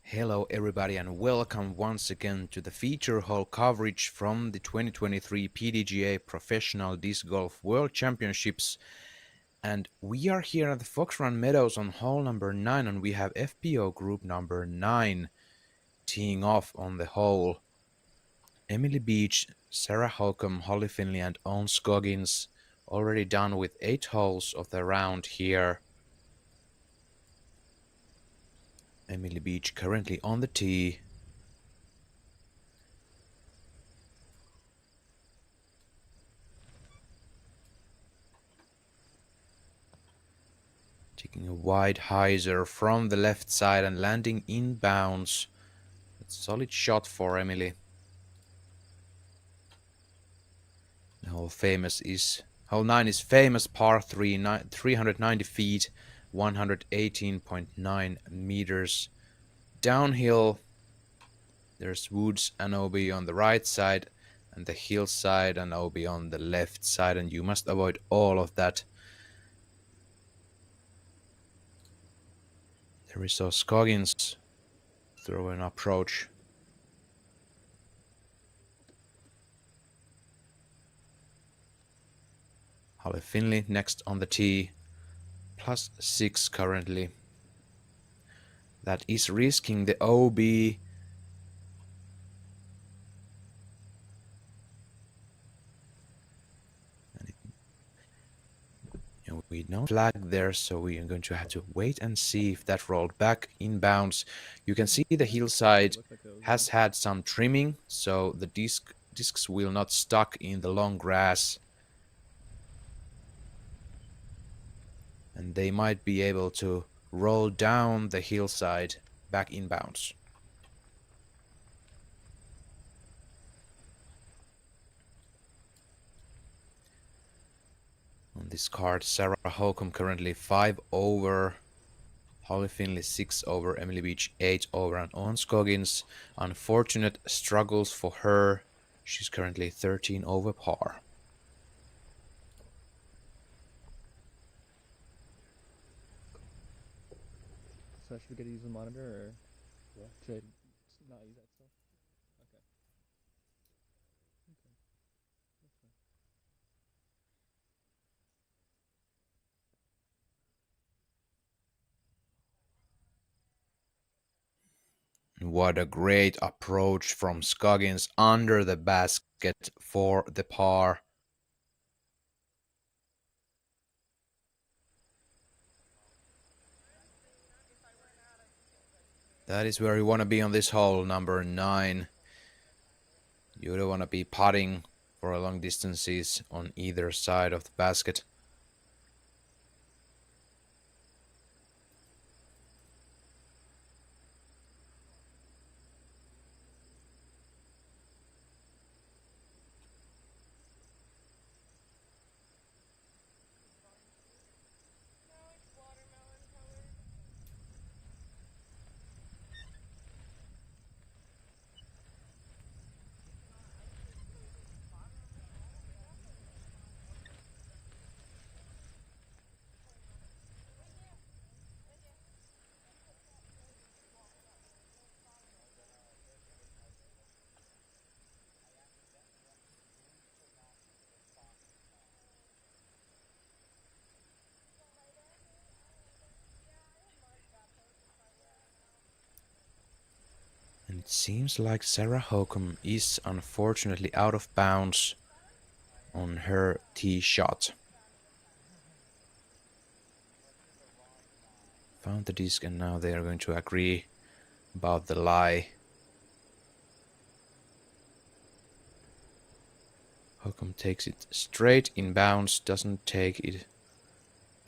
Hello everybody and welcome once again to the feature hole coverage from the 2023 PDGA Professional Disc Golf World Championships. And we are here at the Fox Run Meadows on hole number 9, and we have FPO group number 9 teeing off on the hole. Emily Beach, Sarah Holcomb, Holly Finley and Owen Scoggins already done with 8 holes of the round here. Emily Beach currently on the tee. Taking a wide hyzer from the left side and landing inbounds. Solid shot for Emily. Hole 9 is famous par 3, 390 feet, 118.9 meters. Downhill, there's woods and OB on the right side, and the hillside and OB on the left side, and you must avoid all of that. There is Scoggins throw an approach. Holly Finley next on the tee, +6 currently. That is risking the OB. And we don't flag there, so we are going to have to wait and see if that rolled back inbounds. You can see the hillside has had some trimming, so the discs will not stuck in the long grass. And they might be able to roll down the hillside back inbounds. On this card, Sarah Holcomb currently 5 over, Holly Finley 6 over, Emily Beach 8 over, and Owen Scoggins, unfortunate struggles for her. She's currently 13 over par. So should we get to use the monitor, or should I not use that stuff? Okay. What a great approach from Scoggins under the basket for the par. That is where you want to be on this hole, number 9. You don't want to be putting for long distances on either side of the basket. And it seems like Sarah Holcomb is unfortunately out of bounds on her tee shot. Found the disc, and now they are going to agree about the lie. Holcomb takes it straight in bounds, doesn't take it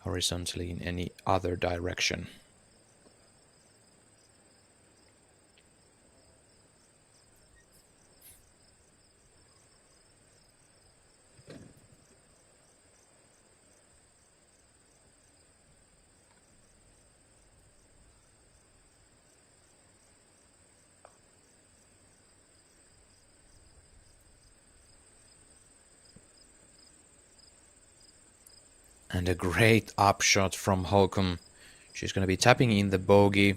horizontally in any other direction. And a great upshot from Holcomb. She's going to be tapping in the bogey.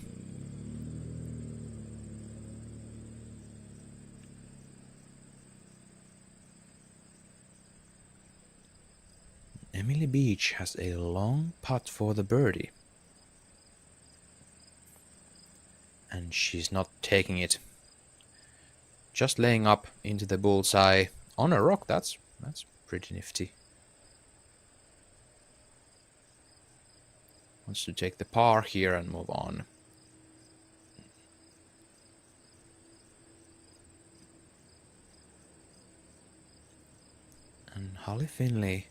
Beach has a long putt for the birdie. And she's not taking it. Just laying up into the bullseye on a rock. That's pretty nifty. Wants to take the par here and move on. And Holly Finley.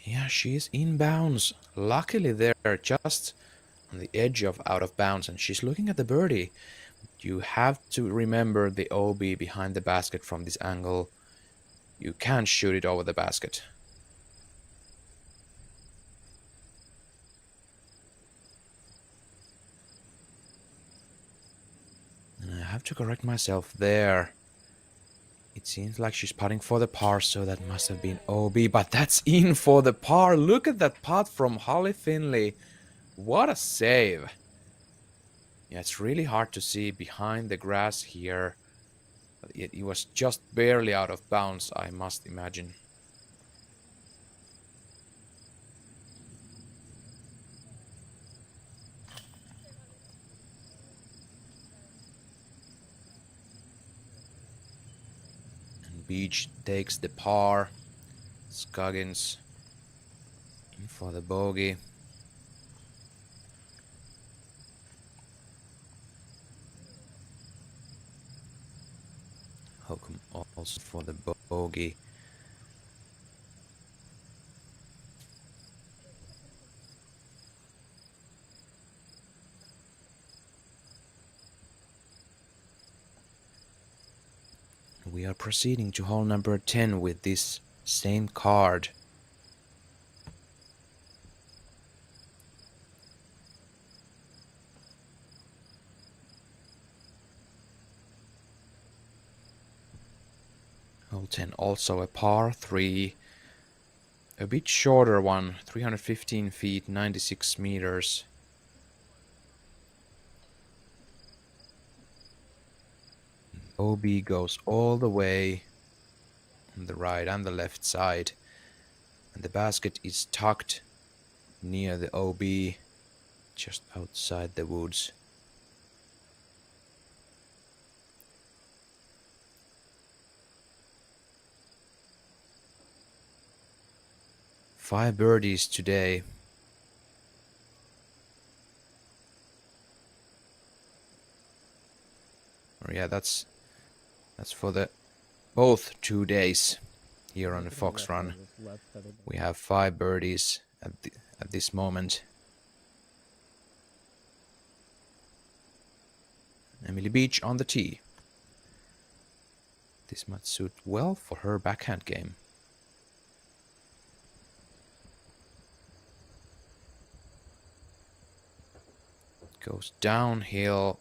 Yeah, she's in bounds. Luckily they're just on the edge of out of bounds, and she's looking at the birdie. You have to remember the OB behind the basket from this angle. You can't shoot it over the basket. And I have to correct myself there. It seems like she's putting for the par, so that must have been OB, but that's in for the par. Look at that putt from Holly Finley. What a save. Yeah, it's really hard to see behind the grass here. It was just barely out of bounds, I must imagine. And Beach takes the par. Scoggins in for the bogey. Holcomb also for the bogey. We are proceeding to hole number 10 with this same card. Hole 10 also a par 3. A bit shorter one, 315 feet, 96 meters. OB goes all the way on the right and the left side. And the basket is tucked near the OB, just outside the woods. Five birdies today. Oh yeah, that's for the both 2 days here on the Fox Run. We have 5 birdies at this moment. Emily Beach on the tee. This might suit well for her backhand game. Goes downhill,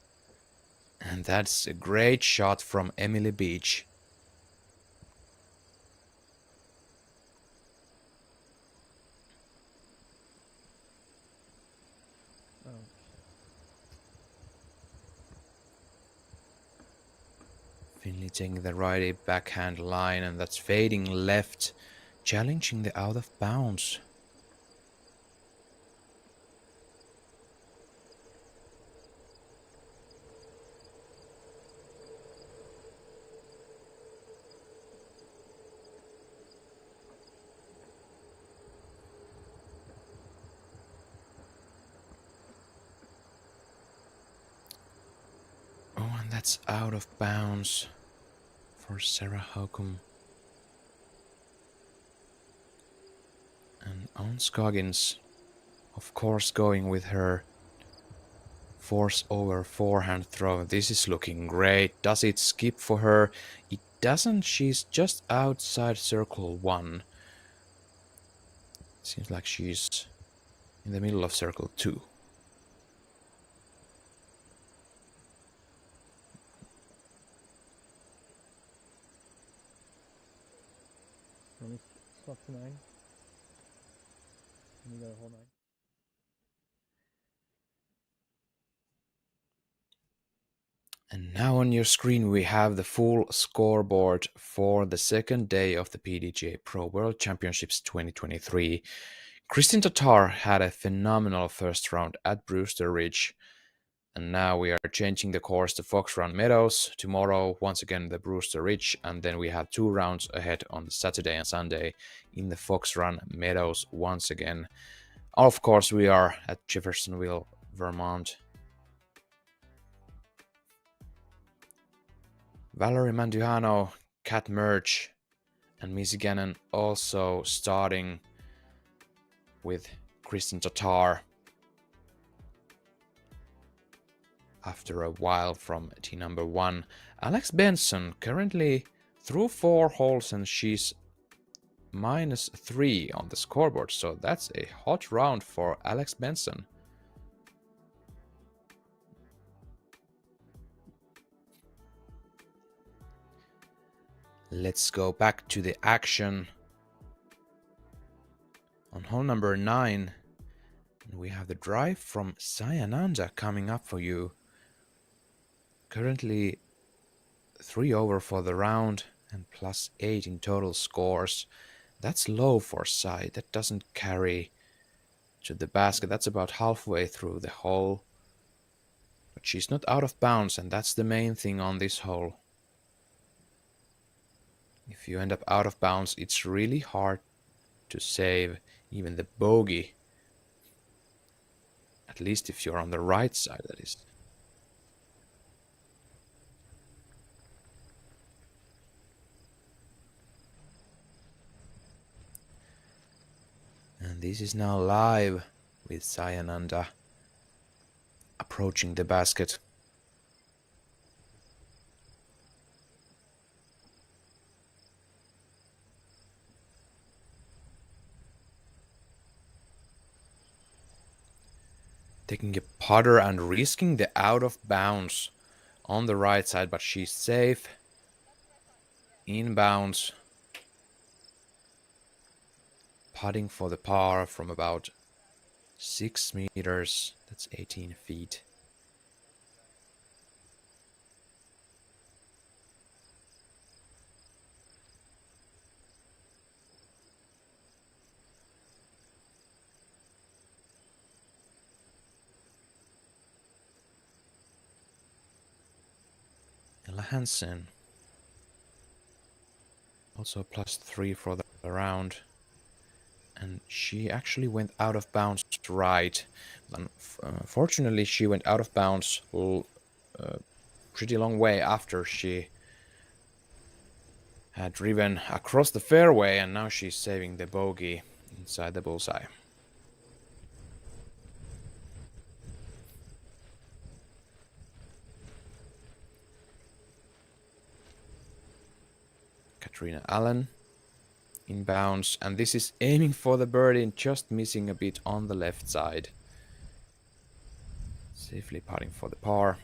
and that's a great shot from Emily Beach. Finley taking the righty backhand line, and that's fading left, challenging the out of bounds. Oh, and that's out of bounds for Sarah Holcomb. And on Scoggins, of course, going with her force over forehand throw. This is looking great. Does it skip for her? It doesn't. She's just outside circle 1. Seems like she's in the middle of circle 2. Swap to 9. And you got a whole 9. And now on your screen we have the full scoreboard for the second day of the PDGA Pro World Championships 2023. Kristin Tatar had a phenomenal first round at Brewster Ridge, and now we are changing the course to Fox Run Meadows. Tomorrow, once again, the Brewster Ridge, and then we have 2 rounds ahead on Saturday and Sunday in the Fox Run Meadows once again. Of course, we are at Jeffersonville, Vermont. Valerie Manduano, Kat Merge, and Missy Gannon also starting with Kristin Tatar after a while from tee number 1. Alex Benson currently through 4 holes and she's -3 on the scoreboard, so that's a hot round for Alex Benson. Let's go back to the action on hole number 9. And we have the drive from Sayananda coming up for you. Currently 3 over for the round and +8 in total scores. That's low for Sai. That doesn't carry to the basket. That's about halfway through the hole. But she's not out of bounds, and that's the main thing on this hole. If you end up out of bounds, it's really hard to save even the bogey. At least if you're on the right side, that is. And this is now live with Sayananda approaching the basket. Taking a putter and risking the out of bounds on the right side, but she's safe. In bounds. Putting for the par from about 6 meters. That's 18 feet. Ella Hansen. Also +3 for the round. And she actually went out of bounds right. Unfortunately, she went out of bounds pretty long way after she had driven across the fairway, and now she's saving the bogey inside the bullseye. Katrina Allen in bounds, and this is aiming for the birdie and just missing a bit on the left side. Safely putting for the par.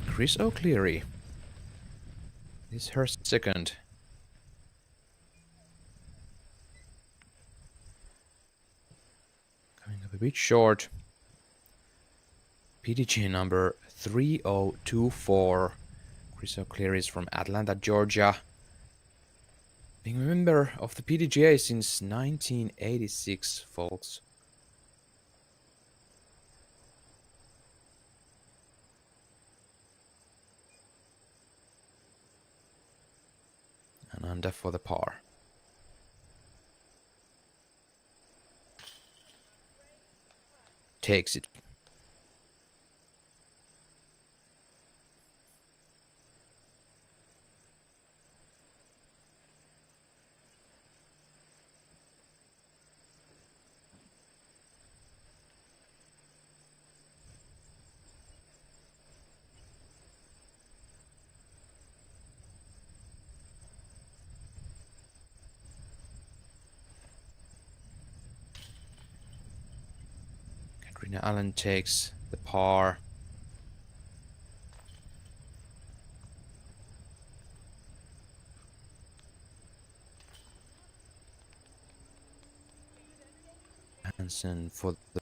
Chris O'Cleary. This is her second. Coming up a bit short. PDGA number 3024. Chris O'Cleary is from Atlanta, Georgia. Being a member of the PDGA since 1986, folks. And under for the par. Takes it. Katrina Allen takes the par. Hansen for the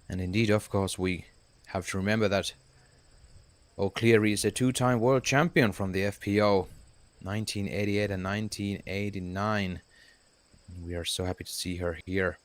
and indeed, of course, we have to remember that O'Cleary is a two-time world champion from the FPO, 1988 and 1989. We are so happy to see her here.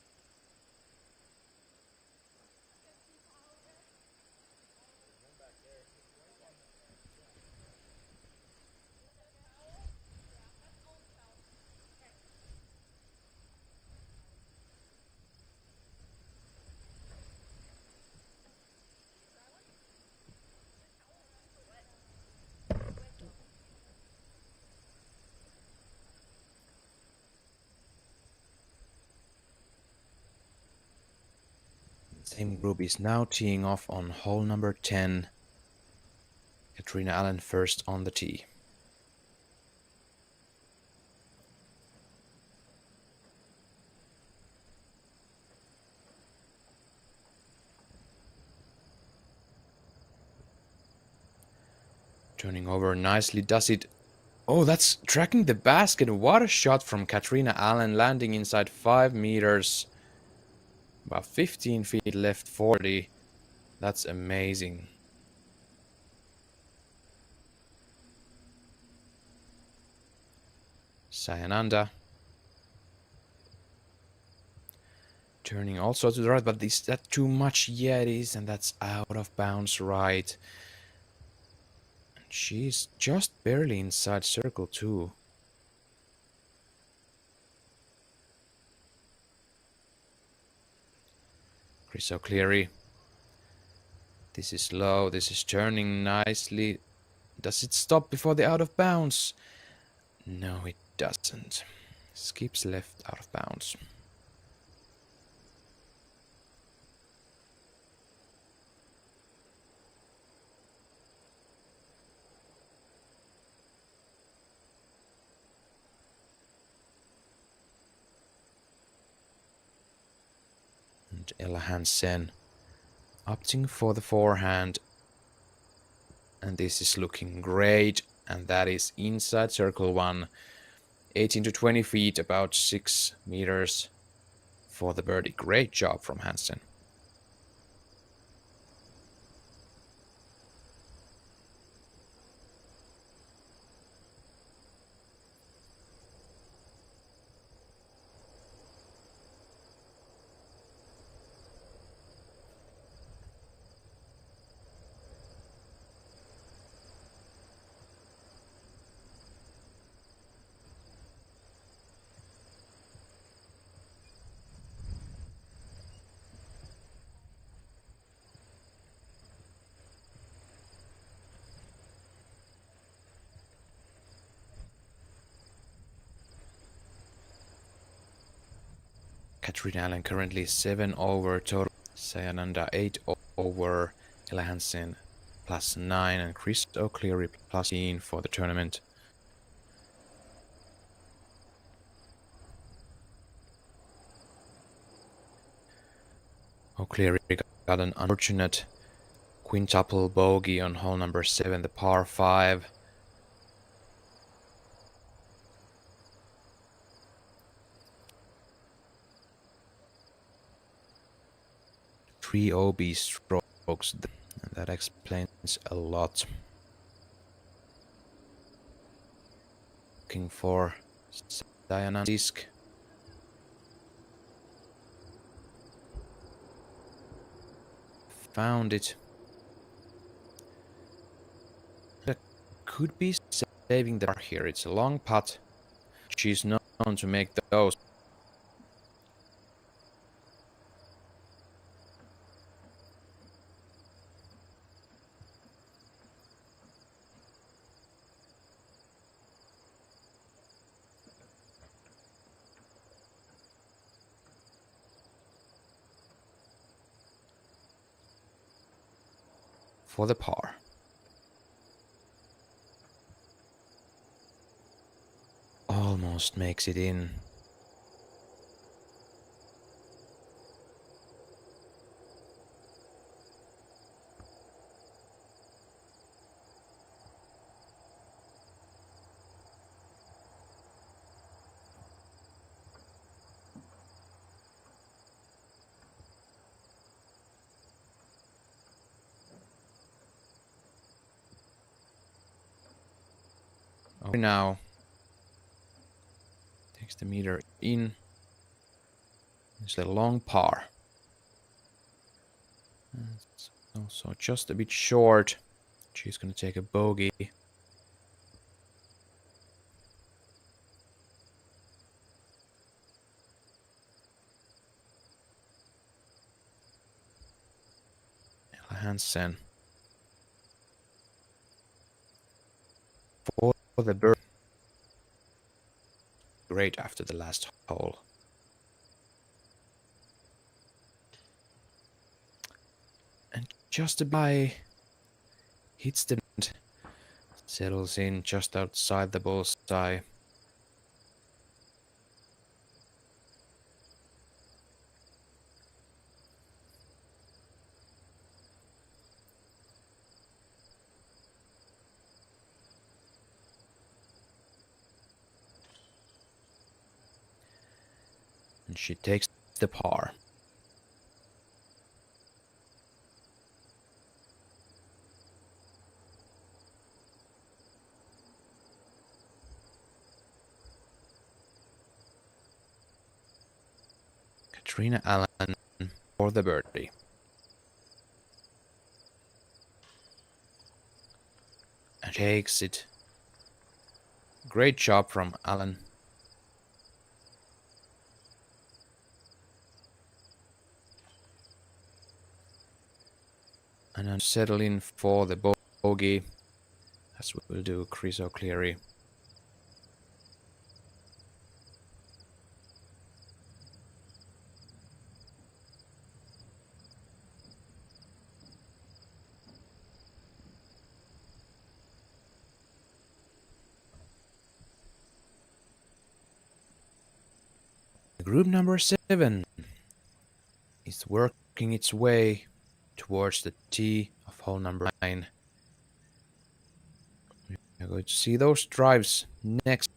Same group is now teeing off on hole number 10. Katrina Allen first on the tee. Turning over nicely, does it? Oh, that's tracking the basket. What a shot from Katrina Allen, landing inside 5 meters. About 15 feet left, 40. That's amazing. Sayananda. Turning also to the right, but is that too much? Yeah, it is, and that's out of bounds right. And she's just barely inside circle 2. Chris O'Cleary. This is low, this is turning nicely. Does it stop before the out of bounds? No, it doesn't. Skips left out of bounds. And Ella Hansen opting for the forehand. And this is looking great. And that is inside circle 1. 18 to 20 feet, about 6 meters for the birdie. Great job from Hansen. Katrina Allen currently 7 over total. Sayananda 8 over. Ella Hansen +9 and Chris O'Cleary +18 for the tournament. O'Cleary got an unfortunate quintuple bogey on hole number 7, the par 5. Three OB strokes, and that explains a lot. Looking for Diana disc. Found it. That could be saving the par here. It's a long putt. She's known to make those. For the par. Almost makes it in. Now takes the meter in. It's a long par. It's also just a bit short. She's going to take a bogey. Ella Hansen for the bird. Great after the last hole. And just by hits the bend, settles in just outside the bullseye. And she takes the par. Katrina Allen for the birdie. And takes it. Great job from Allen. And then settle in for the bogey, as we will do Chris O'Cleary. Group number 7 is working its way towards the tee of hole number 9. We're going to see those drives next.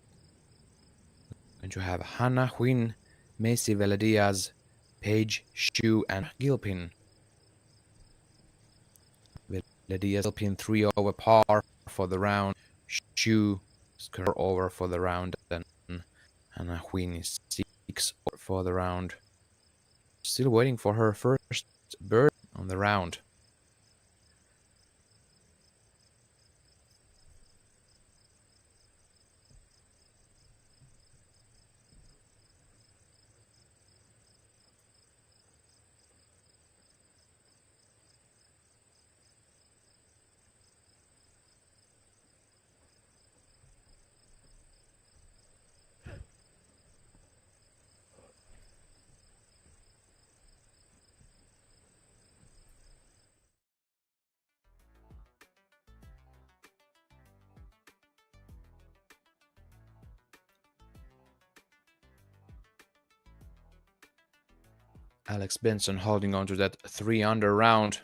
We're going to have Hannah Huynh, Macy Velediaz, Paige Shue, and Gilpin. Velediaz Gilpin 3 over par for the round. Shue score over for the round, and Hannah Huynh is 6 for the round. Still waiting for her first bird on the round. Alex Benson holding on to that 3-under round.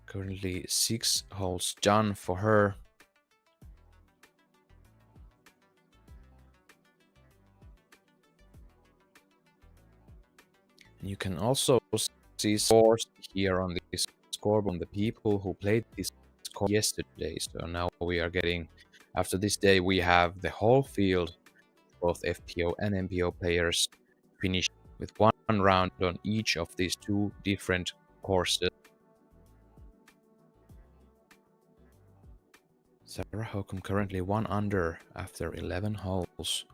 Currently 6 holes done for her. And you can also see scores here on this scoreboard on the people who played this score yesterday. So now we are getting, after this day, we have the whole field, both FPO and MPO players, finished with 1 round on each of these 2 different courses. Sarah Hokum currently 1 under after 11 holes.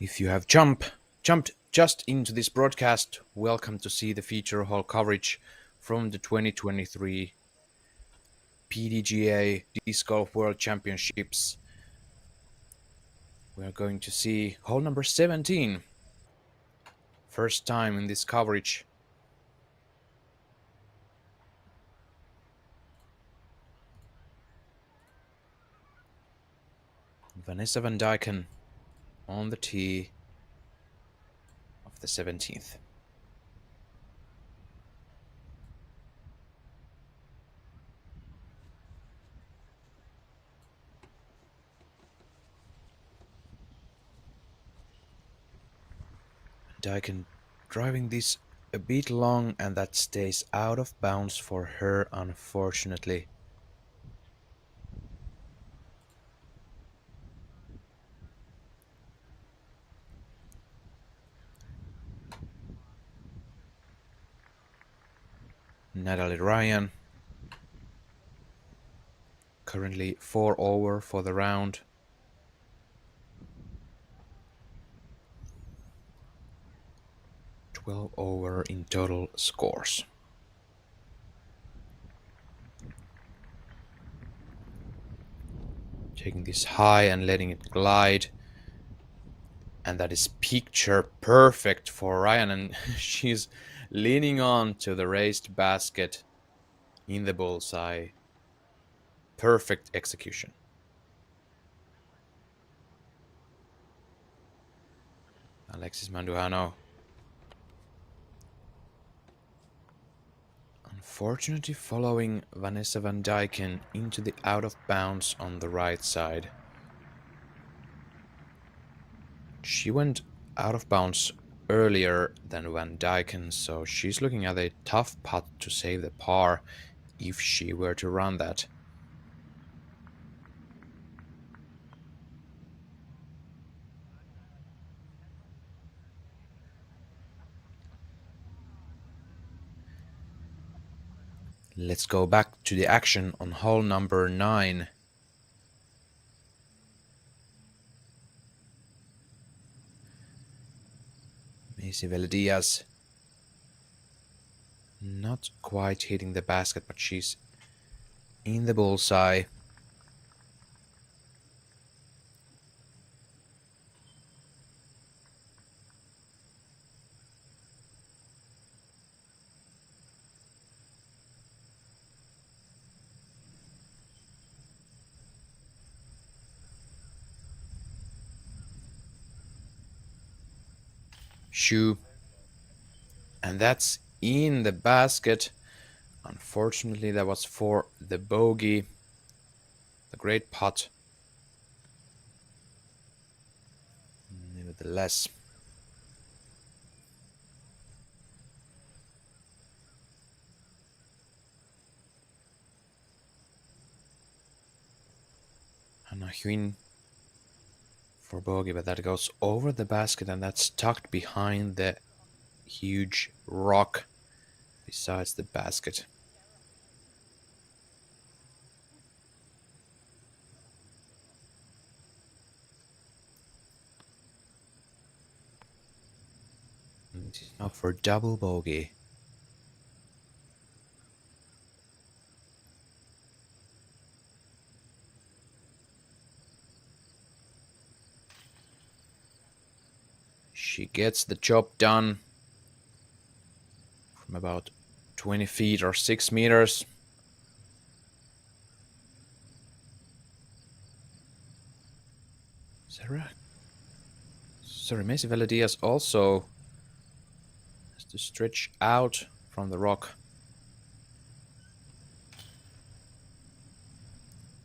If you have jumped just into this broadcast, welcome to see the feature hall coverage from the 2023 PDGA Disc Golf World Championships. We are going to see hole number 17. First time in this coverage. Vanessa Van Dyken on the tee of the 17th. Dyken driving this a bit long, and that stays out of bounds for her, unfortunately. Natalie Ryan currently 4 over for the round. Over in total scores. Taking this high and letting it glide. And that is picture perfect for Ryan, and she's leaning on to the raised basket in the bullseye. Perfect execution. Alexis Manduano. Unfortunately following Vanessa Van Dyken into the out of bounds on the right side. She went out of bounds earlier than Van Dyken, so she's looking at a tough putt to save the par if she were to run that. Let's go back to the action on hole number 9. Macy Velediaz not quite hitting the basket, but she's in the bullseye. Shoe. And that's in the basket. Unfortunately, that was for the bogey. The great putt. Nevertheless. Hannah Huynh for bogey, but that goes over the basket, and that's tucked behind the huge rock besides the basket. And now for double bogey. She gets the job done from about 20 feet or 6 meters. Sorry, Macy Velediaz also has to stretch out from the rock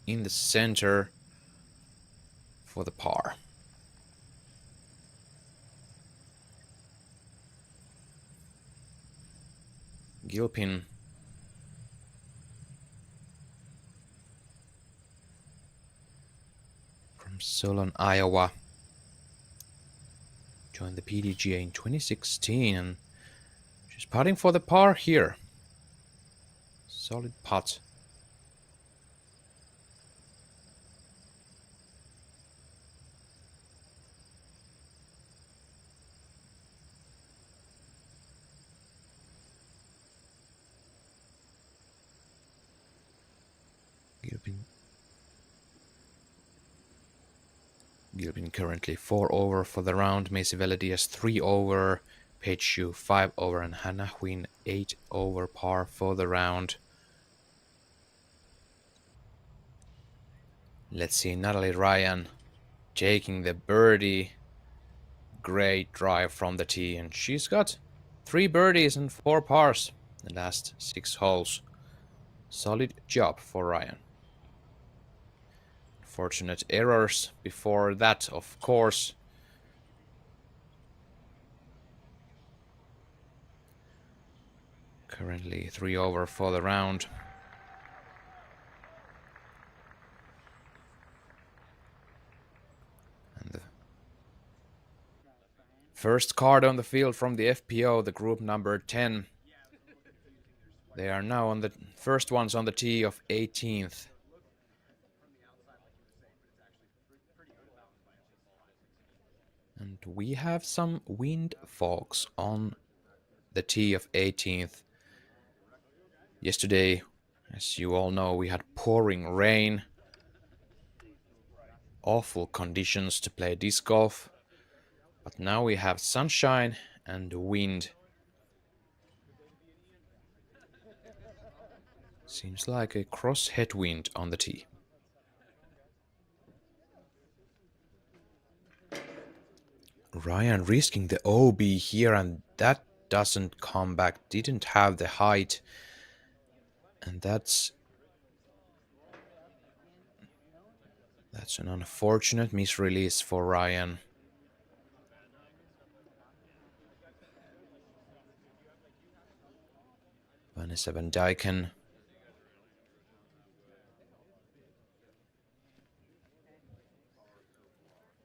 in the center for the par. Gilpin from Solon, Iowa, joined the PDGA in 2016, and she's putting for the par here. Solid putt. Gilpin currently 4 over for the round. Macy Veledias 3 over. Paige Shue 5 over. And Hannah Huynh 8 over par for the round. Let's see Natalie Ryan taking the birdie. Great drive from the tee. And she's got 3 birdies and 4 pars the last 6 holes. Solid job for Ryan. Unfortunate errors before that, of course. Currently 3 over for the round. And the first card on the field from the FPO, the group number 10. They are now on the first ones on the tee of 18th. And we have some wind fogs on the tee of 18th. Yesterday, as you all know, we had pouring rain. Awful conditions to play disc golf. But now we have sunshine and wind. Seems like a cross headwind on the tee. Ryan risking the OB here, and that doesn't come back. Didn't have the height. And that's an unfortunate misrelease for Ryan. Vanessa Van Dyken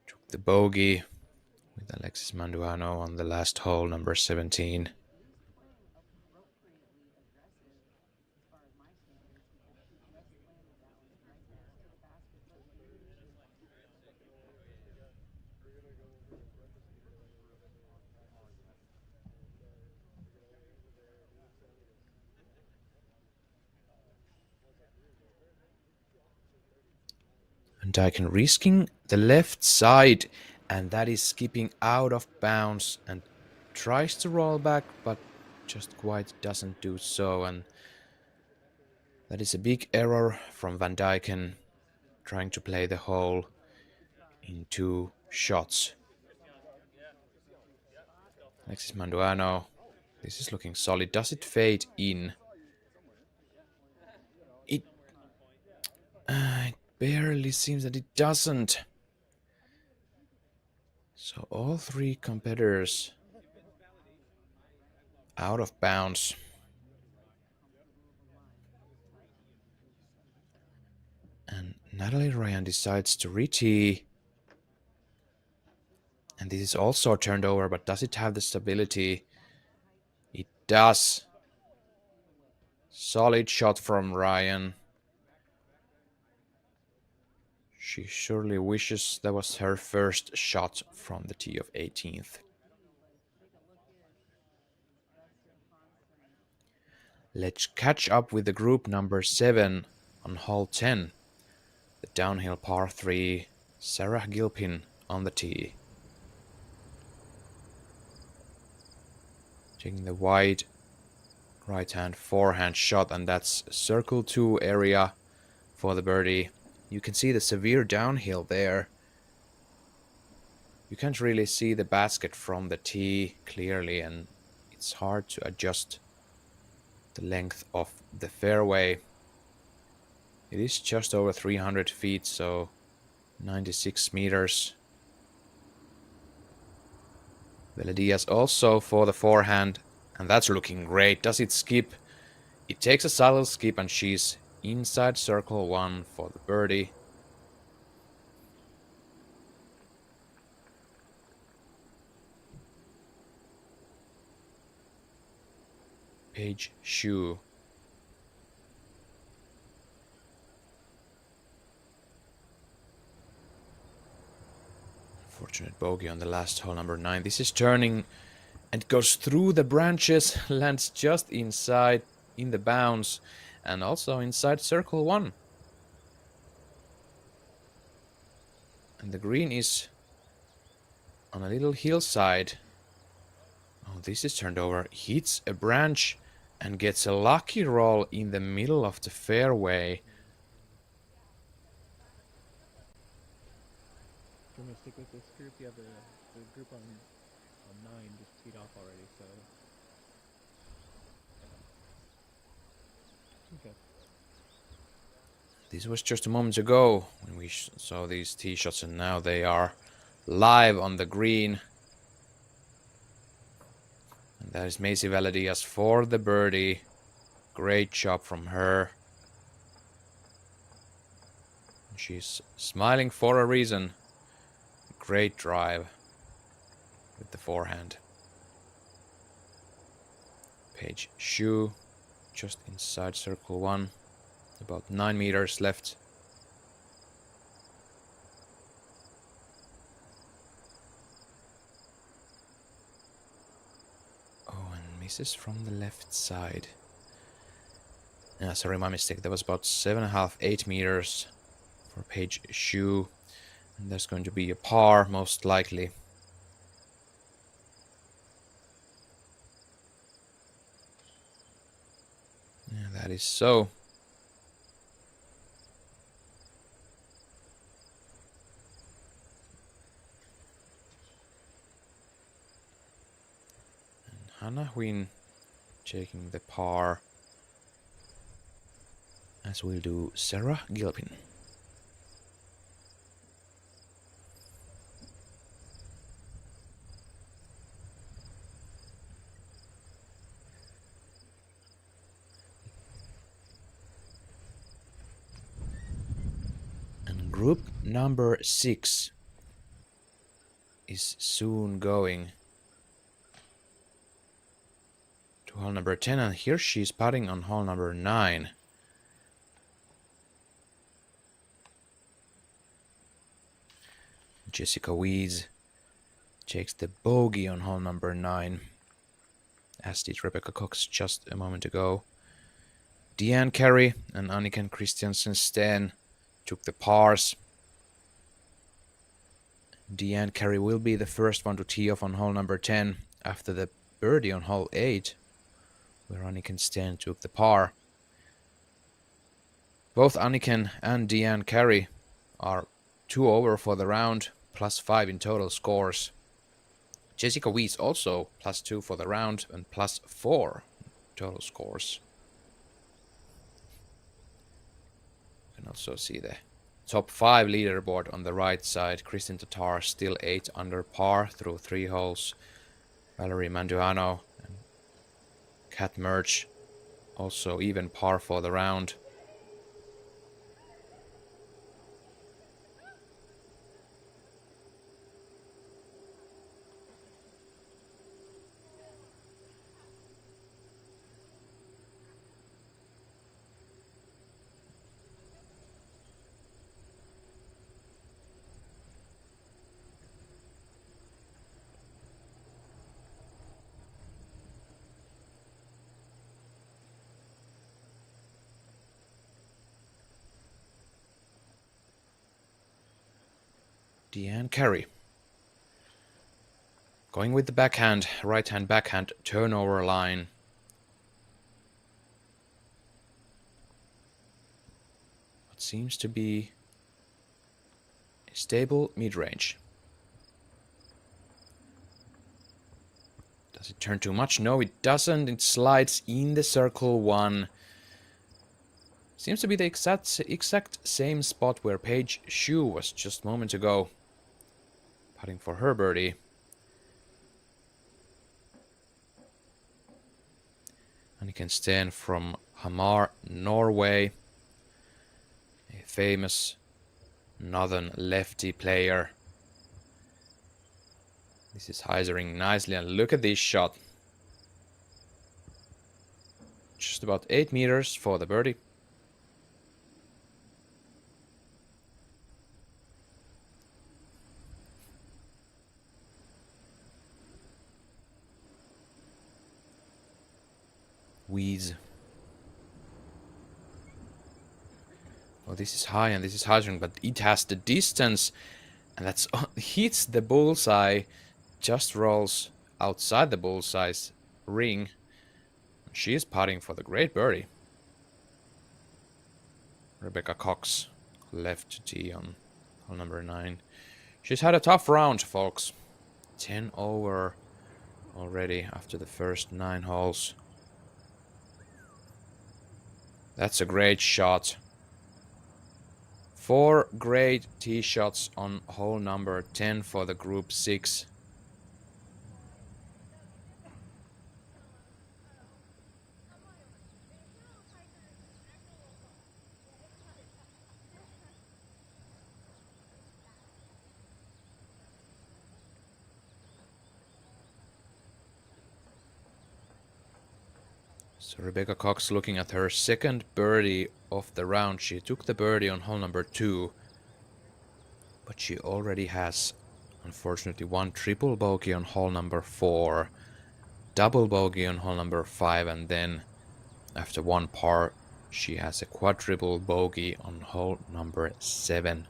took the bogey with Alexis Manduano on the last hole, number 17. Van Dyken risking the left side, and that is skipping out of bounds and tries to roll back, but just quite doesn't do so. And that is a big error from Van Dyken, trying to play the hole in 2 shots. Alexis Manduano, this is looking solid. Does it fade in? It barely seems that it doesn't. So all 3 competitors out of bounds. And Natalie Ryan decides to re-tee. And this is also turned over, but does it have the stability? It does. Solid shot from Ryan. She surely wishes that was her first shot from the tee of 18th. Let's catch up with the group number 7 on hole 10. The downhill par 3, Sarah Gilpin on the tee. Taking the wide right-hand forehand shot, and that's circle 2 area for the birdie. You can see the severe downhill there. You can't really see the basket from the tee clearly, and it's hard to adjust the length of the fairway. It is just over 300 feet, so 96 meters. Veledias also for the forehand, and that's looking great. Does it skip? It takes a subtle skip, and she's inside circle 1 for the birdie. Paige Shue. Unfortunate bogey on the last hole, number 9. This is turning and goes through the branches, lands just inside in the bounds, and also inside circle 1. And the green is on a little hillside. Oh, this is turned over. Hits a branch and gets a lucky roll in the middle of the fairway. Do you want me to stick with this group? Yeah, the group on 9 just teed off already, so. Okay. This was just a moment ago when we saw these tee shots, and now they are live on the green. And that is Macy Valadias for the birdie. Great job from her. She's smiling for a reason. Great drive with the forehand. Paige Shue just inside circle 1. About 9 meters left. Oh, and misses from the left side. Sorry, my mistake. That was about 7.5, 8 meters for Paige Shue. And there's going to be a par, most likely. Yeah, that is so. And Hannah Huynh taking the par, as will do Sarah Gilpin. And group number 6 is soon going to hole number 10, and here she's putting on hole number 9. Jessica Weeds takes the bogey on hole number 9, as did Rebecca Cox just a moment ago. Deanne Carey and Anniken Christiansen Sten took the pars. Deanne Carey will be the first one to tee off on hole number 10 after the birdie on hole 8, where Anniken Sten took the par. Both Anniken and Deanne Carey are 2 over for the round, +5 in total scores. Jessica Weeds also +2 for the round and +4 total scores. You can also see the top 5 leaderboard on the right side. Kristin Tatar still 8 under par through 3 holes. Valerie Manduano and Kat Murch also even par for the round. Deanne Carey going with the backhand, right-hand backhand turnover line. What seems to be a stable mid-range. Does it turn too much? No, it doesn't. It slides in the circle 1. Seems to be the exact same spot where Paige Shue was just moments ago, putting for her birdie. Anniken Sten from Hamar, Norway, a famous northern lefty player. This is hyzering nicely, and look at this shot. Just about 8 meters for the birdie. Weeds. Well, this is high and this is hyzering, but it has the distance. And that's hits the bullseye, just rolls outside the bullseye's ring. She is putting for the great birdie. Rebecca Cox left to tee on hole number 9. She's had a tough round, folks. 10 over already after the first 9 holes. That's a great shot. 4 great tee shots on hole number 10 for the group 6. So Rebecca Cox looking at her second birdie of the round. She took the birdie on hole number 2, but she already has, unfortunately, 1 triple bogey on hole number 4, double bogey on hole number 5, and then after 1 par, she has a quadruple bogey on hole number 7.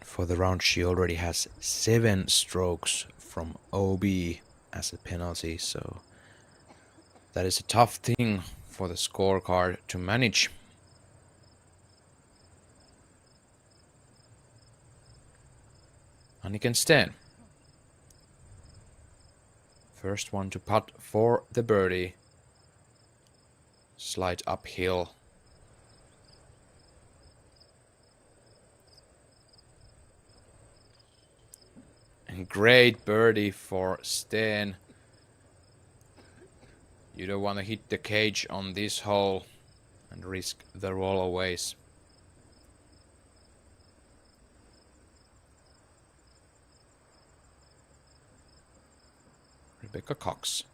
For the round, she already has 7 strokes from OB as a penalty, so that is a tough thing for the scorecard to manage. Anniken Steen. First one to putt for the birdie. Slight uphill. And great birdie for Steen. You don't want to hit the cage on this hole and risk the rollaways. Rebecca Cox.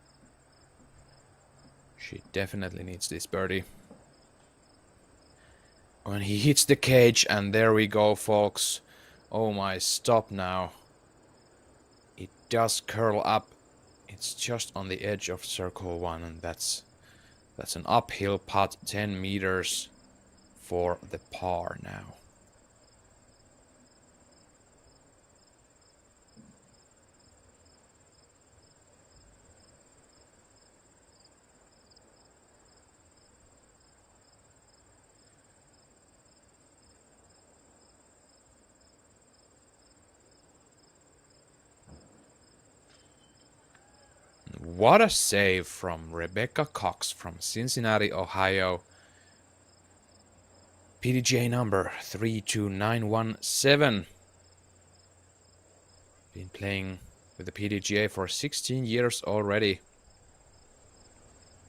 She definitely needs this birdie. When he hits the cage, and there we go, folks. Oh my, stop now. It does curl up. It's just on the edge of circle 1, and that's an uphill putt, 10 meters for the par now. What a save from Rebecca Cox from Cincinnati, Ohio. PDGA number 32917. Been playing with the PDGA for 16 years already.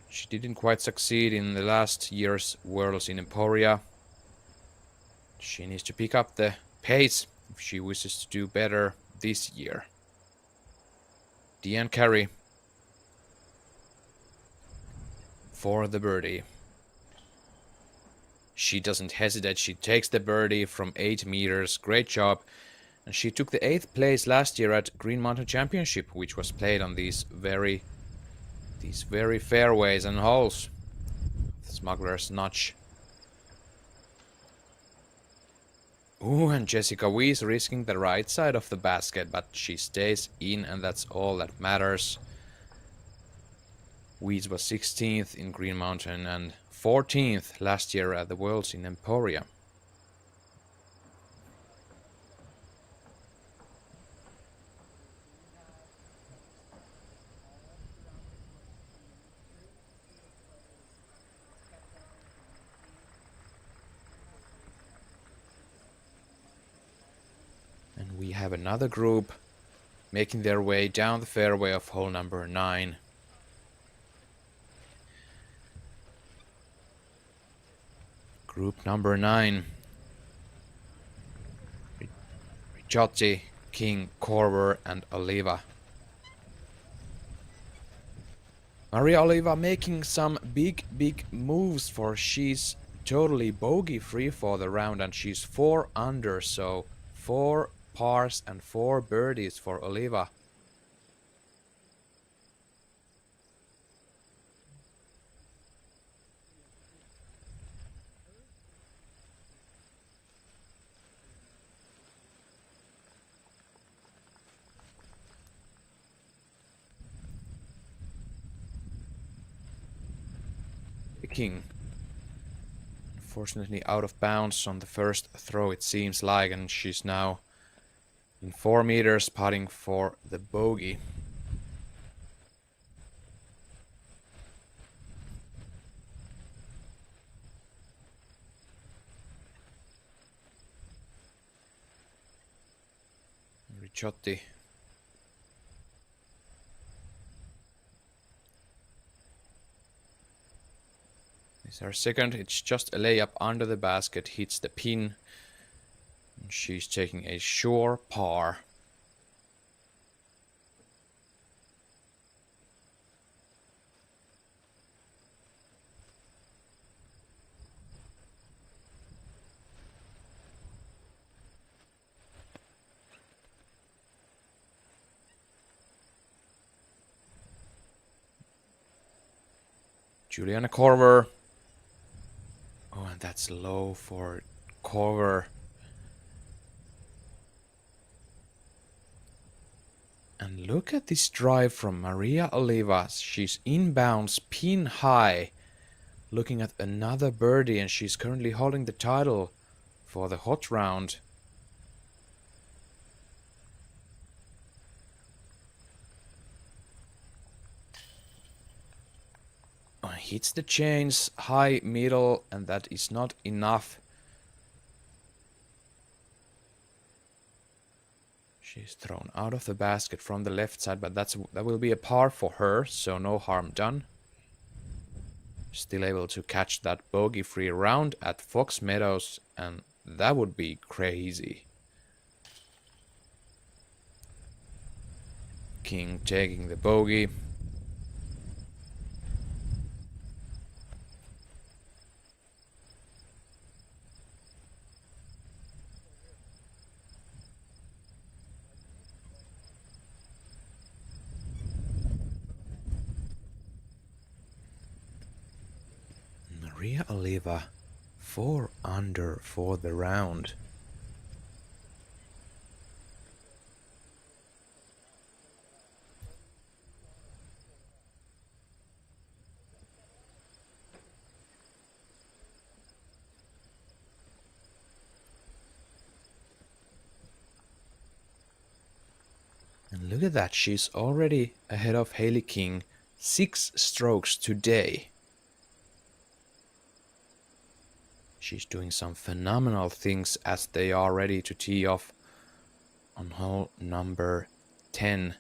She didn't quite succeed in the last year's Worlds in Emporia. She needs to pick up the pace if she wishes to do better this year. Deanne Carey for the birdie. She doesn't hesitate. She takes the birdie from 8 meters. Great job. And she took the 8th place last year at Green Mountain Championship, which was played on these very fairways and holes. Smuggler's Notch. Ooh, and Jessica Weiss risking the right side of the basket, but she stays in, and that's all that matters. Weiss was 16th in Green Mountain and 14th last year at the Worlds in Emporia. And we have another group making their way down the fairway of hole number 9. Group number 9. Ricciotti, King, Corver, and Oliva. Maria Oliva making some big moves, for she's totally bogey free for the round and she's 4 under, so 4 pars and 4 birdies for Oliva. King. Unfortunately out of bounds on the first throw, it seems like, and she's now in 4 meters putting for the bogey. Ricciotti. Is her second. It's just a layup under the basket, hits the pin. And she's taking a sure par. Juliana Korver. Oh, and that's low for Korver. And look at this drive from Maria Oliva. She's inbounds, pin high, looking at another birdie, and she's currently holding the title for the hot round. Hits the chains, high, middle, and that is not enough. She's thrown out of the basket from the left side, but that will be a par for her, so no harm done. Still able to catch that bogey-free round at Fox Meadows, and that would be crazy. King taking the bogey. Maria Oliva 4 under for the round. And look at that, she's already ahead of Hailey King, 6 strokes today. She's doing some phenomenal things as they are ready to tee off on hole number 10.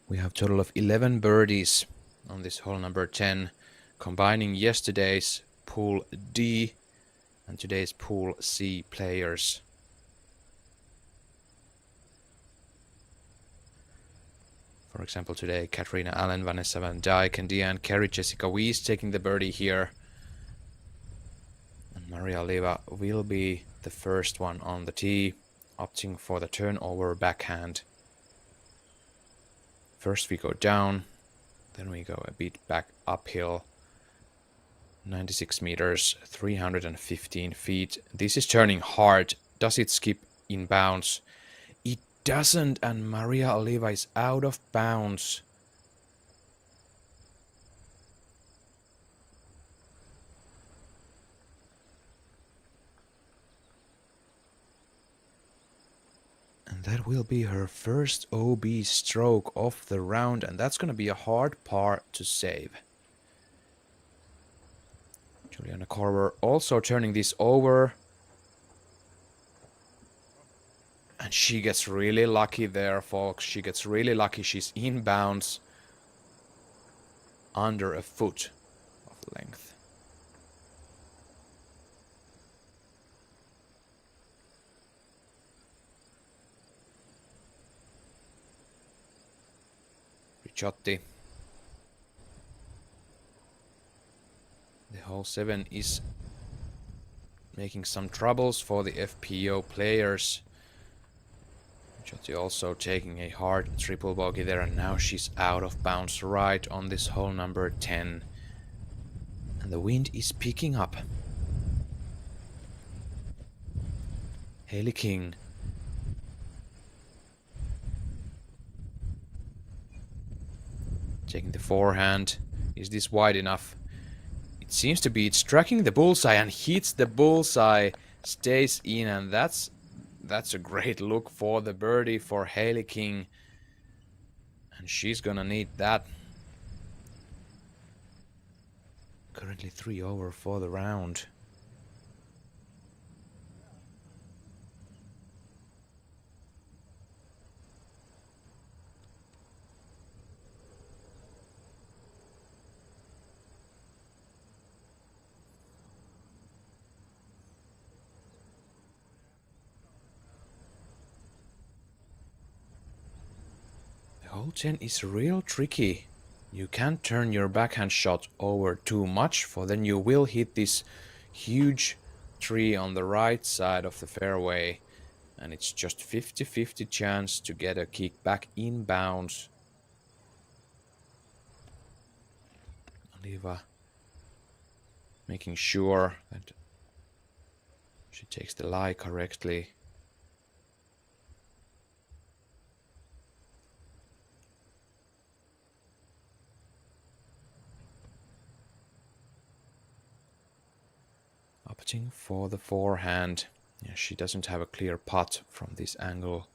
We have a total of 11 birdies on this hole number 10, combining yesterday's Pool D and today's Pool C players. For example, today, Katrina Allen, Vanessa Van Dyke, and Deanne Carey, Jessica Weiss taking the birdie here. And Maria Oliva will be the first one on the tee, opting for the turnover backhand. First we go down, then we go a bit back uphill. 96 meters, 315 feet. This is turning hard. Does it skip in bounds? It doesn't, and Maria Oliva is out of bounds. And that will be her first OB stroke of the round, and that's going to be a hard par to save. Juliana Korver also turning this over. And she gets really lucky there, folks. She gets really lucky. She's inbounds. under a foot of length. Ricciotti. The hole 7 is making some troubles for the FPO players. Ricciotti also taking a hard triple bogey there, and now she's out of bounds right on this hole number 10. And the wind is picking up. Hailey King. Taking the forehand. Is this wide enough? It seems to be. It's striking the bullseye and hits the bullseye. Stays in, and that's a great look for the birdie for Hailey King. And she's gonna need that. Currently 3 over for the round. Hole 10 is real tricky. You can't turn your backhand shot over too much, for then you will hit this huge tree on the right side of the fairway, and it's just 50-50 chance to get a kick back inbounds. Oliva making sure that she takes the lie correctly. Opting for the forehand. Yeah, she doesn't have a clear putt from this angle.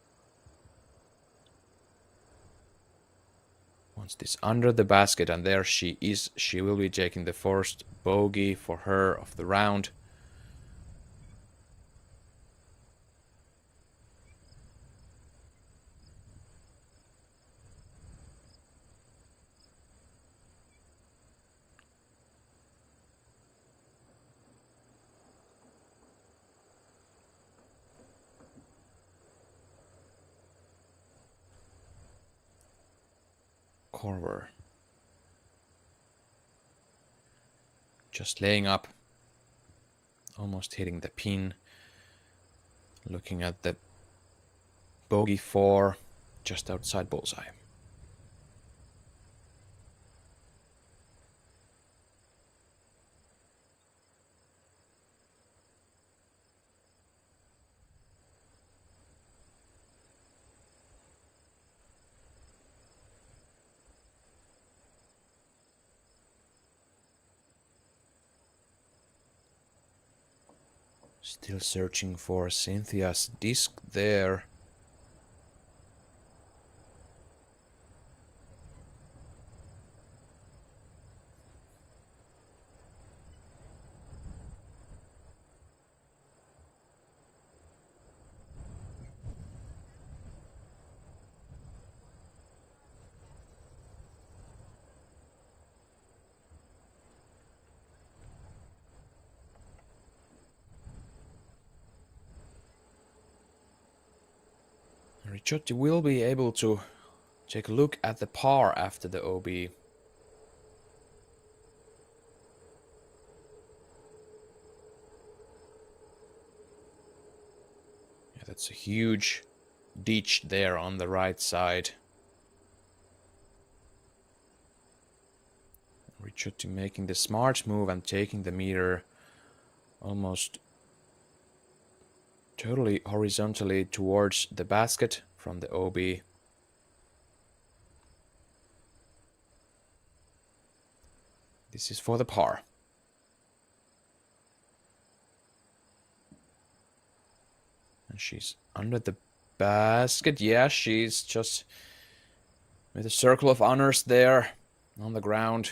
Wants this under the basket, and there she is. She will be taking the first bogey for her of the round. Corver. Just laying up. Almost hitting the pin. Looking at the bogey 4 just outside bullseye. Still searching for Cynthia's disc there. Ricciotti will be able to take a look at the par after the OB. Yeah, that's a huge ditch there on the right side. Ricciotti making the smart move and taking the meter almost totally horizontally towards the basket from the OB. This is for the par. And she's under the basket. Yeah, she's just with a circle of honors there on the ground.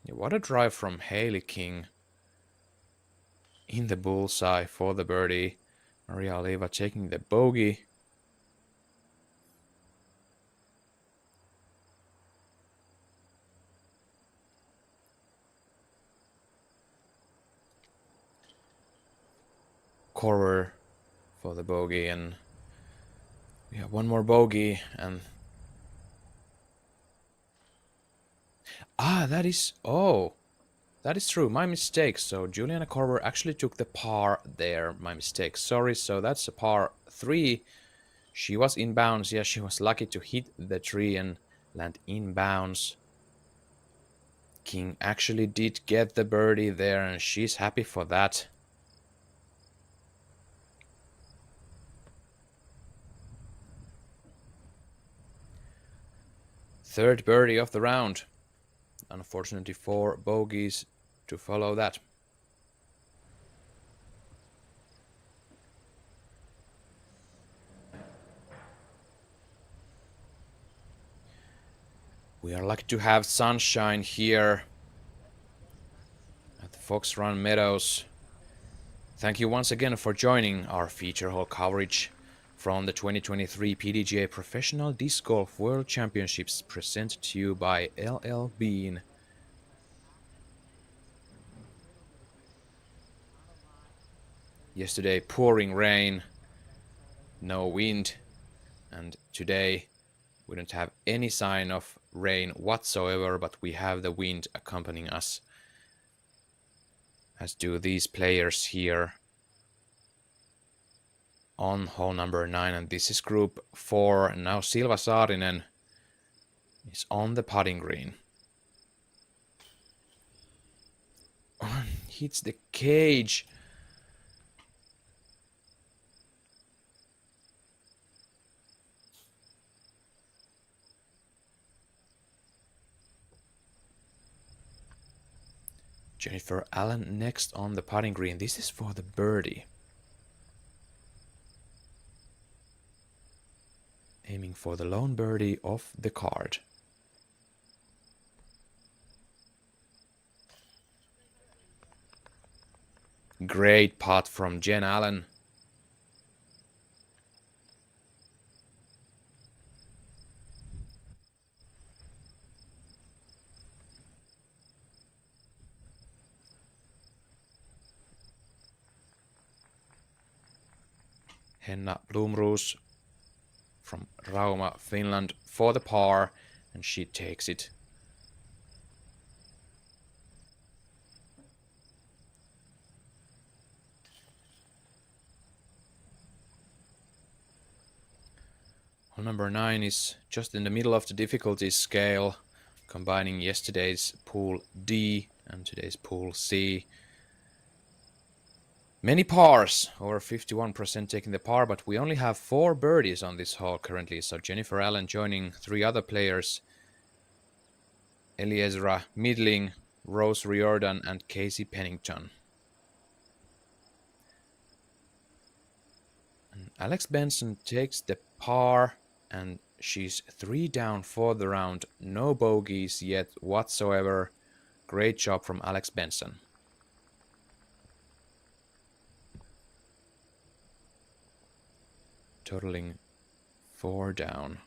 Yeah, what a drive from Hailey King in the bullseye for the birdie. Maria Oliva taking the bogey. Corver for the bogey, and we have one more bogey, and that is true. My mistake. So Juliana Corver actually took the par there. My mistake. Sorry. So that's a par 3. She was in bounds. Yeah, she was lucky to hit the tree and land in bounds. King actually did get the birdie there, and she's happy for that. Third birdie of the round. Unfortunately, 4 bogeys to follow that. We are lucky to have sunshine here at the Fox Run Meadows. Thank you once again for joining our feature hole coverage from the 2023 PDGA Professional Disc Golf World Championships, presented to you by L.L.Bean. Yesterday, pouring rain, no wind, and today we don't have any sign of rain whatsoever, but we have the wind accompanying us, as do these players here on hole number 9, and this is group 4. And now Silva Saarinen is on the putting green. Hits the cage. Jennifer Allen next on the putting green. This is for the birdie. Aiming for the lone birdie of the card. Great putt from Jen Allen. Henna Blomroos from Rauma, Finland for the par, and she takes it. Hole number 9 is just in the middle of the difficulty scale, combining yesterday's pool D and today's pool C. Many pars, over 51% taking the par, but we only have 4 birdies on this hole currently. So Jennifer Allen joining 3 other players: Eliezra Midling, Rose Riordan, and Casey Pennington. And Alex Benson takes the par, and she's 3 down for the round. No bogeys yet whatsoever. Great job from Alex Benson. Totaling 4 down.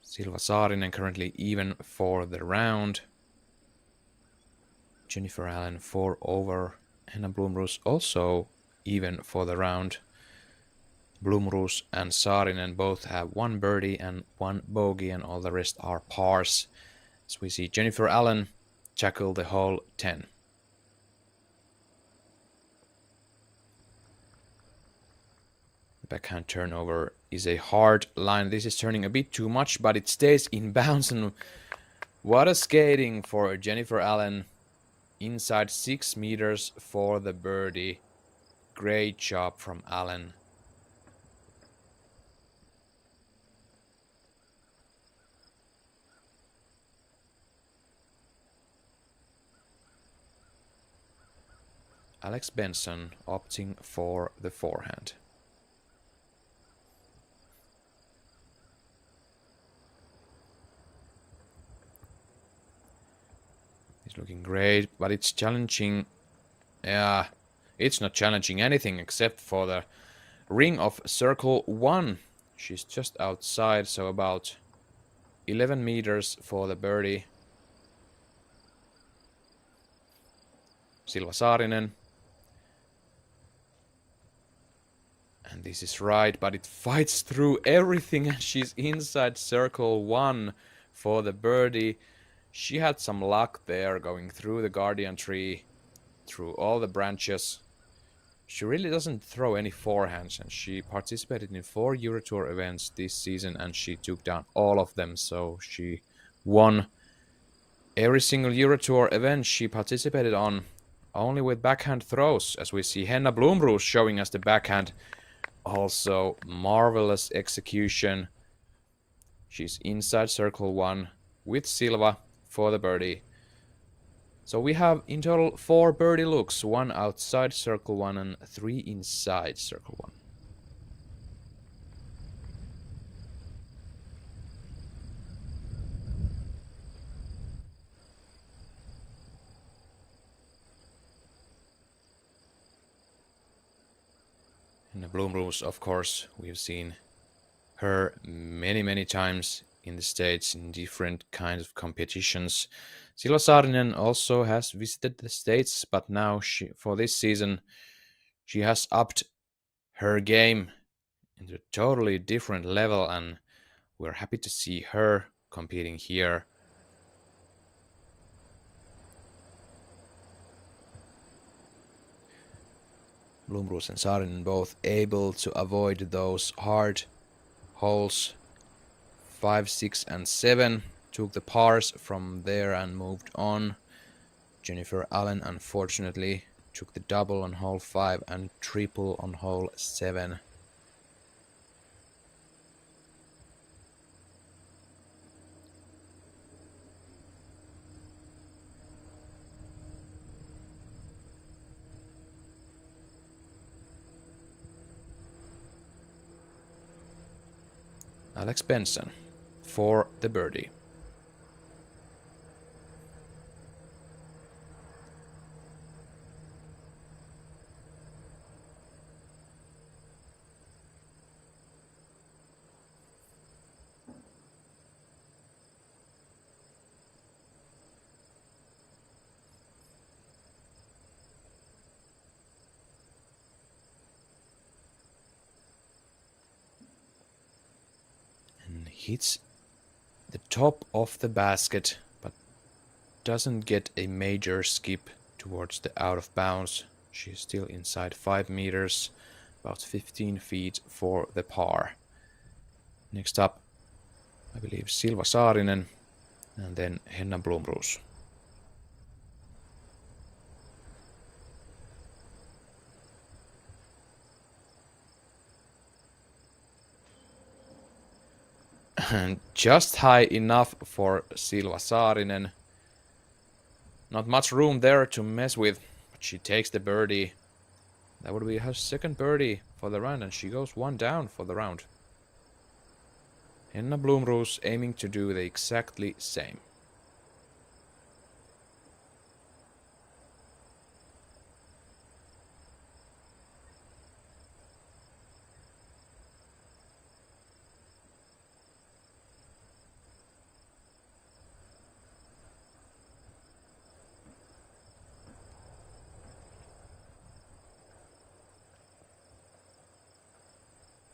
Silva Saarinen currently even for the round. Jennifer Allen 4 over. Henna Blomroos also even for the round. Blomroos and Saarinen both have 1 birdie and 1 bogey, and all the rest are pars. As we see Jennifer Allen tackle the hole 10. The backhand turnover is a hard line. This is turning a bit too much, but it stays in bounds. And what a skating for Jennifer Allen. Inside 6 meters for the birdie. Great job from Allen. Alex Benson opting for the forehand. He's looking great, but it's challenging. Yeah, it's not challenging anything except for the ring of circle 1. She's just outside, so about 11 meters for the birdie. Silva Saarinen. And this is right, but it fights through everything and she's inside circle 1 for the birdie. She had some luck there going through the guardian tree, through all the branches. She really doesn't throw any forehands, and she participated in 4 Euro Tour events this season and she took down all of them, so she won every single Euro Tour event she participated on, only with backhand throws, as we see Henna Blomroos showing us the backhand. Also, marvelous execution. She's inside circle 1 with Silva for the birdie. So we have in total 4 birdie looks, 1 outside circle 1 and 3 inside circle 1. And the Blomroos, of course, we've seen her many times in the States in different kinds of competitions. Silva Saarinen also has visited the States, but now for this season she has upped her game into a totally different level, and we're happy to see her competing here. Blomroos and Saarinen both able to avoid those hard holes. 5, 6, and 7 took the pars from there and moved on. Jennifer Allen unfortunately took the double on hole 5 and triple on hole 7. Alex Benson for the birdie. And hits the top of the basket, but doesn't get a major skip towards the out of bounds. She's still inside 5 meters, about 15 feet for the par. Next up, I believe Silva Saarinen, and then Henna Blomroos. And just high enough for Silva Saarinen. Not much room there to mess with, but she takes the birdie. That would be her second birdie for the round, and she goes 1 down for the round. Henna Blomroos aiming to do the exactly same.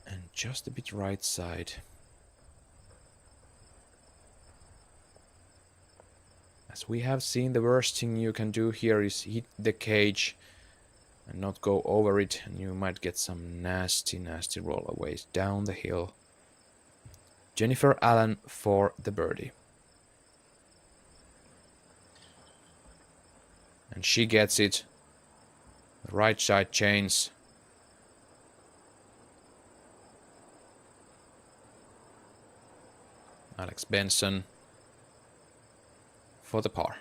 And just a bit right side. As we have seen, the worst thing you can do here is hit the cage and not go over it, and you might get some nasty rollaways down the hill. Jennifer Allen for the birdie. And she gets it. The right side chains. Alex Benson for the par.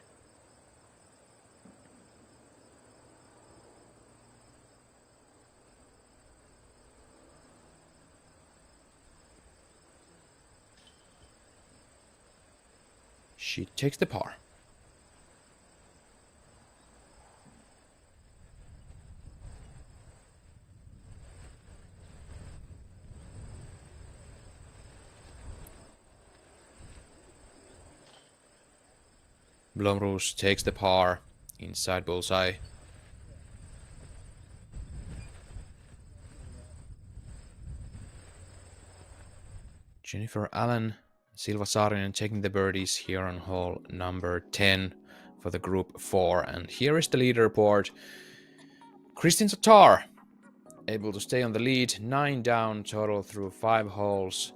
She takes the par. Blomroos takes the par inside bullseye. Jennifer Allen, Silva Saarinen taking the birdies here on hole number 10 for the group 4. And here is the leaderboard. Kristin Tatar able to stay on the lead, 9 down total through 5 holes.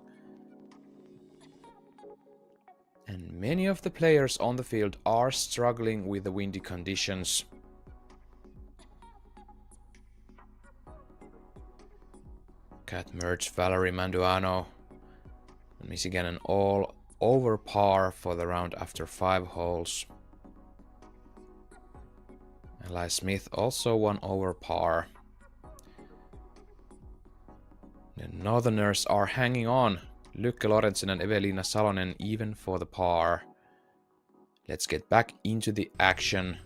And many of the players on the field are struggling with the windy conditions. Kat Mertz, Valerie Manduano, and Michigan an all over par for the round after 5 holes. Eli Smith also 1 over par. The Northerners are hanging on. Lykke Lorentzen and Evelina Salonen even for the par. Let's get back into the action.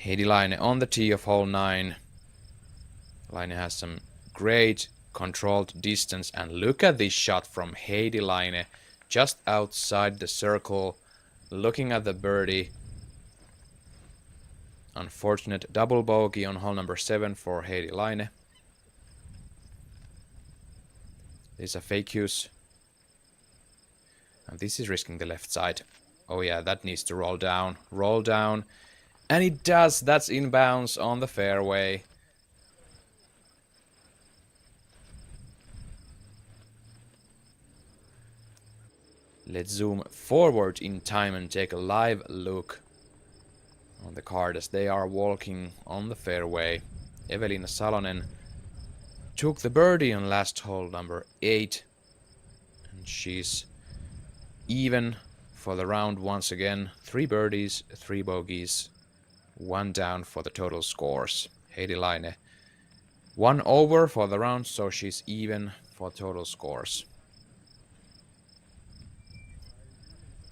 Heidi Laine on the tee of hole 9. Laine has some great controlled distance, and look at this shot from Heidi Laine just outside the circle, looking at the birdie. Unfortunate double bogey on hole number 7 for Heidi Laine. Esa-Pekka. And this is risking the left side. Oh yeah, that needs to roll down. Roll down. And it does. That's inbounds on the fairway. Let's zoom forward in time and take a live look on the card as they are walking on the fairway. Evelina Salonen took the birdie on last hole number 8. And she's even for the round once again. 3 birdies, 3 bogeys, 1 down for the total scores. Heidi Laine 1 over for the round, so she's even for total scores.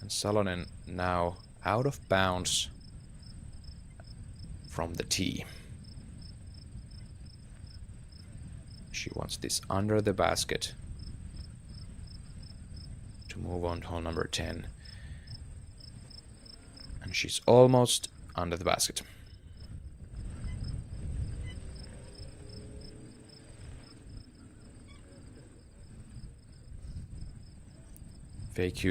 And Salonen now out of bounds from the tee. She wants this under the basket to move on to hole number 10. And she's almost under the basket. Fake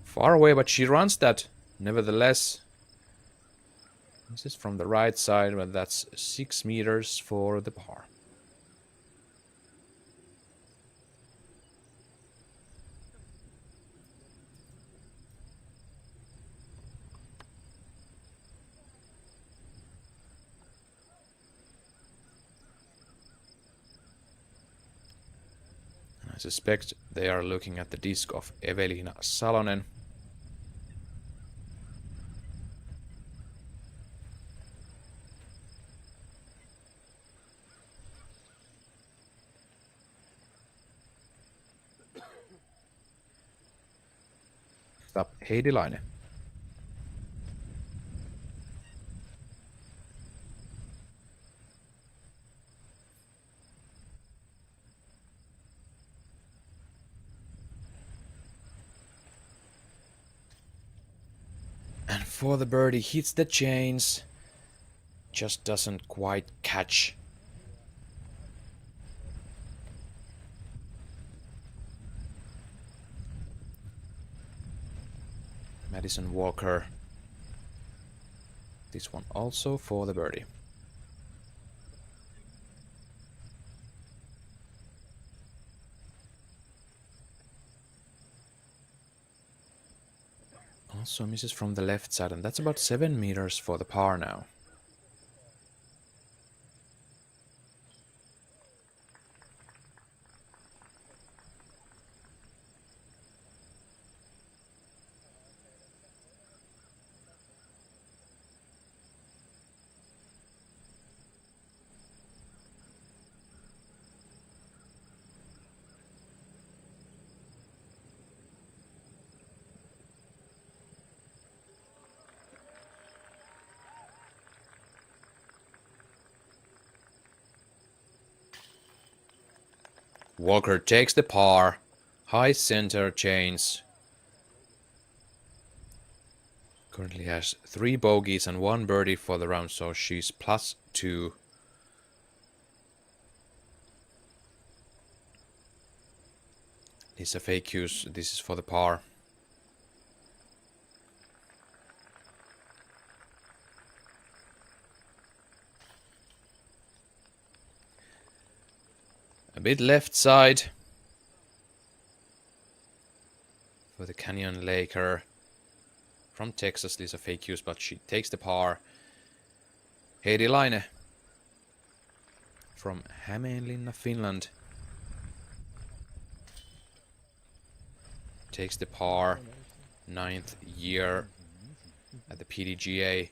far away, but she runs that nevertheless. This is from the right side, but that's 6 meters for the par. I suspect they are looking at the disc of Evelina Salonen. Up Heidi Laine. And for the birdie, hits the chains, just doesn't quite catch. Madison Walker. This one also for the birdie. Also misses from the left side, and that's about 7 meters for the par now. Walker takes the par high center chains. Currently has 3 bogeys and 1 birdie for the round, so she's +2. Esa-Pekka, this is for the par. A bit left side for the Canyon Laker from Texas, Esa-Pekka, but she takes the par. Heidi Laine from Hämeenlinna, Finland, takes the par. 9th year at the PDGA.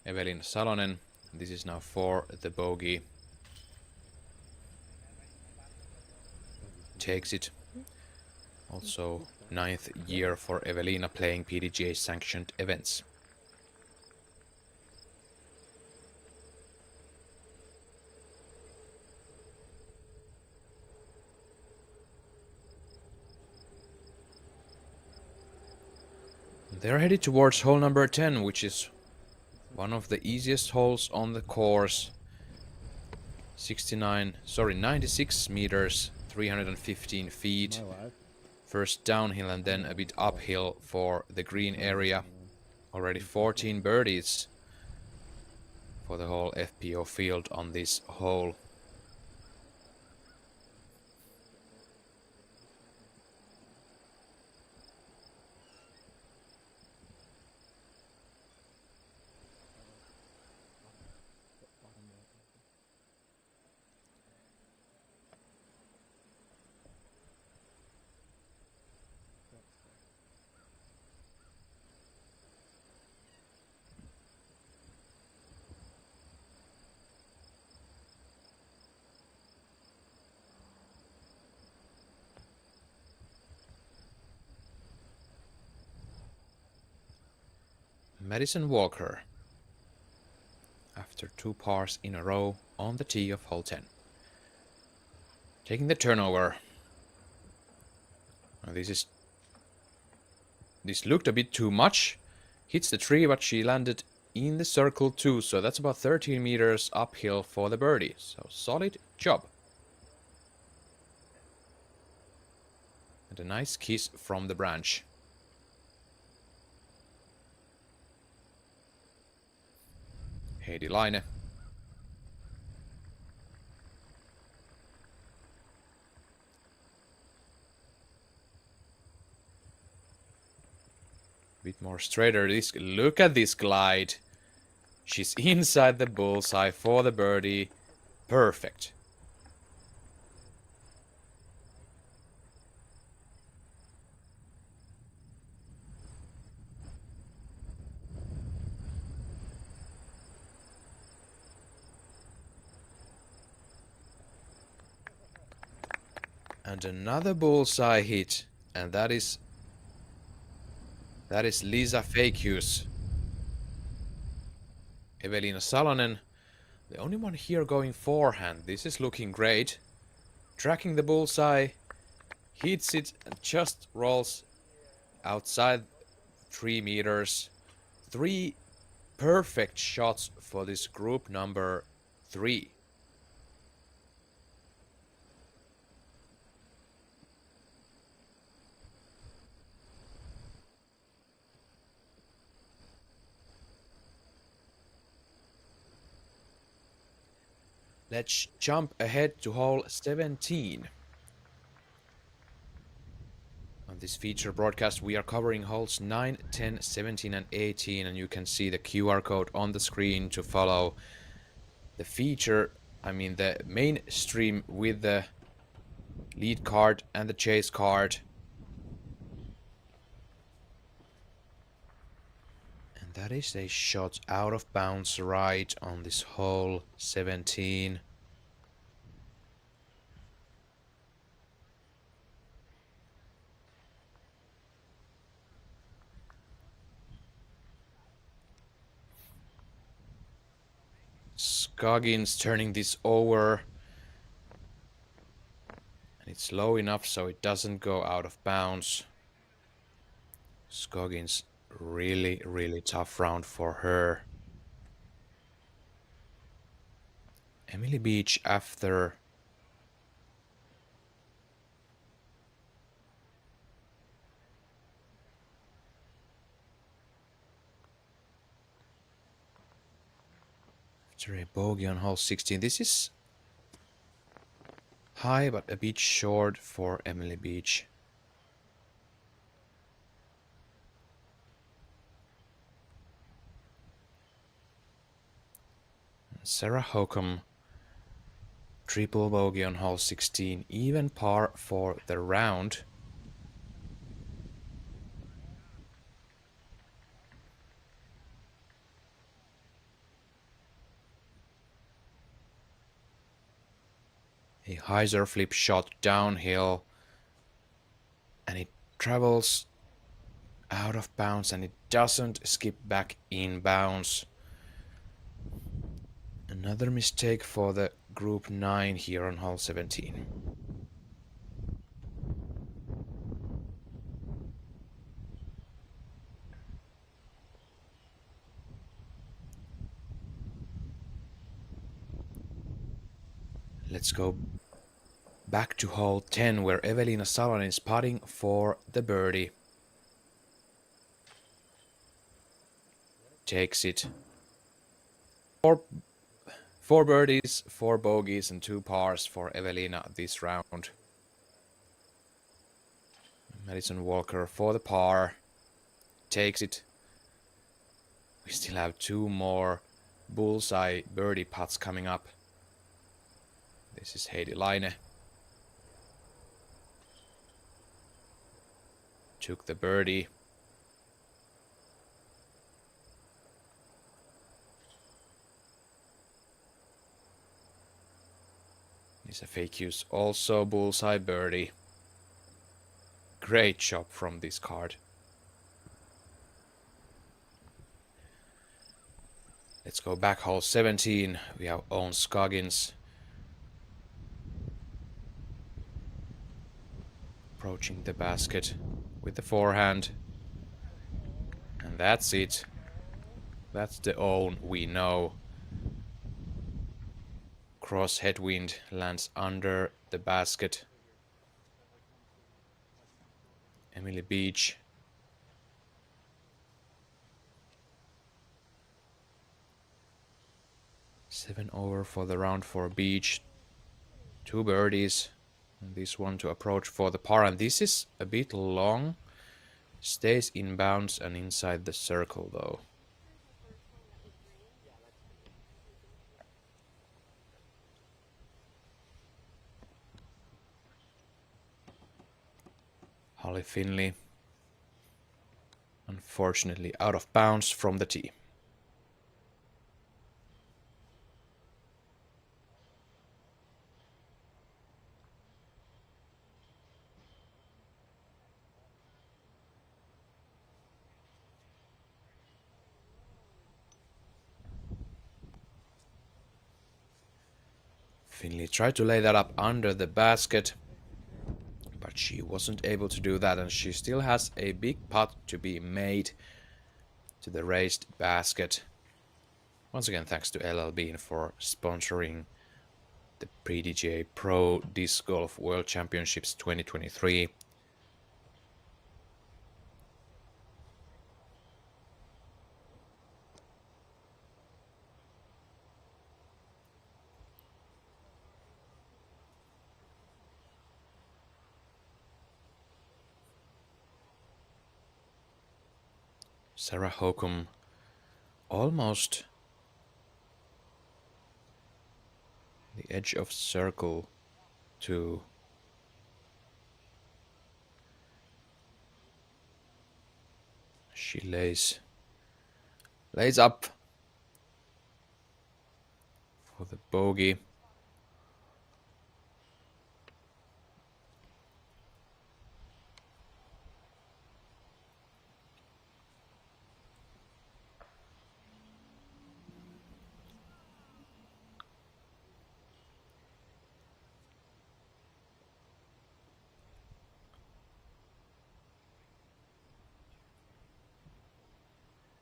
Evelina Salonen, this is now for the bogey. Takes it. Also 9th year for Evelina playing PDGA sanctioned events. They're headed towards hole number 10, which is one of the easiest holes on the course. 96 meters, 315 feet. First downhill and then a bit uphill for the green area. Already 14 birdies for the whole FPO field on this hole. Madison Walker, after 2 pars in a row on the tee of hole 10. Taking the turnover. Now this looked a bit too much. Hits the tree, but she landed in the circle too, so that's about 13 meters uphill for the birdie. So solid job. And a nice kiss from the branch. Heidi Laine. Bit more straighter. Look at this glide. She's inside the bullseye for the birdie. Perfect. And another bullseye hit, and that is Esa-Pekka. Evelina Salonen, the only one here going forehand. This is looking great. Tracking the bullseye, hits it and just rolls outside 3 meters. 3 perfect shots for this group number 3. Let's jump ahead to hole 17. On this feature broadcast, we are covering holes 9, 10, 17, and 18, and you can see the QR code on the screen to follow the feature, the main stream with the lead card and the chase card. And that is a shot out of bounds right on this hole 17. Scoggins turning this over. And it's low enough so it doesn't go out of bounds. Scoggins, really, really tough round for her. Emily Beach after a bogey on hole 16. This is high but a bit short for Emily Beach. Sarah Hokum, triple bogey on hole 16, even par for the round. A hyzer flip shot downhill, and it travels out of bounds and it doesn't skip back in bounds. Another mistake for the group 9 here on hole 17. Let's go back to hole 10 where Evelina Salonen is putting for the birdie. Takes it. Four birdies, 4 bogeys and 2 pars for Evelina this round. Madison Walker for the par. Takes it. We still have 2 more bullseye birdie putts coming up. This is Heidi Laine. Took the birdie. Esa-Pekka's also bullseye birdie. Great job from this card. Let's go back hole 17. We have Owen Scoggins. Approaching the basket with the forehand. And that's it. That's the Owen we know. Cross headwind lands under the basket. Emily Beach. Seven over for the round for Beach. 2 birdies. And this one to approach for the par. And this is a bit long. Stays in bounds and inside the circle though. Holly Finley, unfortunately out of bounds from the tee. Finley tried to lay that up under the basket, but she wasn't able to do that, and she still has a big putt to be made to the raised basket. Once again, thanks to L.L.Bean for sponsoring the PDGA Pro Disc Golf World Championships 2023. Sarah Hokum almost the edge of circle to she lays up for the bogey.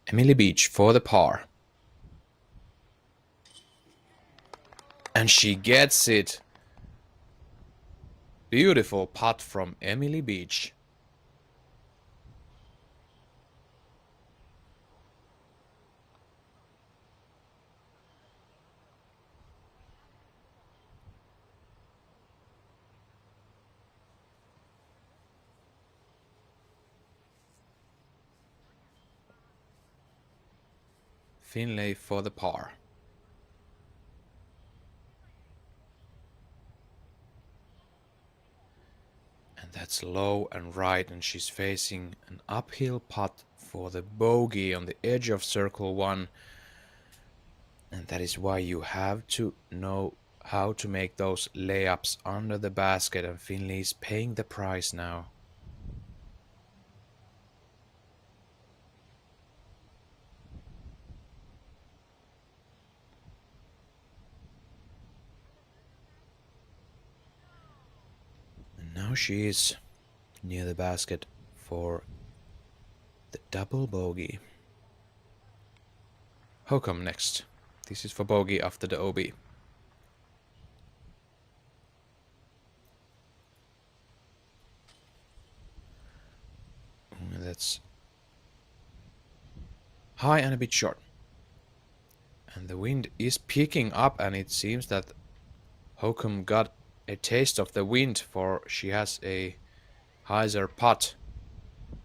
Emily Beach for the par. And she gets it. Beautiful putt from Emily Beach. Finlay for the par. And that's low and right, and she's facing an uphill putt for the bogey on the edge of circle 1. And that is why you have to know how to make those layups under the basket, and Finley's paying the price now. And now she is near the basket for the double bogey. Holcomb next. This is for bogey after the OB. That's high and a bit short. And the wind is picking up, and it seems that Holcomb got a taste of the wind, for she has a hyzer putt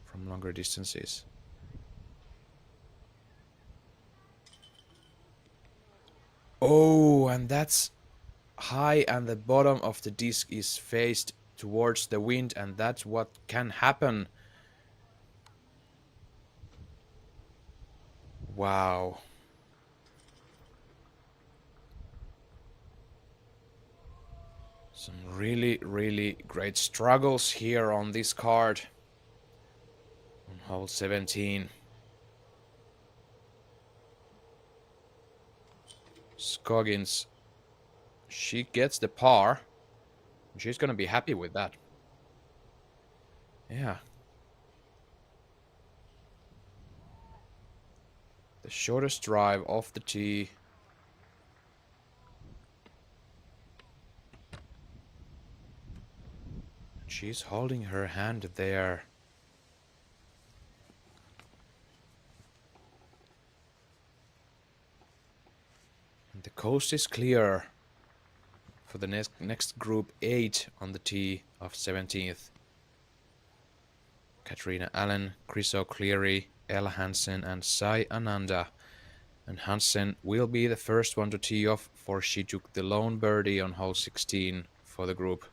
from longer distances. Oh, and that's high, and the bottom of the disc is faced towards the wind, and that's what can happen. Wow. Some really, really great struggles here on this card on hole 17. Scoggins, she gets the par. She's gonna be happy with that. Yeah. The shortest drive off the tee. She's holding her hand there. And the coast is clear for the next group 8 on the tee of 17th. Katrina Allen, Chris O'Cleary, Ella Hansen, and Sai Ananda. And Hansen will be the first one to tee off, for she took the lone birdie on hole 16 for the group.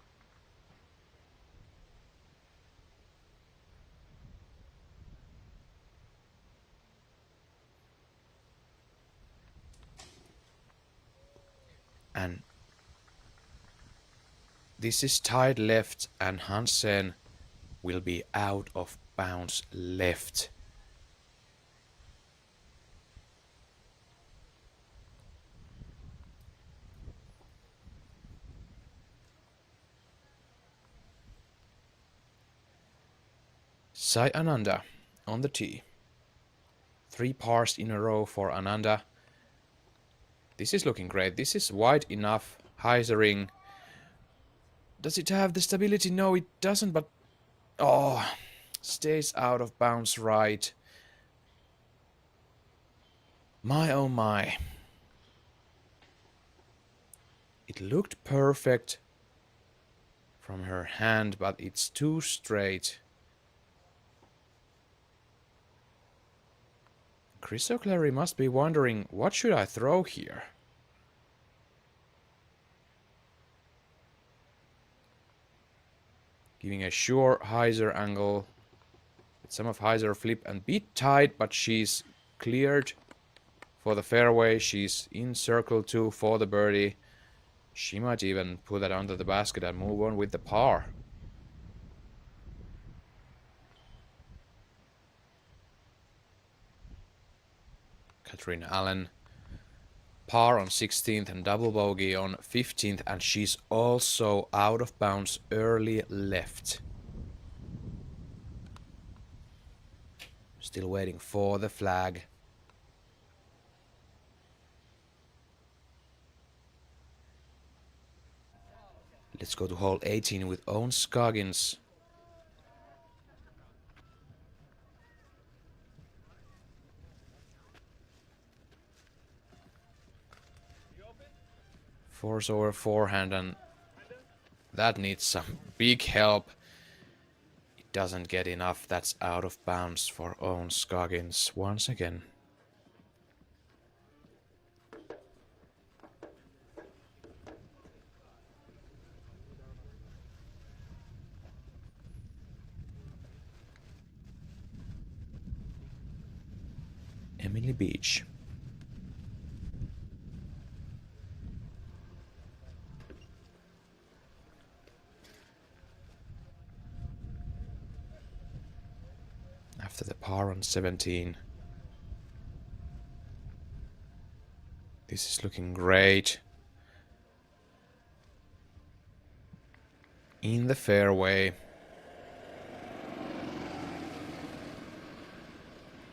And this is tied left, and Hansen will be out of bounds left. Sai Ananda on the tee. 3 pars in a row for Ananda. This is looking great. This is wide enough. Hyzering. Does it have the stability? No, it doesn't, but oh, stays out of bounds right. My oh my. It looked perfect from her hand, but it's too straight. Chris O'Cleary must be wondering, what should I throw here? Giving a sure hyzer angle. Some of hyzer flip and bit tight, but she's cleared for the fairway. She's in circle 2 for the birdie. She might even put that under the basket and move on with the par. Katrina Allen, par on 16th and double bogey on 15th, and she's also out of bounds early left. Still waiting for the flag. Let's go to hole 18 with Owen Scoggins. Force over forehand, and that needs some big help. It doesn't get enough. That's out of bounds for Owen Scoggins once again. Emily Beach. After the par on 17. This is looking great. In the fairway.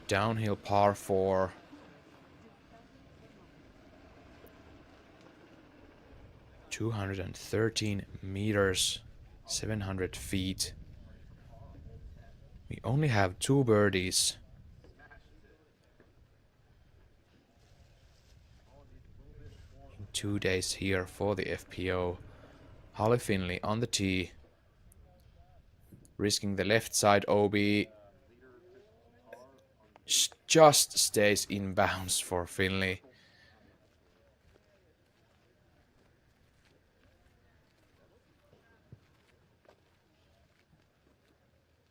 Downhill par 4. $213 meters, 700 feet. We only have 2 birdies. In 2 days here for the FPO. Holly Finley on the tee. Risking the left side OB. Just stays in bounds for Finley.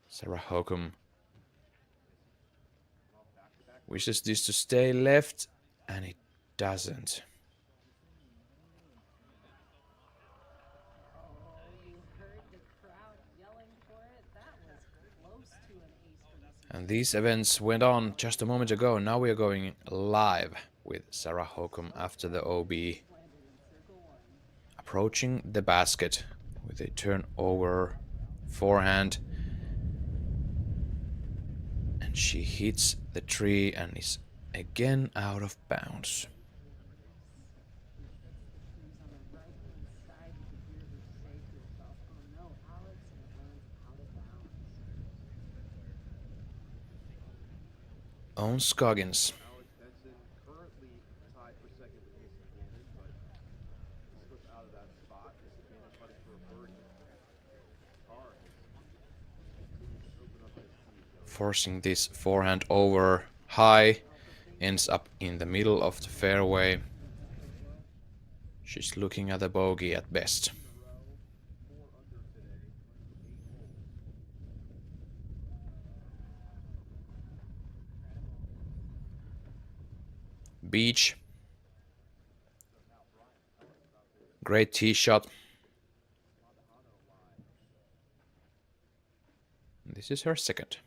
Sarah Hokum wishes this to stay left, and it doesn't. And these events went on just a moment ago. Now we are going live with Sarah Hokum after the OB. Approaching the basket with a turnover forehand. And she hits the tree and is again out of bounds. Owen Scoggins. Forcing this forehand over high, ends up in the middle of the fairway. She's looking at a bogey at best. Beach. Great tee shot. This is her second.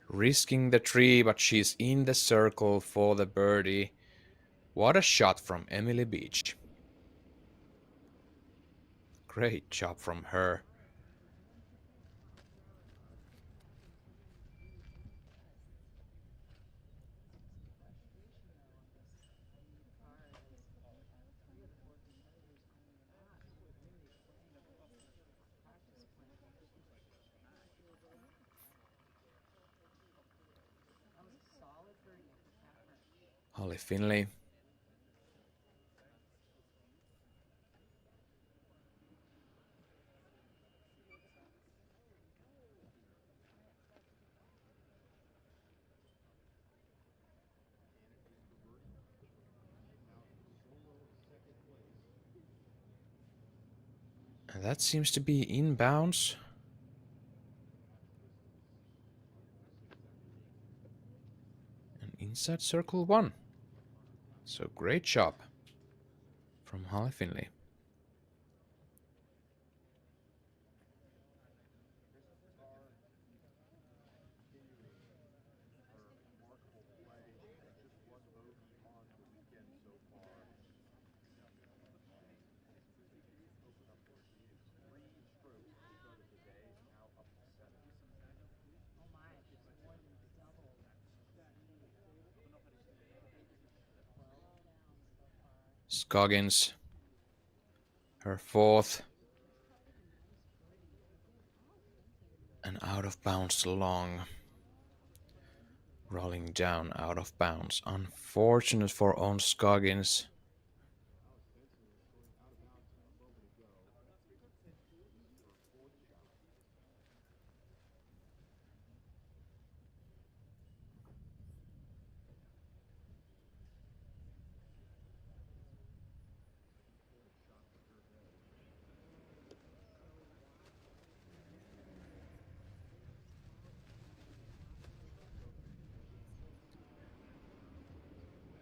Risking the tree, but she's in the circle for the birdie. What a shot from Emily Beach. Great job from her. Holly Finley. And that seems to be in bounds. And inside circle 1. So great job from Holly Finley. Scoggins, her fourth. And out of bounds long. Rolling down out of bounds. Unfortunate for own Scoggins.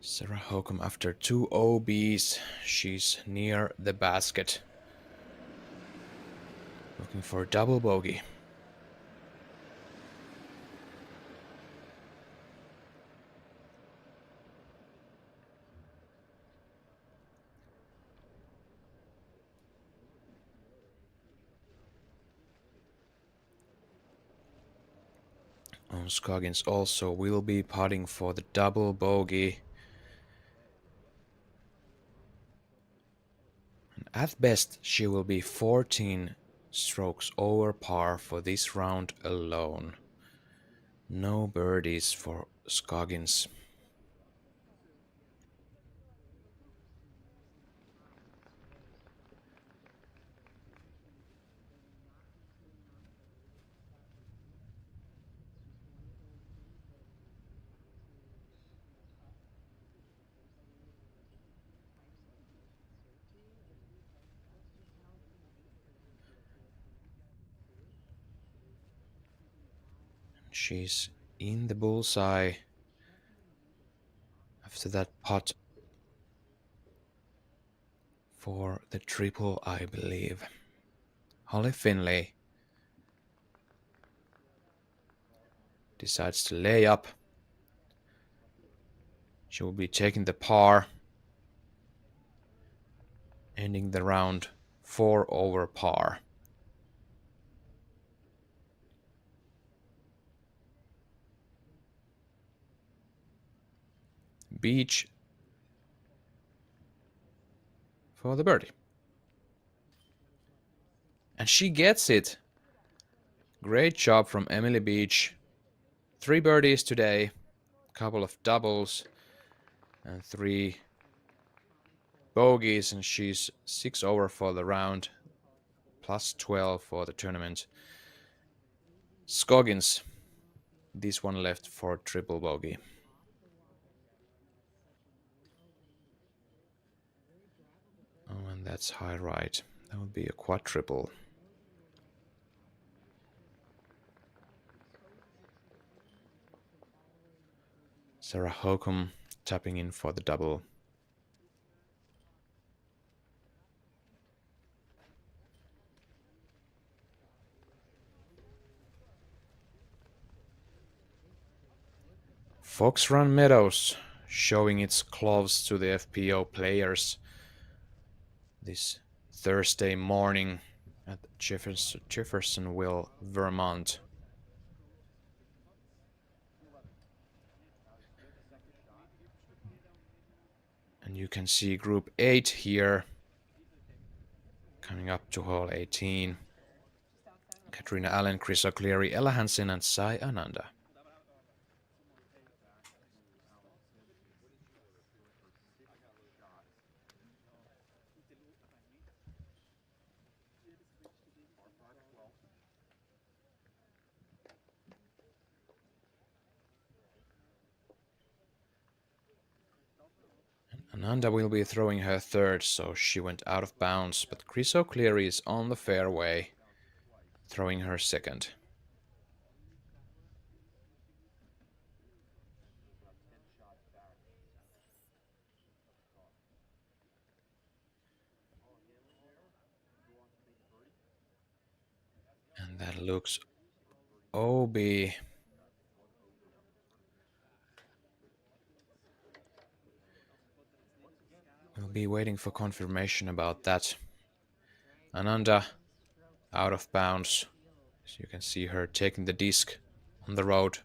Sarah Hokum after 2 OBs. She's near the basket. Looking for a double bogey. Scoggins also will be putting for the double bogey. And at best, she will be 14 strokes over par for this round alone. No birdies for Scoggins. She's in the bullseye after that putt for the triple, I believe. Holly Finlay decides to lay up. She will be taking the par, ending the round 4 over par. Beach for the birdie. And she gets it. Great job from Emily Beach. 3 birdies today, a couple of doubles, and 3 bogeys, and she's 6 over for the round, plus 12 for the tournament. Scoggins, this one left for triple bogey. Oh, and that's high right. That would be a quadruple. Sarah Hokum tapping in for the double. Fox Run Meadows showing its gloves to the FPO players this Thursday morning at Jeffersonville, Vermont. And you can see Group 8 here, coming up to hole 18. Katrina Allen, Chris O'Cleary, Ella Hansen, and Sai Ananda. Ananda will be throwing her third, so she went out of bounds, but Chris O'Cleary is on the fairway, throwing her second. And that looks OB. We'll be waiting for confirmation about that. Ananda out of bounds. So you can see her taking the disc on the road.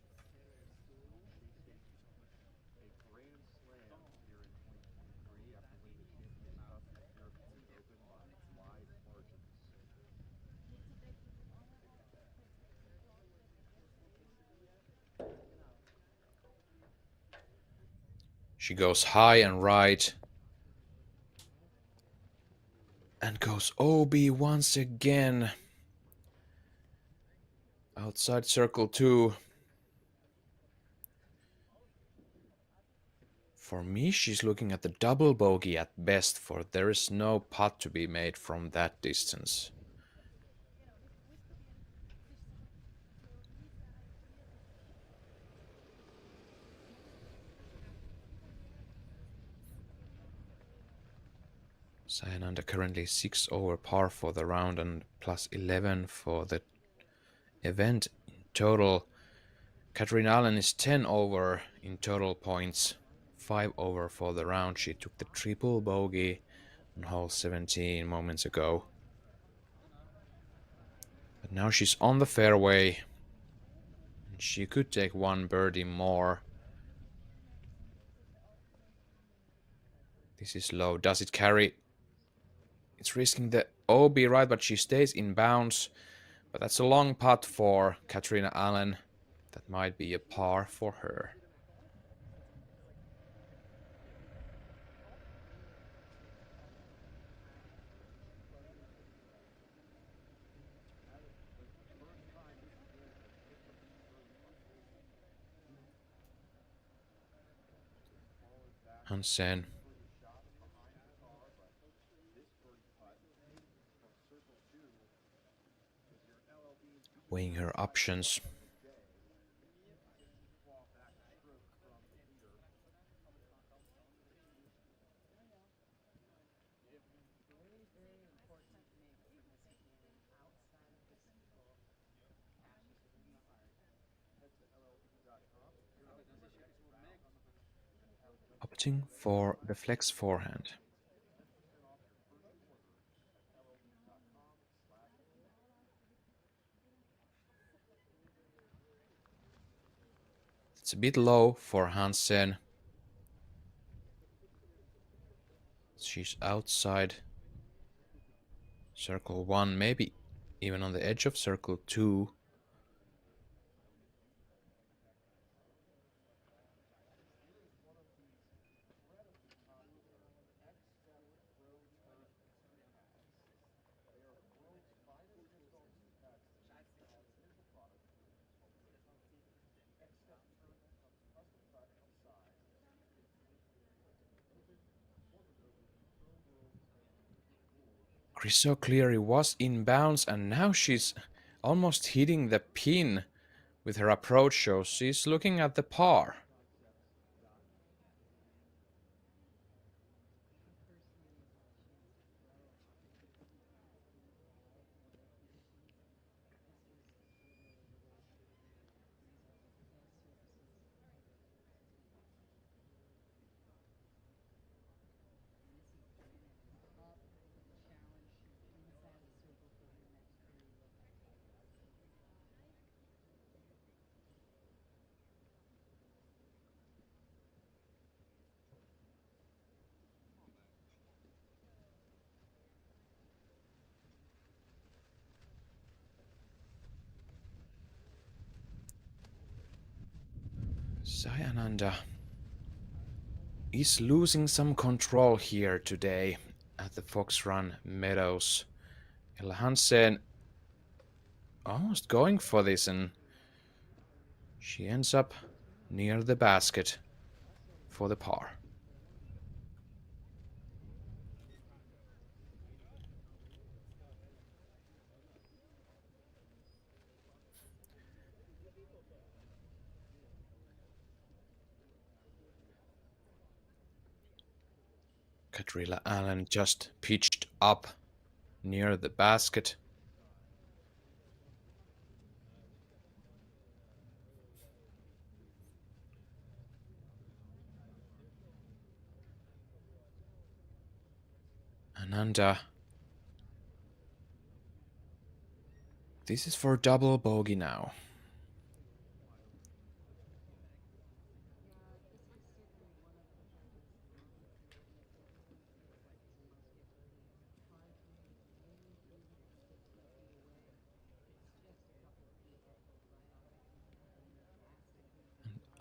She goes high and right. And goes OB once again. Outside circle 2. For me, she's looking at the double bogey at best, for there is no putt to be made from that distance. Sayananda currently 6 over par for the round and plus 11 for the event in total. Katrin Allen is 10 over in total points, 5 over for the round. She took the triple bogey on hole 17 moments ago. But now she's on the fairway. And she could take one birdie more. This is low. Does it carry? It's risking the OB right, but she stays in bounds. But that's a long putt for Katrina Allen. That might be a par for her. Hansen weighing her options. Opting for the flex forehand. It's a bit low for Hansen. She's outside circle 1, maybe even on the edge of circle 2. Chris O'Cleary was in bounds, and now she's almost hitting the pin with her approach show. She's looking at the par. Sayananda is losing some control here today at the Fox Run Meadows. Ella Hansen almost going for this, and she ends up near the basket for the par. Katrina Allen just pitched up near the basket. Ananda. This is for double bogey now.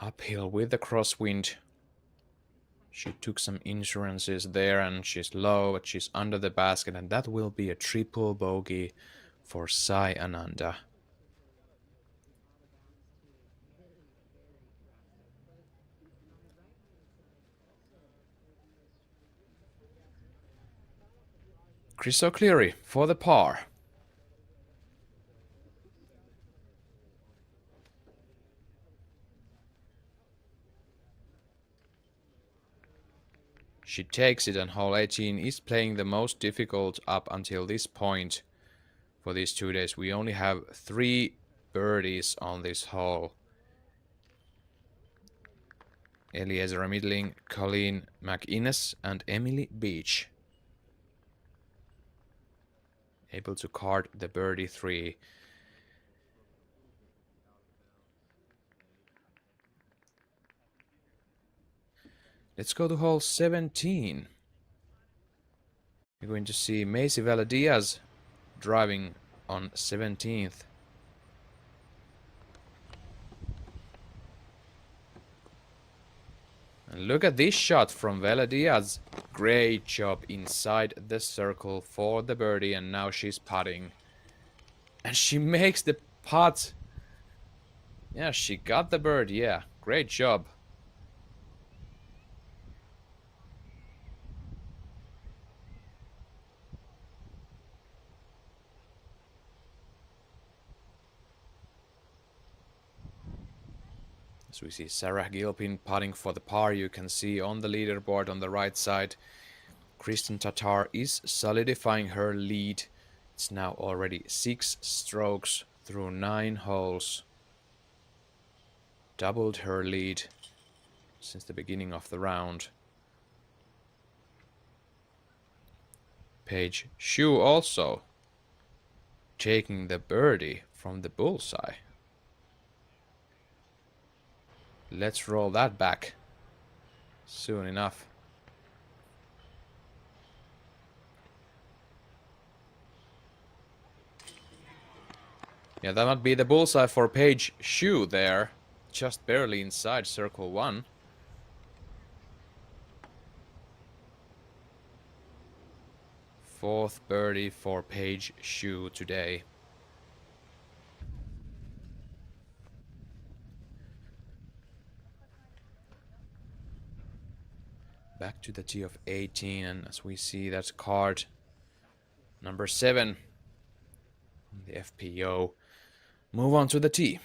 Uphill with the crosswind. She took some insurances there and she's low, but she's under the basket, and that will be a triple bogey for Sai Ananda. Chris O'Cleary for the par. She takes it, and hole 18 is playing the most difficult up until this point. For these 2 days, we only have 3 birdies on this hole. Eliezer Midling, Colleen McInnes, and Emily Beach. Able to card the birdie 3. Let's go to hole 17. We're going to see Macy Valadiaz driving on 17th. And look at this shot from Valadiaz. Great job inside the circle for the birdie, and now she's putting. And she makes the putt. Yeah, she got the bird. Yeah, great job. As we see Sarah Gilpin putting for the par, you can see on the leaderboard on the right side, Kristen Tatar is solidifying her lead. It's now already 6 strokes through 9 holes. Doubled her lead since the beginning of the round. Paige Shue also taking the birdie from the bullseye. Let's roll that back soon enough. Yeah, that might be the bullseye for Paige Shue there. Just barely inside circle 1. Fourth birdie for Paige Shue today. Back to the tee of 18, and as we see, that's card number 7 on the FPO. Move on to the tee.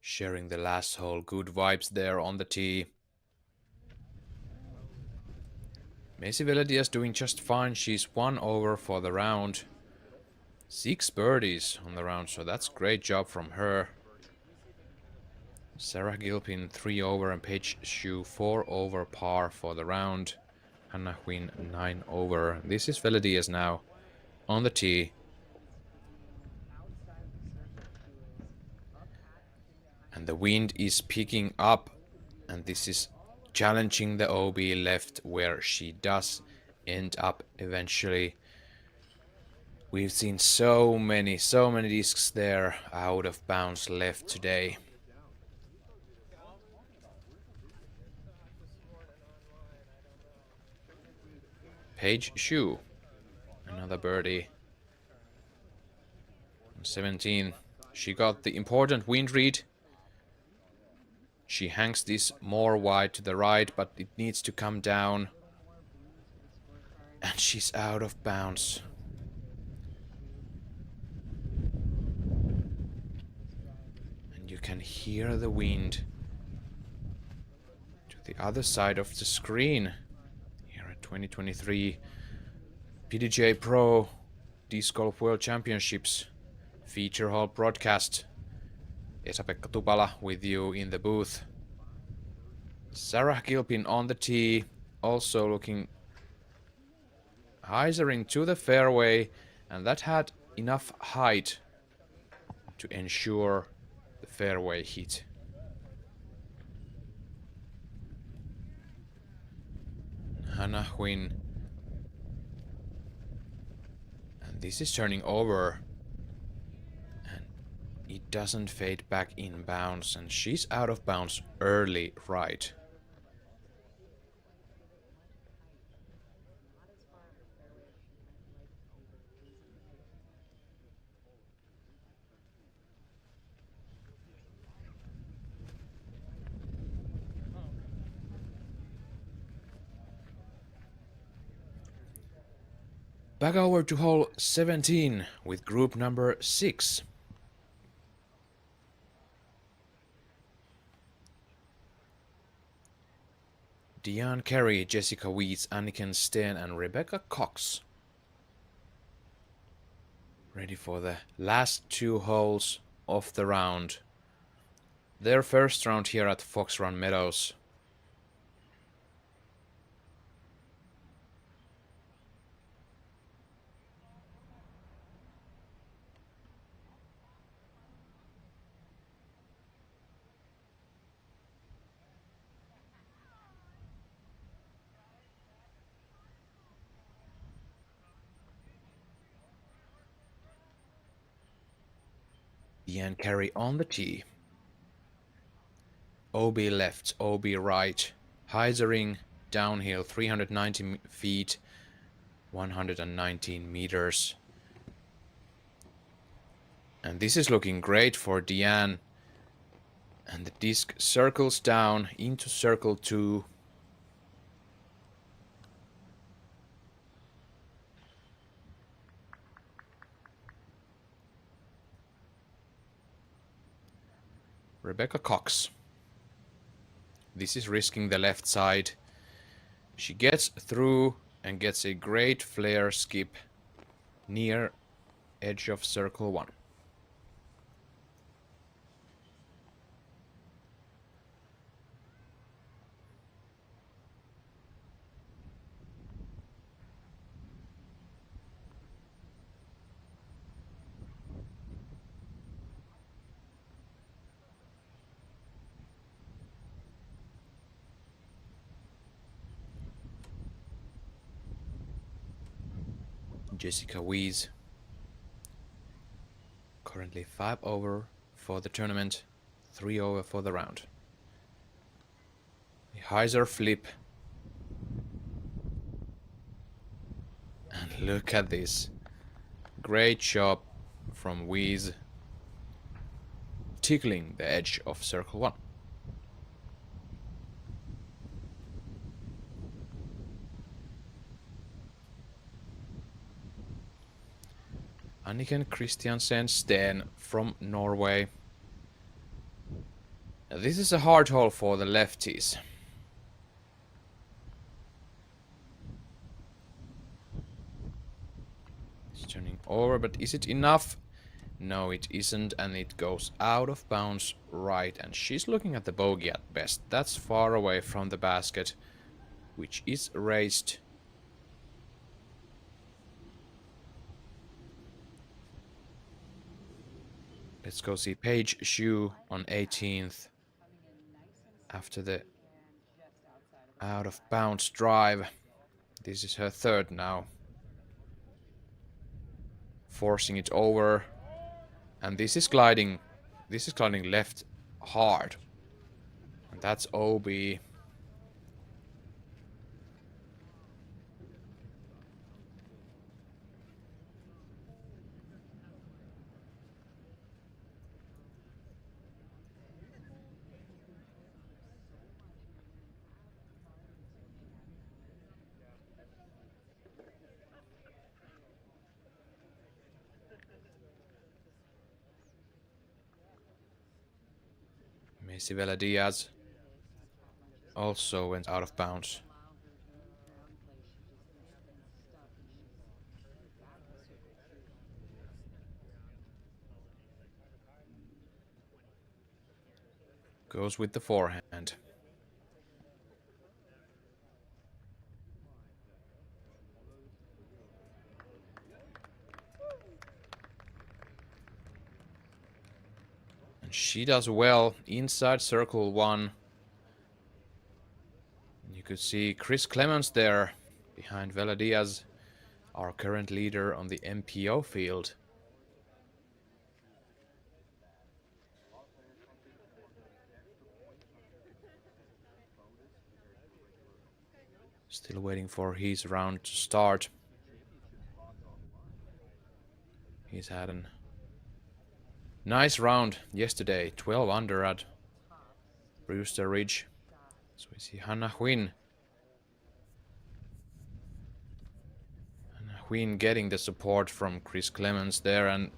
Sharing the last hole, good vibes there on the tee. Macy Valadiaz doing just fine. She's 1 over for the round. 6 birdies on the round, so that's great job from her. Sarah Gilpin 3 over and Paige Shue 4 over par for the round. Hannah Quinn 9 over. This is Valadiaz now on the tee. And the wind is picking up, and this is challenging the OB left, where she does end up eventually. We've seen so many discs there out of bounds left today. Paige Shue, another birdie. On 17, she got the important wind read. She hangs this more wide to the right, but it needs to come down. And she's out of bounds. And you can hear the wind to the other side of the screen here at 2023 PDGA Pro Disc Golf World Championships feature hall broadcast. Esa-Pekka Tupala with you in the booth. Sarah Gilpin on the tee, also looking hyzering to the fairway, and that had enough height to ensure the fairway hit. Hannah Huynh, and this is turning over, and it doesn't fade back in bounds, and she's out of bounds early right. Back over to hole 17 with group number 6. Diane Carey, Jessica Weeds, Anniken Steen and Rebecca Cox. Ready for the last 2 holes of the round. Their first round here at Fox Run Meadows. Diane Carey on the tee. OB left, OB right. Hyzering downhill 390 feet, 119 meters. And this is looking great for Diane. And the disc circles down into circle 2. Rebecca Cox. This is risking the left side. She gets through and gets a great flare skip near edge of circle 1. Jessica Wees, currently 5 over for the tournament, 3 over for the round. A hyzer flip. And look at this. Great job from Wees, tickling the edge of circle 1. Anniken Christiansen Steen from Norway. Now, this is a hard hole for the lefties. It's turning over, but is it enough? No, it isn't, and it goes out of bounds right, and she's looking at the bogey at best. That's far away from the basket, which is raised. Let's go see Paige Shue on 18th after the out of bounds drive. This is her third now. Forcing it over. And this is gliding left hard. And that's OB. Mesivela Diaz also went out of bounds. Goes with the forehand. she does well inside circle 1. You could see Chris Clemens there behind Vela Diaz, our current leader on the MPO field. Still waiting for his round to start. He's had a nice round yesterday, 12 under at Brewster Ridge. So we see Hannah Huynh. Hannah Huynh getting the support from Chris Clemens there, and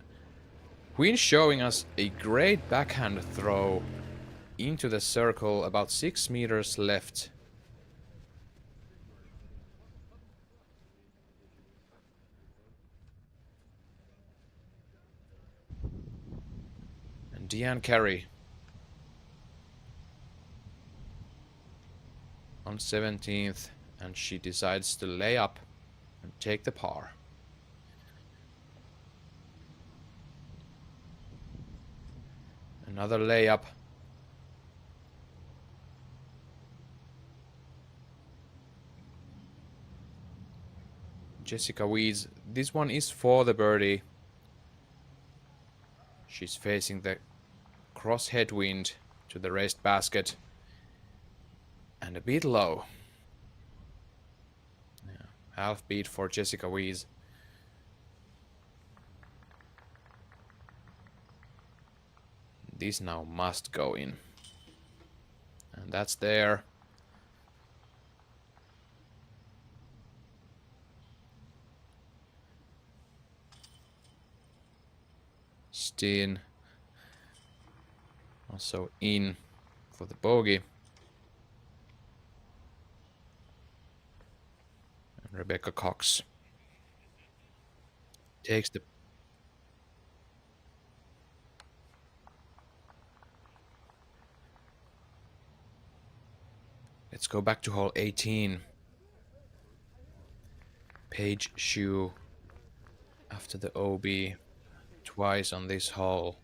Huynh showing us a great backhand throw into the circle, about 6 meters left. And Deanne Carey on 17th, and she decides to lay up and take the par. Another layup. Jessica Weeds, this one is for the birdie. She's facing the cross headwind to the raised basket. And a bit low. Yeah, half beat for Jessica Weeds. This now must go in. And that's there. Steen also in for the bogey. And Rebecca Cox takes the... Let's go back to hole 18. Paige Shue after the OB twice on this hole.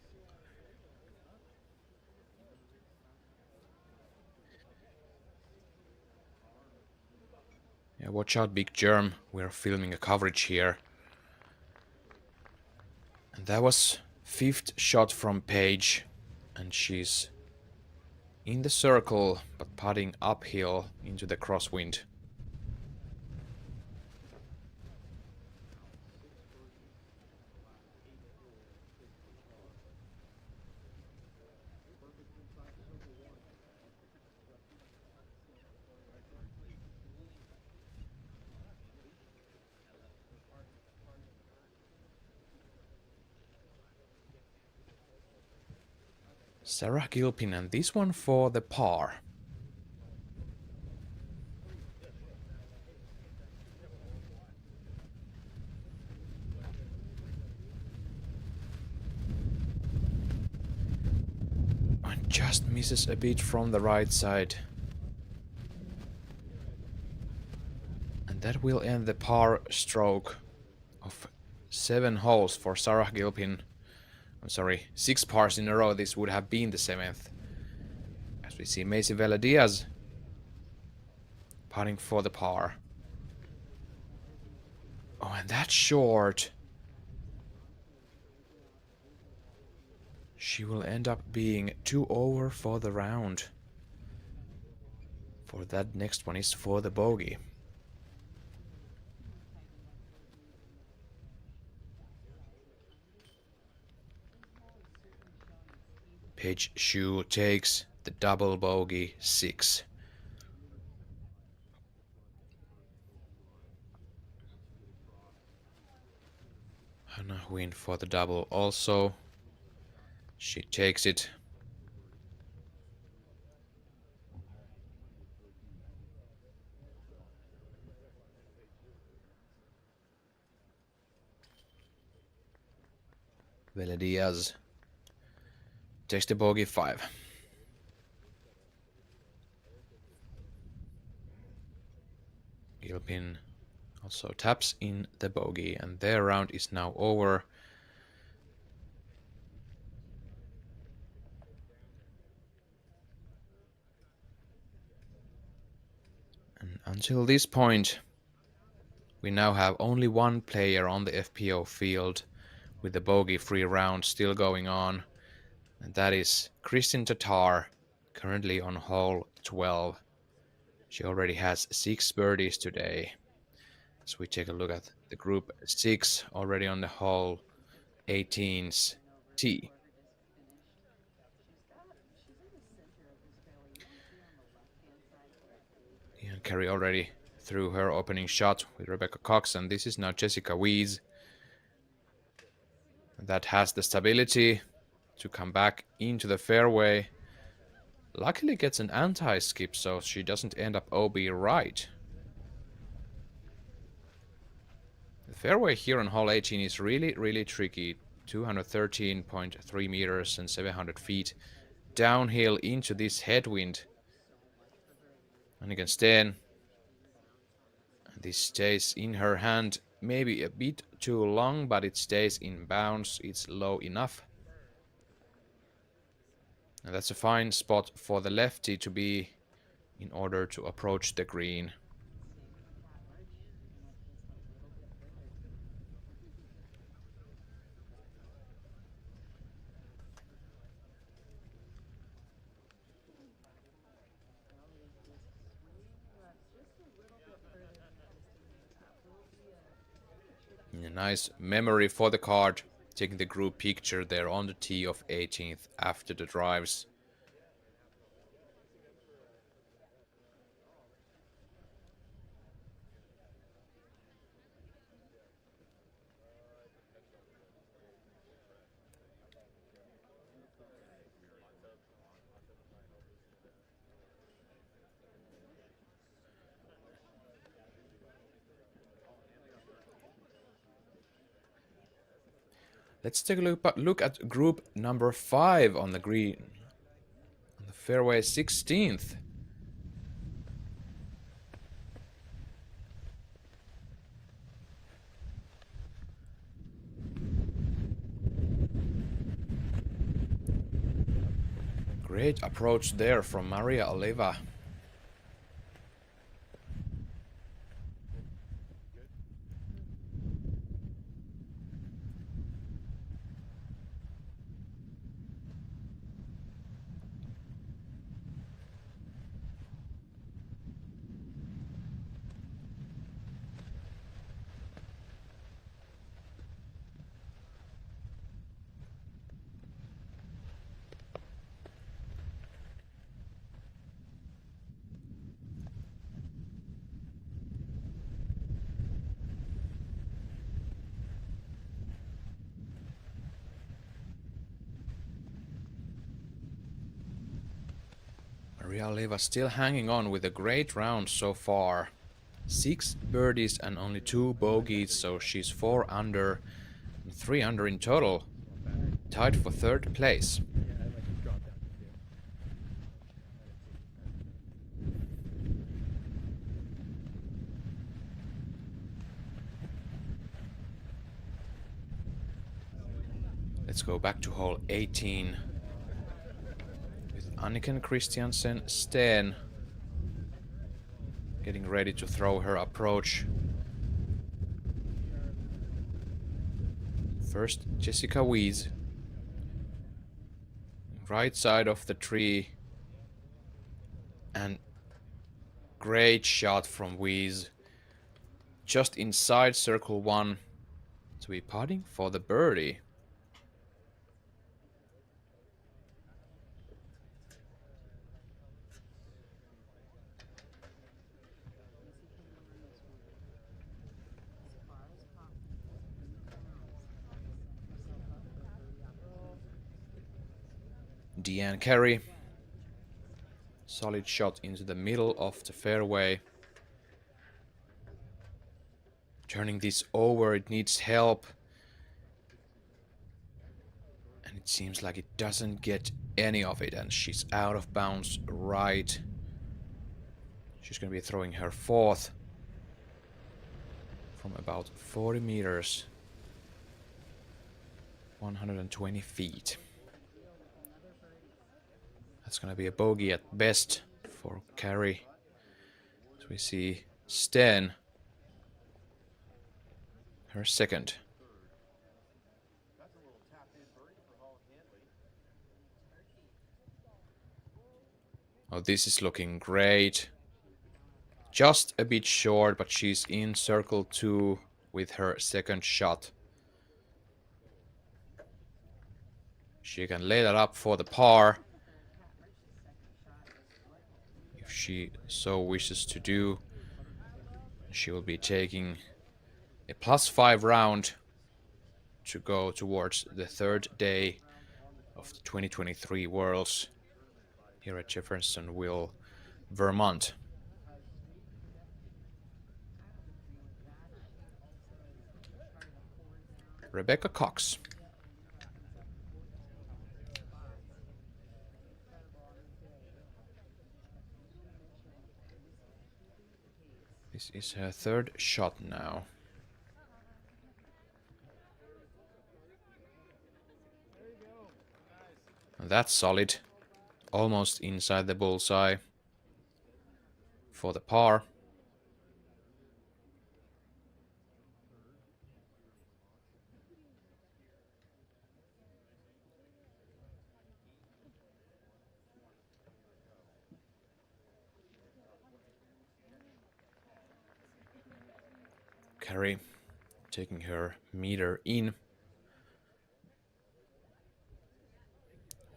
Yeah, watch out, Big Germ. We're filming a coverage here. And that was 5th shot from Paige. And she's in the circle, but putting uphill into the crosswind. Sarah Gilpin, and this one for the par. And just misses a bit from the right side. And that will end the par stroke of 7 holes for Sarah Gilpin. I'm sorry, 6 pars in a row. This would have been the 7th. As we see Macy Vela Diaz putting for the par. Oh, and that's short. She will end up being 2 over for the round. For that next one is for the bogey. Paige Shue takes the double bogey 6. Hannah Huynh for the double also. She takes it. Vela Diaz takes the bogey 5. Gilpin also taps in the bogey, and their round is now over. Until this point, we now have only one player on the FPO field with the bogey-free round still going on, and that is Kristin Tatar, currently on hole 12. She already has 6 birdies today. So we take a look at the group 6 already on the hole 18's tee. Ian Carey already threw her opening shot with Rebecca Cox, and this is now Jessica Wees. That has the stability to come back into the fairway. Luckily gets an anti-skip so she doesn't end up OB right. The fairway here on hole 18 is really tricky. 213.3 meters and 700 feet downhill into this headwind. And again, Steen. This stays in her hand, maybe a bit too long, but it stays in bounds. It's low enough. And that's a fine spot for the lefty to be in order to approach the green. A nice memory for the card, taking the group picture there on the tee of 18th after the drives. Let's take a look at group number 5 on the green. On the fairway 16th. Great approach there from Maria Oliva. Maria Oliva still hanging on with a great round so far. 6 birdies and only 2 bogeys, so she's 4 under and 3 under in total. Tied for 3rd place. Let's go back to hole 18 with Anniken Christiansen Steen getting ready to throw her approach. First, Jessica Wees. Right side of the tree. And great shot from Wees. Just inside circle 1 to be putting for the birdie. Deanne Carey. Solid shot into the middle of the fairway. Turning this over, it needs help. And it seems like it doesn't get any of it, and she's out of bounds right. She's going to be throwing her 4th from about 40 meters. 120 feet. That's going to be a bogey at best for Carey. So We see Sten, her second. Oh, this is looking great. Just a bit short, but she's in circle 2 with her second shot. She can lay that up for the par if she so wishes to do. She will be taking a +5 round to go towards the third day of the 2023 Worlds here at Jeffersonville, Vermont. Rebecca Cox. This is her third shot now. That's solid. Almost inside the bullseye for the par. Carey taking her meter in.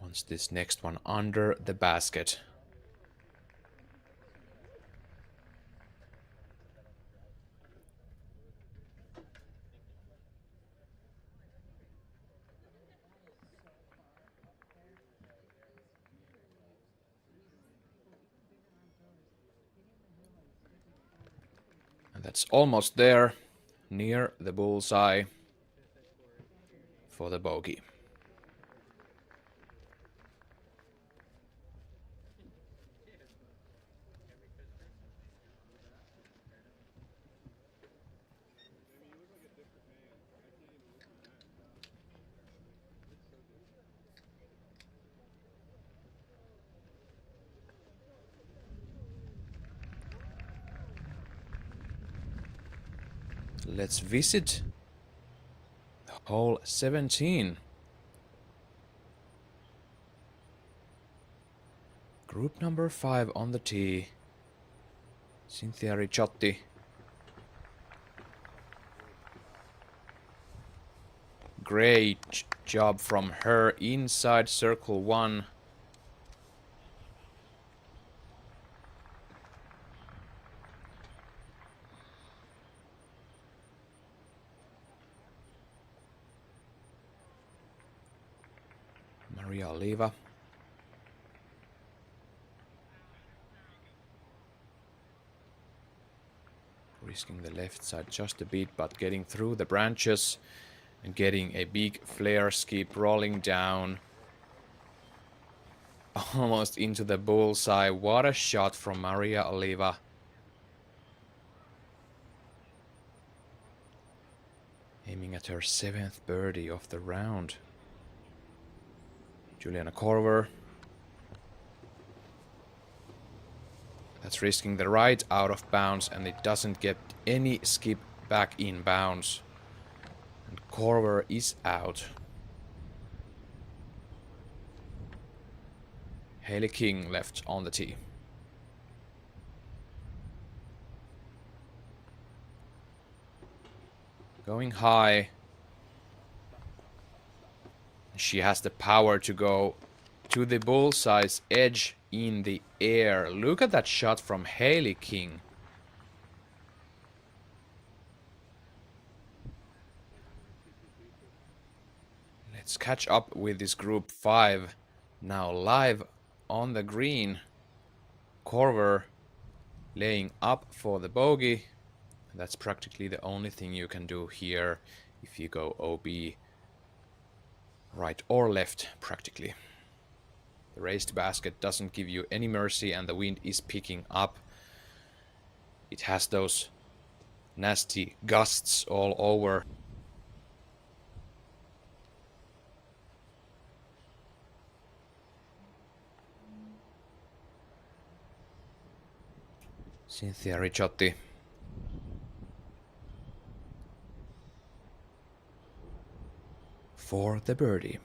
Wants this next one under the basket. And that's almost there, near the bullseye for the bogey. Let's visit hole 17. Group number 5 on the tee. Cynthia Ricciotti. Great job from her inside circle 1. Maria Oliva. Risking the left side just a bit, but getting through the branches and getting a big flare skip rolling down. Almost into the bullseye. What a shot from Maria Oliva. Aiming at her 7th birdie of the round. Juliana Korver. That's risking the right out of bounds, and it doesn't get any skip back in bounds. And Korver is out. Hailey King left on the tee. Going high. She has the power to go to the bullseye's edge in the air. Look at that shot from Hailey King. Let's catch up with this group 5. Now live on the green. Korver laying up for the bogey. That's practically the only thing you can do here if you go OB right or left, practically. The raised basket doesn't give you any mercy, and the wind is picking up. It has those nasty gusts all over. Cynthia Ricciotti. For the birdie.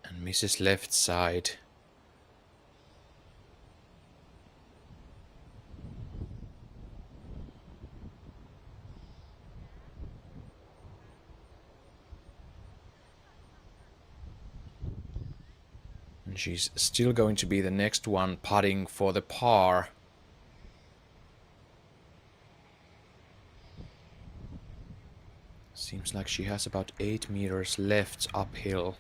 And misses left side. And she's still going to be the next one putting for the par. Seems like she has about 8 meters left uphill.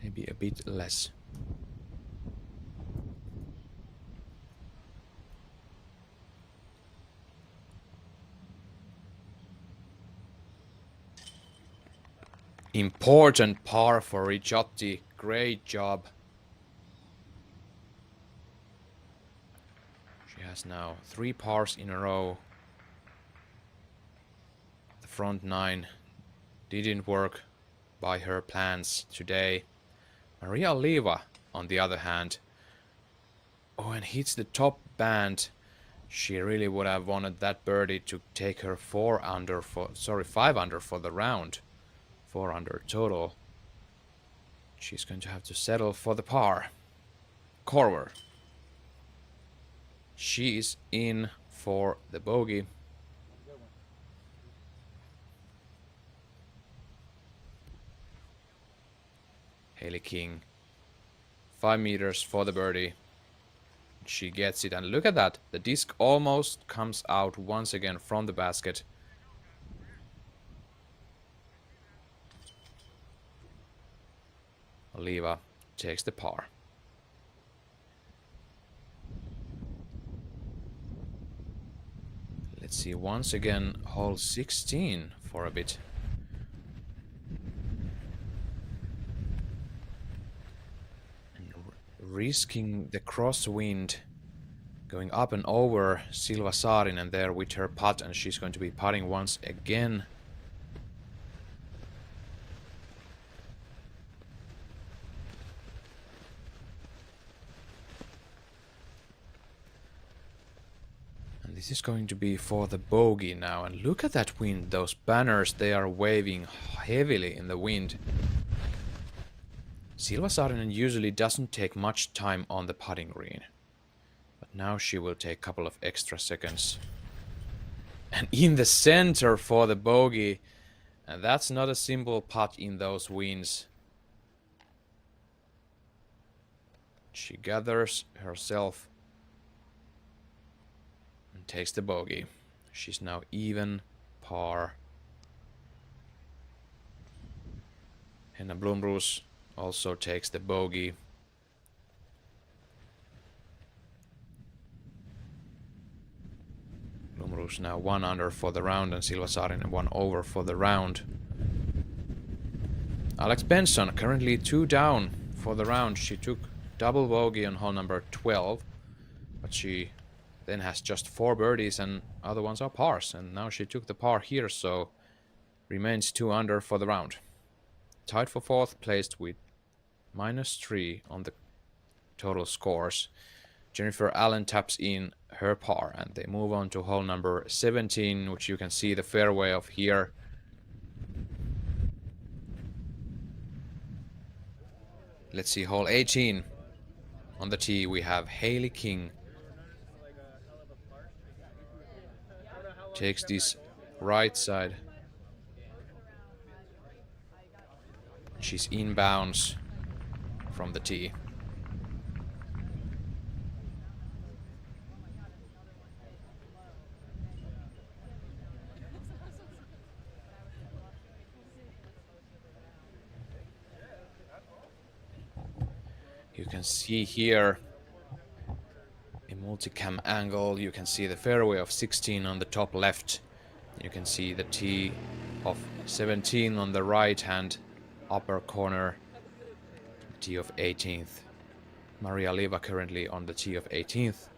Maybe a bit less. Important par for Ricciotti. Great job. She has now 3 pars in a row. The front 9 didn't work by her plans today. Maria Oliva, on the other hand, and hits the top band. She really would have wanted that birdie to take her 5 under for the round. 4 under total. She's going to have to settle for the par. Corver. She is in for the bogey. Hailey King. 5 meters for the birdie. She gets it, and look at that. The disc almost comes out once again from the basket. Oliva takes the par. Let's see once again hole 16 for a bit. And risking the crosswind, going up and over Silva Saarinen there with her putt, and she's going to be putting once again. This is going to be for the bogey now, and look at that wind. Those banners, they are waving heavily in the wind. Silva Saarinen usually doesn't take much time on the putting green, but now she will take a couple of extra seconds. And in the center for the bogey, and that's not a simple putt in those winds. She gathers herself and takes the bogey. She's now even par. Henna Blomroos also takes the bogey. Blomroos now 1 under for the round, and Silva Saarinen 1 over for the round. Alex Benson currently 2 down for the round. She took double bogey on hole number 12, but she then has just 4 birdies and other ones are pars, and now she took the par here, so remains 2 under for the round. Tied for 4th, placed with -3 on the total scores. Jennifer Allen taps in her par, and they move on to hole number 17, which you can see the fairway of here. Let's see hole 18. On the tee we have Hailey King. Takes this right side. She's inbounds from the tee. You can see here a multicam angle. You can see the fairway of 16 on the top left. You can see the tee of 17 on the right hand upper corner. Tee of 18th. Maria Oliva currently on the tee of 18th.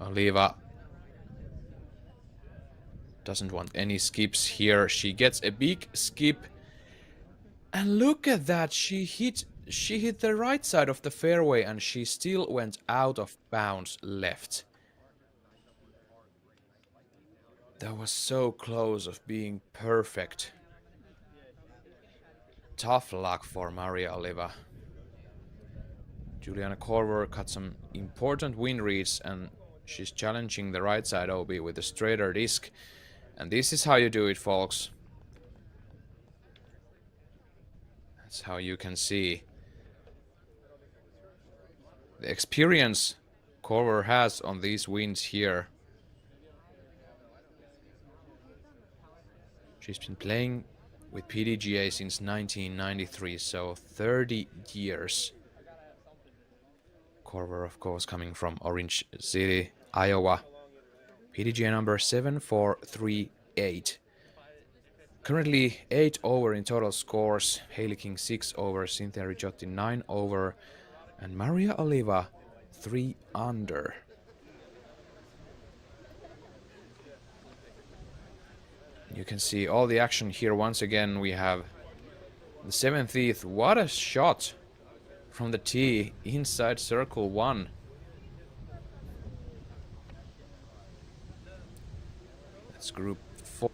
Oliva doesn't want any skips here. She gets a big skip. And look at that. She hit the right side of the fairway and she still went out of bounds left. That was so close of being perfect. Tough luck for Maria Oliva. Juliana Korver cut some important win reads and she's challenging the right side OB with a straighter disc. And this is how you do it, folks. That's how you can see the experience Korver has on these wins here. She's been playing with PDGA since 1993, so 30 years. Korver, of course, coming from Orange City, Iowa. PDGA number 7438. Currently 8 over in total scores. Hailey King 6 over, Cynthia Ricciotti 9 over, and Maria Oliva 3 under. You can see all the action here once again. We have the 7th. What a shot from the tee inside circle 1. That's group 4.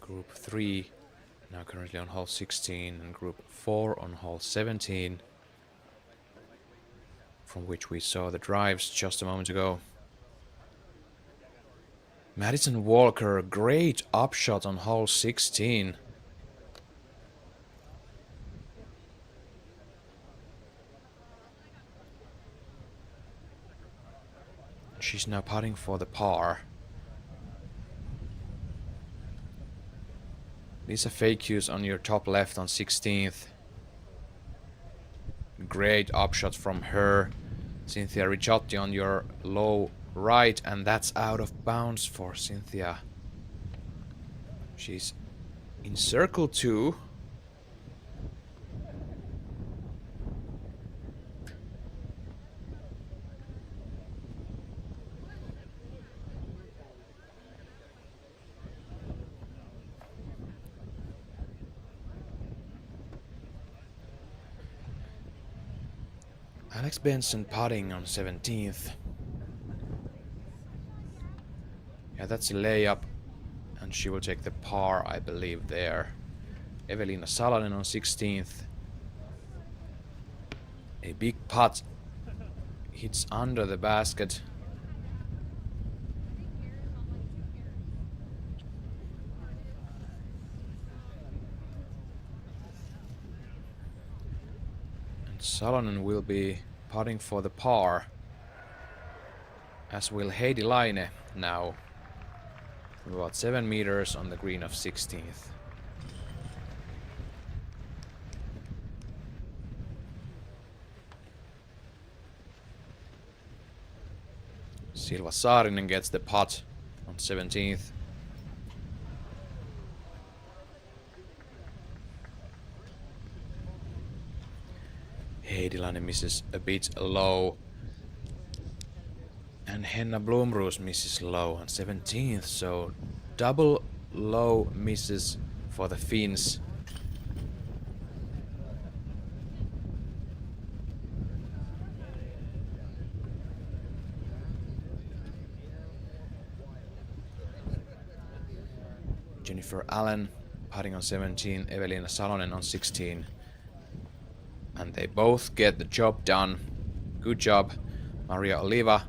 Group 3 now currently on hole 16 and group 4 on hole 17, from which we saw the drives just a moment ago. Madison Walker, great upshot on hole 16. She's now putting for the par. Esa-Pekka on your top left on 16th. Great upshot from her. Cynthia Ricciotti on your low right, and that's out of bounds for Cynthia. She's in circle 2. Alex Benson putting on 17th. Yeah, that's a layup, and she will take the par, I believe, there. Evelina Salonen on 16th. A big putt hits under the basket. And Salonen will be putting for the par, as will Heidi Laine now. From about 7 meters on the green of 16th. Silva Saarinen gets the putt on 17th. Heidi Laine misses a bit low. And Henna Blomroos misses low on 17th, so double low misses for the Finns. Jennifer Allen putting on 17, Evelina Salonen on 16. And they both get the job done. Good job, Maria Oliva.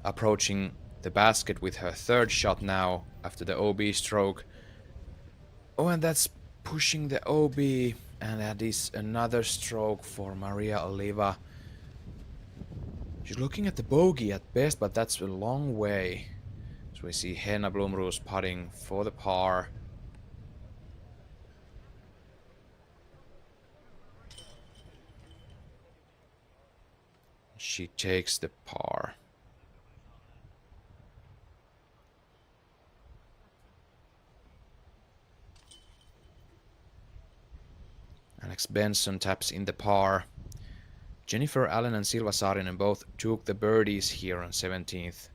Approaching the basket with her 3rd shot now after the OB stroke. Oh, and that's pushing the OB, and that is another stroke for Maria Oliva. She's looking at the bogey at best, but that's a long way. So we see Henna Blomroos putting for the par. She takes the par. Alex Benson taps in the par. Jennifer Allen and Silva Saarinen both took the birdies here on 17th.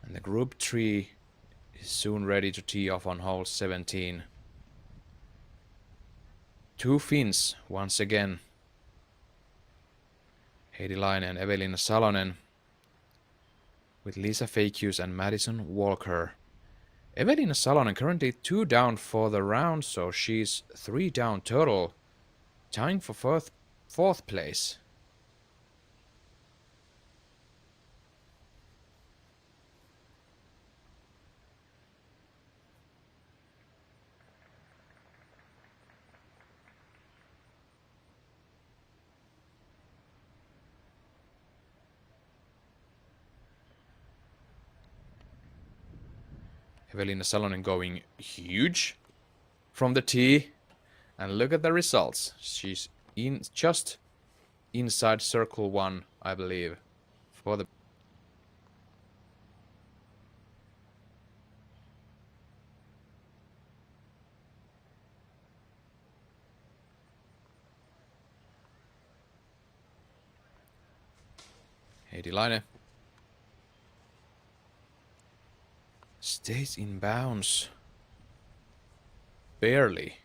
And the Group 3 is soon ready to tee off on hole 17. Two Finns once again. Heidi Laine and Evelina Salonen, with Lisa Feikius and Madison Walker. Evelina Salonen currently 2 down for the round, so she's 3 down total, tying for fourth place. Evelina Salonen going huge from the tee. And look at the results. She's in just inside circle 1, I believe, for the... Heidi Laine stays in bounds. Barely.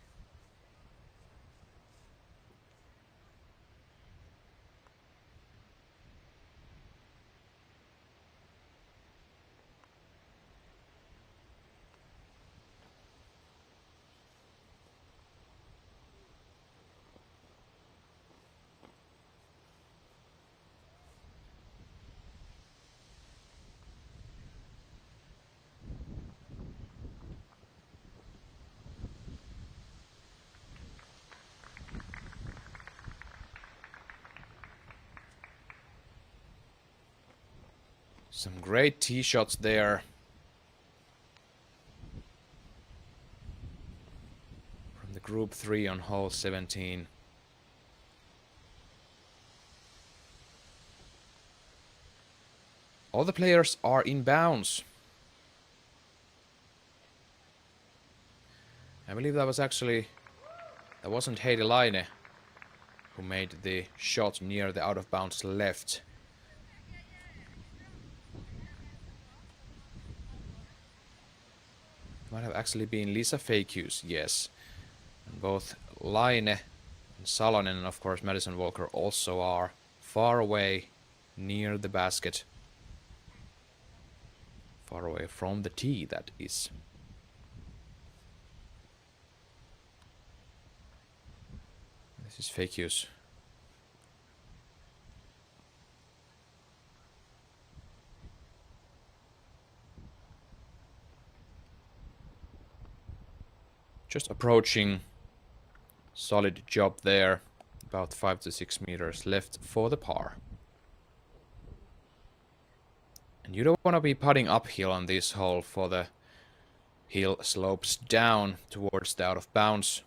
Some great tee shots there. From the Group 3 on hole 17. All the players are in bounds. I believe that wasn't Heidi Laine who made the shot near the out of bounds left. Might have actually been Lisa Feikius, yes. And both Laine and Salonen and of course Madison Walker also are far away near the basket. Far away from the tee, that is. This is Feikius. Just approaching. Solid job there. About 5 to 6 meters left for the par. And you don't want to be putting uphill on this hole, for the hill slopes down towards the out of bounds.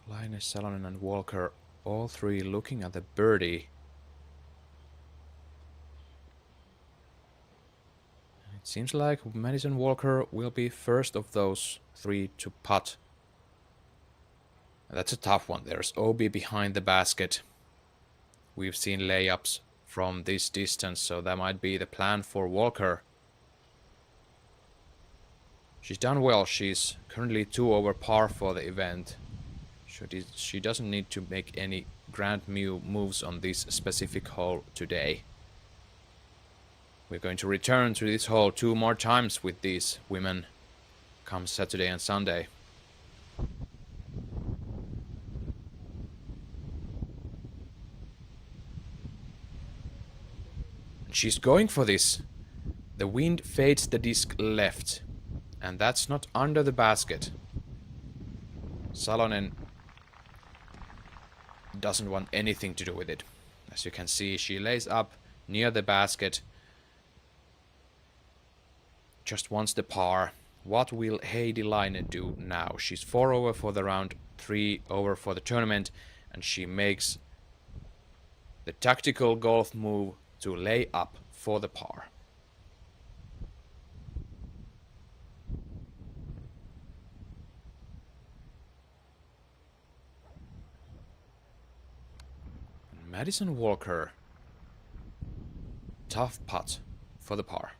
Laine, Salonen and Walker, all three looking at the birdie. It seems like Madison Walker will be first of those three to putt. That's a tough one. There's Obi behind the basket. We've seen layups from this distance, so that might be the plan for Walker. She's done well. She's currently 2 over par for the event. She doesn't need to make any grand moves on this specific hole today. We're going to return to this hole 2 more times with these women come Saturday and Sunday. She's going for this. The wind fades the disc left, and that's not under the basket. Salonen doesn't want anything to do with it. As you can see, she lays up near the basket. Just wants the par. What will Heidi Laine do now? She's 4 over for the round, 3 over for the tournament, and she makes the tactical golf move to lay up for the par. Madison Walker, tough putt for the par.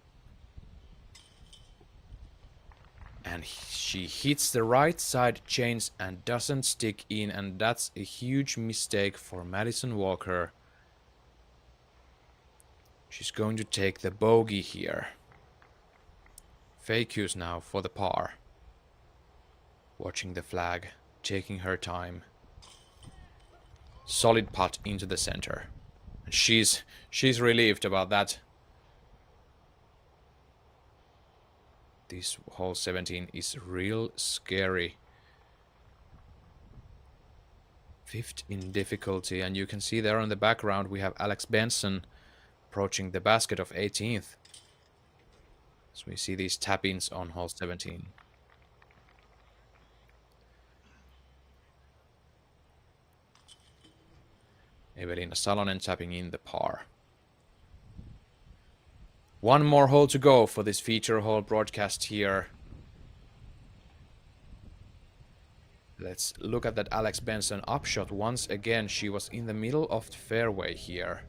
And she hits the right side chains and doesn't stick in, and that's a huge mistake for Madison Walker. She's going to take the bogey here. Fake use now for the par. Watching the flag, taking her time. Solid putt into the center. And she's relieved about that. This hole 17 is real scary. 5th in difficulty, and you can see there in the background we have Alex Benson approaching the basket of 18th. So we see these tap-ins on hole 17. Evelina Salonen tapping in the par. 1 more hole to go for this feature hole broadcast here. Let's look at that Alex Benson upshot once again. She was in the middle of the fairway here.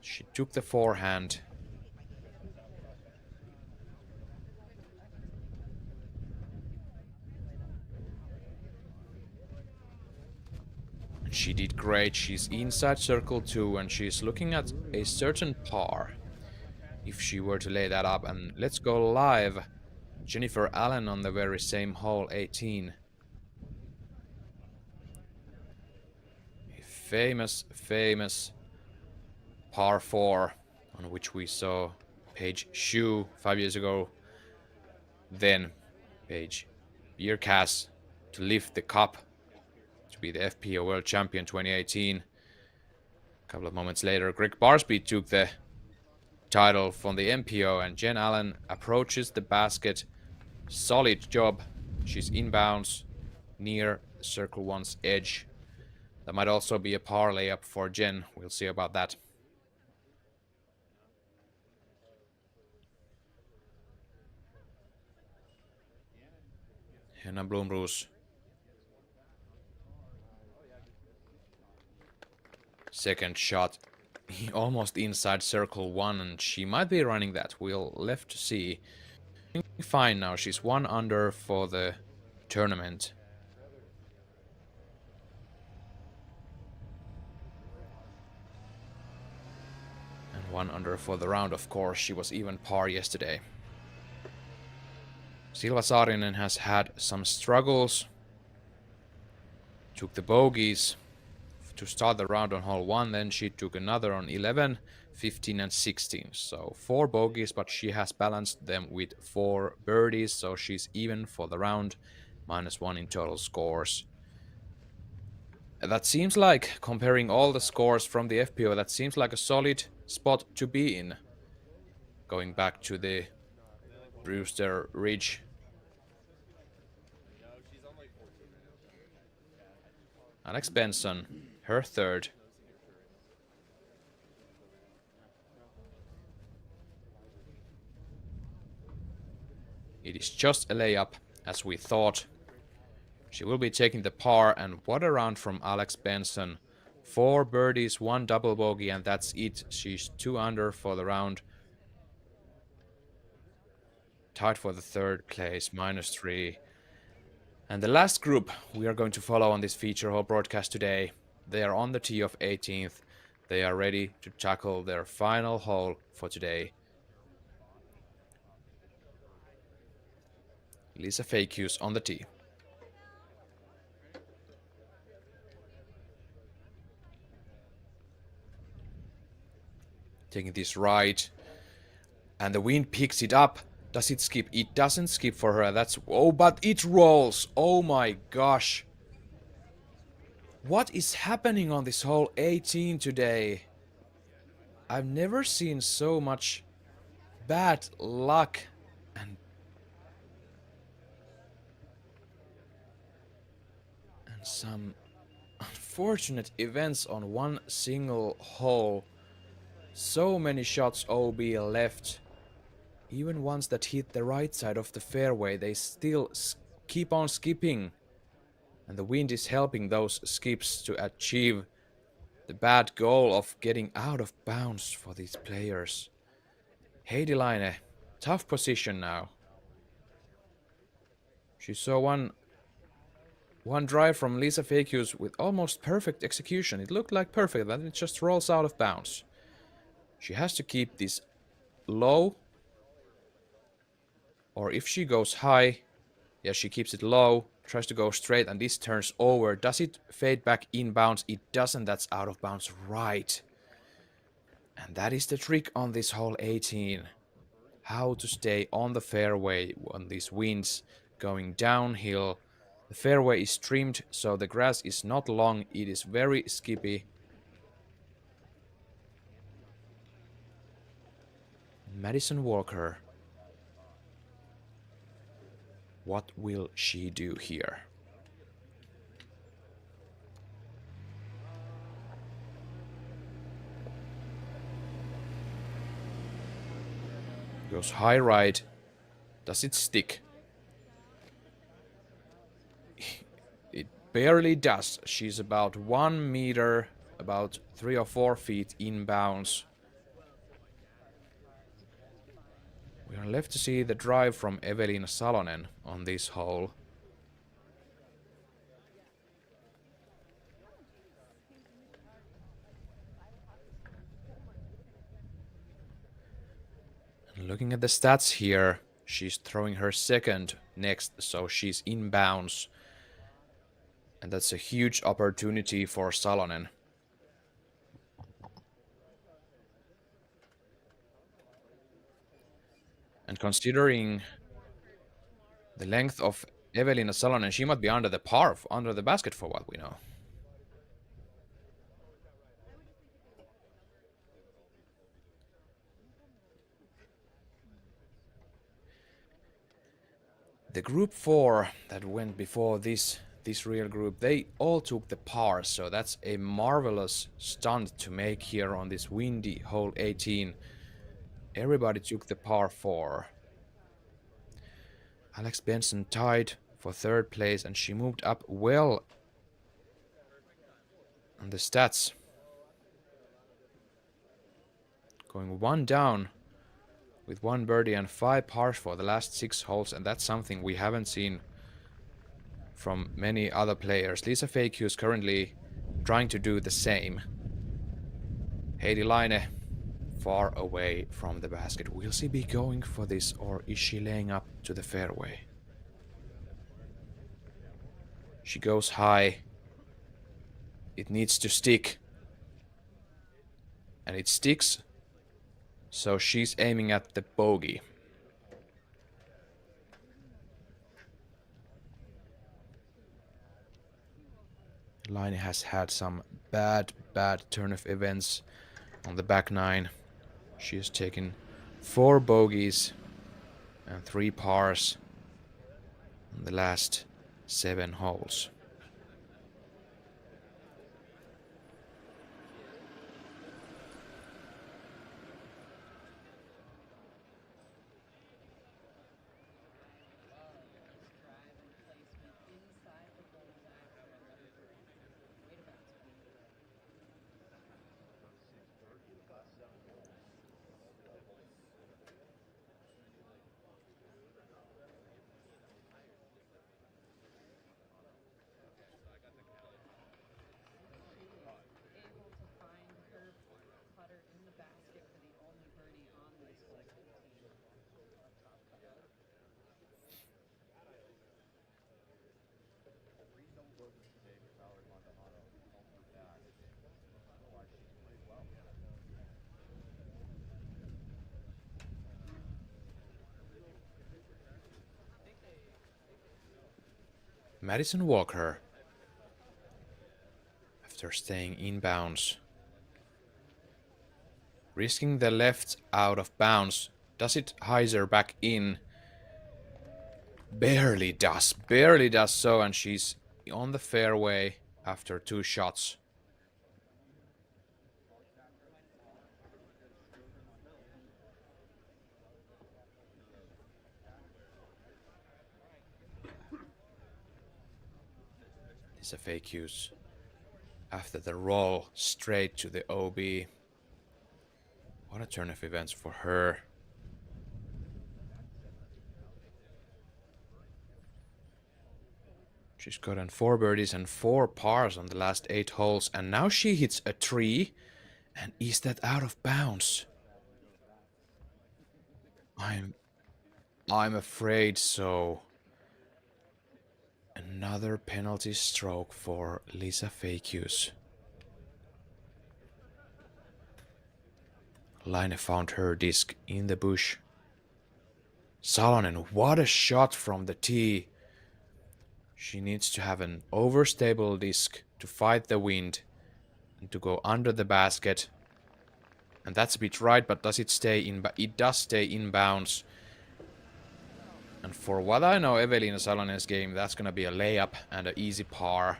She took the forehand. She did great. She's inside circle 2 and she's looking at a certain par. If she were to lay that up, and let's go live. Jennifer Allen on the very same hole 18. A famous par 4 on which we saw Paige Shue 5 years ago. Then Paige Bierkas to lift the cup to be the FPO World Champion 2018. A couple of moments later, Greg Barsby took the title from the MPO, and Jen Allen approaches the basket. Solid job. She's inbounds near circle 1's edge. That might also be a par layup for Jen. We'll see about that. Henna Blomroos. Second shot. Almost inside circle 1, and she might be running that. We'll left to see. Fine now. She's 1 under for the tournament. And 1 under for the round, of course. She was even par yesterday. Silva Saarinen has had some struggles. Took the bogeys to start the round on hole 1, then she took another on 11, 15 and 16. So 4 bogeys, but she has balanced them with 4 birdies, so she's even for the round, -1 in total scores. That seems like, comparing all the scores from the FPO, that seems like a solid spot to be in. Going back to the Brewster Ridge. Alex Benson, her 3rd. It is just a layup, as we thought. She will be taking the par, and what a round from Alex Benson. 4 birdies, 1 double bogey, and that's it. She's 2 under for the round. Tied for the 3rd place, -3. And the last group we are going to follow on this feature hole broadcast today, they are on the tee of 18th. They are ready to tackle their final hole for today. Esa-Pekka on the tee. Taking this right. And the wind picks it up. Does it skip? It doesn't skip for her. That's... Oh, but it rolls. Oh my gosh. What is happening on this hole 18 today? I've never seen so much bad luck and some unfortunate events on one single hole. So many shots OB left. Even ones that hit the right side of the fairway, they still keep on skipping. And the wind is helping those skips to achieve the bad goal of getting out of bounds for these players. Heidi Laine, tough position now. She saw one drive from Esa-Pekka with almost perfect execution. It looked like perfect, then it just rolls out of bounds. She has to keep this low, or if she goes high, yeah, she keeps it low, tries to go straight, and this turns over. Does it fade back inbounds? It doesn't, that's out of bounds, right. And that is the trick on this hole 18. How to stay on the fairway on these winds going downhill. The fairway is trimmed, so the grass is not long, it is very skippy. Madison Walker. What will she do here? Goes high right. Does it stick? It barely does. She's about 1 meter, about 3 or 4 feet inbounds. We are left to see the drive from Evelina Salonen on this hole. And looking at the stats here, she's throwing her second next, so she's inbounds. And that's a huge opportunity for Salonen. And considering the length of Evelina Salonen, she might be under the par, under the basket for what we know. The group 4 that went before this real group, they all took the par, so that's a marvelous stunt to make here on this windy hole 18. Everybody took the par 4. Alex Benson tied for 3rd place, and she moved up well on the stats. Going 1 down with 1 birdie and 5 pars for the last 6 holes, and that's something we haven't seen from many other players. Esa-Pekka is currently trying to do the same. Heidi Laine far away from the basket. Will she be going for this, or is she laying up to the fairway? She goes high. It needs to stick. And it sticks. So she's aiming at the bogey. Laine has had some bad turn of events on the back nine. She has taken 4 bogeys and 3 pars on the last 7 holes. Madison Walker, after staying inbounds, risking the left out of bounds. Does it hyzer back in? Barely does so, and she's on the fairway after 2 shots. It's a fake use. After the roll straight to the OB. What a turn of events for her. She's gotten 4 birdies and 4 pars on the last 8 holes, and now she hits a tree. And is that out of bounds? I'm afraid so. Another penalty stroke for Lisa Fakius. Laine found her disc in the bush. Salonen, what a shot from the tee. She needs to have an overstable disc to fight the wind and to go under the basket. And that's a bit right, but does it stay in? It does stay in bounds. And for what I know, Evelina Salonen's game, that's gonna be a layup and an easy par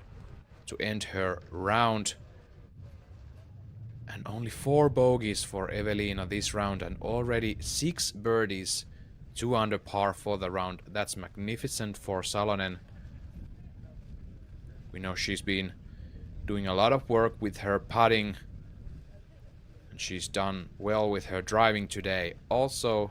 to end her round. And only 4 bogeys for Evelina this round, and already 6 birdies, 2 under par for the round. That's magnificent for Salonen. We know she's been doing a lot of work with her putting, and she's done well with her driving today. Also,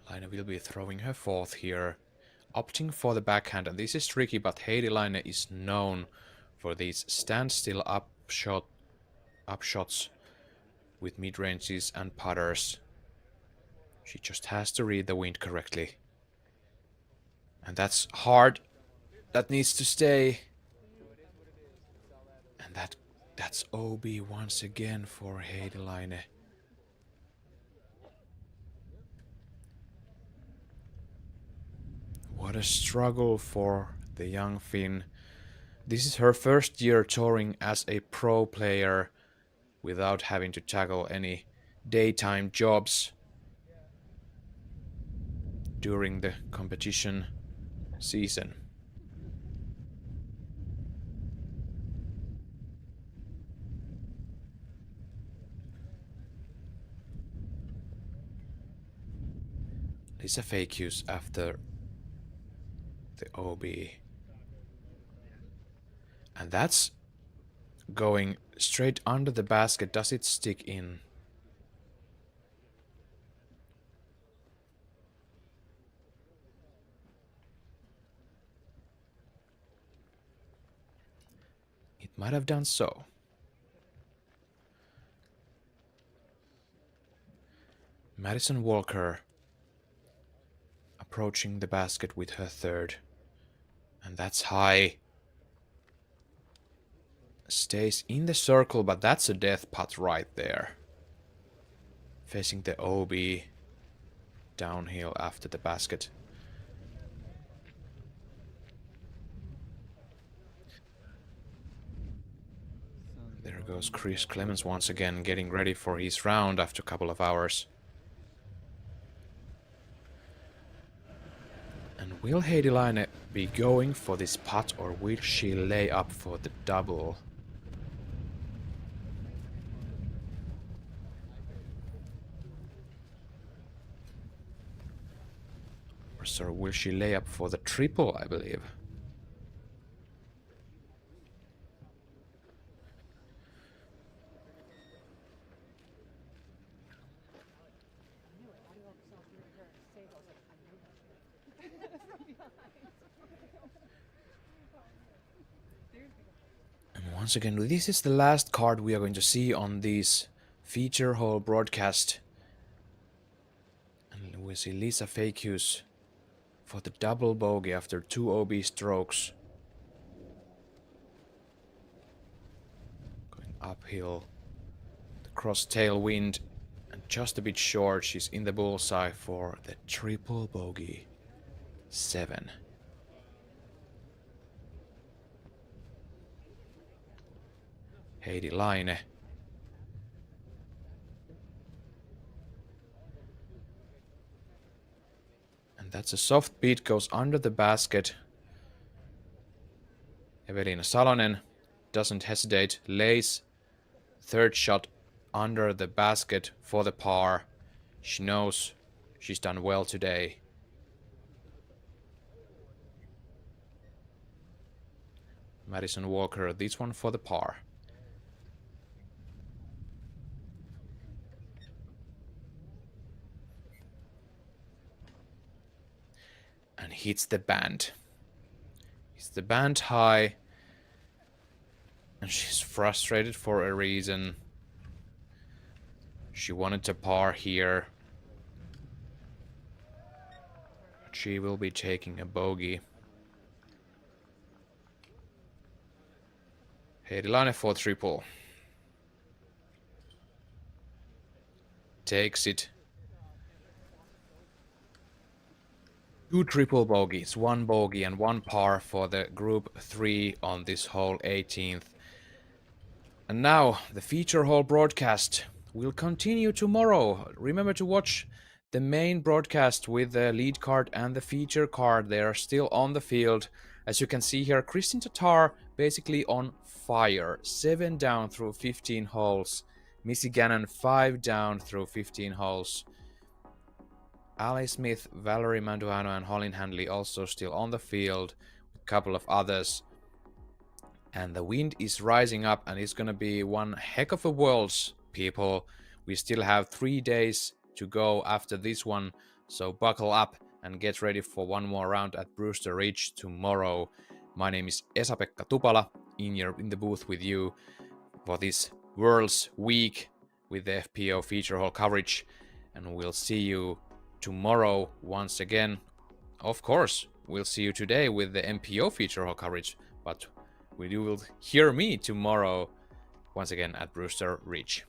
Laine will be throwing her 4th here, opting for the backhand, and this is tricky, but Heidi Laine is known for these standstill upshots with mid-ranges and putters. She just has to read the wind correctly. And that's hard. That needs to stay. And that's OB once again for Heidi Laine. What a struggle for the young Finn. This is her first year touring as a pro player without having to tackle any daytime jobs during the competition season. Lisa Fakius after the OB. And that's going straight under the basket. Does it stick in? It might have done so. Madison Walker approaching the basket with her 3rd. And that's high. Stays in the circle, but that's a death putt right there. Facing the OB. Downhill after the basket. There goes Chris Clemens once again, getting ready for his round after a couple of hours. And will Heidi Laine be going for this putt, or will she lay up for the double? Or will she lay up for the triple, I believe? And once again, this is the last card we are going to see on this feature hole broadcast. And we see Lisa Fakus for the double bogey after 2 OB strokes. Going uphill. The cross tailwind. And just a bit short, she's in the bullseye for the triple bogey. 7. Heidi Laine. And that's a soft beat, goes under the basket. Evelina Salonen doesn't hesitate, lays third shot under the basket for the par. She knows she's done well today. Madison Walker, this one for the par. And hits the band. Hits the band high. And she's frustrated for a reason. She wanted to par here. But she will be taking a bogey. Heidi Laine for triple. Takes it. 2 triple bogeys, 1 bogey and 1 par for the group 3 on this hole 18th. And now the feature hole broadcast will continue tomorrow. Remember to watch the main broadcast with the lead card and the feature card. They are still on the field. As you can see here, Kristin Tatar basically on fire. 7 down through 15 holes. Missy Gannon 5 down through 15 holes. Ali Smith, Valerie Manduano and Holyn Handley also still on the field. A couple of others. And the wind is rising up and it's gonna be one heck of a Worlds, people. We still have 3 days to go after this one. So buckle up and get ready for one more round at Brewster Ridge tomorrow. My name is Esa-Pekka Tupala in the booth with you for this Worlds week with the FPO feature hole coverage. And we'll see you tomorrow once again. Of course, we'll see you today with the MPO feature hole coverage, but you will hear me tomorrow once again at Brewster Ridge.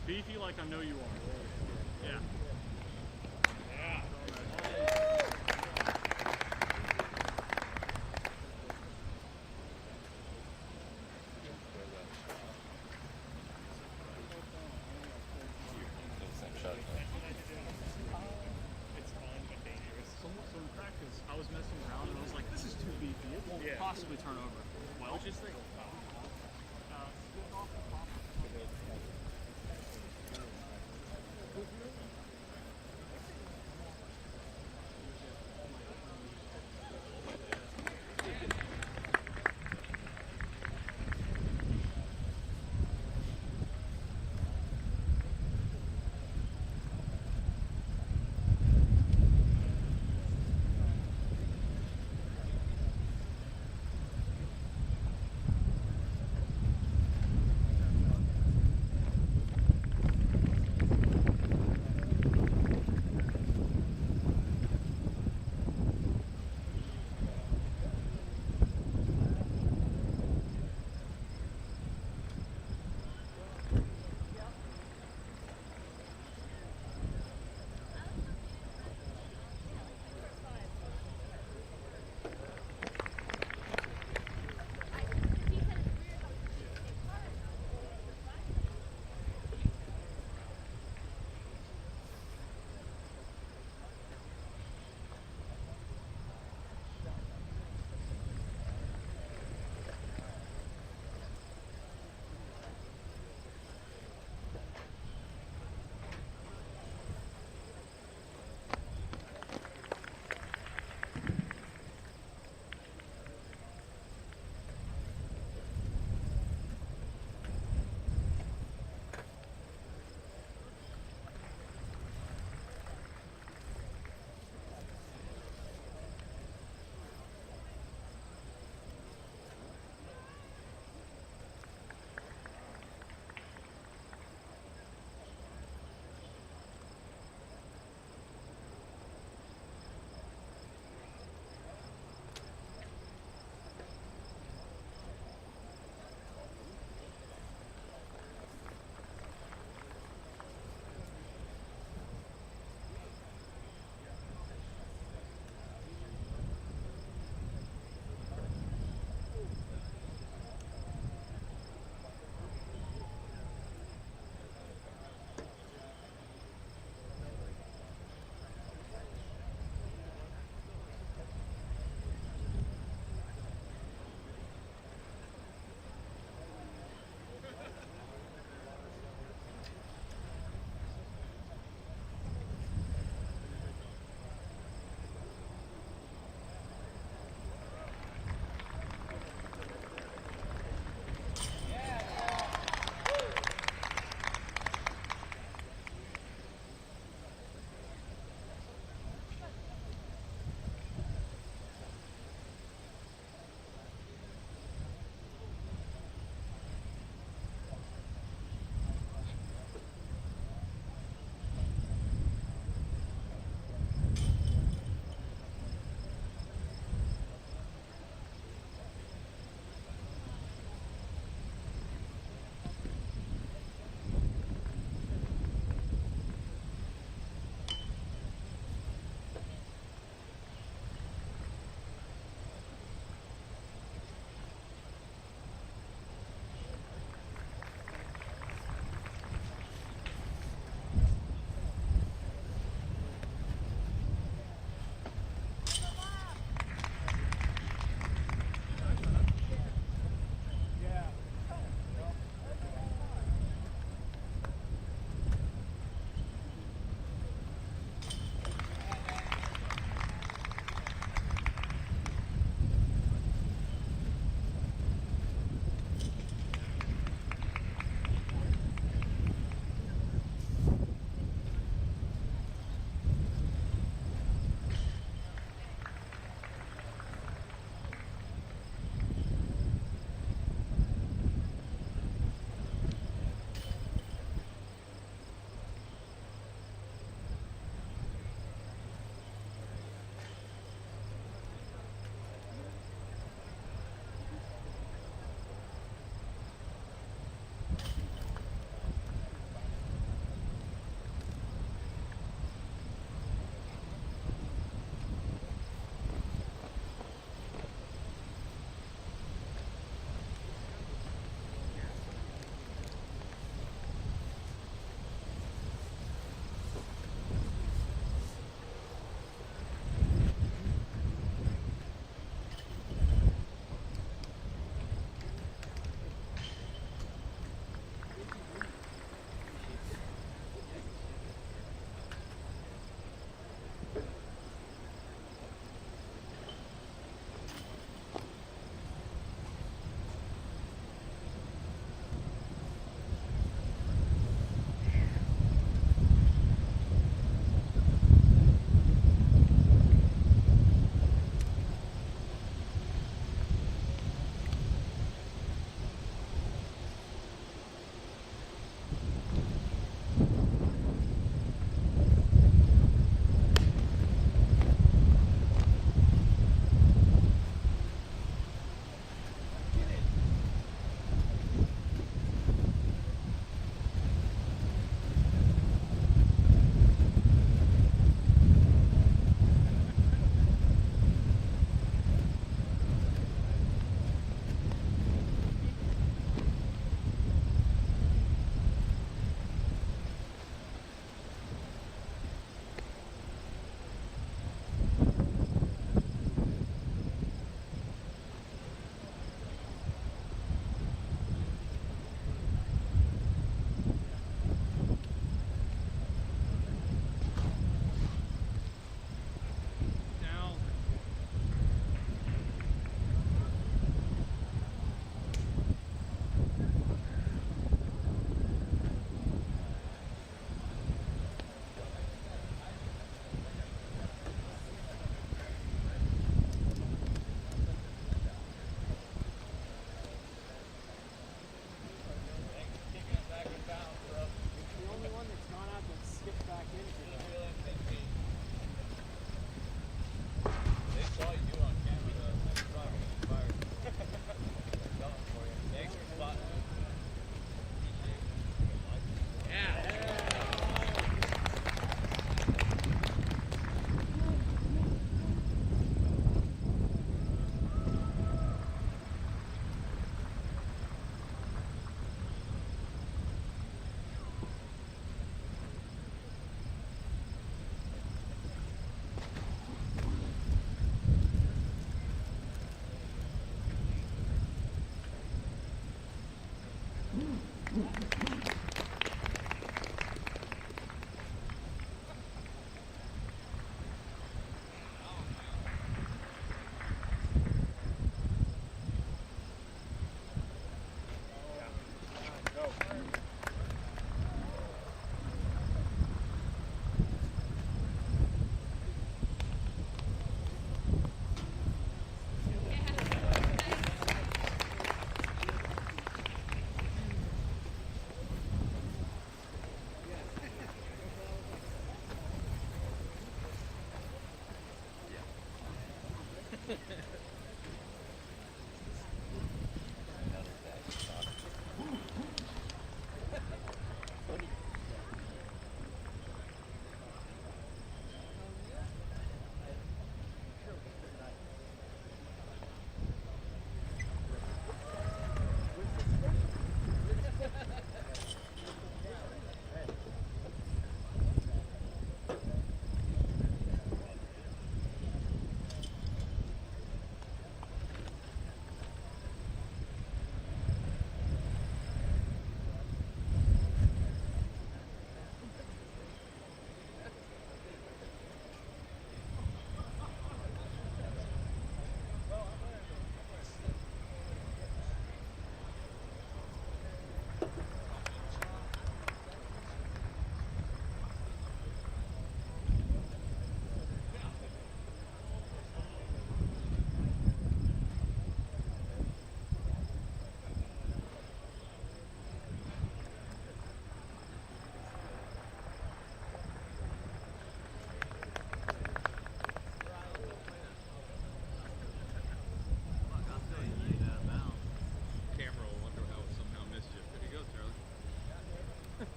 beefy like I know you are. Yeah. Yeah. It's fun but dangerous. So in practice, I was messing around and I was like, this is too beefy. It won't possibly turn over. Well, just think.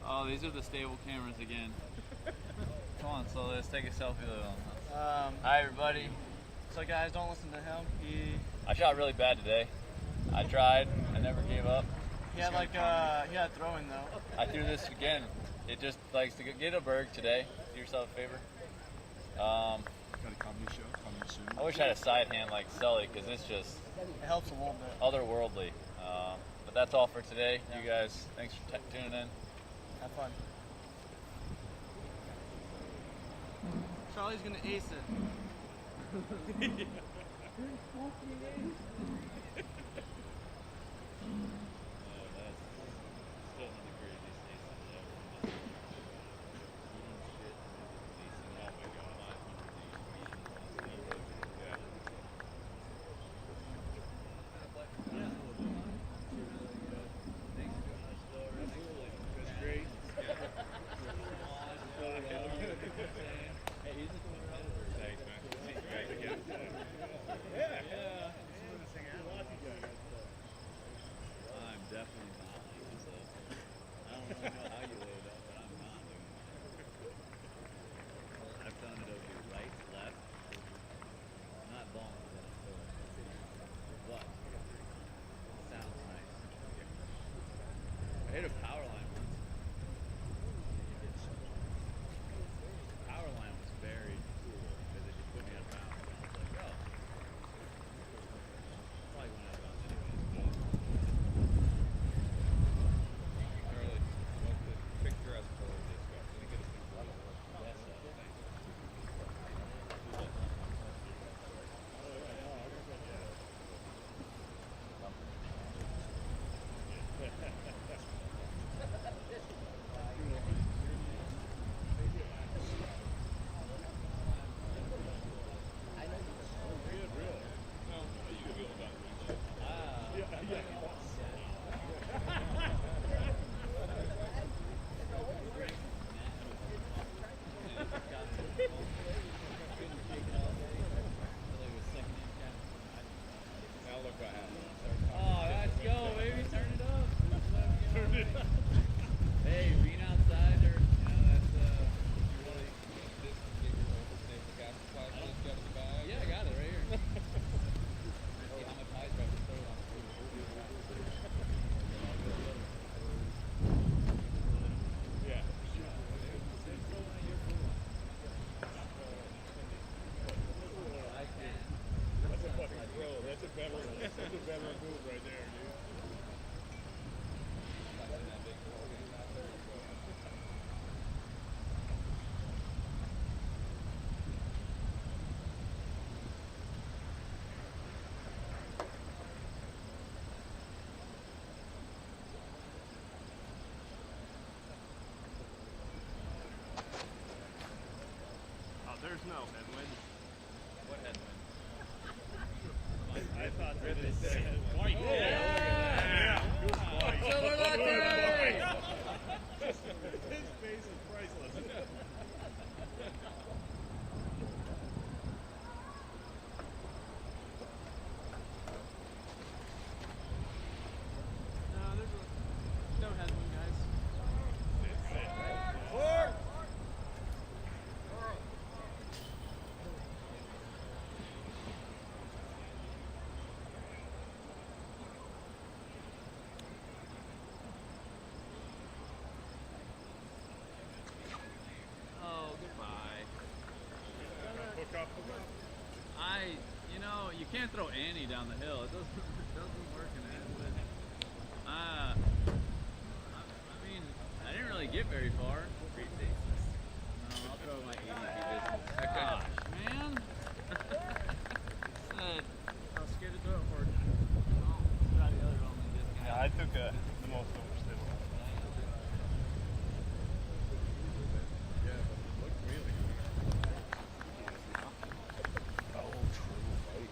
Oh, these are the stable cameras again. Come on, so let's take a selfie with them. Hi, everybody. So guys, don't listen to him. I shot really bad today. I tried. I never gave up. He had throwing though. I threw this again. It just likes to get a berg today. Do yourself a favor. Got a comedy show coming soon. I wish I had a side hand like Sully, because it's just It helps a little bit. otherworldly. But that's all for today. You guys, thanks for tuning in. Have fun. Charlie's gonna ace it. I hit a power line once. Power line was very cool because it just put me out of bounds. And I was like, oh. Probably went out of bounds anyways. Charlie, what's the picturesque color of this guy? Can we get a picture of it? Yes, thanks. There's no headwind. What headwind? I thought that they said white. Yeah. Good white. His face is priceless. You know, you can't throw Annie down the hill. It doesn't work in Aspen. I mean, I didn't really get very far. No, I'll throw my 80 distance. Gosh, man. Said, I was scared to throw it for it. try the other only discount. Yeah, I took the most overstable. Yeah, but it looked really good. Oh, true. Right.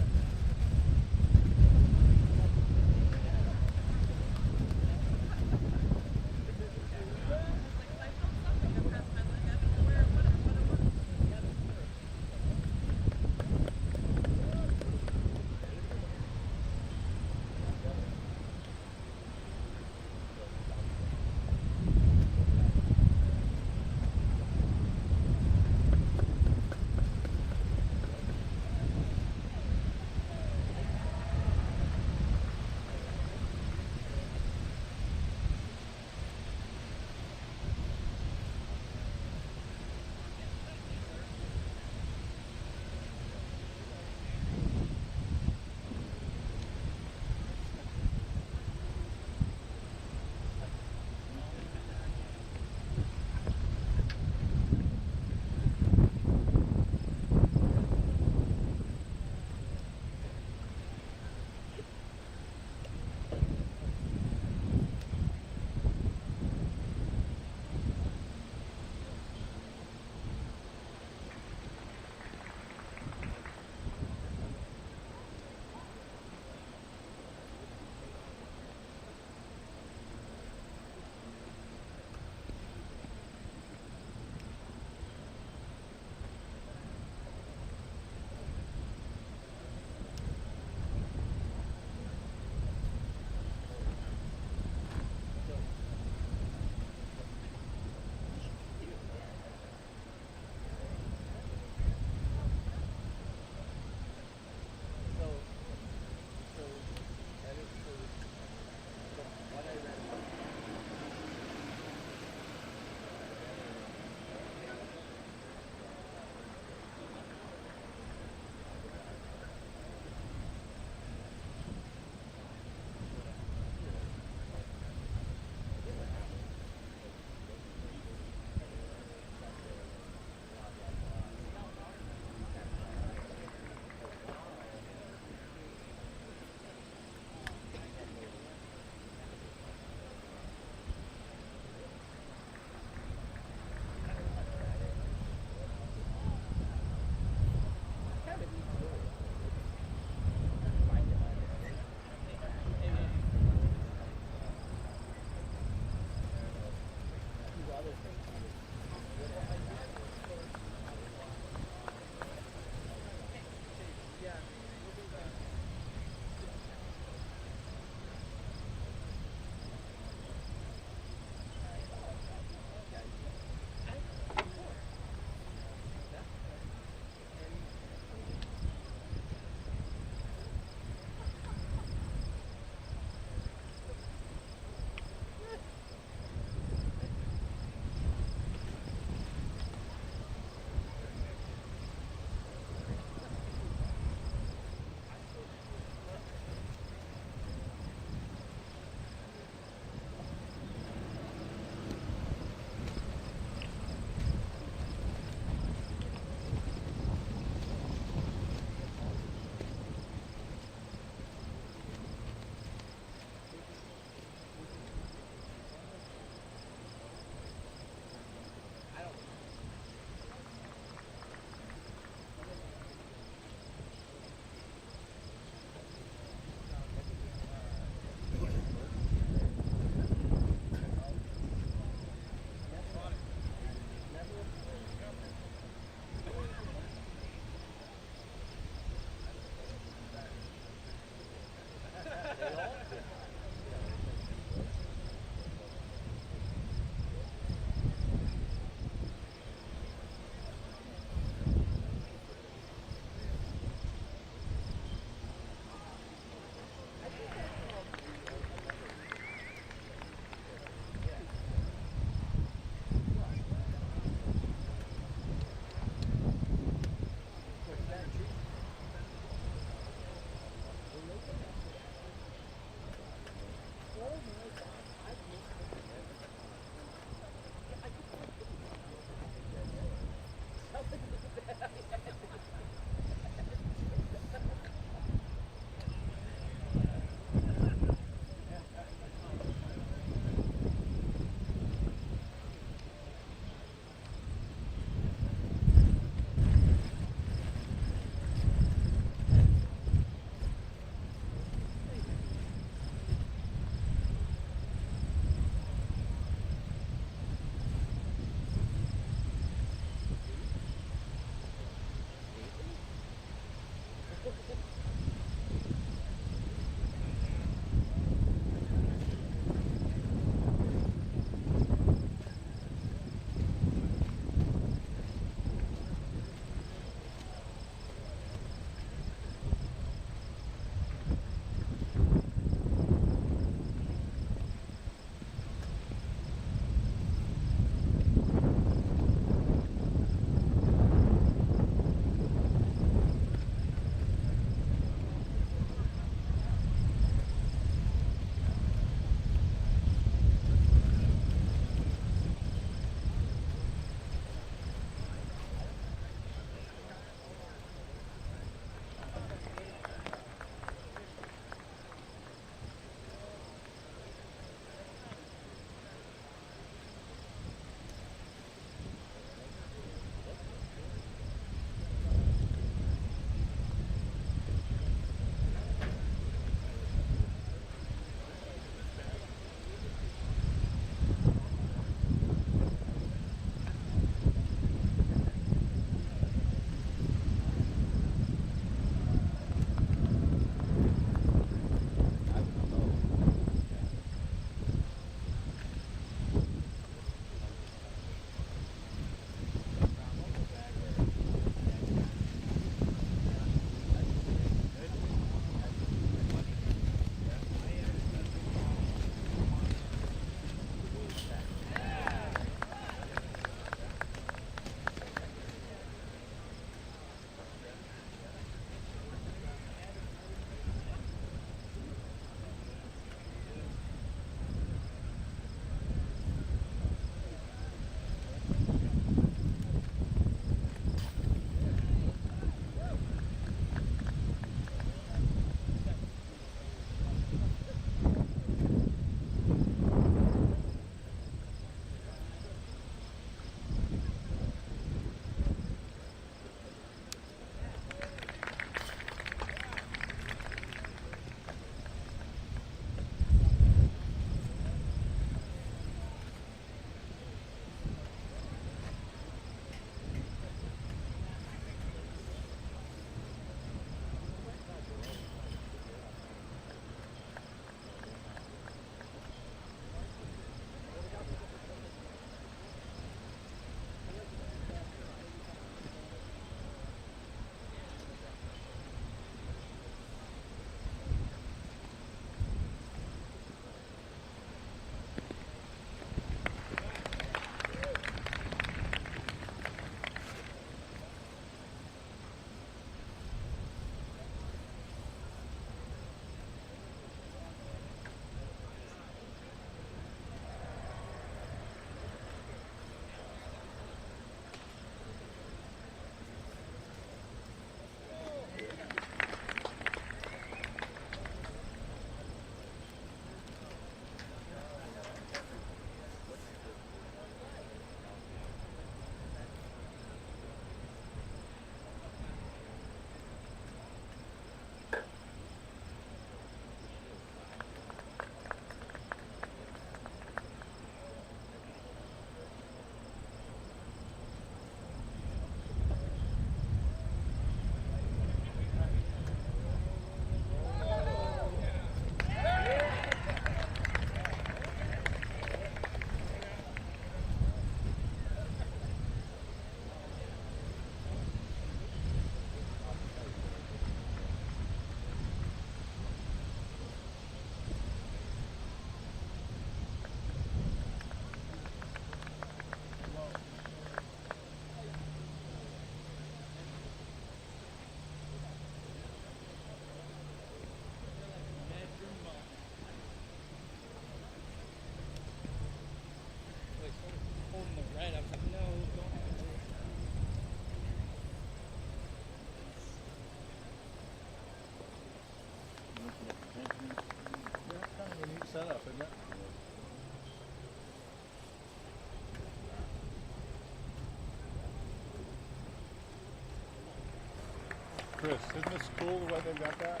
Chris, isn't this cool the way they got that?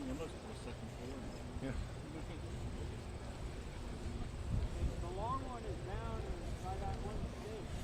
You must put a second floor. Yeah. The long one is down by that one stage.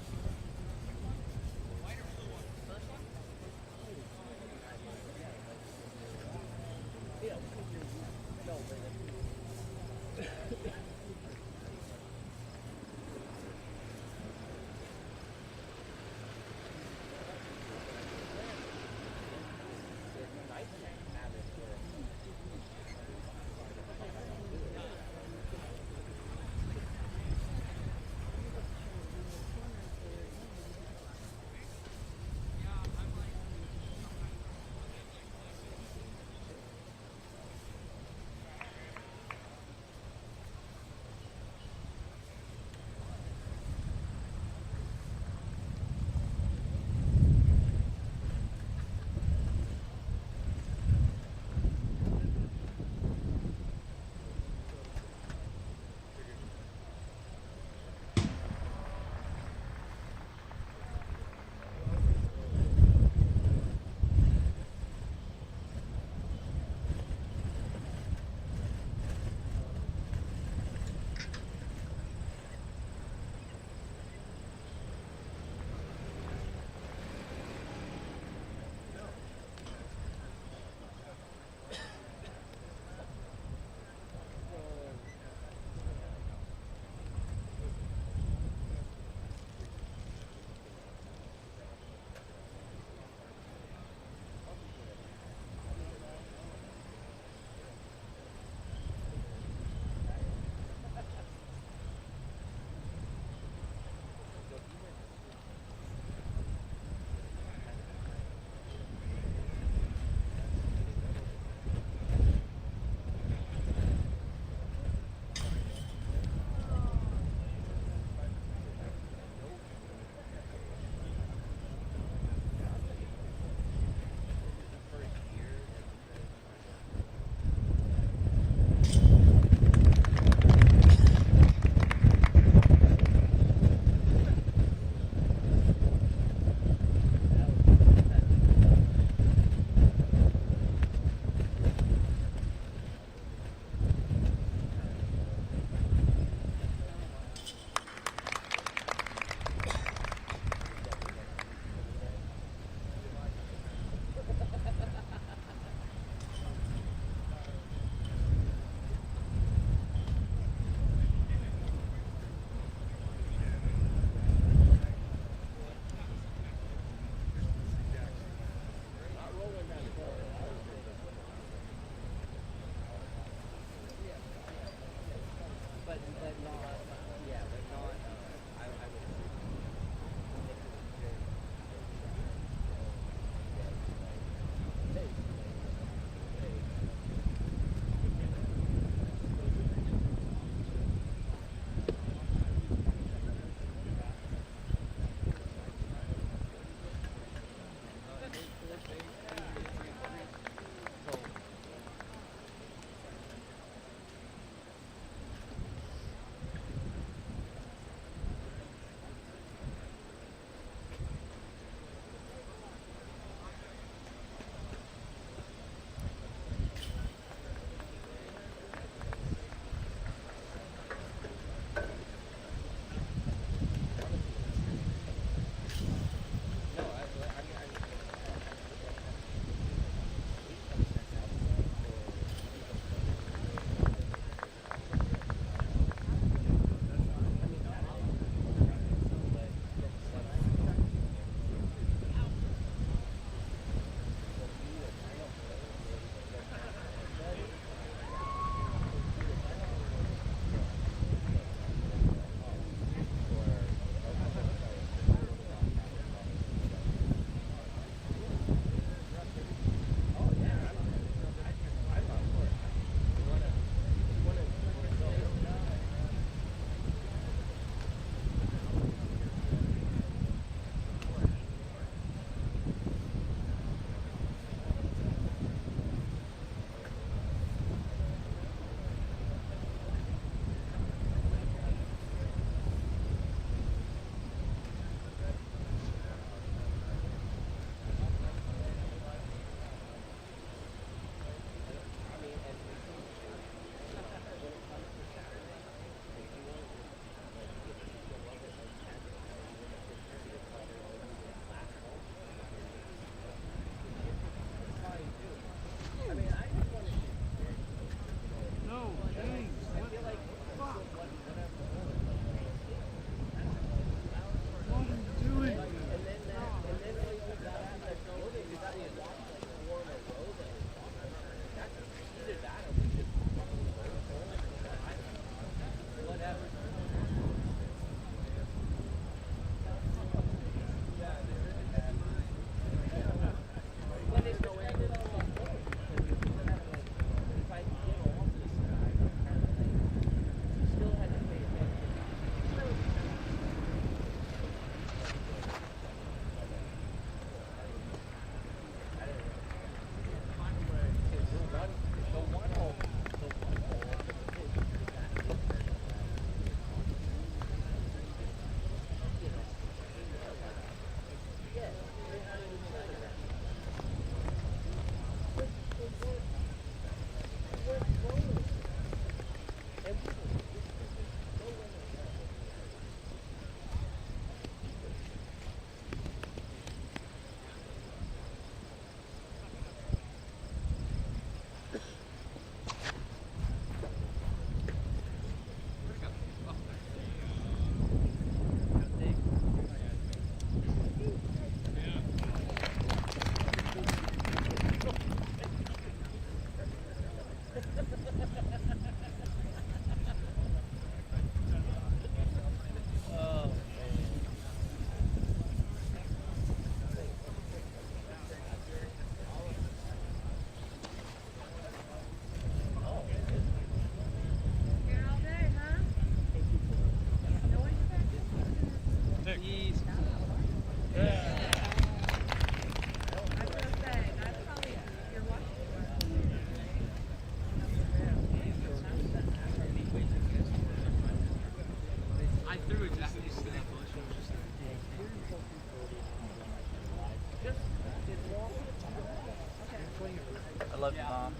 love you, Mom.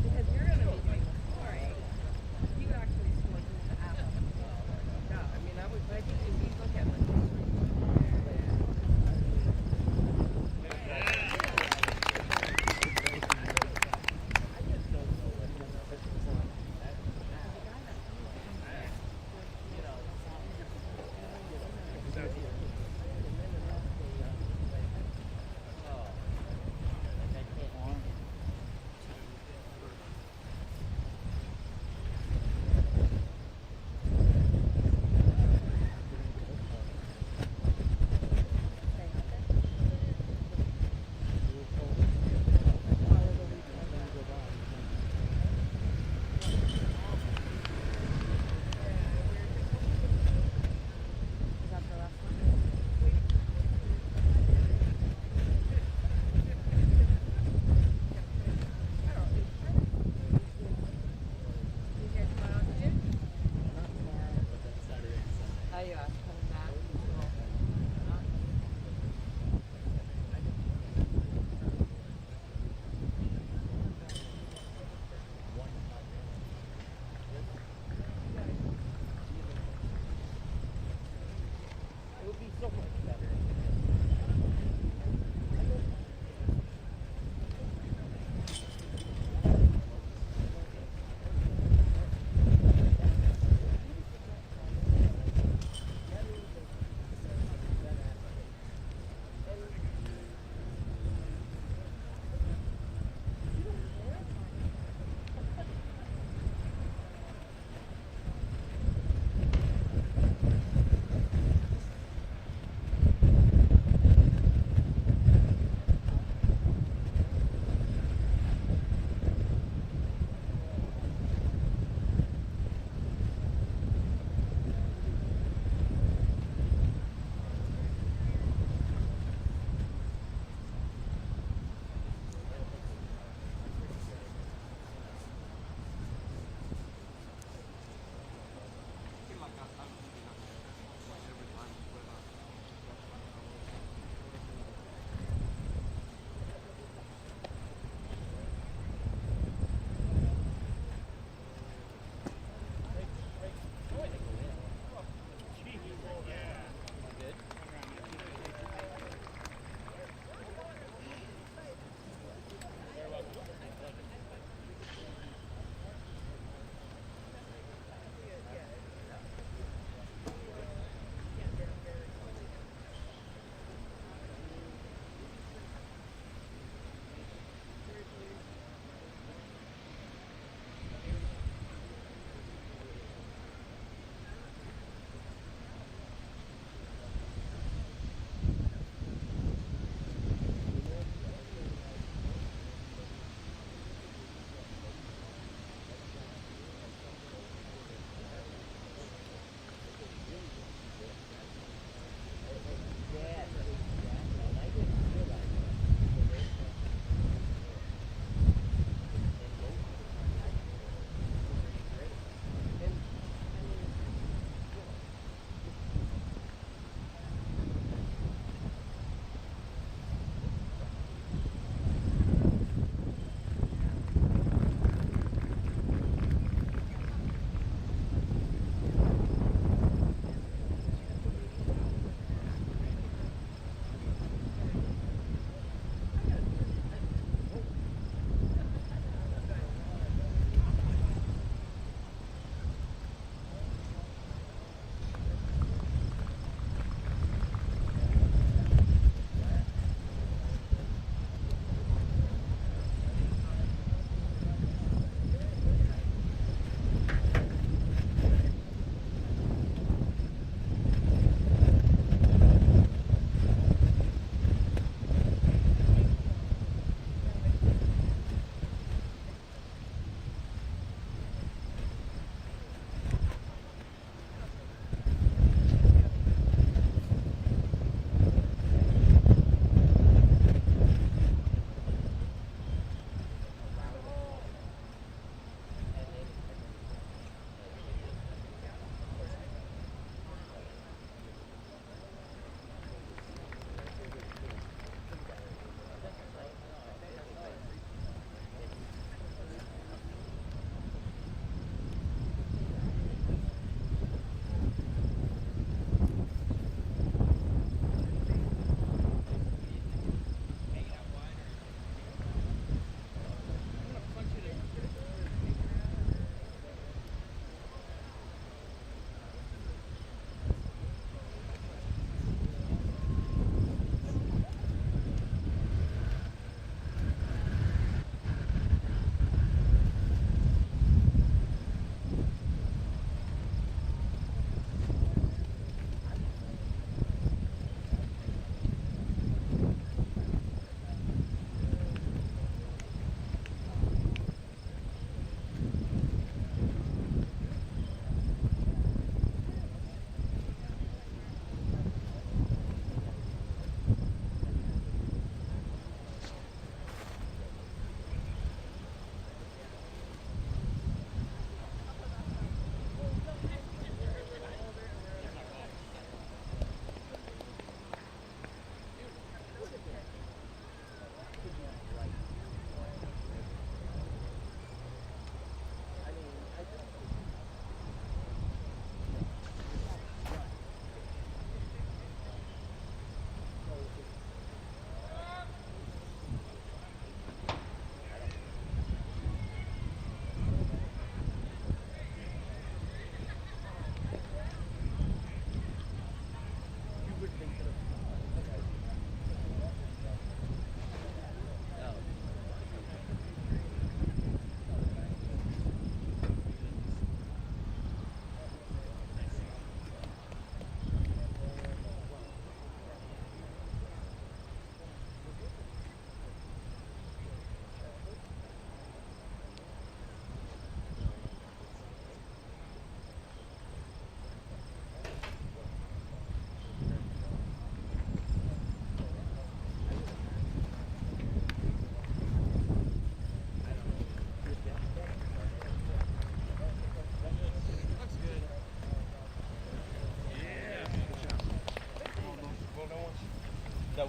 Because you're going to be doing scoring, you actually scored the apple. Yeah, I mean, I think if you look at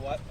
what?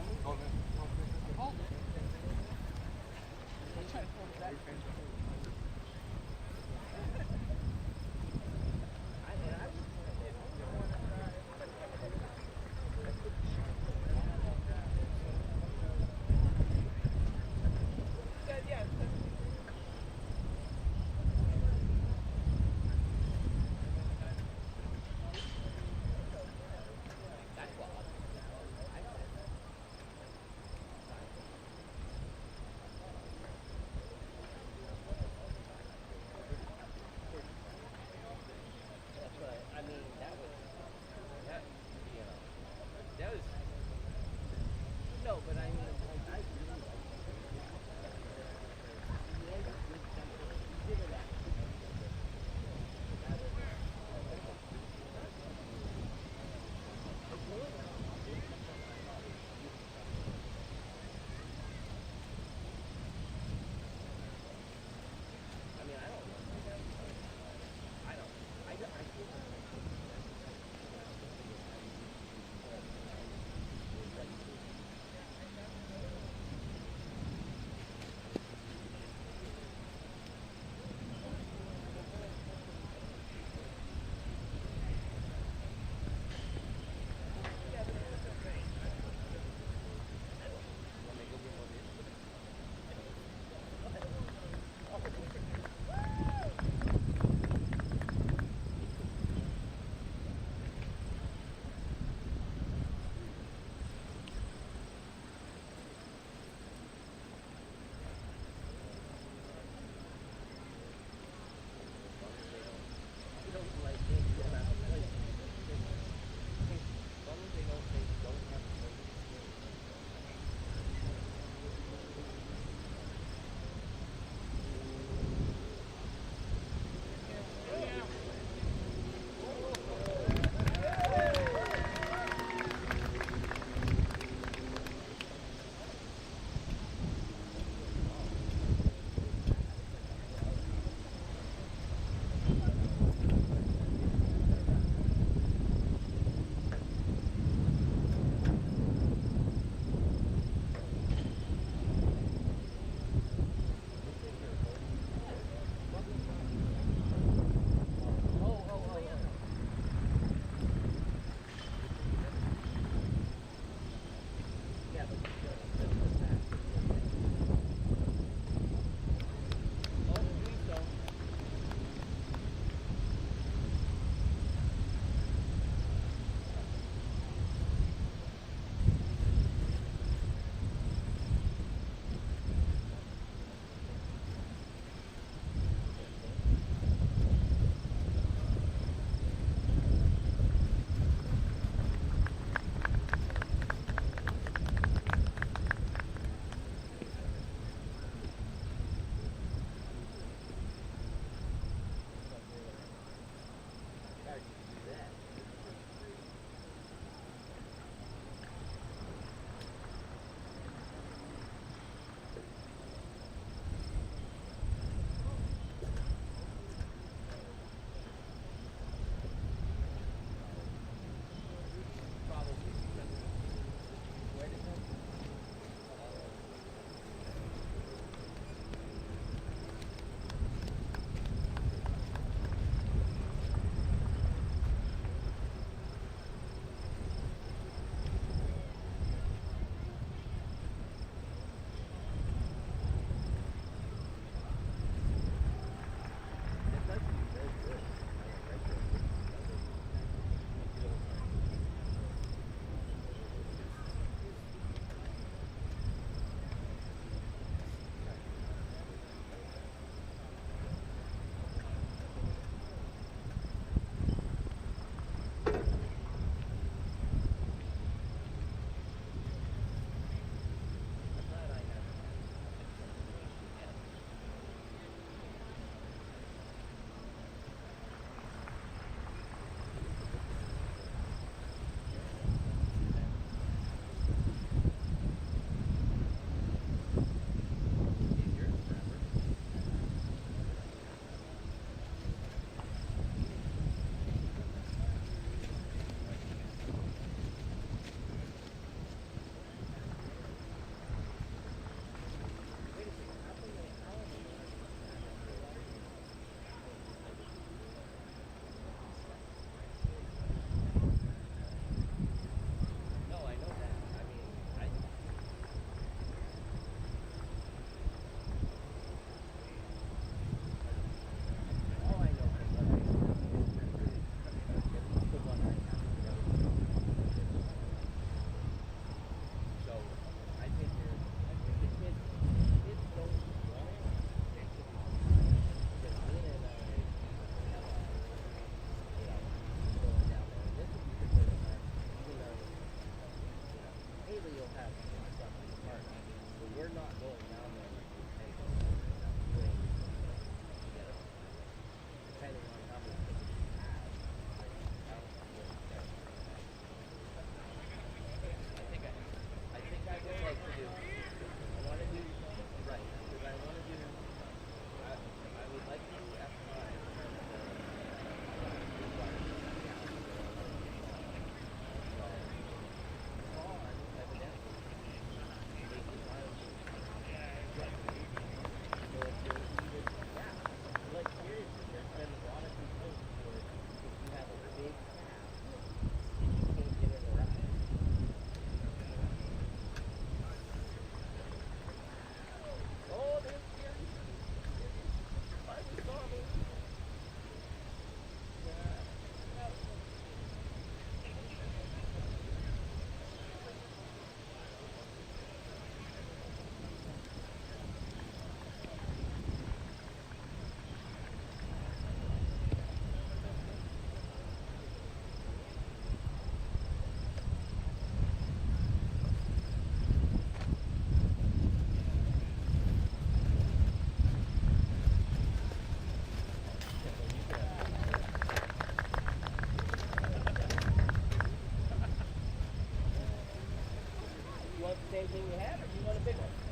anything you have, or do you want a big one?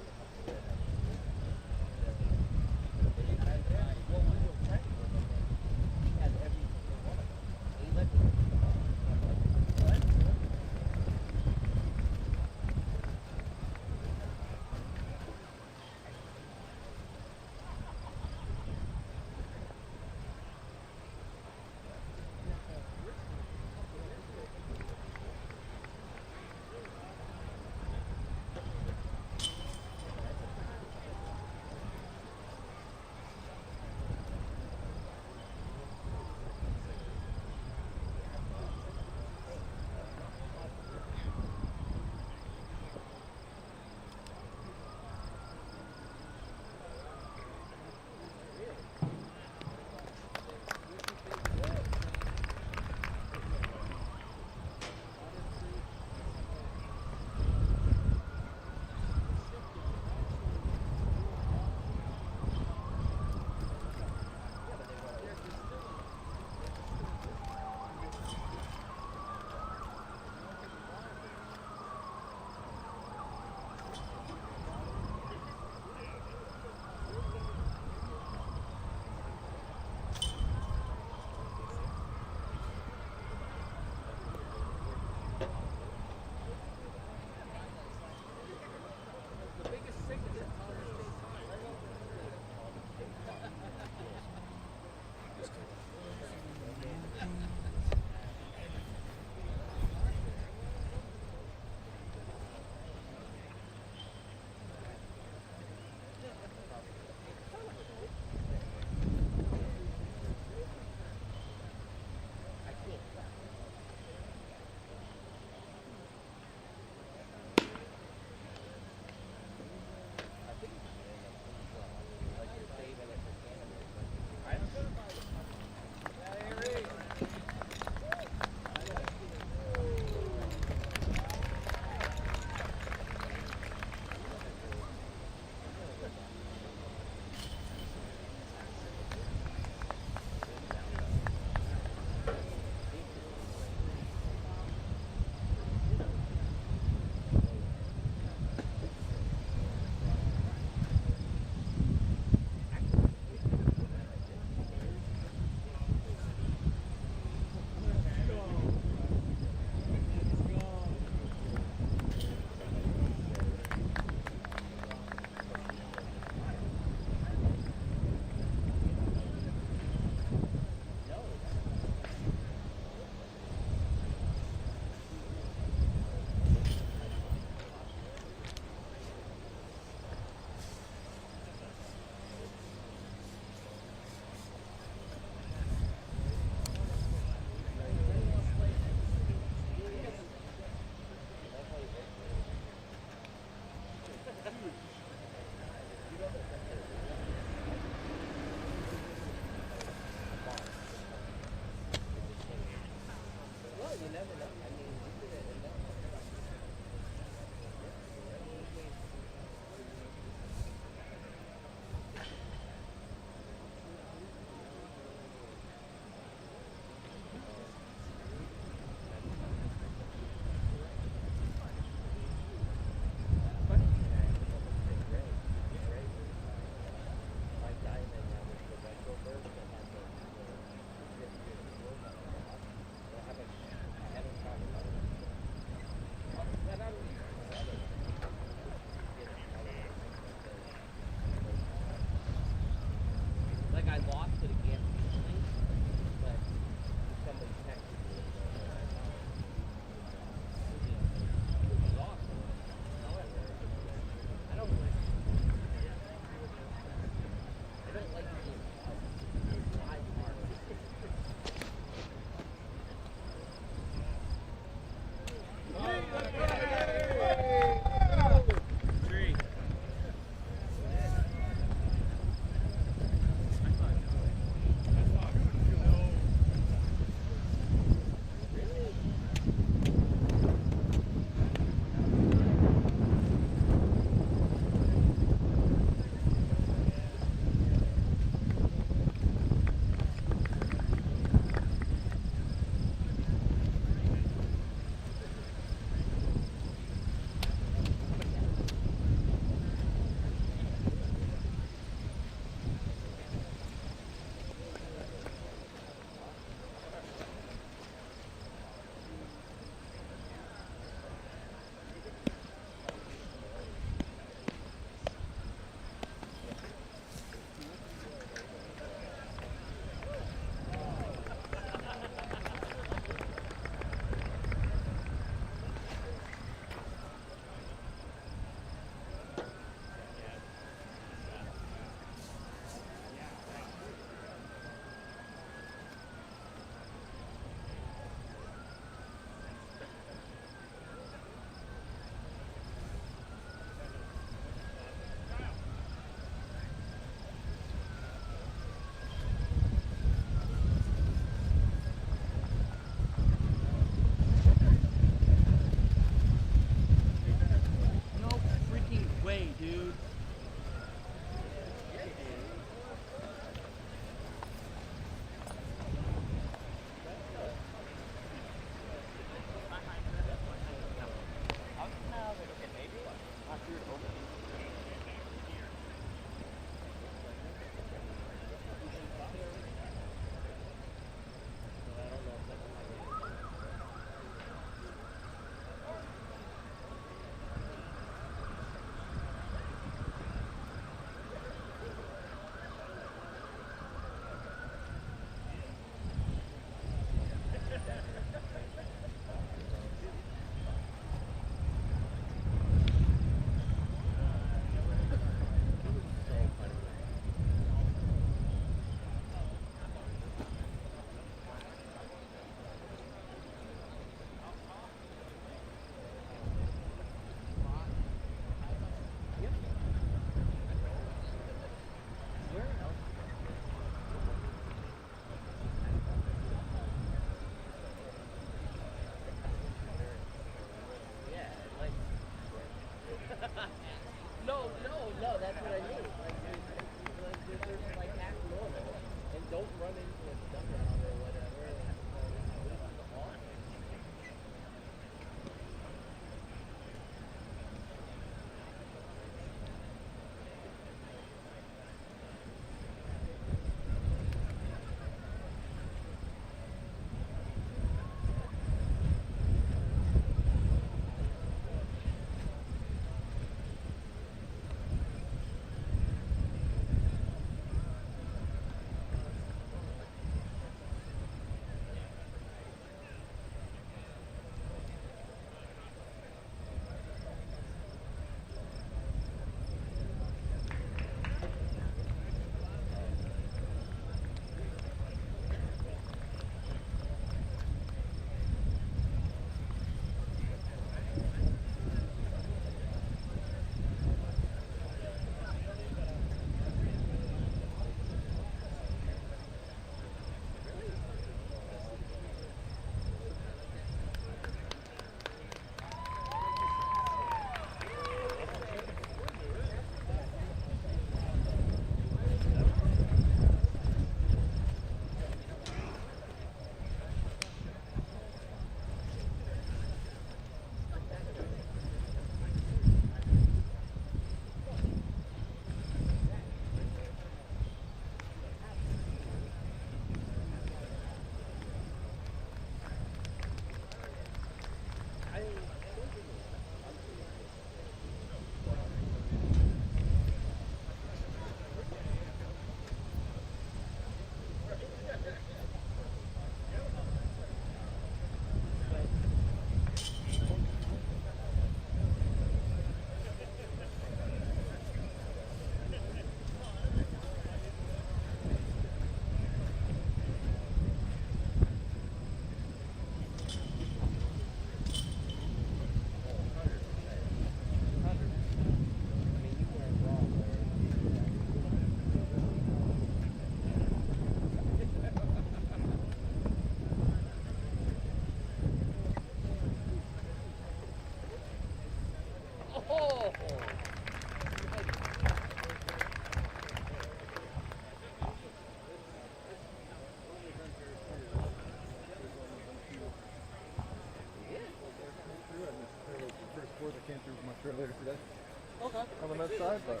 outside, but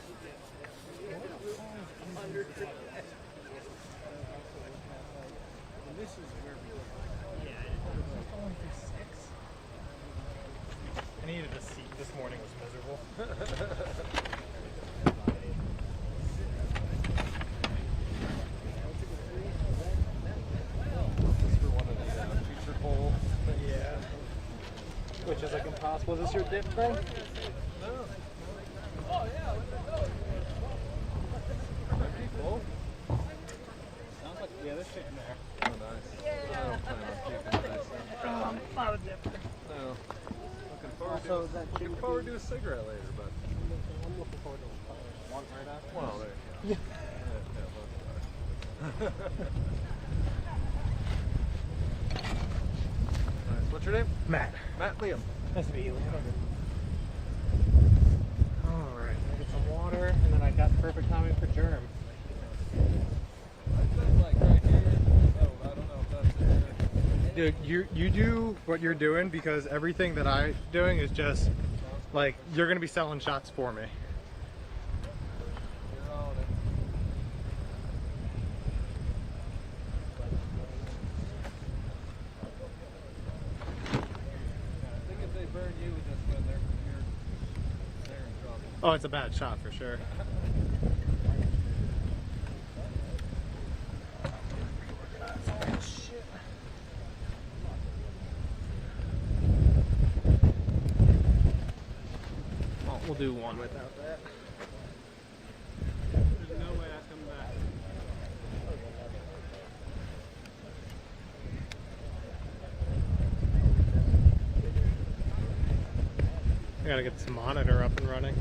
This is where we were. I needed a seat. This morning was miserable. This for one of the feature holes. Yeah. Which is like impossible. Is this your dip thing? No. Oh yeah, look at those. Pretty cool. Sounds like Yeah, there's shit in there. Oh, nice. I don't plan on keeping this. Not a dip. No. Looking forward to a cigarette later, but. I'm looking forward to One right after? Well, there you go. Nice. What's your name? Matt. Matt Liam. Nice to meet you. Alright, I get some water, and then I got perfect timing for germ. Like right here. Oh, I don't know if that's it. Dude, you do what you're doing because everything that I'm doing is just like you're gonna be selling shots for me. You're on it. I think if they burn you, just when they're in trouble. Oh, it's a bad shot for sure. Well, we'll do one without that. There's no way that's coming back. I gotta get this monitor up and running.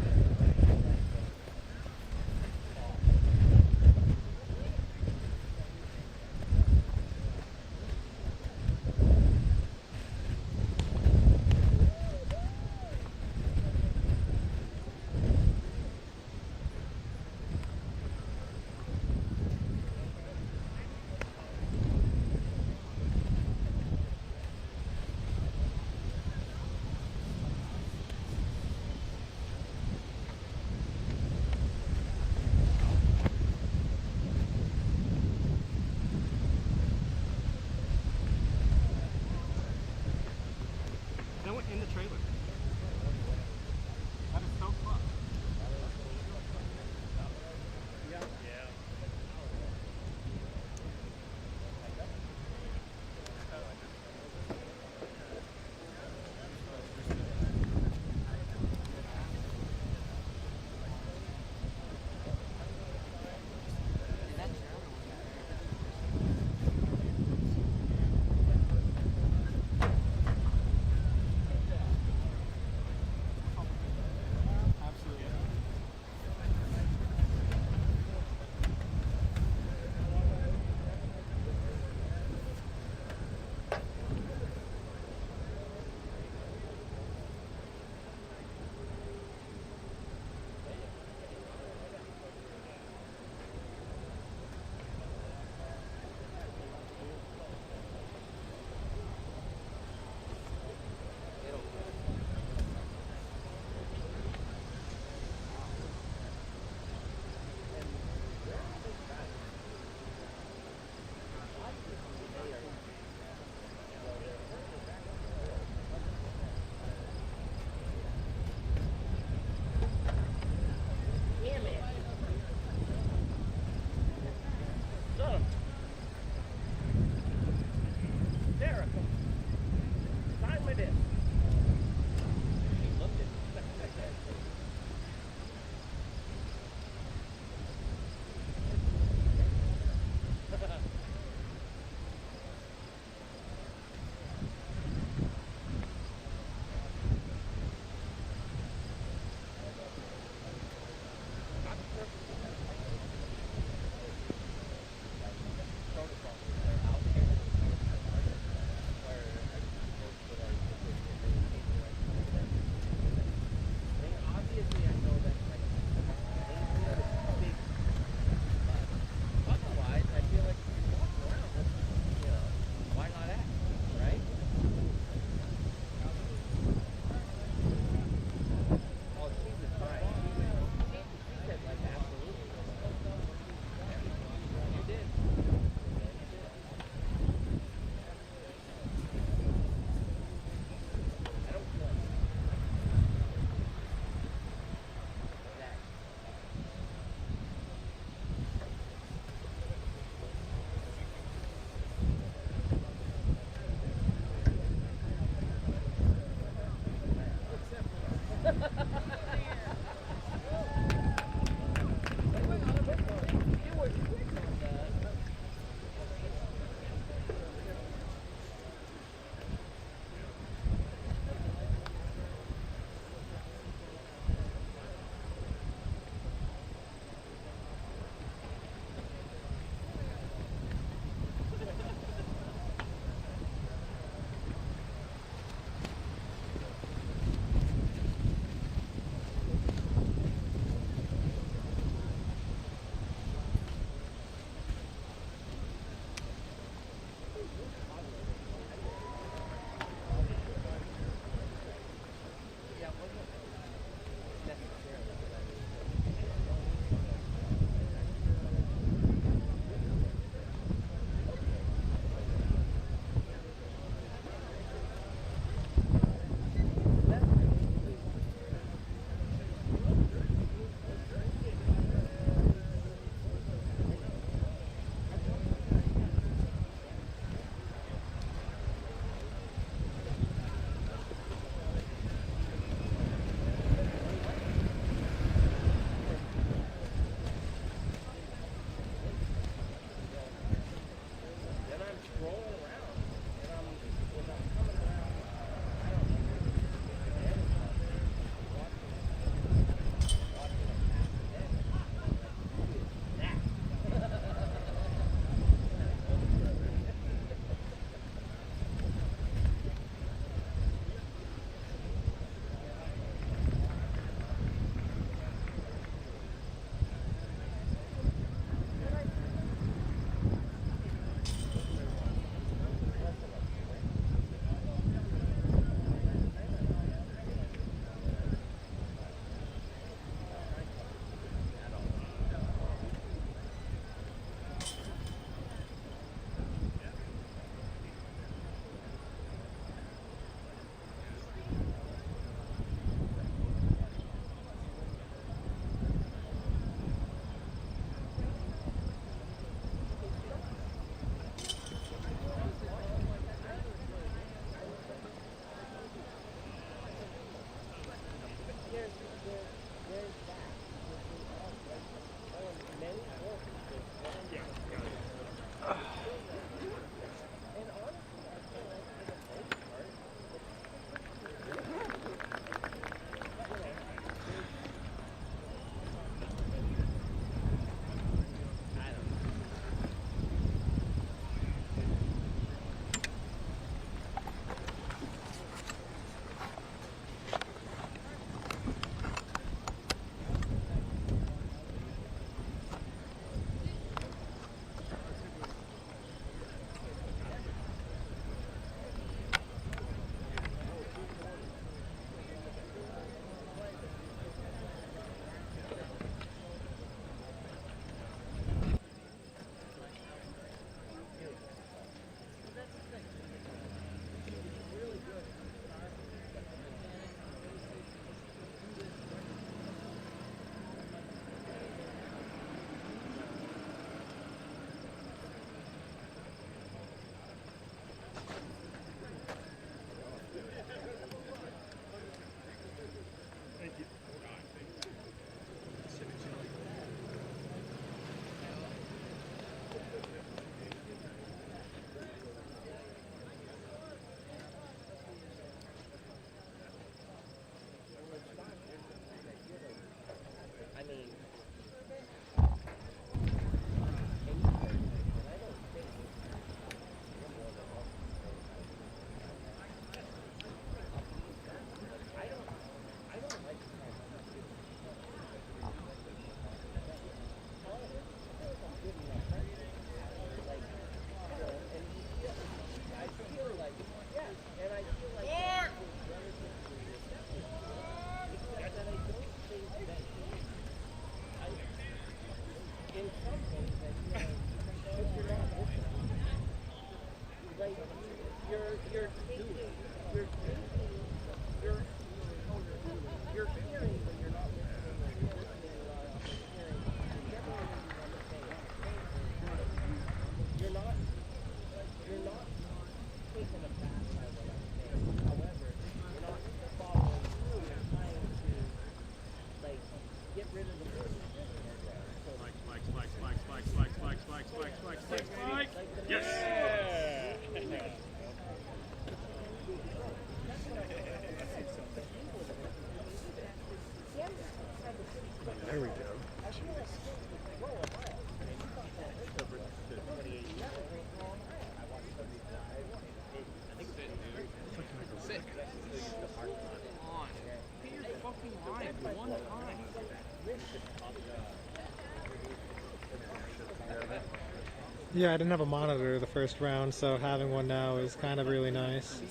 Yeah, I didn't have a monitor the first round, so having one now is kind of really nice.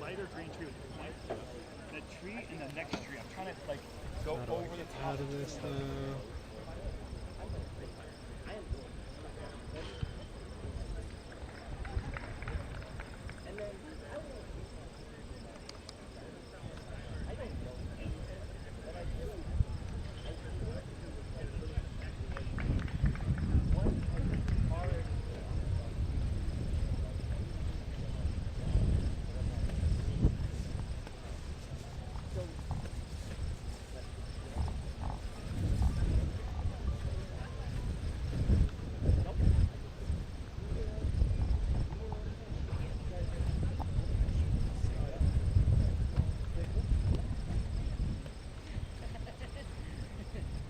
Lighter green tree with white. The tree and the next tree. I'm trying to like go How do I over the get top out of this though?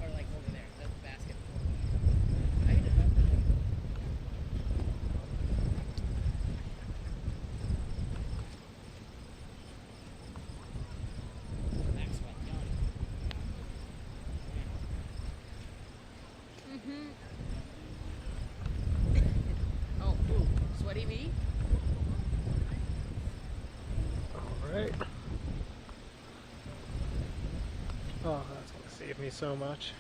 Or like over there, the basket. I ended up Maxwell Young. Oh, ooh, Sweaty V? Alright. Oh, that's going to save me so much.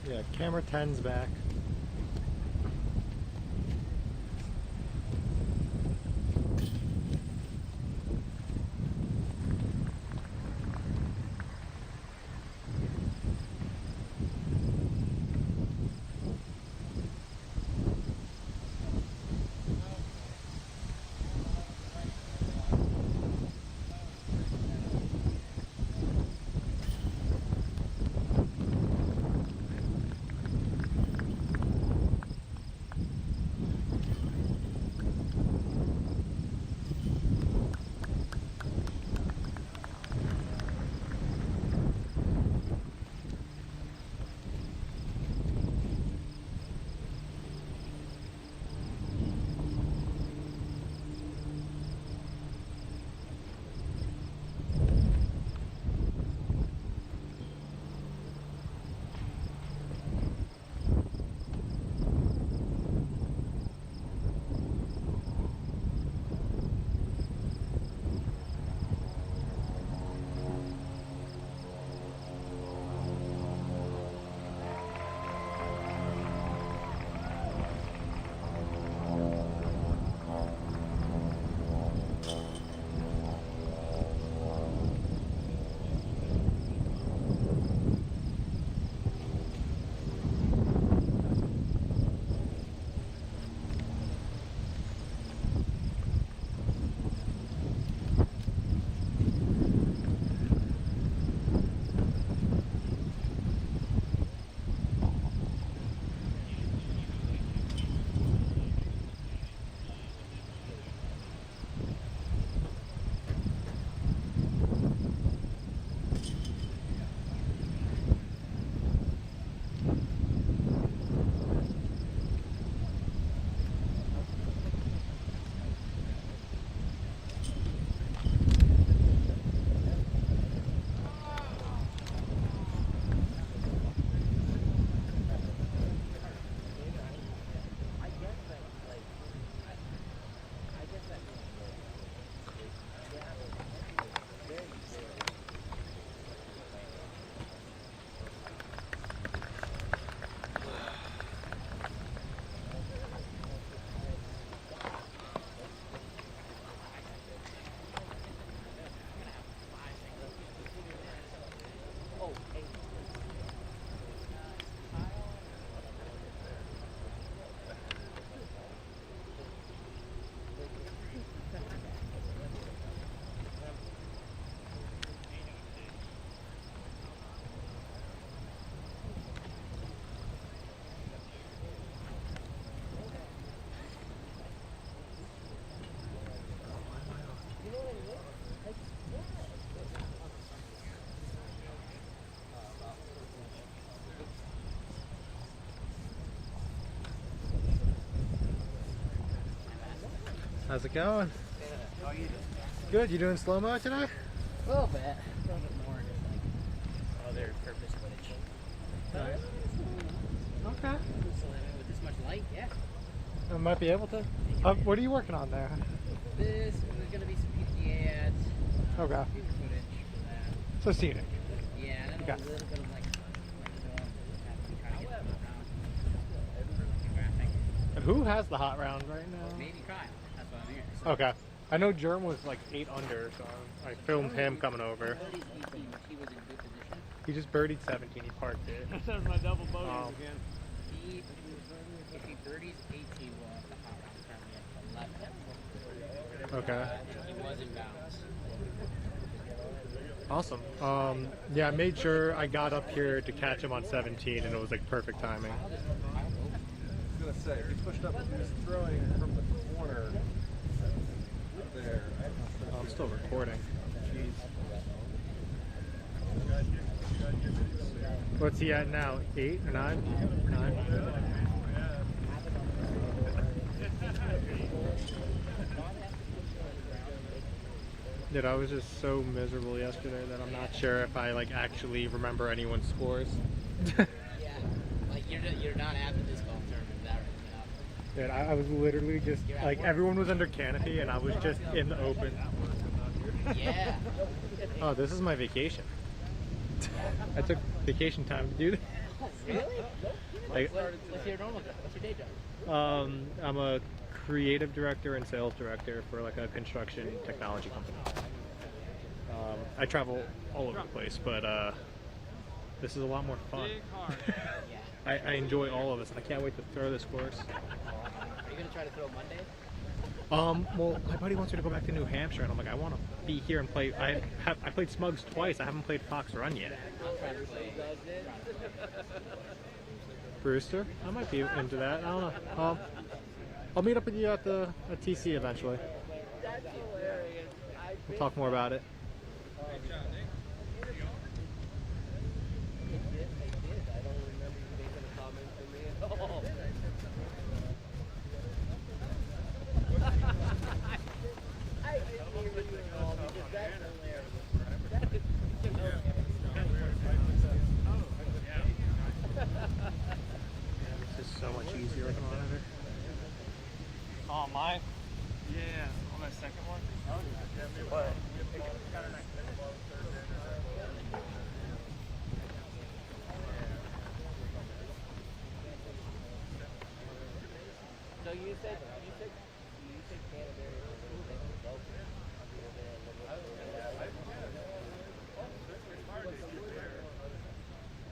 Yeah, camera 10's back. How's it going? How are you doing? Good. You doing slow mo today? A little bit more just like other purpose footage. Nice. Okay. So with this much light, yeah. I might be able to. What are you working on there? This is going to be some PDGA ads. Okay. Future footage for that. So scenic. Yeah, and then Okay. a little bit of like trying to get them around. Graphic. And who has the hot round right now? Maybe Kyle. That's what I'm hearing. Okay. I know Germ was like 8 under, so I filmed him coming over. Birdies 18, which he was in good position. He just birdied 17. He parked it. There's my double bogeys Oh. again. He, if he birdies 18, we'll have the hot round tournament at 11. Okay. And he was in bounds. Awesome. Yeah, I made sure I got up here to catch him on 17, and it was like perfect timing. I was gonna say, he pushed up, he was throwing from the corner there. Oh, I'm still recording. Jeez. What's he at now? 8 or 9? 9? Dude, I was just so miserable yesterday that I'm not sure if I like actually remember anyone's scores. Yeah, like you're not at the disc golf tournament, is that right? Dude, I was literally just like everyone was under canopy and I was just in the open. Yeah. Oh, this is my vacation. I took vacation time to do this. Really? Like, What's your normal job? What's your day job? I'm a creative director and sales director for like a construction technology company. I travel all over the place, but this is a lot more fun. I enjoy all of this, and I can't wait to throw this course. Are you gonna try to throw Monday? Well, my buddy wants me to go back to New Hampshire, and I'm like, I want to be here and play. I played Smugs twice. I haven't played Fox Run yet. I'll try to play. Brewster, I might be into that. I don't know. I'll meet up with you at TC eventually. We'll talk more about it. This is so much easier with a monitor. Oh, mine? Yeah, on my second one. What? So you said Canterbury was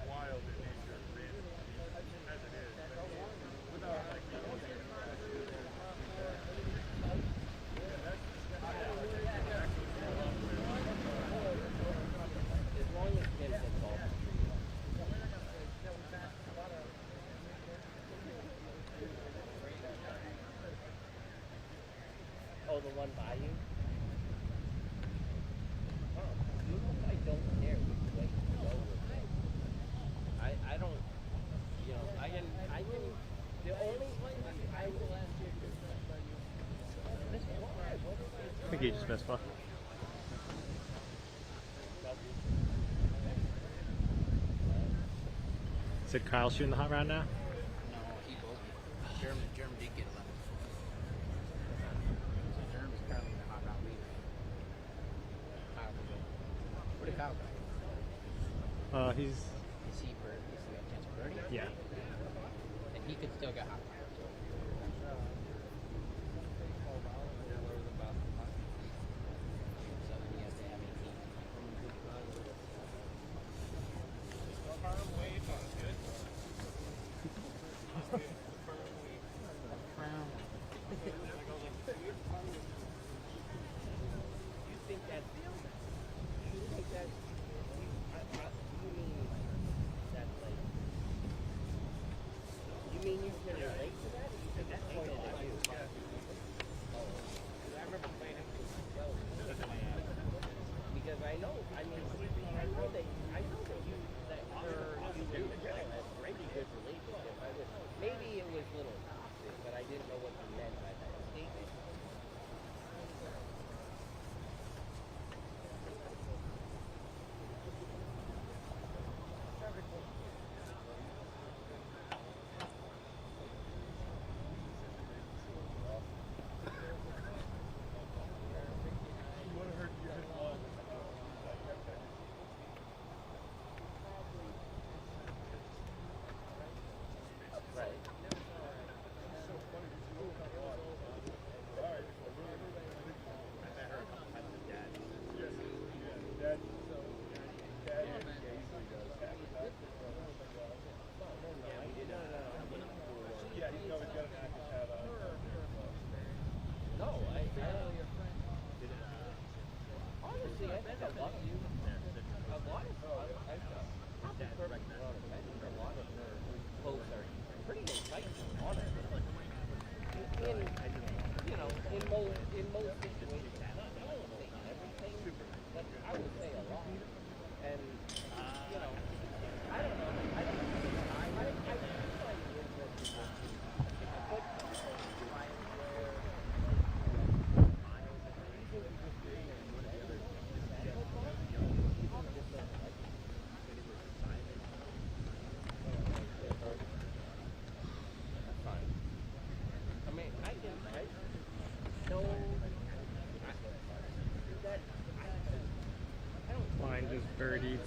Wild in nature, as it is. Without like as long as Kim said golf. Oh, the one by you? Oh, you know, I don't care which way you go with it. I don't, you know, I can, the only I will ask you this one. I think he just missed one. Is it Kyle shooting the hot round now? No, he bogeyed. German did get 11. So Germ is currently the hot round leader. Kyle will go. Where did Kyle go? He's Is he bird? Is he got a chance of birdie? yeah. And he could still get hot round. So then he has to have 18. You think that? You think that? You mean that like? You mean you can relate to that? Or you think that's pointed at you? Oh, 'cause I remember playing him with myself. Because I know, I mean, I know that you do have a pretty good relationship. Maybe it was a little toxic, but I didn't know what you meant by that statement.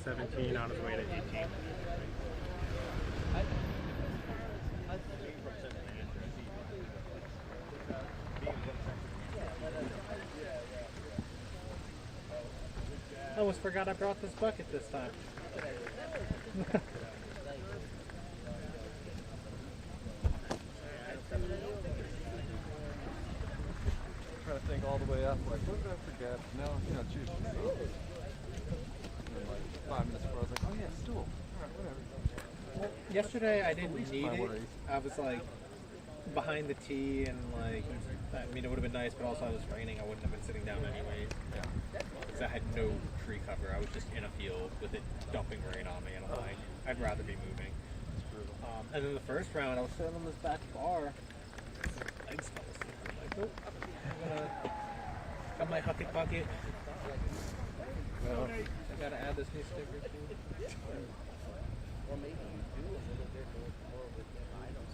17 on his way to 18. I almost forgot I brought this bucket this time. Trying to think all the way up, like, what did I forget? No, you know, choose yourself. And then, like, 5 minutes before, I was like, oh yeah, stool. Alright, whatever. Well, yesterday I didn't least need my it. worries. I was like behind the tee and like, I mean, it would have been nice, but also it was raining. I wouldn't have been sitting down anyway. Yeah. Because I had no tree cover. I was just in a field with it dumping rain on me, and I'm like, I'd rather be moving. It's brutal. And then the first round, I was sitting on this back bar. Legs fell asleep. I'm like, nope. I'm gonna got my hockey pocket. Well, I gotta add this new sticker too. Or maybe you do a little bit more with the vinyl.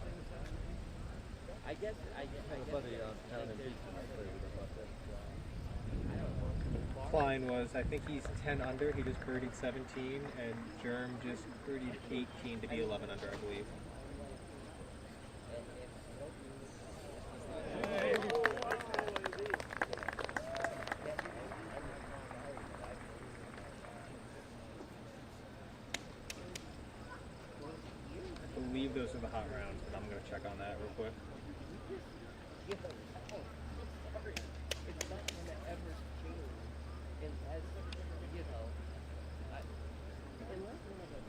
I guess. my buddy down in Beacon played with him up there. Klein was, I think he's 10 under. He just birdied 17, and Germ just birdied 18 to be 11 under, I believe. I believe those are the hot rounds, but I'm going to check on that real quick. It's not going to ever change unless, you know, unless one of us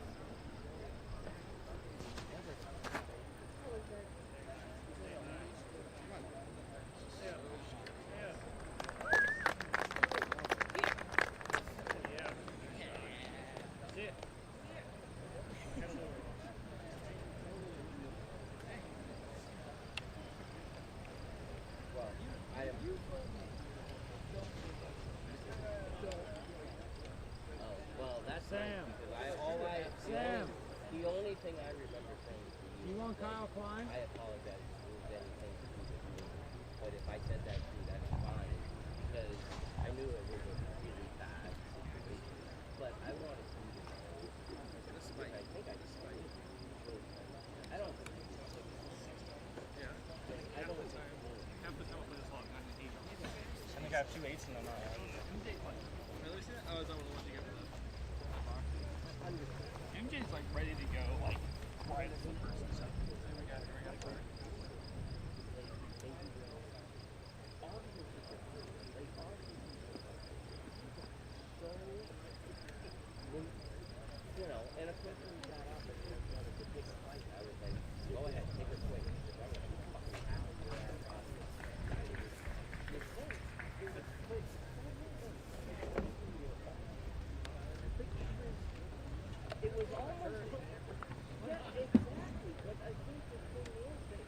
the only thing I remember saying to you, You want Kyle Klein? I apologize if it was anything to do with you, but if I said that to you, that's fine, because I knew it was a really bad situation, but I wanted you to know, which I think I decided, I don't think it's Yeah. I don't think Half the time I play this long, I'm an 8. I think I have 2 8s in them now. Really see that? Oh, is that what I want to get for that? MJ's like ready to go, like right as the first and second. We got it. you know, and of course when we got off at the big fight, I was like, go ahead, take a swing. I'm gonna fucking tackle your ass off this. It was almost, yeah, exactly, but I think the thing is that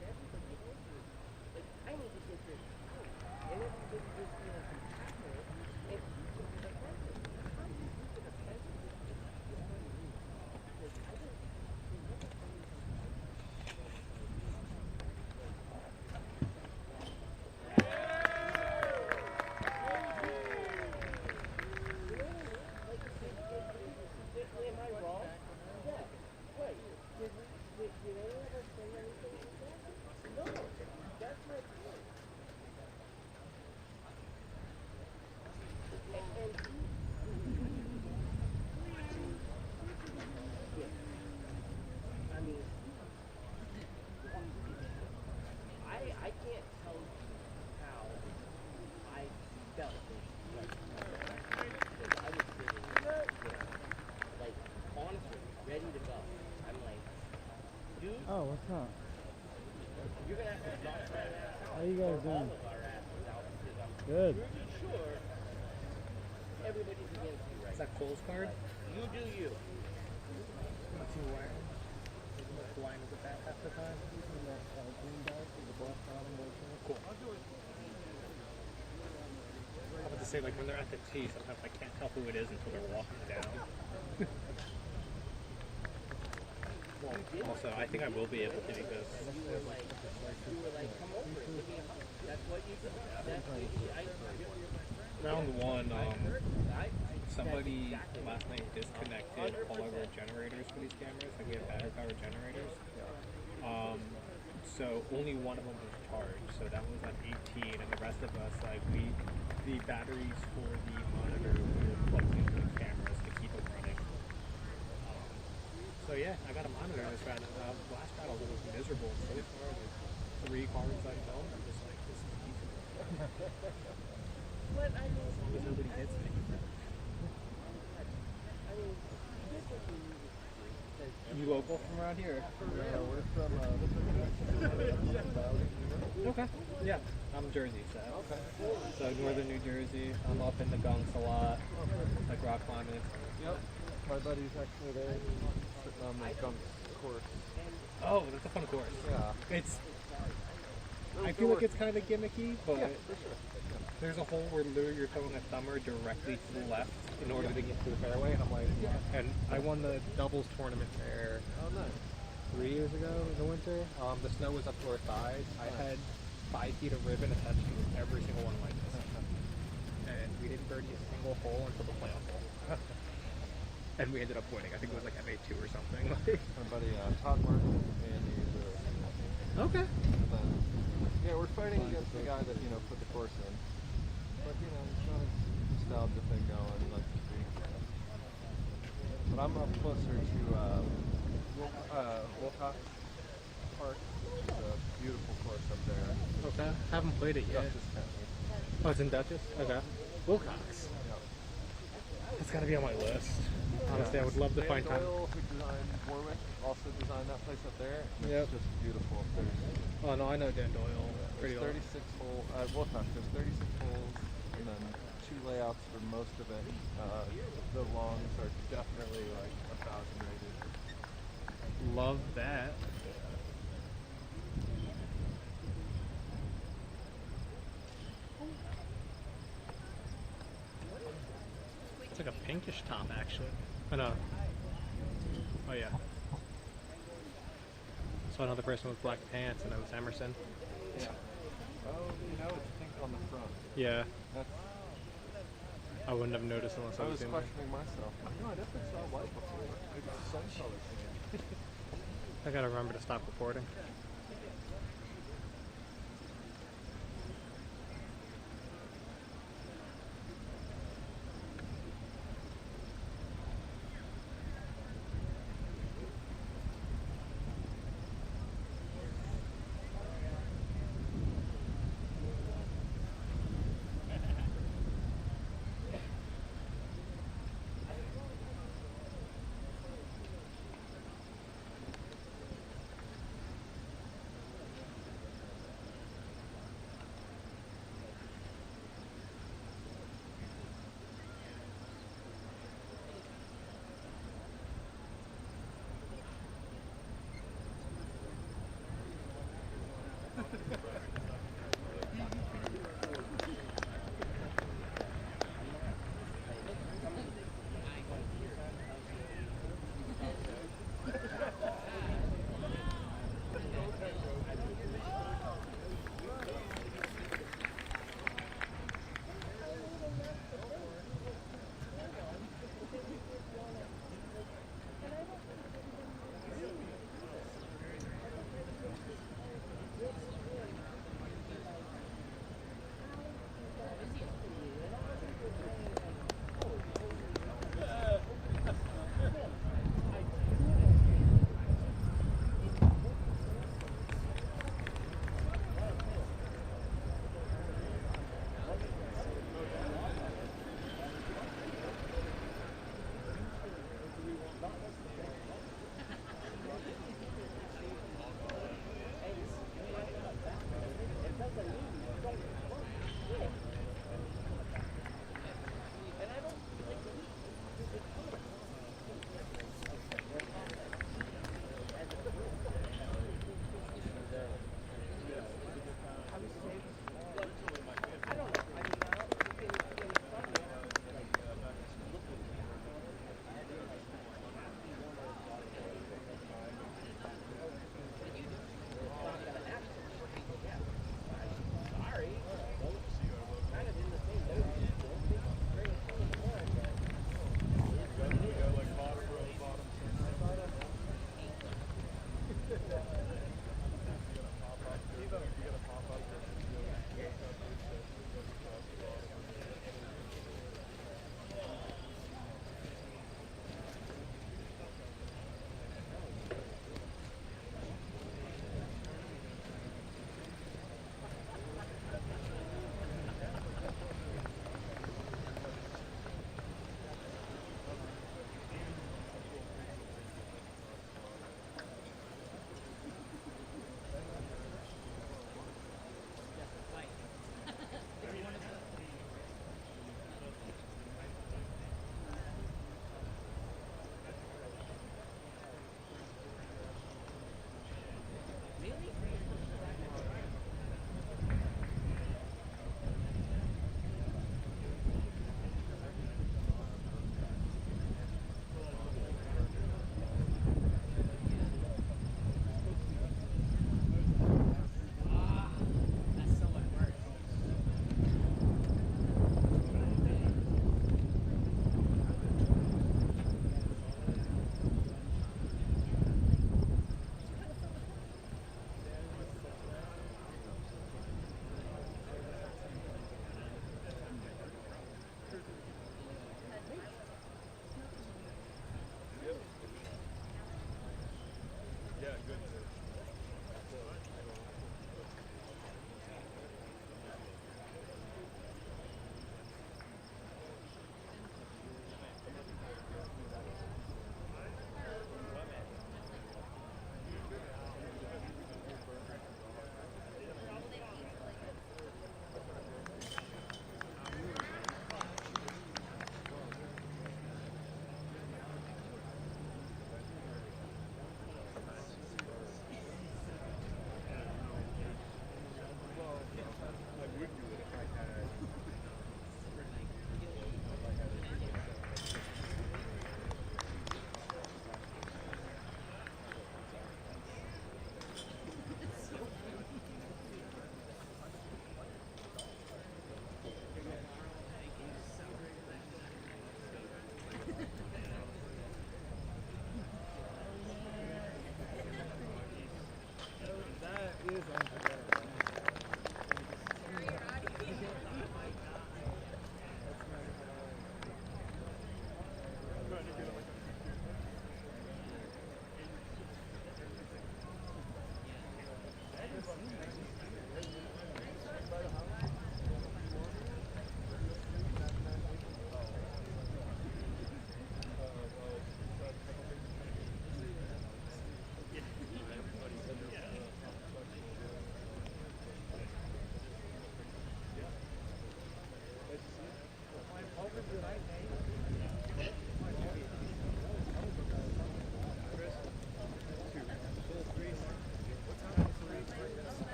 everybody else is, like, I need to get this out, and everybody just, you know, can tackle it, and keep it defensive. How do you keep it defensive? Am I wrong? Yeah. Wait. Did anyone ever say anything like that? No. That's my point. And yeah. I mean, I can't tell you how I felt. Like, I was sitting there, like, honestly, ready to go. I'm like, dude, Oh, what's up? you're gonna have to knock my ass out. How you guys or all doing? of our asses out because I'm Good. pretty sure everybody's against you right Is that Cole's card? now. You do you. What's he wearing? Line is it that half the time? Cool. I was about to say, like, when they're at the tee, sometimes I can't tell who it is until they're walking down. Well, also, I think I will be able to because You were like, come over and give me a hug. That's what you did. That's what you, round one, I somebody last night disconnected all of our generators for these cameras. Like we have battery powered generators. So only one of them was charged. So that was on 18, and the rest of us, like the batteries for the monitor were plugged into the cameras to keep them running. So yeah, I got a monitor this battle. Last battle was miserable. So far, the 3 cards I filmed, I'm just like, this is easy. But I mean, As long as nobody hits me. You local from around here? Yeah, we're from Okay. Yeah, I'm Jersey, so. Okay. So northern New Jersey. I'm up in the gunks a lot, like rock climbing. Yep. My buddy's actually there, sitting on the Gumps course. Oh, that's a fun course. Yeah. It's. I feel like it's kind of gimmicky, but Yeah, for sure. there's a hole where literally you're throwing a thumber directly to the left in order to get to the fairway, and I'm like, and I won the doubles tournament there Oh, nice. 3 years ago in the winter. The snow was up to our thighs. I had 5 feet of ribbon attached to every single one of my discs. And we didn't birdie a single hole until the playoff hole. And we ended up winning. I think it was like MA2 or something. My buddy Todd Martin and he's Okay. yeah, we're fighting against the guy that, put the course in. But, he's got his nostalgia thing going. He likes to speak. But I'm up closer to Wilcox Park. It's a beautiful course up there. Okay. Haven't played it yet. Dutchess County. Oh, it's in Dutchess? Okay. Wilcox. Yeah. It's got to be on my list. Honestly, I would love to Dan find time. Doyle, who designed Warwick, also designed that place up there. And Yep. It's just beautiful. Oh, no, I know Dan Doyle. Pretty There's well. 36 holes. Wilcox, there's 36 holes, and then 2 layouts for most of it. The longs are definitely like 1,000 rated. Love that. It's like a pinkish top, actually. Oh, no. Oh, yeah. So another person with black pants, and that was Emerson. Yeah. Oh, it's pink on the front. Yeah, That's, I wouldn't have noticed unless I I was was in there. questioning myself. No, I definitely saw white before. Maybe it's sun color thing. I gotta remember to stop recording.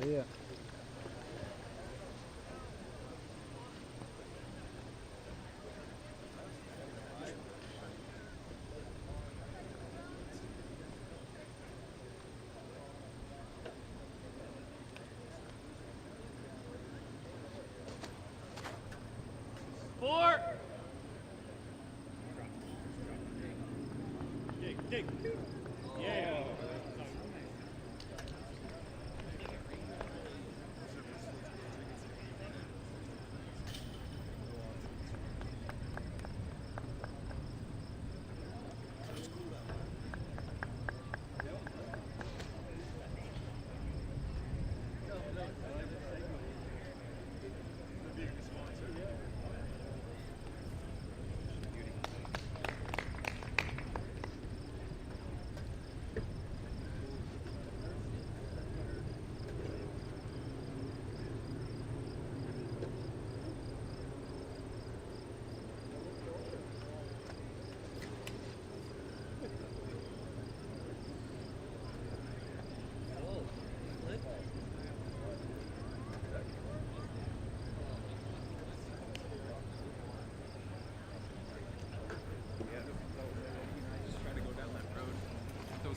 Yeah. Four. Yeah.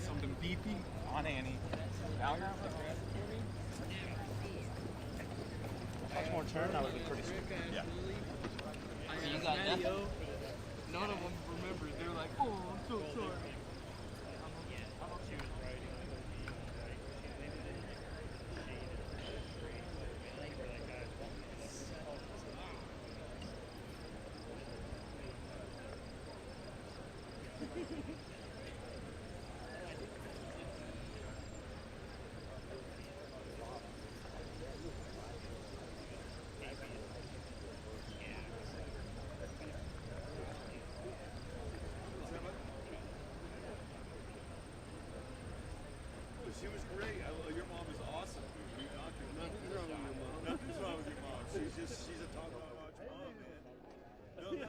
Something beefy on Annie. Now you're much more turn, I would be pretty sweet. Yeah. You got nothing? None of them remember. They're like, oh, I'm so sorry. She was great. Your mom is awesome. Nothing's wrong with your mom. Nothing's wrong with your mom. She's a top-notch mom, man. No.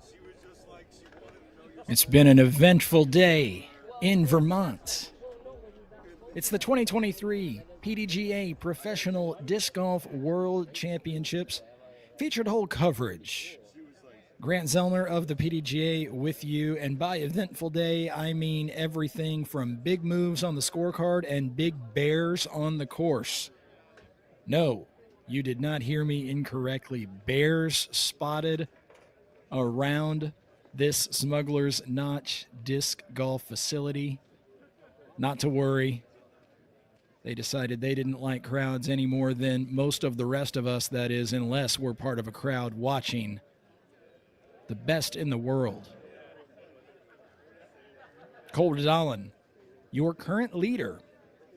She was just like, she wanted to know your It's been an eventful day in Vermont. It's the 2023 PDGA Professional Disc Golf World Championships. Featured whole coverage. Grant Zellner of the PDGA with you, and by eventful day, I mean everything from big moves on the scorecard and big bears on the course. No, you did not hear me incorrectly. Bears spotted around this Smuggler's Notch disc golf facility. Not to worry. They decided they didn't like crowds any more than most of the rest of us, that is, unless we're part of a crowd watching the best in the world. Cole Redallen, your current leader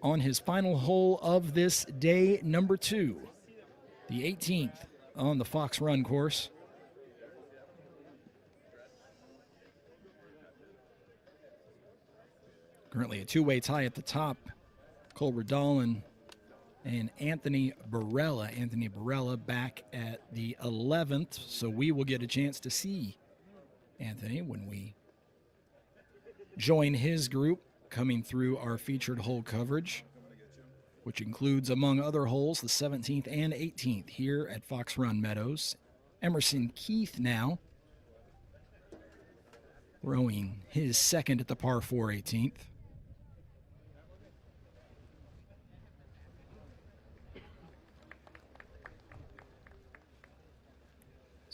on his final hole of this day number 2, the 18th on the Fox Run course. Currently a two-way tie at the top. Cole Redallen and Anthony Barella. Anthony Barella back at the 11th, so we will get a chance to see Anthony when we join his group coming through our featured hole coverage, which includes, among other holes, the 17th and 18th here at Fox Run Meadows. Emerson Keith now throwing his second at the par 4 18th.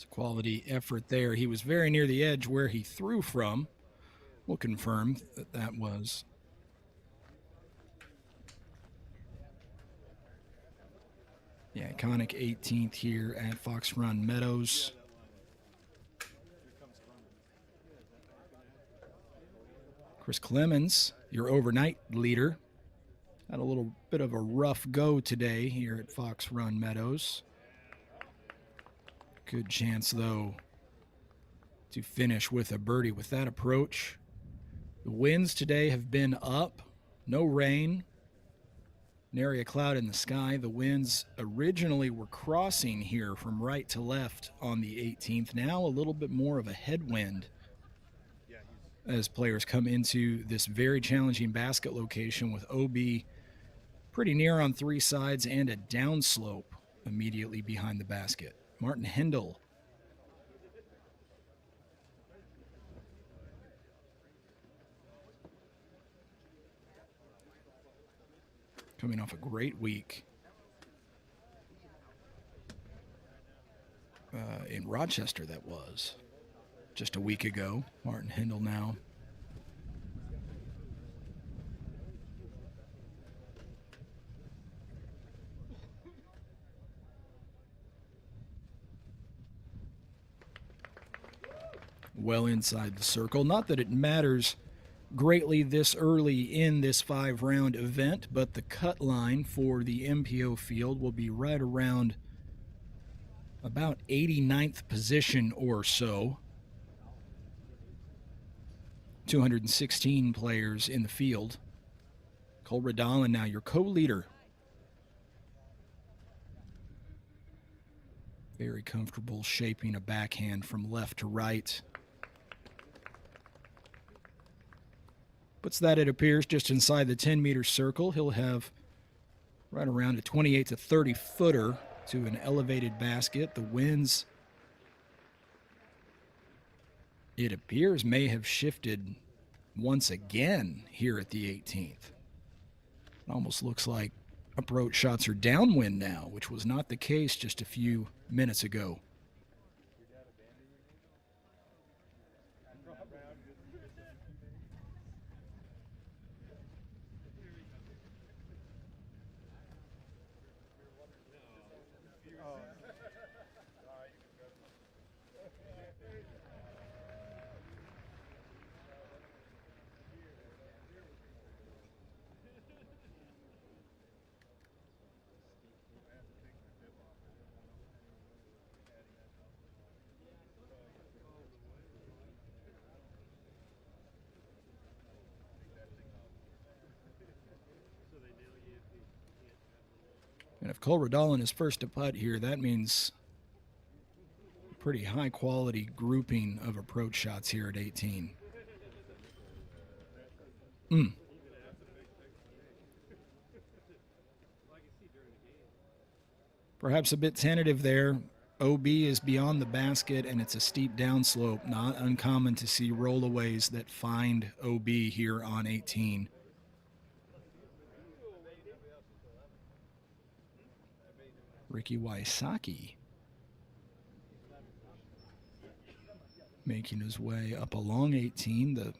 Quality effort there. He was very near the edge where he threw from. We'll confirm that that was the iconic 18th here at Fox Run Meadows. Chris Clemens, your overnight leader, had a little bit of a rough go today here at Fox Run Meadows. Good chance, though, to finish with a birdie with that approach. The winds today have been up, no rain, nary a cloud in the sky. The winds originally were crossing here from right to left on the 18th. Now a little bit more of a headwind as players come into this very challenging basket location with OB pretty near on three sides and a downslope immediately behind the basket. Martin Hindle coming off a great week in Rochester, that was just a week ago. Martin Hindle now well inside the circle. Not that it matters greatly this early in this 5-round event, but the cut line for the MPO field will be right around about 89th position or so. 216 players in the field. Cole Radalin now your co-leader. Very comfortable shaping a backhand from left to right. Puts that, it appears, just inside the 10-meter circle. He'll have right around a 28 to 30 footer to an elevated basket. The winds, it appears, may have shifted once again here at the 18th. It almost looks like approach shots are downwind now, which was not the case just a few minutes ago. And if Cole Radalin is first to putt here, that means a pretty high-quality grouping of approach shots here at 18. Perhaps a bit tentative there. OB is beyond the basket, and it's a steep downslope. Not uncommon to see rollaways that find OB here on 18. Ricky Wysocki making his way up along 18. The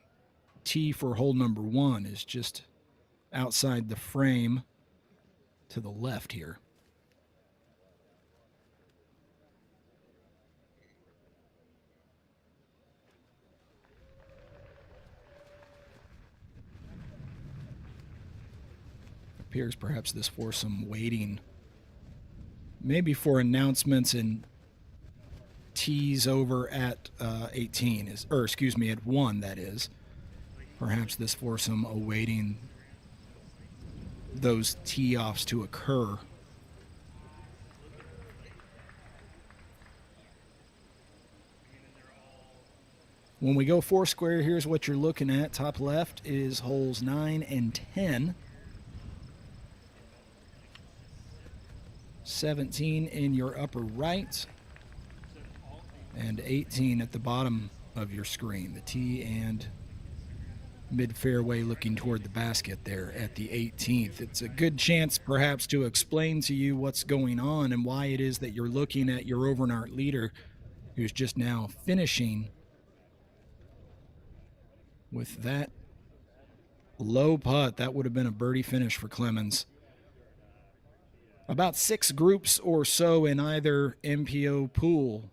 tee for hole number 1 is just outside the frame to the left here. Appears perhaps this foursome waiting maybe for announcements and tees over at 18 is, or excuse me, at 1, that is. Perhaps this foursome awaiting those tee-offs to occur. When we go four square, here's what you're looking at. Top left is holes 9 and 10. 17 in your upper right, and 18 at the bottom of your screen. The tee and mid-fairway looking toward the basket there at the 18th. It's a good chance perhaps to explain to you what's going on and why it is that you're looking at your overnight leader, who's just now finishing with that low putt. That would have been a birdie finish for Clemens. About 6 groups or so in either MPO pool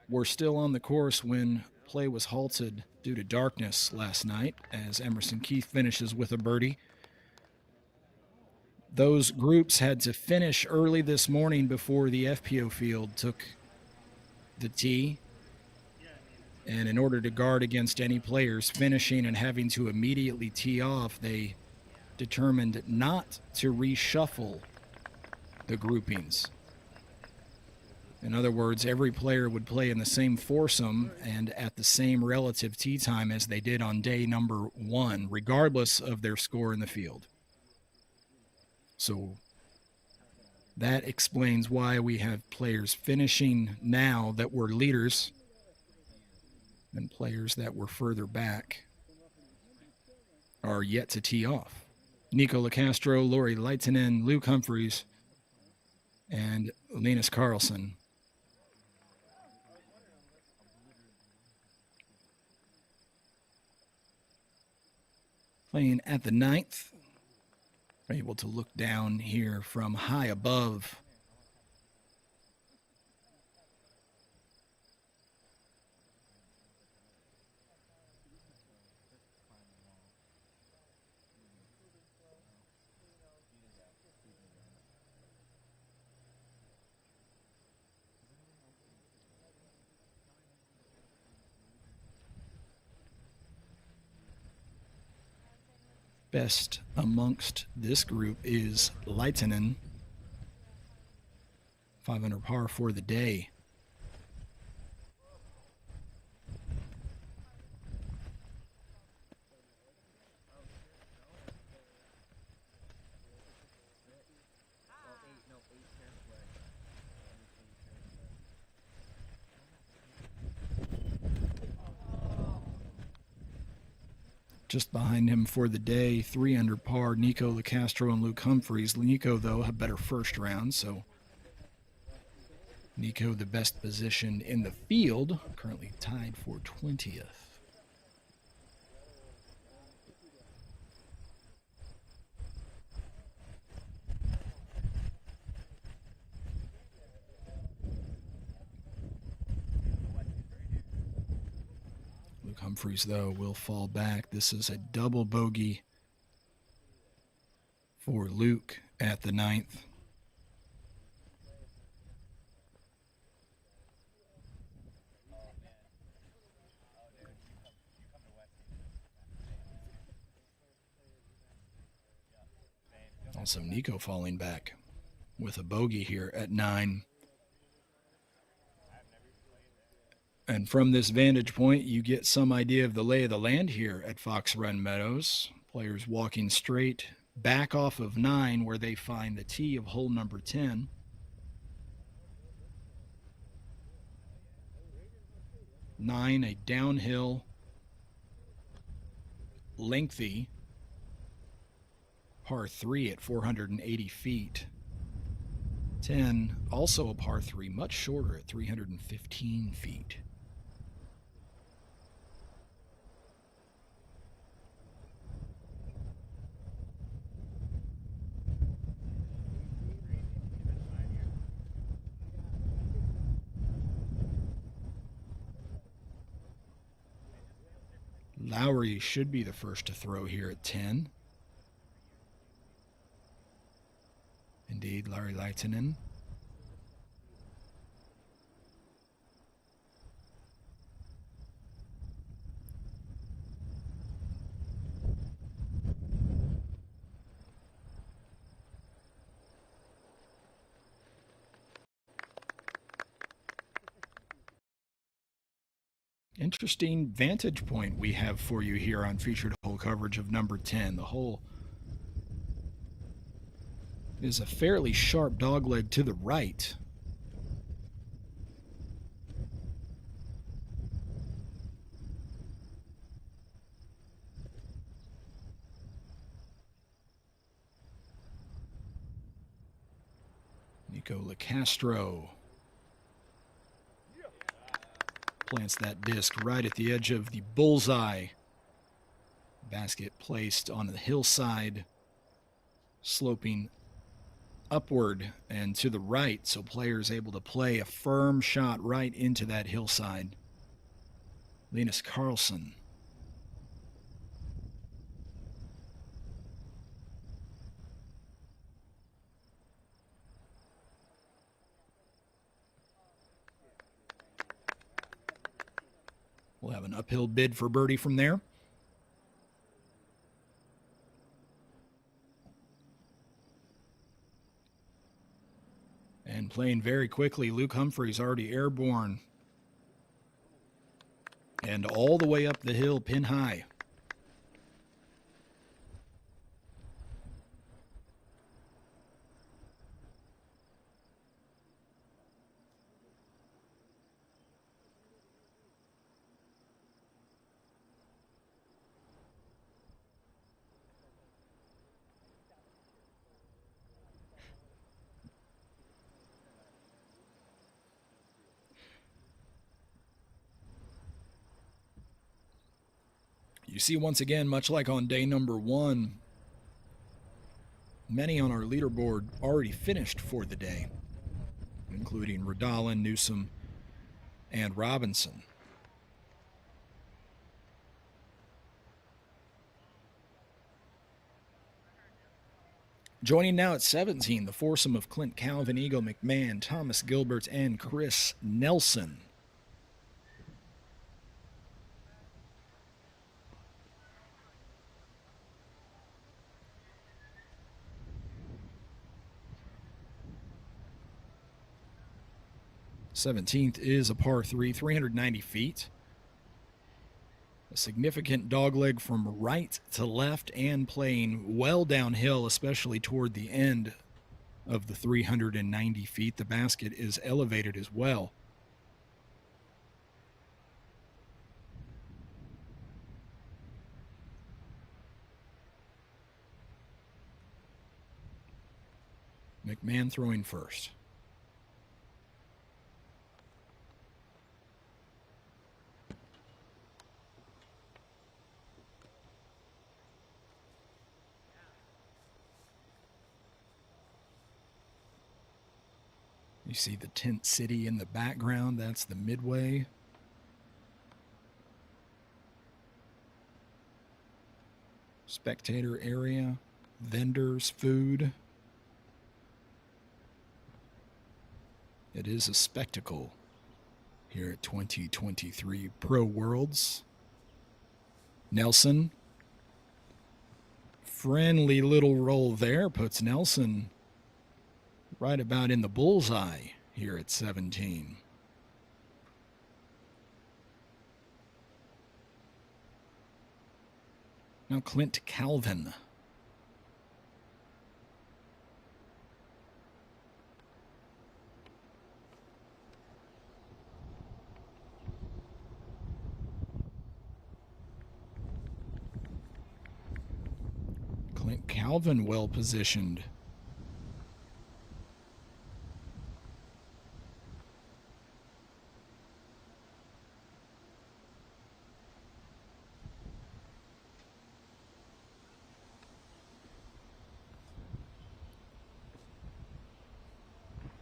were still on the course when play was halted due to darkness last night, as Emerson Keith finishes with a birdie. Those groups had to finish early this morning before the FPO field took the tee. And in order to guard against any players finishing and having to immediately tee off, they determined not to reshuffle the groupings. In other words, every player would play in the same foursome and at the same relative tee time as they did on day number 1, regardless of their score in the field. So that explains why we have players finishing now that were leaders and players that were further back are yet to tee off. Nico LaCastro, Lori Leitinen, Luke Humphreys, and Linus Carlson. Playing at the ninth. Able to look down here from high above. Best amongst this group is Leitinen. 5 under par for the day. Just behind him for the day, 3 under par, Nico LaCastro and Luke Humphreys. Nico, though, have better first round, so Nico the best position in the field, currently tied for 20th. Luke Humphreys, though, will fall back. This is a double bogey for Luke at the ninth. Also, Nico falling back with a bogey here at 9. And from this vantage point, you get some idea of the lay of the land here at Fox Run Meadows. Players walking straight back off of 9 where they find the tee of hole number 10. Nine, a downhill, lengthy par 3 at 480 feet. 10, also a par 3, much shorter at 315 feet. Lowry should be the first to throw here at 10. Indeed, Larry Leitinen. Interesting vantage point we have for you here on featured hole coverage of number 10. The hole is a fairly sharp dogleg to the right. Nico LaCastro plants that disc right at the edge of the bullseye. Basket placed on the hillside, sloping upward and to the right, so players able to play a firm shot right into that hillside. Linus Carlson. We'll have an uphill bid for birdie from there. And playing very quickly, Luke Humphreys already airborne. And all the way up the hill, pin high. see once again, much like on day number 1, many on our leaderboard already finished for the day, including Radalin, Newsom, and Robinson. Joining now at 17, the foursome of Clint Calvin, Eagle McMahon, Thomas Gilbert, and Chris Nelson. '17th is a par 3, 390 feet. A significant dogleg from right to left and playing well downhill, especially toward the end of the 390 feet. The basket is elevated as well. McMahon throwing first. You see the tent city in the background. That's the midway. Spectator area, vendors, food. It is a spectacle here at 2023 Pro Worlds. Nelson. Friendly little roll there puts Nelson right about in the bullseye here at 17. Now Clint Calvin. Clint Calvin well positioned.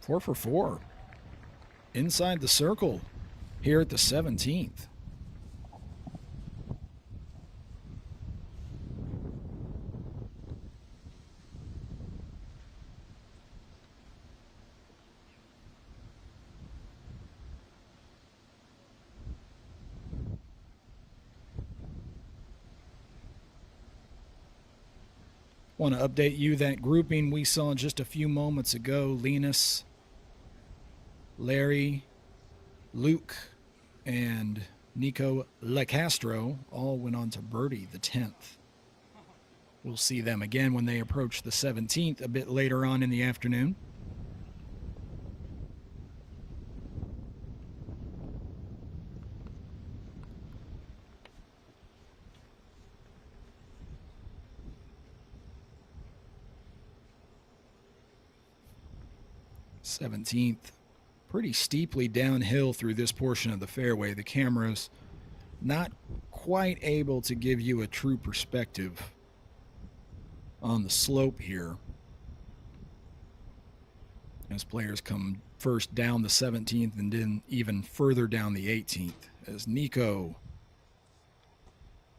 Four for four. Inside the circle here at the 17th. Want to update you that grouping we saw just a few moments ago. Linus, Larry, Luke, and Nico LaCastro all went on to birdie the 10th. We'll see them again when they approach the 17th a bit later on in the afternoon. '17th, pretty steeply downhill through this portion of the fairway. The camera's not quite able to give you a true perspective on the slope here as players come first down the 17th and then even further down the 18th as Nico,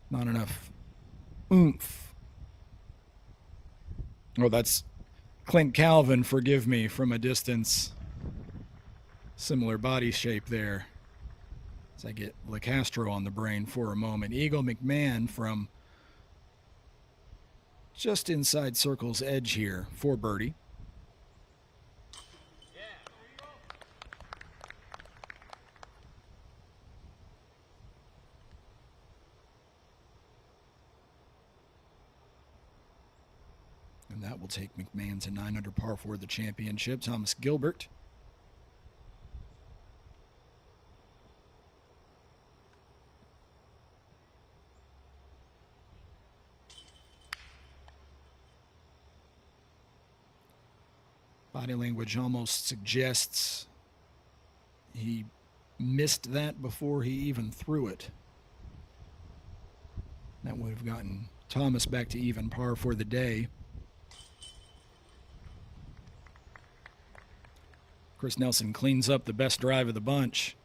not enough oomph. Oh, that's Clint Calvin, forgive me, from a distance. Similar body shape there. As I get LaCastro on the brain for a moment. Eagle McMahon from just inside circle's edge here for birdie. And that will take McMahon to 9 under par for the championship. Thomas Gilbert. Body language almost suggests he missed that before he even threw it. That would have gotten Thomas back to even par for the day. Chris Nelson cleans up the best drive of the bunch.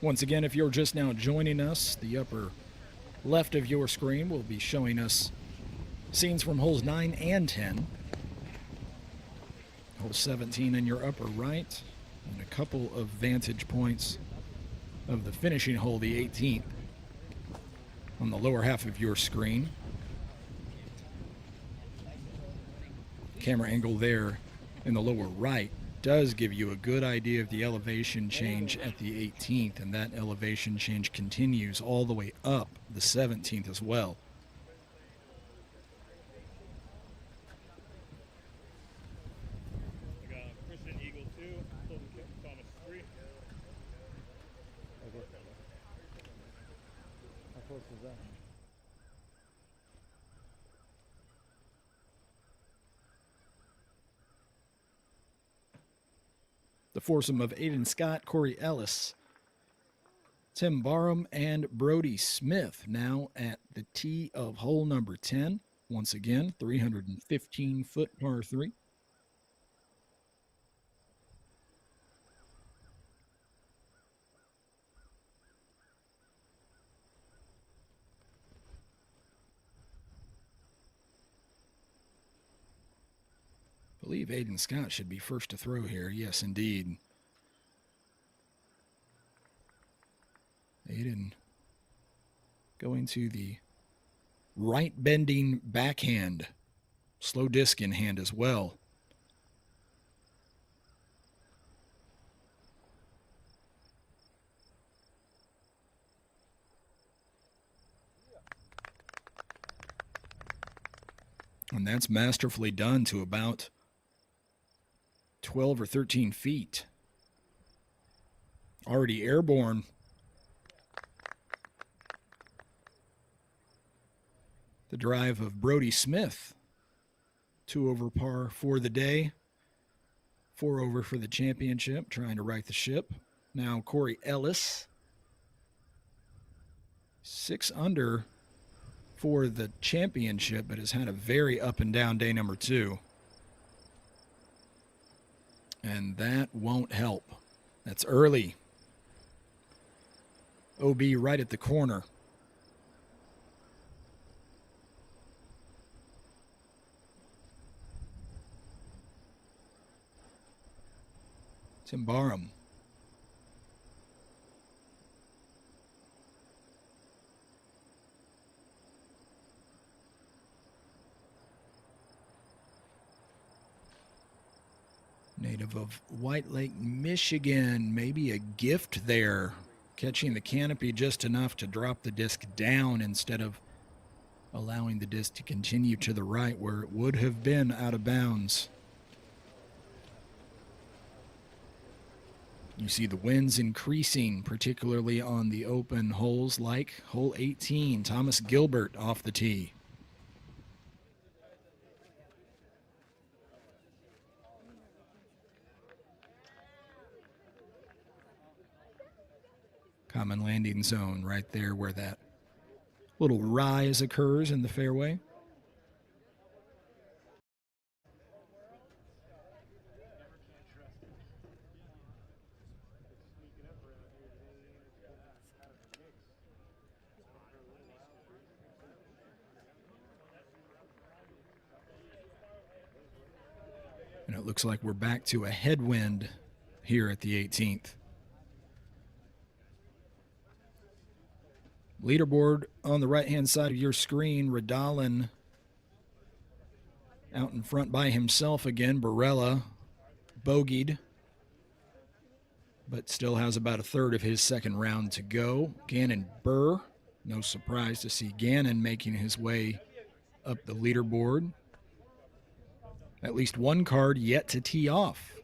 Once again, if you're just now joining us, the upper left of your screen will be showing us scenes from holes 9 and 10. Hole 17 in your upper right, and a couple of vantage points of the finishing hole, the 18th, on the lower half of your screen. Camera angle there in the lower right does give you a good idea of the elevation change at the 18th, and that elevation change continues all the way up the 17th as well. We got Christian Eagle 2, Thomas 3. How close is that? The foursome of Aiden Scott, Corey Ellis, Tim Barham, and Brody Smith now at the tee of hole number 10. Once again, 315-foot par 3. I believe Aiden Scott should be first to throw here. Yes, indeed. Aiden going to the right bending backhand. Slow disc in hand as well. And that's masterfully done to about 12 or 13 feet. Already airborne. The drive of Brody Smith. 2 over par for the day. 4 over for the championship, trying to right the ship. Now Corey Ellis. 6 under for the championship, but has had a very up and down day number 2. And that won't help. That's early. OB right at the corner. Tim Barham. Native of White Lake, Michigan. Maybe a gift there. Catching the canopy just enough to drop the disc down instead of allowing the disc to continue to the right where it would have been out of bounds. You see the winds increasing, particularly on the open holes like hole 18. Thomas Gilbert off the tee. Common landing zone right there where that little rise occurs in the fairway. And it looks like we're back to a headwind here at the 18th. Leaderboard on the right-hand side of your screen, Radalin out in front by himself again. Barella bogeyed, but still has about a third of his second round to go. Gannon Burr, no surprise to see Gannon making his way up the leaderboard. At least one card yet to tee off.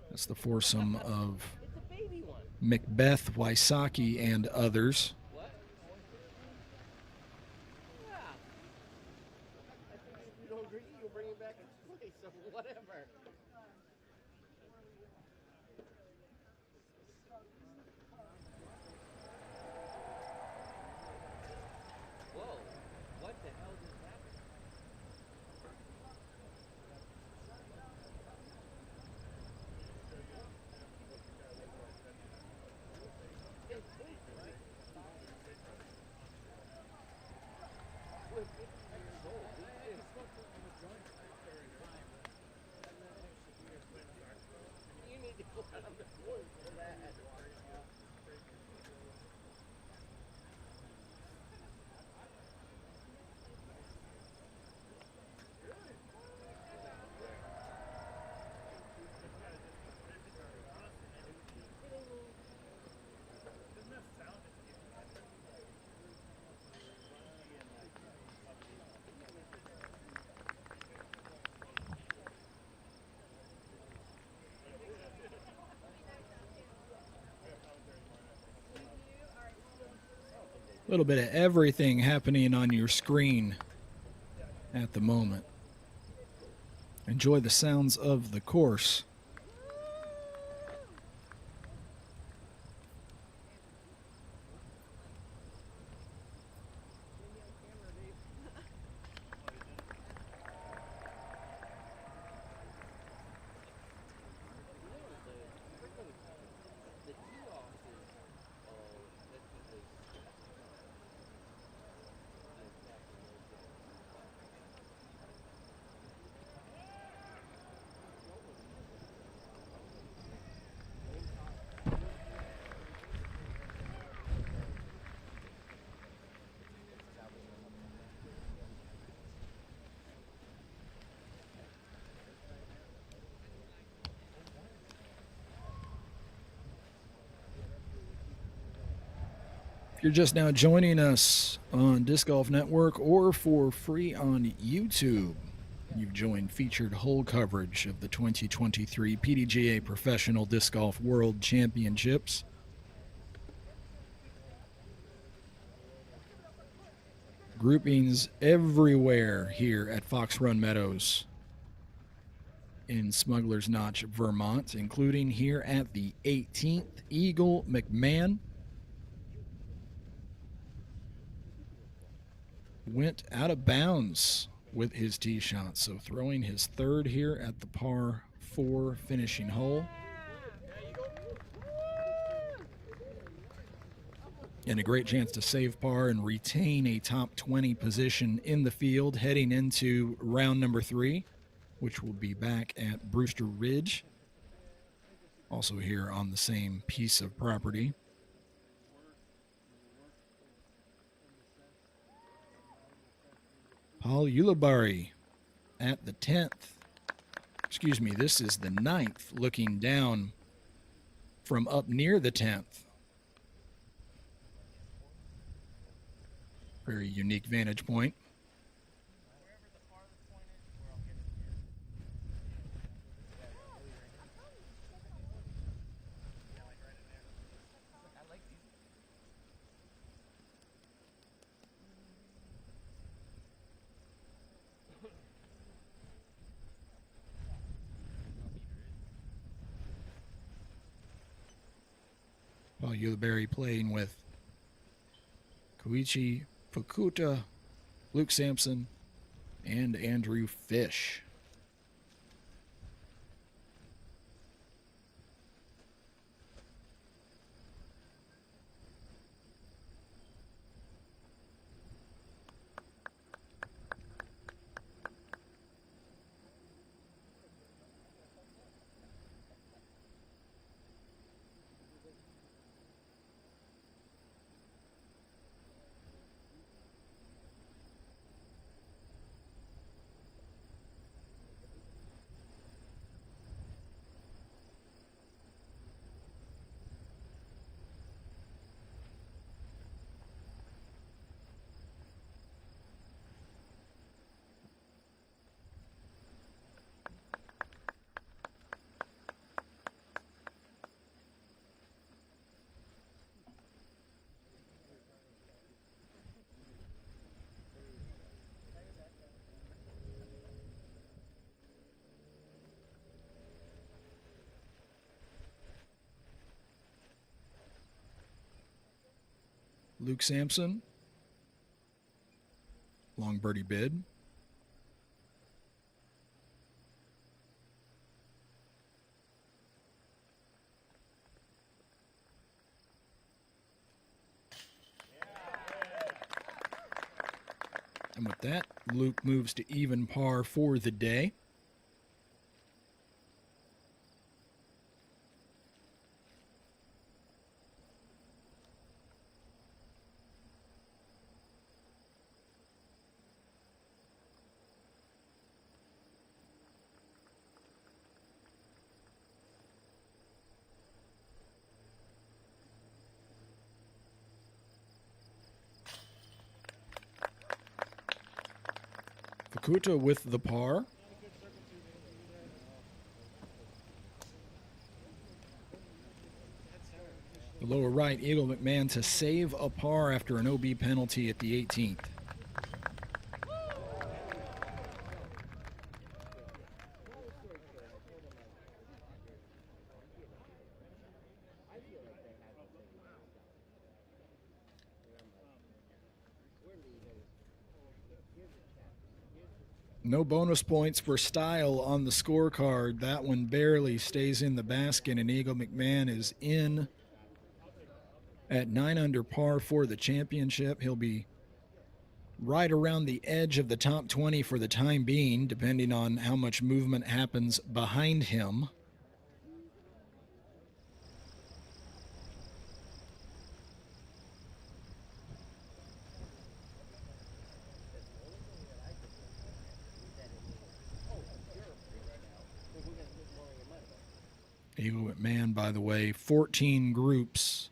That's the foursome of Macbeth, Wysocki, and others. You don't agree, you'll bring it back in place, so whatever. Whoa, what the hell just happened? You need to go out on the floor for that. A little bit of everything happening on your screen at the moment. Enjoy the sounds of the course. If you're just now joining us on Disc Golf Network or for free on YouTube, you've joined featured hole coverage of the 2023 PDGA Professional Disc Golf World Championships. Groupings everywhere here at Fox Run Meadows in Smuggler's Notch, Vermont, including here at the 18th Eagle McMahon. Went out of bounds with his tee shot, so throwing his third here at the par 4 finishing hole. And a great chance to save par and retain a top 20 position in the field heading into round number 3, which will be back at Brewster Ridge, also here on the same piece of property. Paul Ulibarri at the 10th. Excuse me, this is the 9th, looking down from up near the 10th. Very unique vantage point. Paul Ulibarri playing with Koichi Fukuta, Luke Sampson, and Andrew Fish. Luke Sampson. Long birdie bid. And with that, Luke moves to even par for the day. Fukuta with the par. The lower right, Eagle McMahon to save a par after an OB penalty at the 18th. No bonus points for style on the scorecard. That one barely stays in the basket, and Eagle McMahon is in at 9 under par for the championship. He'll be right around the edge of the top 20 for the time being, depending on how much movement happens behind him. Eagle McMahon, by the way, 14 groups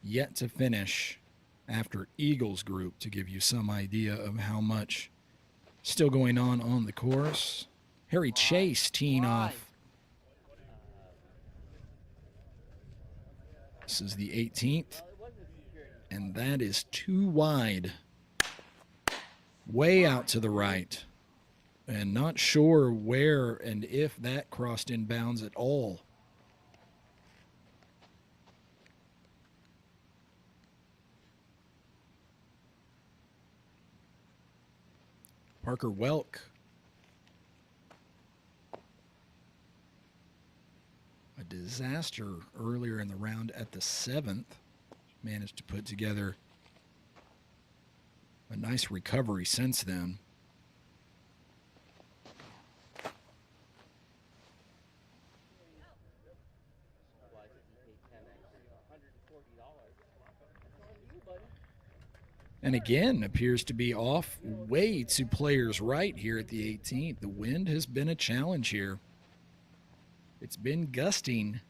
yet to finish after Eagles group, to give you some idea of how much still going on the course. Harry Chase teeing off. This is the 18th, and that is too wide. Way out to the right. And not sure where and if that crossed in bounds at all. Parker Welk. A disaster earlier in the round at the 7th. Managed to put together a nice recovery since then. And again, appears to be off way to players right here at the 18th. The wind has been a challenge here. It's been gusting.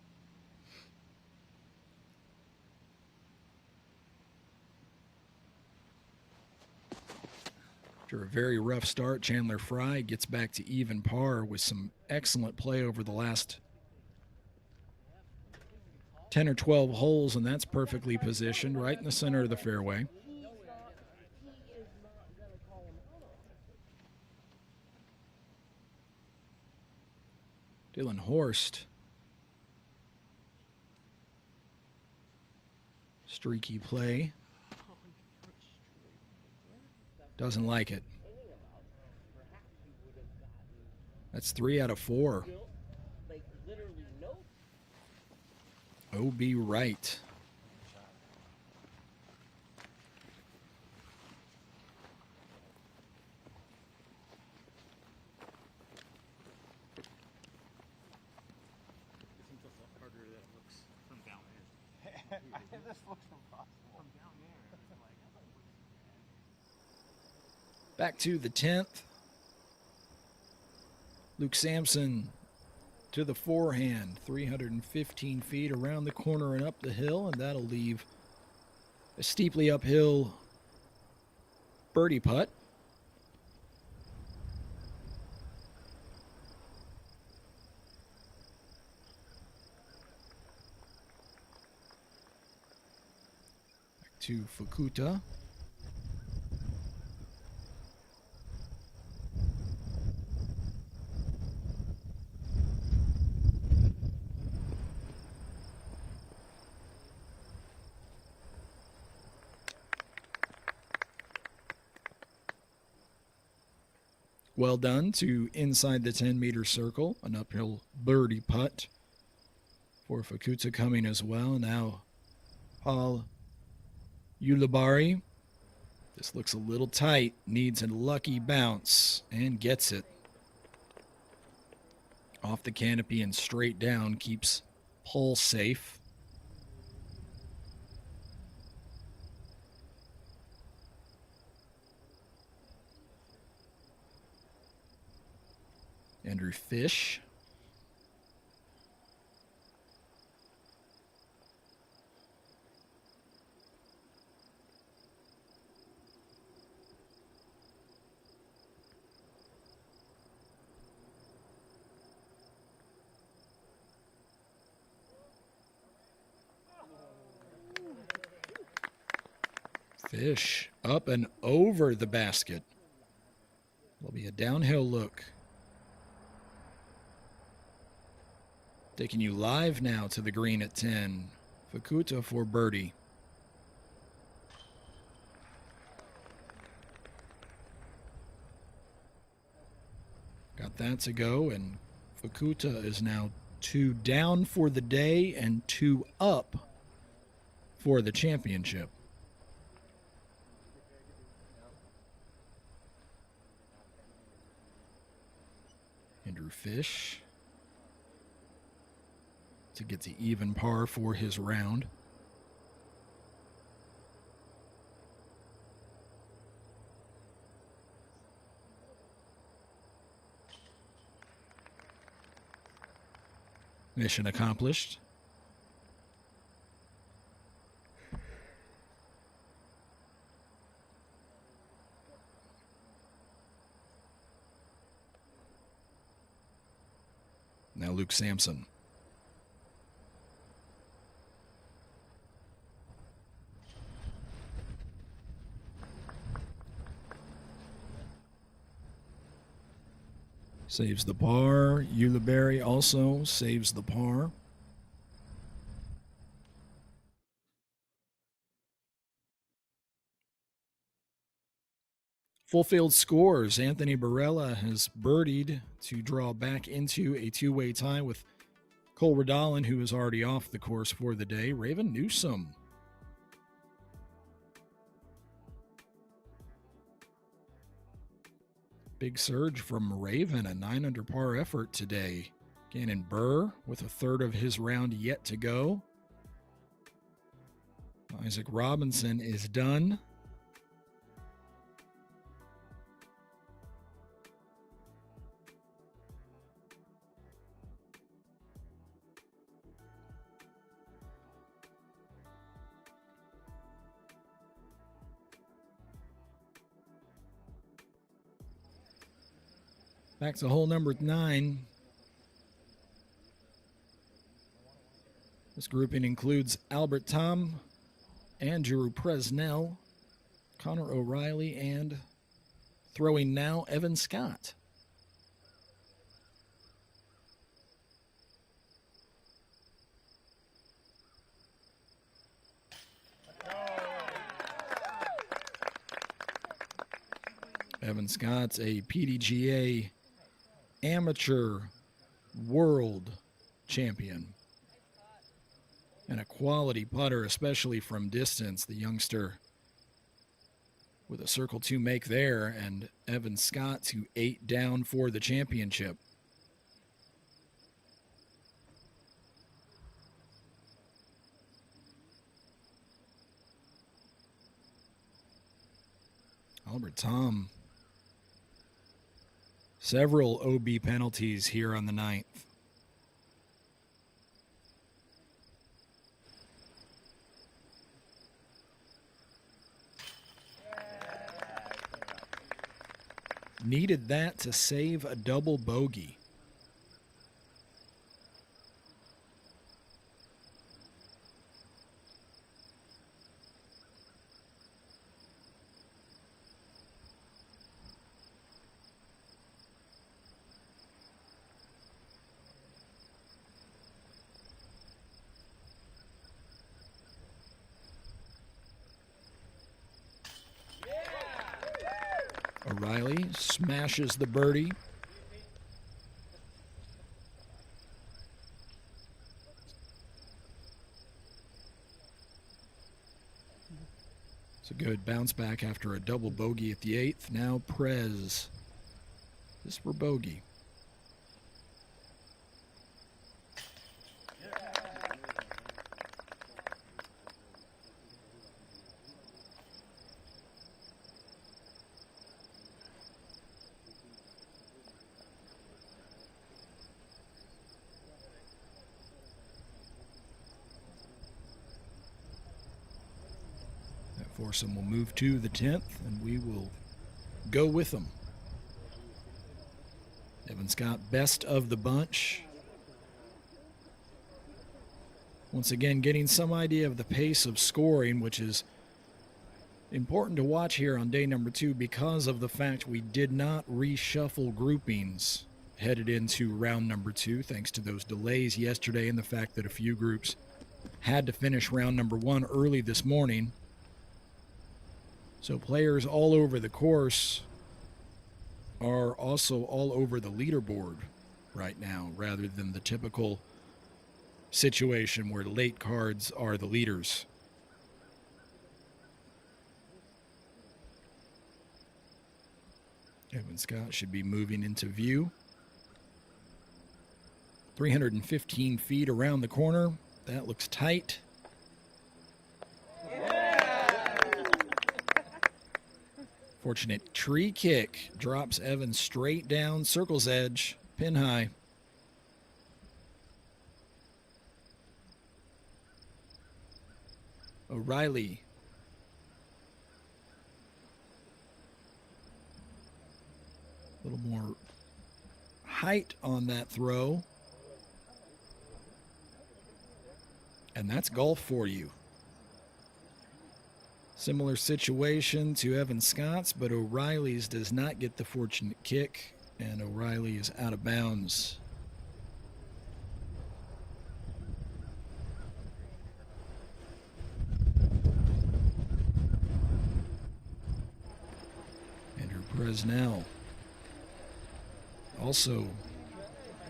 After a very rough start, Chandler Fry gets back to even par with some excellent play over the last 10 or 12 holes, and that's perfectly positioned right in the center of the fairway. Dylan Horst. Streaky play. Doesn't like it. That's 3 out of 4. OB right. This looks impossible. From down there, it's like... Back to the 10th. Luke Sampson to the forehand, 315 feet around the corner and up the hill, and that'll leave a steeply uphill birdie putt. Back to Fukuta. Well done to inside the 10-meter circle. An uphill birdie putt for Fukuta coming as well. Now Paul Ulibarri. This looks a little tight. Needs a lucky bounce and gets it. Off the canopy and straight down. Keeps Paul safe. Andrew Fish. Fish up and over the basket. Will be a downhill look. Taking you live now to the green at 10. Fukuta for birdie. Got that to go, and Fukuta is now 2 down for the day and 2 up for the championship. Andrew Fish to get to even par for his round. Mission accomplished. Now Luke Sampson. Saves the par. Ulibarri also saves the par. Full field scores. Anthony Barella has birdied to draw back into a two-way tie with Cole Redolin, who is already off the course for the day. Raven Newsom big surge from Raven, a 9 under par effort today. Gannon Burr with a third of his round yet to go. Isaac Robinson is done. Back to hole number 9. This grouping includes Albert Tom, Andrew Presnell, Connor O'Reilly, and throwing now Evan Scott. Evan Scott's a PDGA amateur world champion and a quality putter, especially from distance. The youngster with a circle 2 make there, and Evan Scott to 8 down for the championship. Albert Tom. Several OB penalties here on the 9th. Needed that to save a double bogey. O'Reilly smashes the birdie. It's a good bounce back after a double bogey at the 8th. Now Prez. This for bogey. Foursome will move to the 10th, and we will go with them. Evan Scott, best of the bunch. Once again, getting some idea of the pace of scoring, which is important to watch here on day number 2 because of the fact we did not reshuffle groupings headed into round number 2, thanks to those delays yesterday and the fact that a few groups had to finish round number 1 early this morning. So players all over the course are also all over the leaderboard right now, rather than the typical situation where late cards are the leaders. Evan Scott should be moving into view. 315 feet around the corner. That looks tight. Fortunate tree kick drops Evan straight down, circle's edge, pin high. O'Reilly. A little more height on that throw. And that's golf for you. Similar situation to Evan Scott's, but O'Reilly's does not get the fortunate kick, and O'Reilly is out of bounds. Andrew Presnell. Also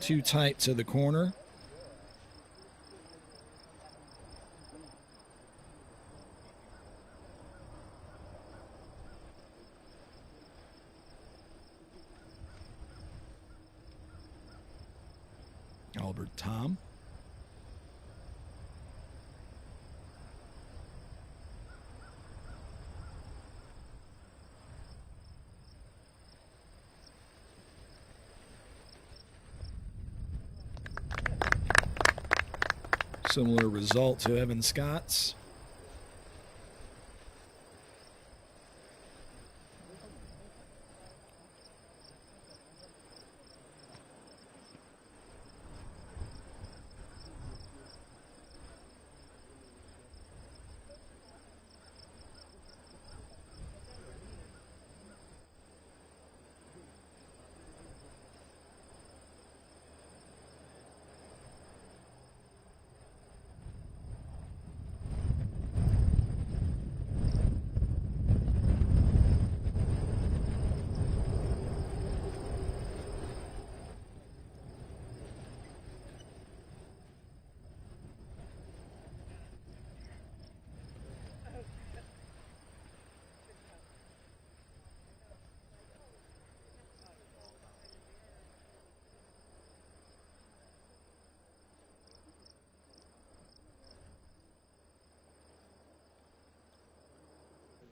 too tight to the corner. Albert Tom. Similar result to Evan Scott's.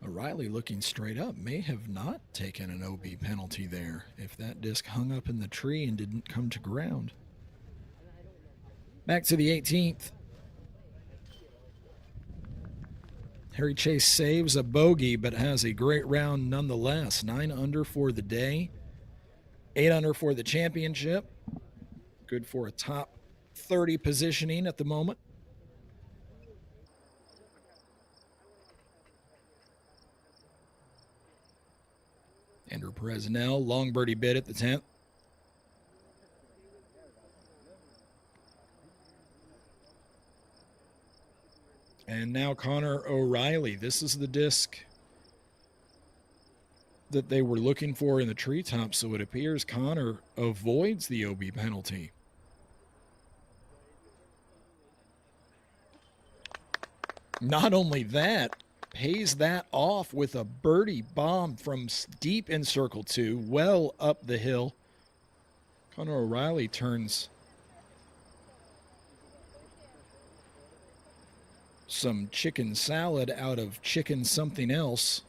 O'Reilly, looking straight up, may have not taken an OB penalty there if that disc hung up in the tree and didn't come to ground. Back to the 18th. Harry Chase saves a bogey but has a great round nonetheless. 9 under for the day, 8 under for the championship. Good for a top 30 positioning at the moment. Andrew Presnell, long birdie bid at the 10th. And now Connor O'Reilly. This is the disc that they were looking for in the treetops, so it appears Connor avoids the OB penalty. Not only that, pays that off with a birdie bomb from deep in circle 2, well up the hill. Connor O'Reilly turns some chicken salad out of chicken something else.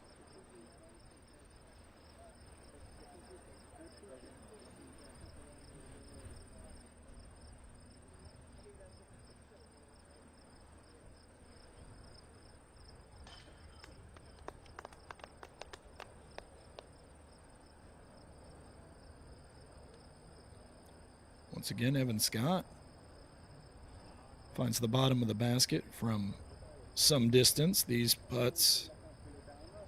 Once again, Evan Scott finds the bottom of the basket from some distance. These putts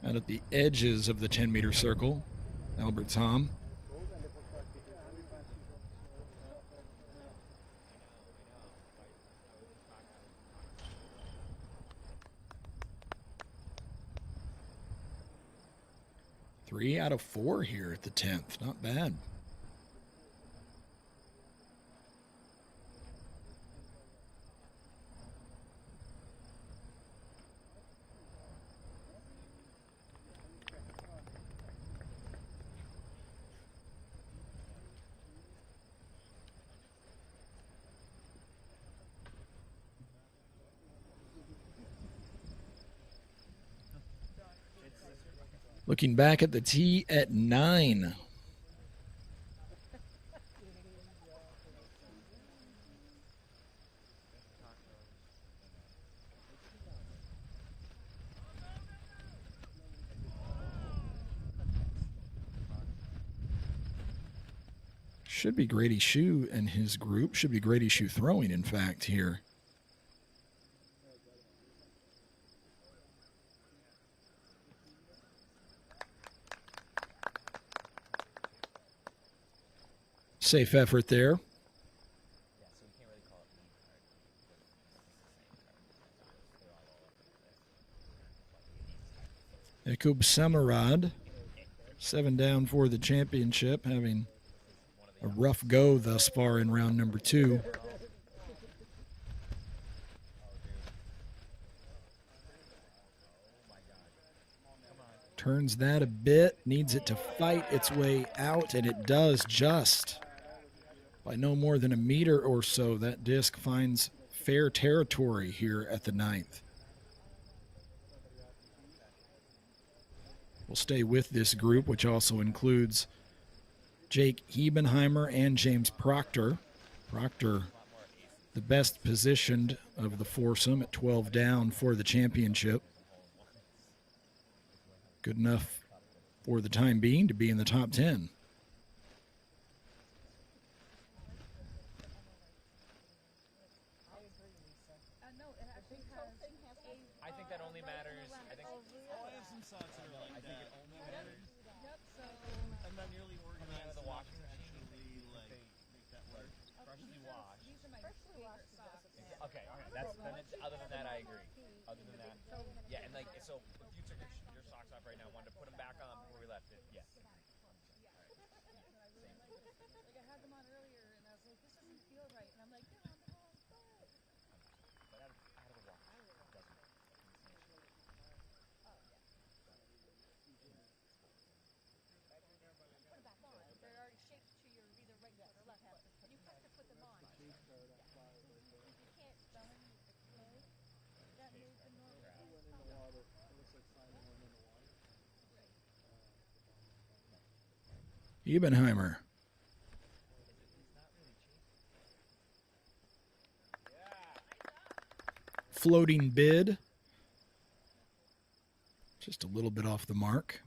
out at the edges of the 10-meter circle. Albert Tom. Three out of 4 here at the 10th. Not bad. Looking back at the tee at 9. Should be Grady Shue and his group. Should be Grady Shue throwing, in fact, here. Safe effort there. Jakub Samarad, 7 down for the championship, having a rough go thus far in round number 2. Turns that a bit, needs it to fight its way out, and it does just. By no more than a meter or so, that disc finds fair territory here at the 9th. We'll stay with this group, which also includes Jake Hebenheimer and James Proctor. Proctor, the best positioned of the foursome at 12 down for the championship. Good enough for the time being to be in the top 10. I think that only matters. I think I have some thoughts that are like that. it only matters. I'm not nearly Coming out of organized the washing enough to machine, actually make that work. freshly washed. Okay, all right. Other than that, I agree. Other than that, yeah. And like, so if you took your socks off right now, wanted to put them back on before we left it, yes. Like I had them on earlier, and I was like, this doesn't feel right. And I'm like, no, I'm the wrong foot. But out of the wash, it doesn't. Put them back on. They're already shaped to your either right foot or left foot. You have to put them on. You can't spell them. That made the normal. Ebenheimer. Floating bid. Just a little bit off the mark.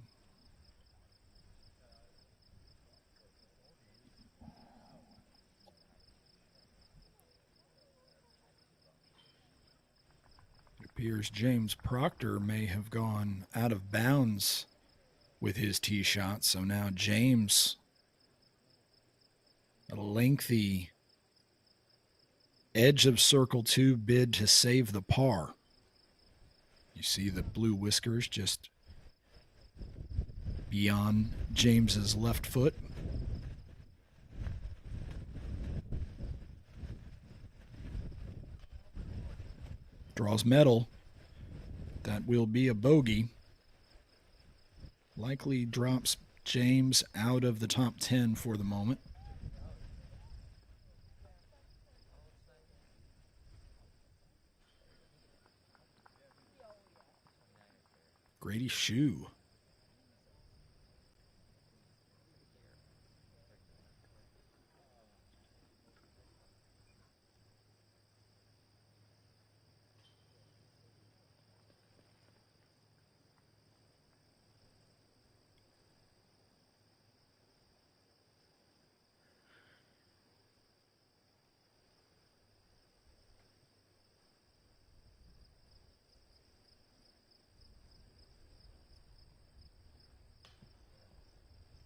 It appears James Proctor may have gone out of bounds with his tee shot, so now James, a lengthy edge of circle 2 bid to save the par. You see the blue whiskers just beyond James's left foot. Draws metal. That will be a bogey. Likely drops James out of the top 10 for the moment. Grady Shoe.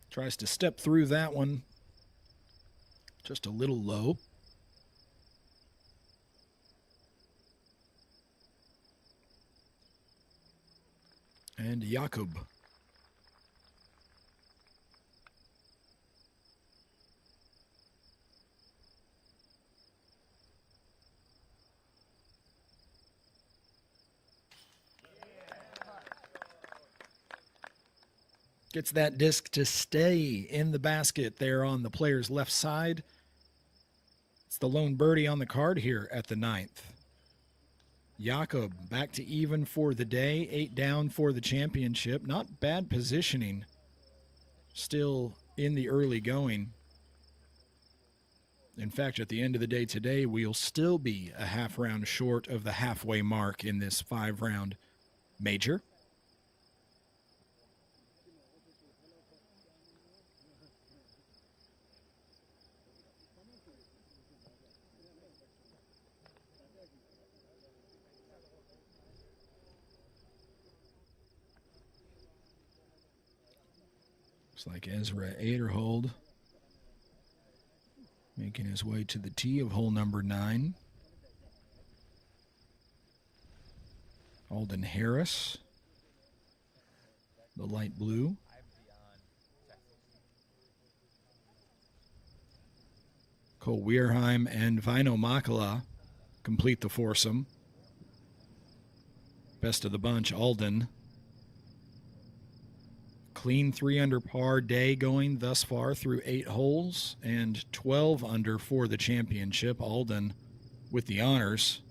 Tries to step through that one. Just a little low. And Jakob. Gets that disc to stay in the basket there on the player's left side. It's the lone birdie on the card here at the 9th. Jakob back to even for the day, 8 down for the championship. Not bad positioning. Still in the early going. In fact, at the end of the day today, we'll still be a half round short of the halfway mark in this 5-round major. Looks like Ezra Aderhold making his way to the tee of hole number 9. Alden Harris, the light blue. Cole Weirheim and Vino Makala complete the foursome. Best of the bunch, Alden. Clean 3 under par day going thus far through 8 holes and 12 under for the championship. Alden with the honors.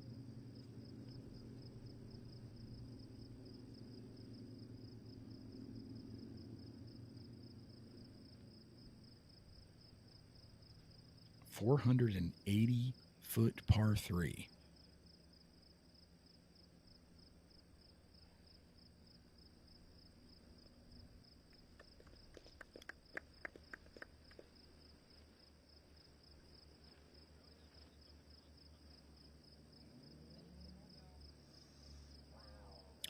.480-foot par 3.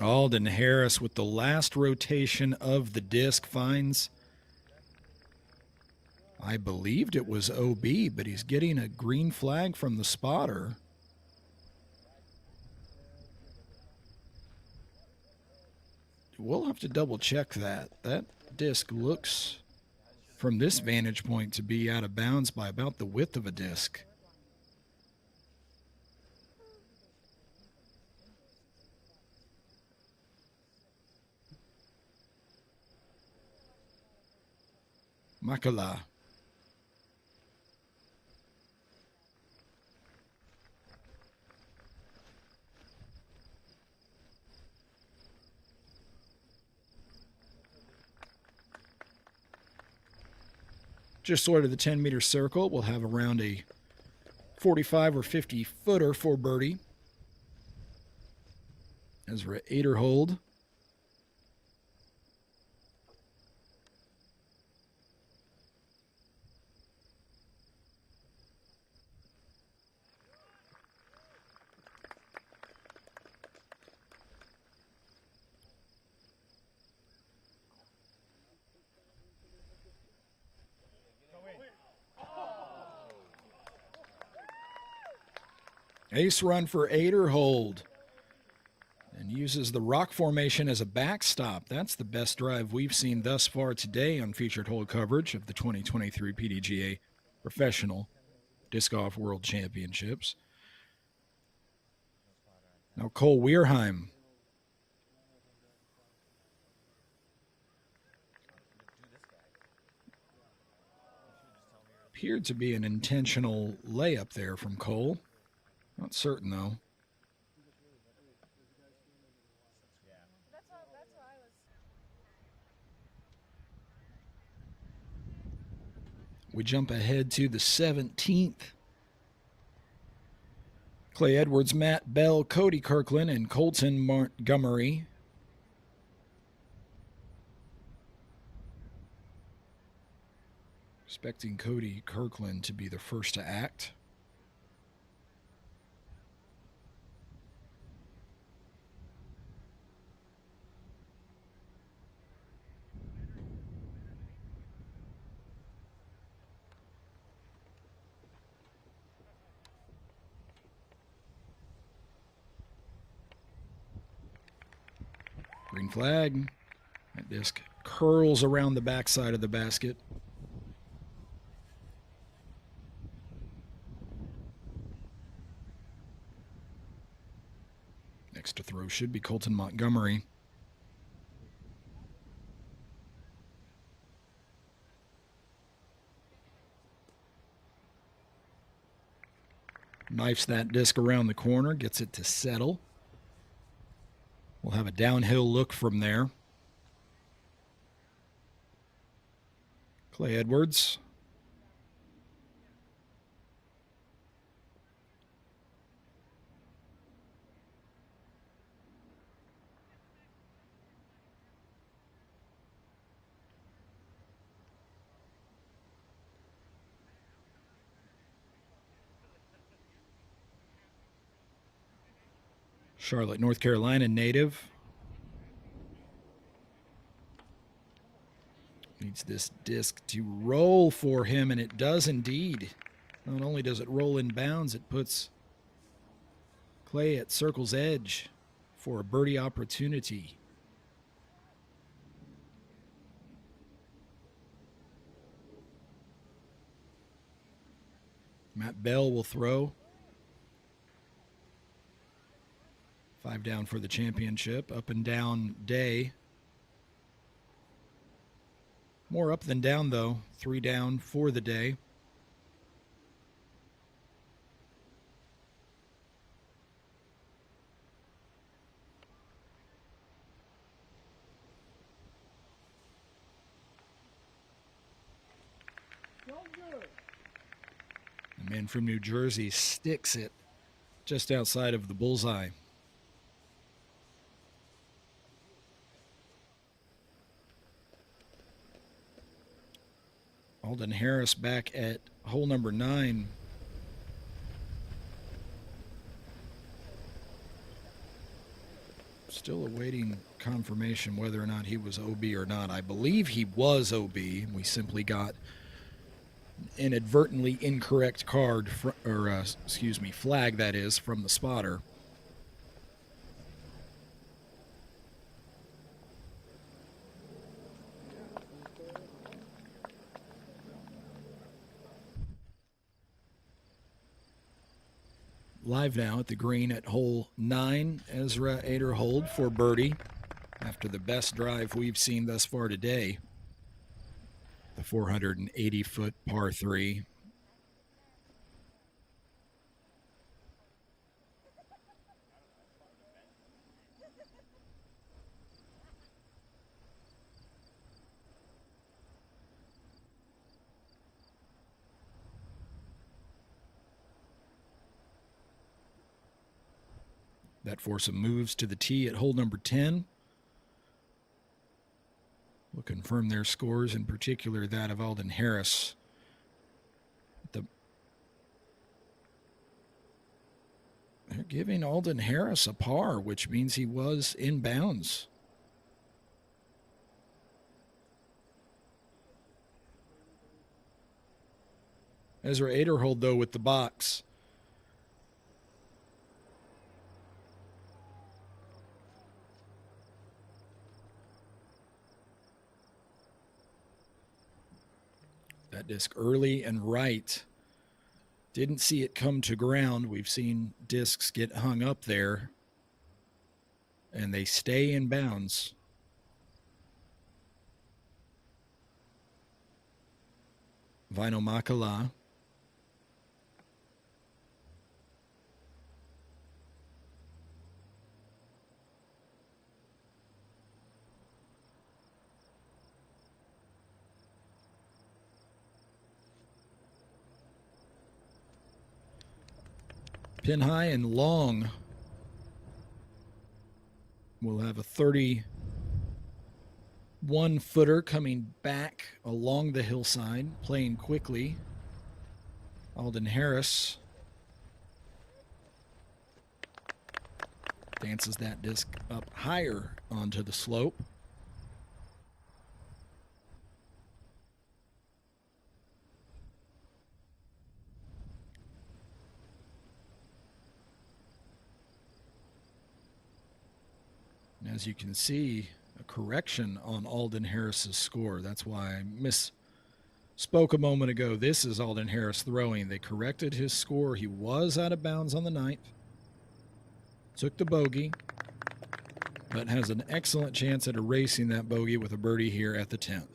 Alden Harris with the last rotation of the disc finds, I believed it was OB, but he's getting a green flag from the spotter. We'll have to double check that. That disc looks, from this vantage point, to be out of bounds by about the width of a disc. Makala. Just sort of the 10-meter circle. We'll have around a 45 or 50 footer for birdie. Ezra Aderhold. Ace run for Aderhold. And and uses the rock formation as a backstop. That's the best drive we've seen thus far today on featured hole coverage of the 2023 PDGA Professional Disc Golf World Championships. Now Cole Weirheim appeared to be an intentional layup there from Cole. Not certain, though. We jump ahead to the 17th. Clay Edwards, Matt Bell, Cody Kirkland, and Colton Montgomery. Expecting Cody Kirkland to be the first to act. Green flag. That disc curls around the backside of the basket. Next to throw should be Colton Montgomery. Knifes that disc around the corner, gets it to settle. We'll have a downhill look from there. Clay Edwards. Charlotte, North Carolina native. Needs this disc to roll for him, and it does indeed. Not only does it roll in bounds, it puts Clay at circle's edge for a birdie opportunity. Matt Bell will throw. 5 down for the championship. Up and down day. More up than down, though. 3 down for the day. The man from New Jersey sticks it just outside of the bullseye. Alden Harris back at hole number 9. Still awaiting confirmation whether or not he was OB or not. I believe he was OB. We simply got an inadvertently incorrect card, flag that is, from the spotter. Live now at the green at hole 9. Ezra Aderhold for birdie after the best drive we've seen thus far today. The 480-foot par 3. That foursome moves to the tee at hole number 10. We'll confirm their scores, in particular that of Alden Harris. They're giving Alden Harris a par, which means he was in bounds. Ezra Aderhold, though, with the box. that disc early and right. Didn't see it come to ground. We've seen discs get hung up there, and they stay in bounds. Vaino Makala. Pin high and long will have a 31-footer coming back along the hillside, playing quickly. Alden Harris dances that disc up higher onto the slope. As you can see, a correction on Alden Harris's score. That's why I misspoke a moment ago. This is Alden Harris throwing. They corrected his score. He was out of bounds on the 9th. Took the bogey, but has an excellent chance at erasing that bogey with a birdie here at the 10th.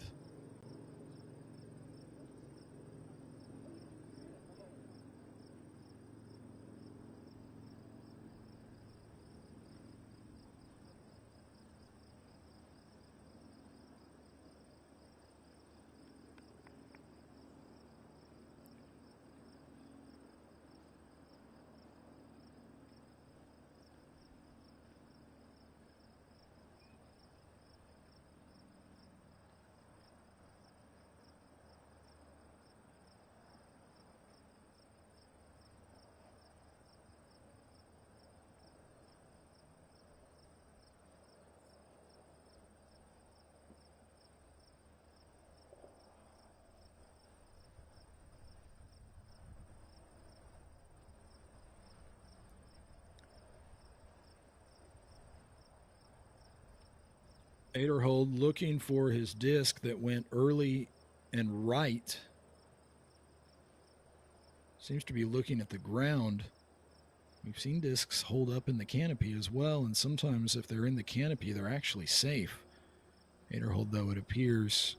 Aderhold looking for his disc that went early and right. Seems to be looking at the ground. We've seen discs hold up in the canopy as well, and sometimes if they're in the canopy, they're actually safe. Aderhold, though, it appears,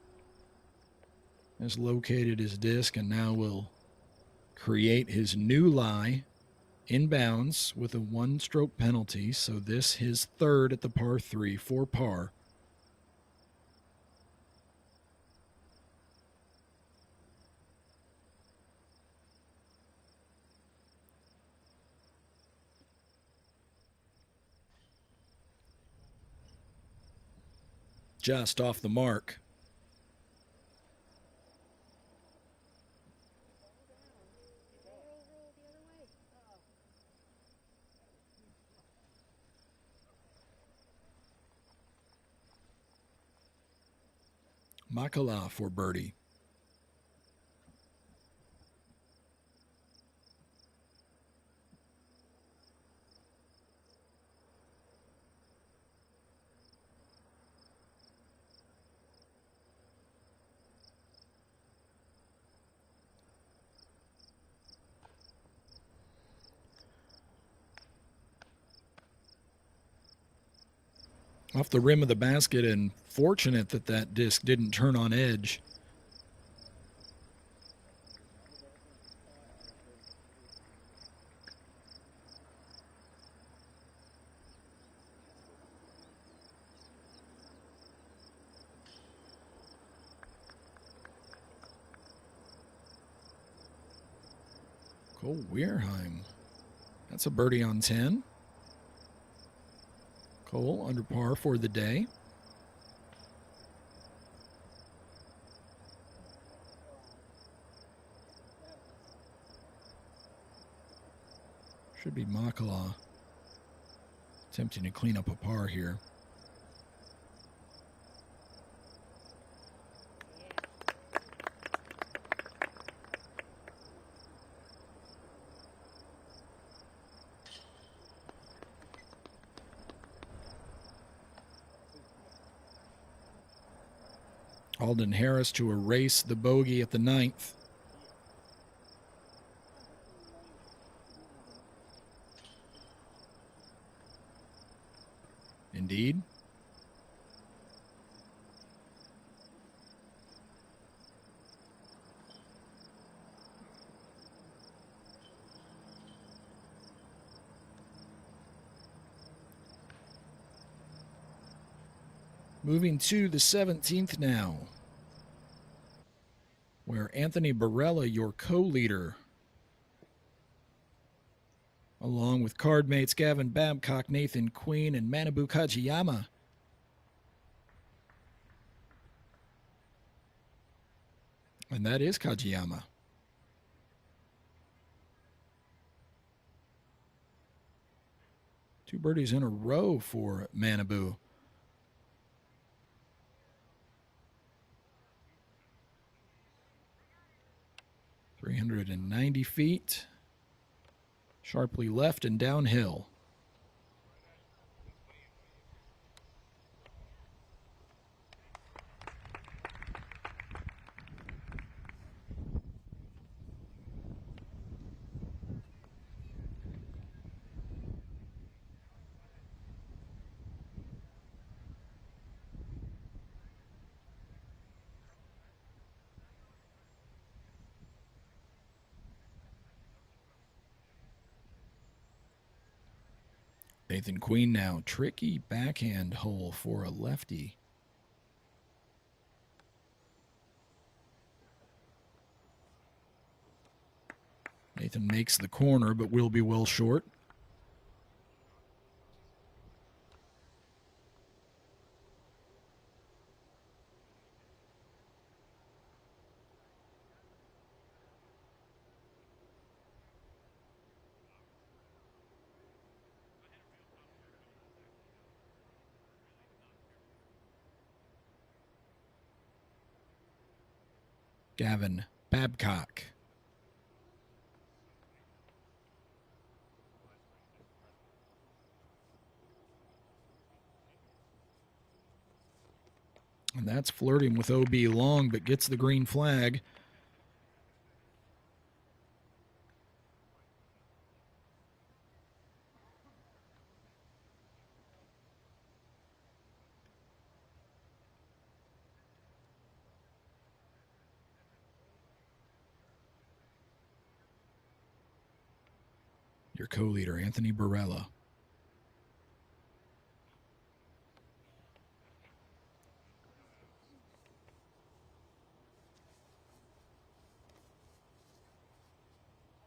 has located his disc and now will create his new lie in bounds with a 1-stroke penalty. So this his 3rd at the par 3 for par. Just off the mark. Makala for birdie. Off the rim of the basket, and fortunate that that disc didn't turn on edge. Cole Weirheim. That's a birdie on 10. Cole under par for the day. Should be Makala attempting to clean up a par here. Alden Harris to erase the bogey at the 9th. Indeed. Moving to the 17th now, where Anthony Barella, your co-leader, along with card mates Gavin Babcock, Nathan Queen, and Manabu Kajiyama, and that is Kajiyama. Two birdies in a row for Manabu. .390 feet, sharply left and downhill. Nathan Queen now, tricky backhand hole for a lefty. Nathan makes the corner, but will be well short. Gavin Babcock. And that's flirting with OB long, but gets the green flag. Your co-leader, Anthony Barella.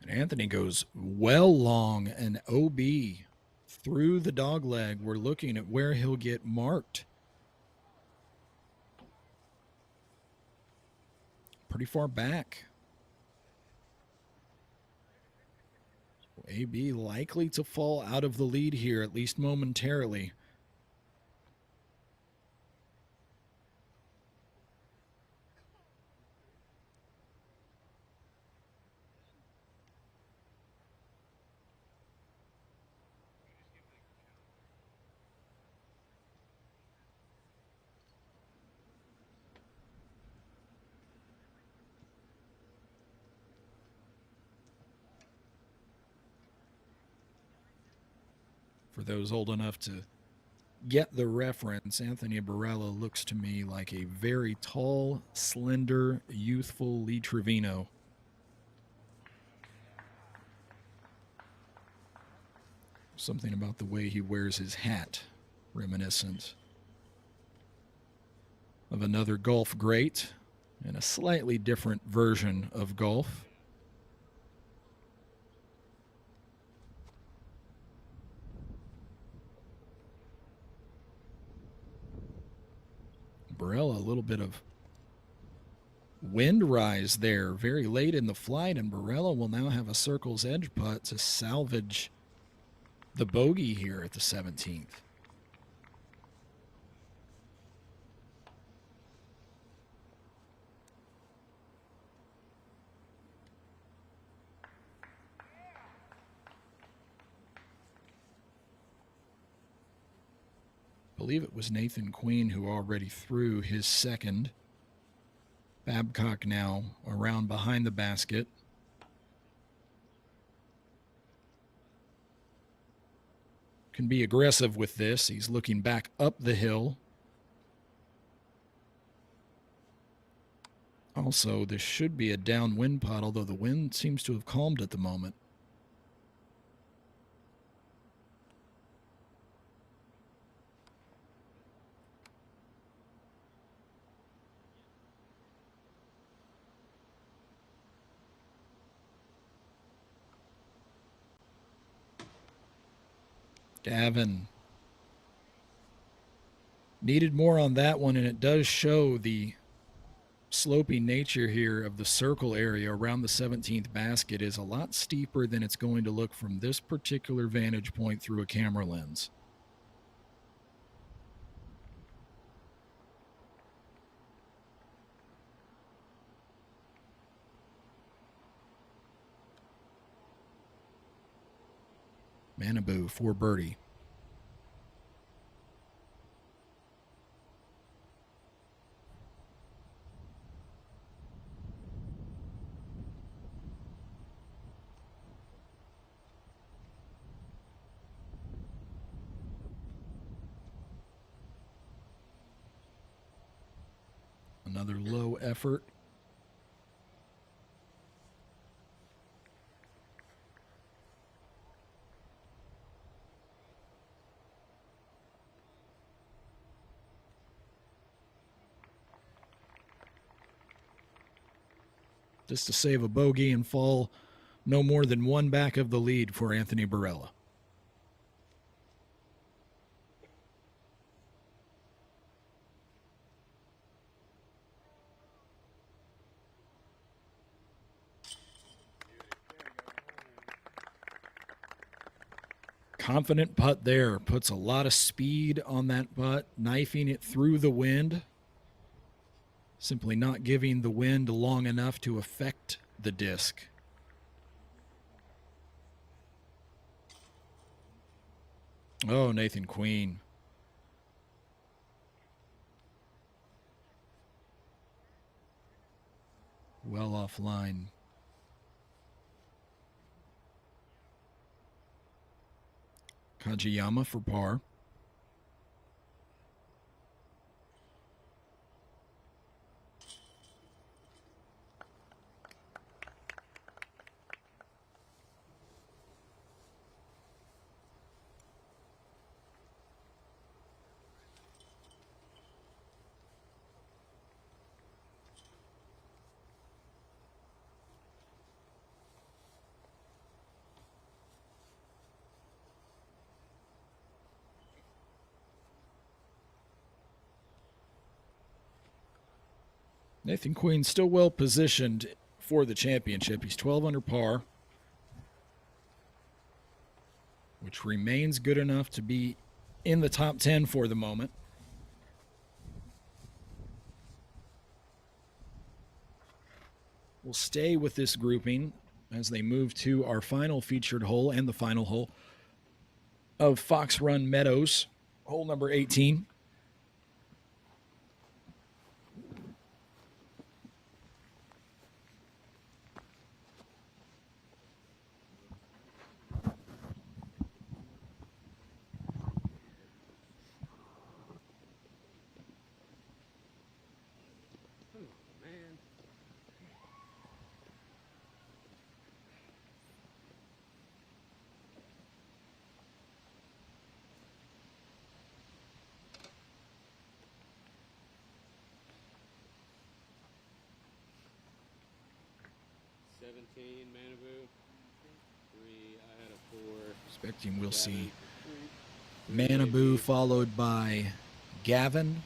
And Anthony goes well long, and OB through the dog leg. We're looking at where he'll get marked. Pretty far back. AB likely to fall out of the lead here, at least momentarily. For those old enough to get the reference, Anthony Barella looks to me like a very tall, slender, youthful Lee Trevino. Something about the way he wears his hat, reminiscent of another golf great and a slightly different version of golf. Barella, a little bit of wind rise there very late in the flight, and Barella will now have a circle's edge putt to salvage the bogey here at the 17th. I believe it was Nathan Queen who already threw his second. Babcock now around behind the basket. Can be aggressive with this. He's looking back up the hill. Also, this should be a downwind putt, although the wind seems to have calmed at the moment. Gavin needed more on that one, and it does show the sloping nature here of the circle area around the 17th basket is a lot steeper than it's going to look from this particular vantage point through a camera lens. Manabu for birdie. Another low effort. Just to save a bogey and fall no more than one back of the lead for Anthony Barella. Confident putt there. Puts a lot of speed on that putt, knifing it through the wind. Simply not giving the wind long enough to affect the disc. Oh, Nathan Queen. Well offline. Kajiyama for par. Nathan Queen still well positioned for the championship. He's 12 under par, which remains good enough to be in the top 10 for the moment. We'll stay with this grouping as they move to our final featured hole and the final hole of Fox Run Meadows, hole number 18. Manabu, 3, I had a 4. Expecting we'll see Manabu followed by Gavin.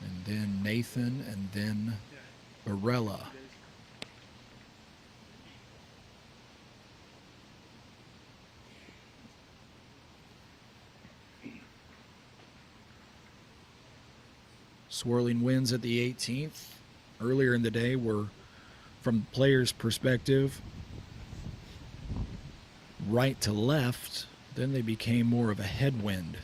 And then Nathan, and then Barella. Swirling winds at the 18th. Earlier in the day were, from the players' perspective, right to left. Then they became more of a headwind.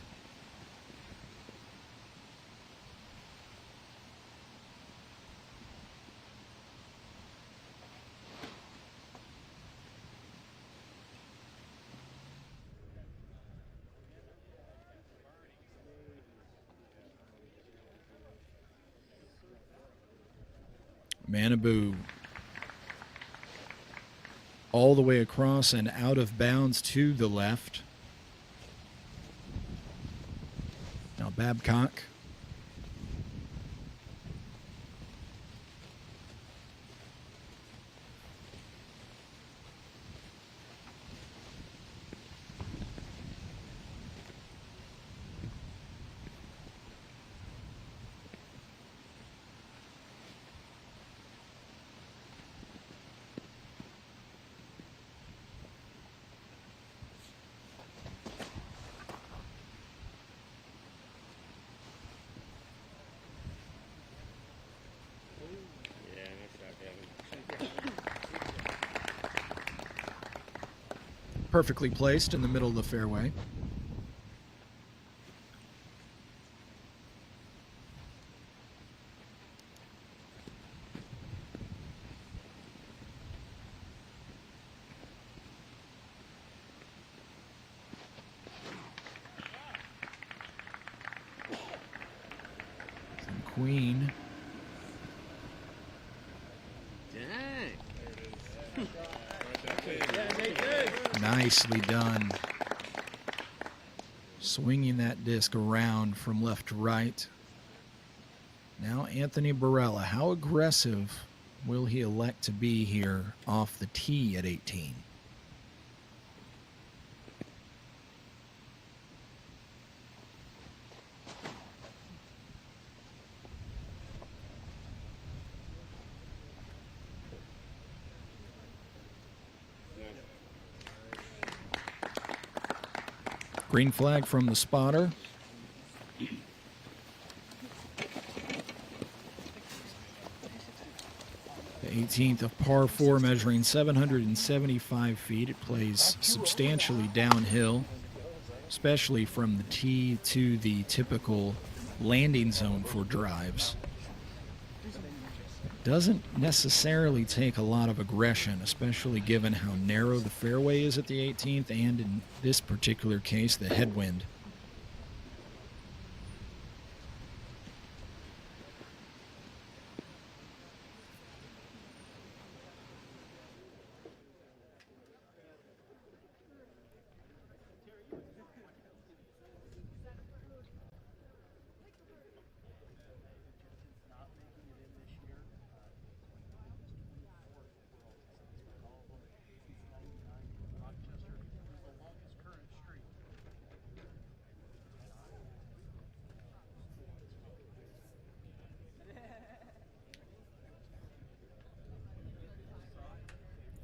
Manabu all the way across and out of bounds to the left. Now Babcock. Yeah, nice shot, Kevin. Perfectly placed in the middle of the fairway. Some queen. Dang. Nicely done. Swinging that disc around from left to right. Now Anthony Barella. How aggressive will he elect to be here off the tee at 18? Green flag from the spotter. The 18th of par 4, measuring 775 feet. It plays substantially downhill, especially from the tee to the typical landing zone for drives. Doesn't necessarily take a lot of aggression, especially given how narrow the fairway is at the 18th, and in this particular case, the headwind.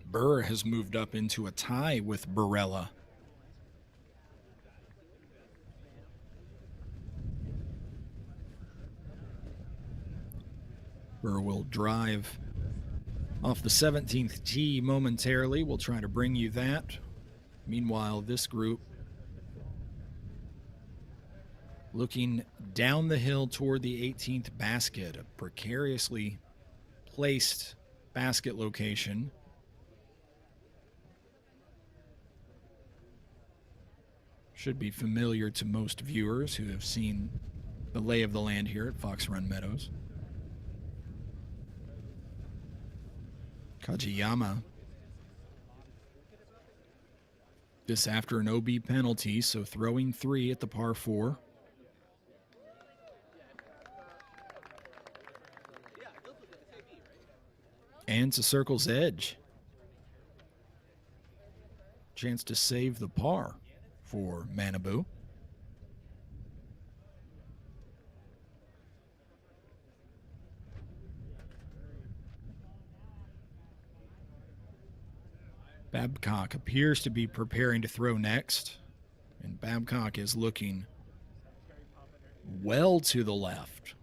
Burr has moved up into a tie with Barella. Burr will drive off the 17th tee momentarily. We'll try to bring you that. Meanwhile, this group looking down the hill toward the 18th basket, a precariously placed basket location. Should be familiar to most viewers who have seen the lay of the land here at Fox Run Meadows. Kajiyama. This after an OB penalty, so throwing 3 at the par 4. And to circle's edge. Chance to save the par for Manabu. Babcock appears to be preparing to throw next, and Babcock is looking well to the left.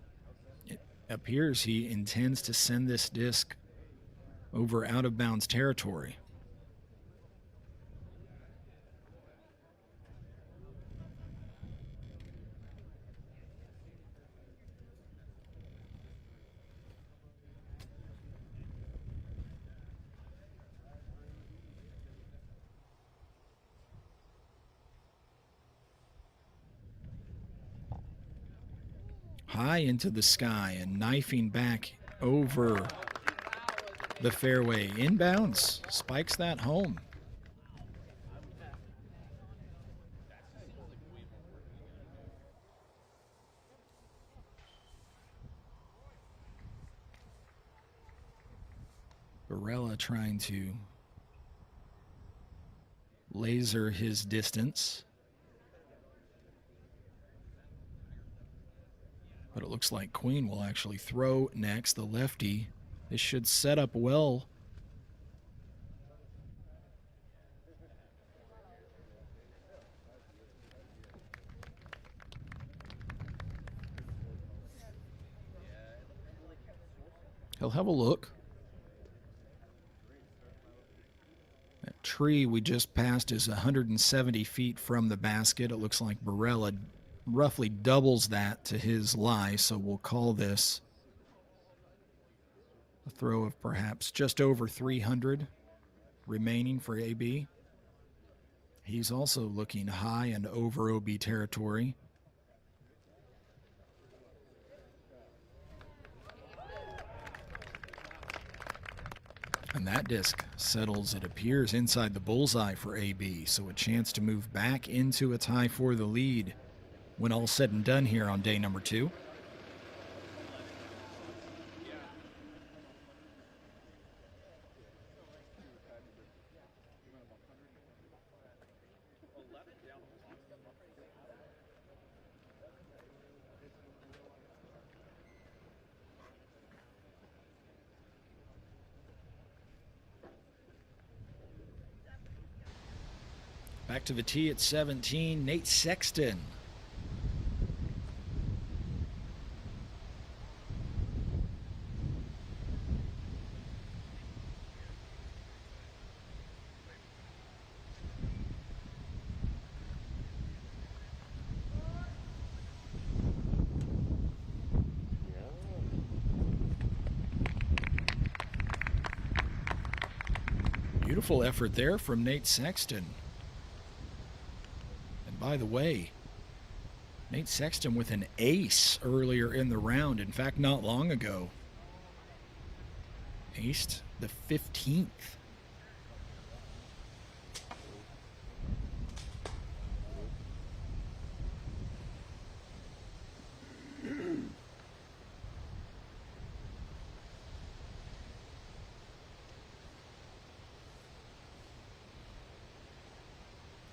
It appears he intends to send this disc over out of bounds territory. High into the sky and knifing back over the fairway. Inbounds, spikes that home. Barella trying to laser his distance. But it looks like Queen will actually throw next, the lefty. This should set up well. He'll have a look. That tree we just passed is 170 feet from the basket. It looks like Barella roughly doubles that to his lie, so we'll call this a throw of perhaps just over 300 remaining for AB. He's also looking high and over OB territory. And that disc settles, it appears, inside the bullseye for AB, so a chance to move back into a tie for the lead when all said and done here on day number 2. Back to the tee at 17, Nate Sexton. Beautiful effort there from Nate Sexton. And by the way, Nate Sexton with an ace earlier in the round. In fact, not long ago. Aced the 15th.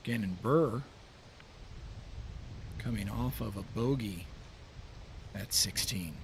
Gannon Burr coming off of a bogey at 16.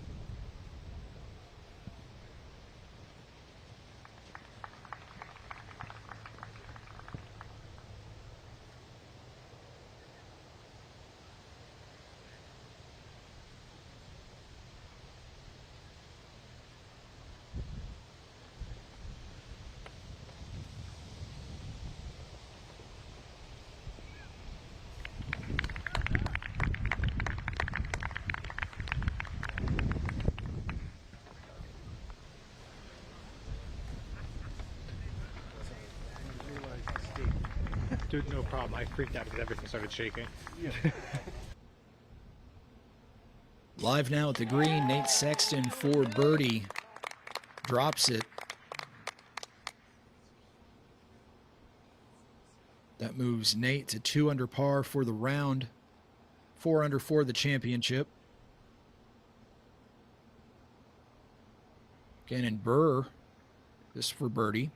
Dude, no problem. I freaked out because everything started shaking. Live now at the green, Nate Sexton for birdie. Drops it. That moves Nate to 2 under par for the round. 4 under for the championship. Gannon Burr, this for birdie.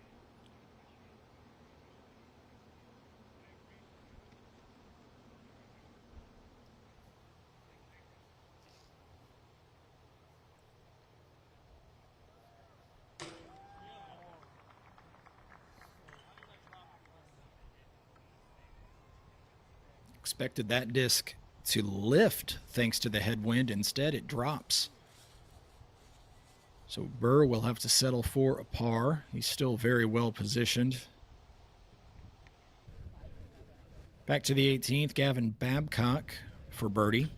Expected that disc to lift thanks to the headwind. Instead, it drops. So Burr will have to settle for a par. He's still very well positioned. Back to the 18th, Gavin Babcock for birdie.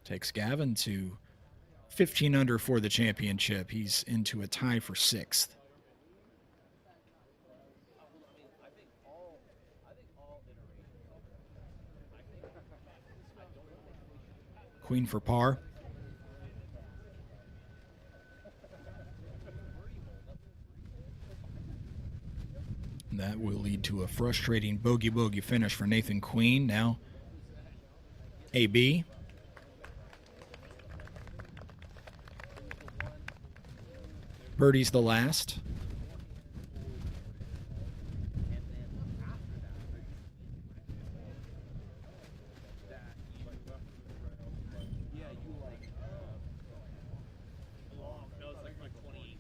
Takes Gavin to 15 under for the championship. He's into a tie for 6th. Queen for par. That will lead to a frustrating bogey finish for Nathan Queen. Now, AB. Birdie's the last.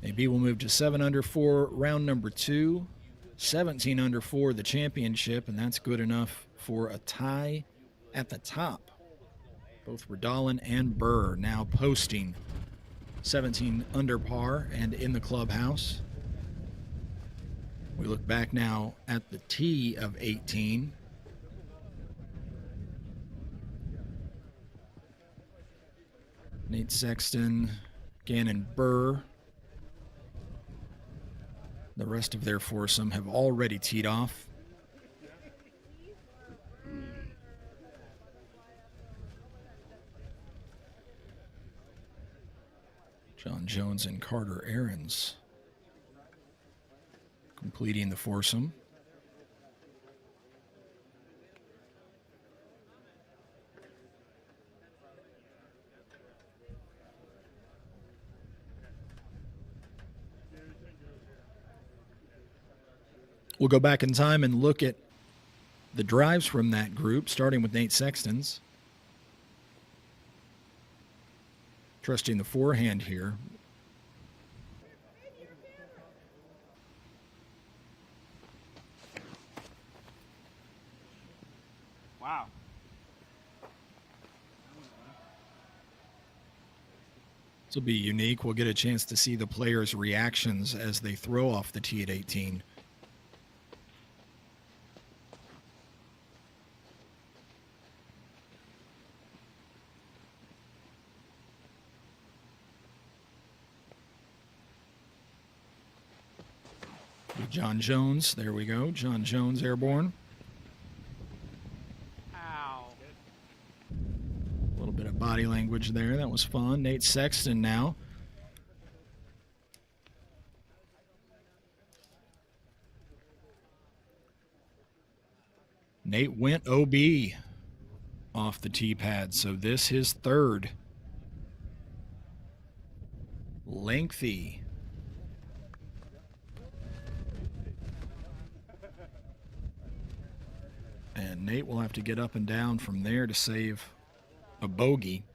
AB will move to 7 under for round number 2. 17 under for the championship, and that's good enough for a tie at the top. Both Redolin and Burr now posting 17 under par and in the clubhouse. We look back now at the tee of 18. Nate Sexton, Gannon Burr. The rest of their foursome have already teed off. John Jones and Carter Aarons completing the foursome. We'll go back in time and look at the drives from that group, starting with Nate Sexton's. Trusting the forehand here. Wow. This will be unique. We'll get a chance to see the players' reactions as they throw off the tee at 18. John Jones, there we go. John Jones airborne. Ow. A little bit of body language there. That was fun. Nate Sexton now. Nate went OB off the tee pad, so this his third. Lengthy. And Nate will have to get up and down from there to save a bogey.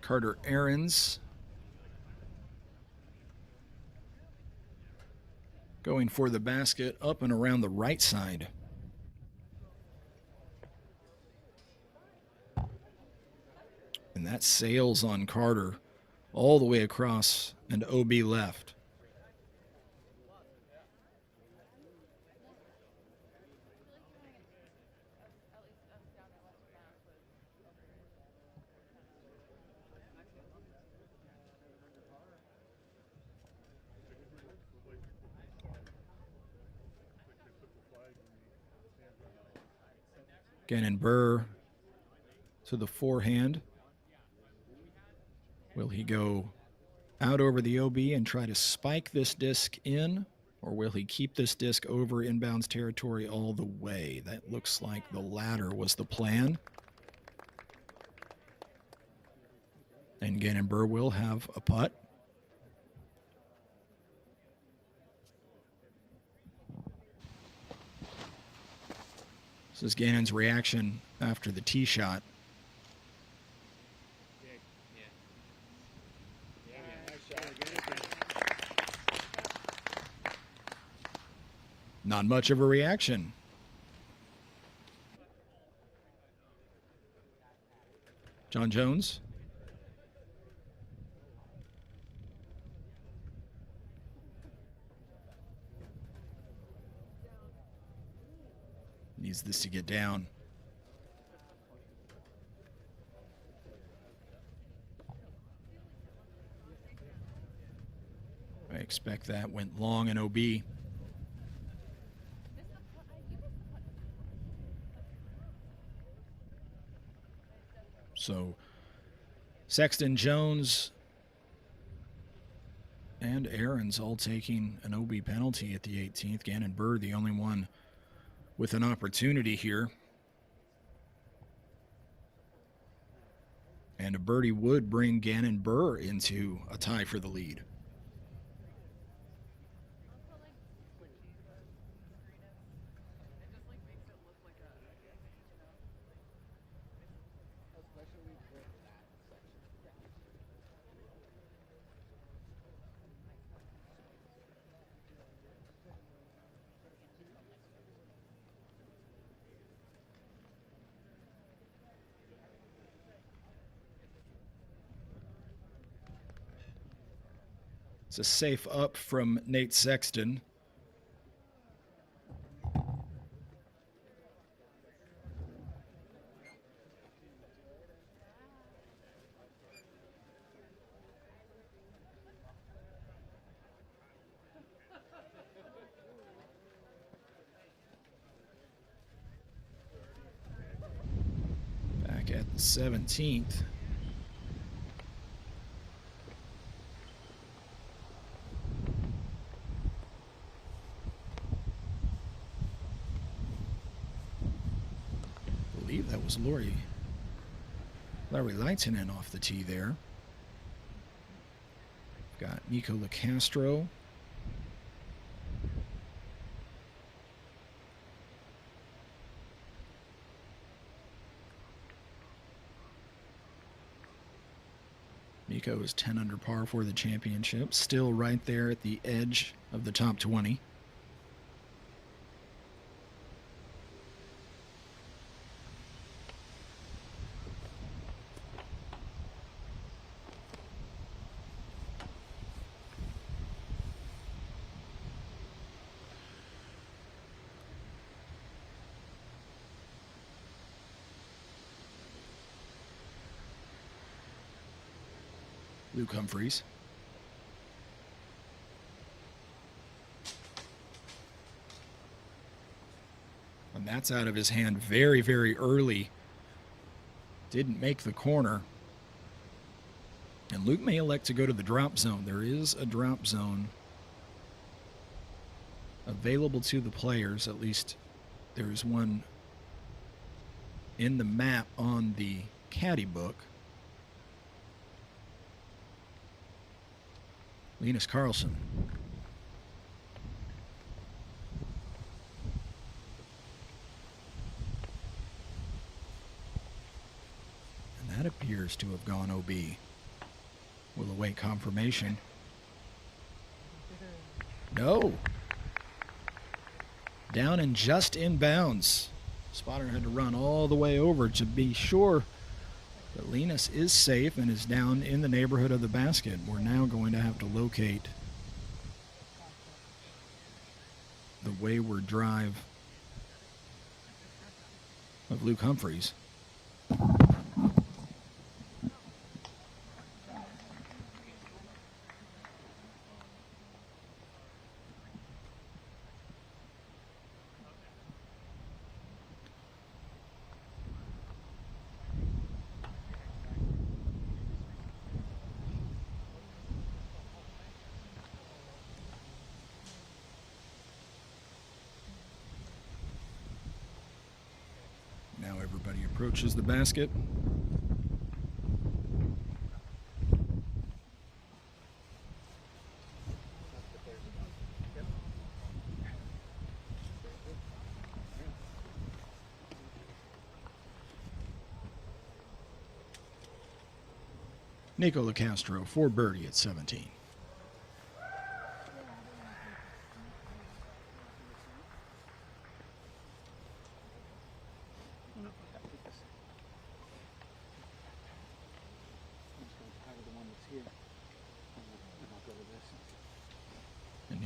Carter Aarons going for the basket up and around the right side. And that sails on Carter all the way across and OB left. Gannon Burr to the forehand. Will he go out over the OB and try to spike this disc in, or will he keep this disc over inbounds territory all the way? That looks like the latter was the plan. And Gannon Burr will have a putt. This is Gannon's reaction after the tee shot. Not much of a reaction. John Jones. Needs this to get down. I expect that went long and OB. So Sexton, Jones, and Aaron's all taking an OB penalty at the 18th. Gannon Burr, the only one with an opportunity here. And a birdie would bring Gannon Burr into a tie for the lead. It's a safe up from Nate Sexton. Back at the 17th. That was Larry Leitinen off the tee there. Got Nico LaCastro. Nico is 10 under par for the championship, still right there at the edge of the top 20. Luke Humphreys. And that's out of his hand very, very early. Didn't make the corner. And Luke may elect to go to the drop zone. There is a drop zone available to the players. At least there's one in the map on the caddy book. Linus Carlson. And that appears to have gone OB. We'll await confirmation. No. Down and just in bounds. Spotter had to run all the way over to be sure that Linus is safe and is down in the neighborhood of the basket. We're now going to have to locate the wayward drive of Luke Humphreys. Now everybody approaches the basket. Nico LaCastro for birdie at 17.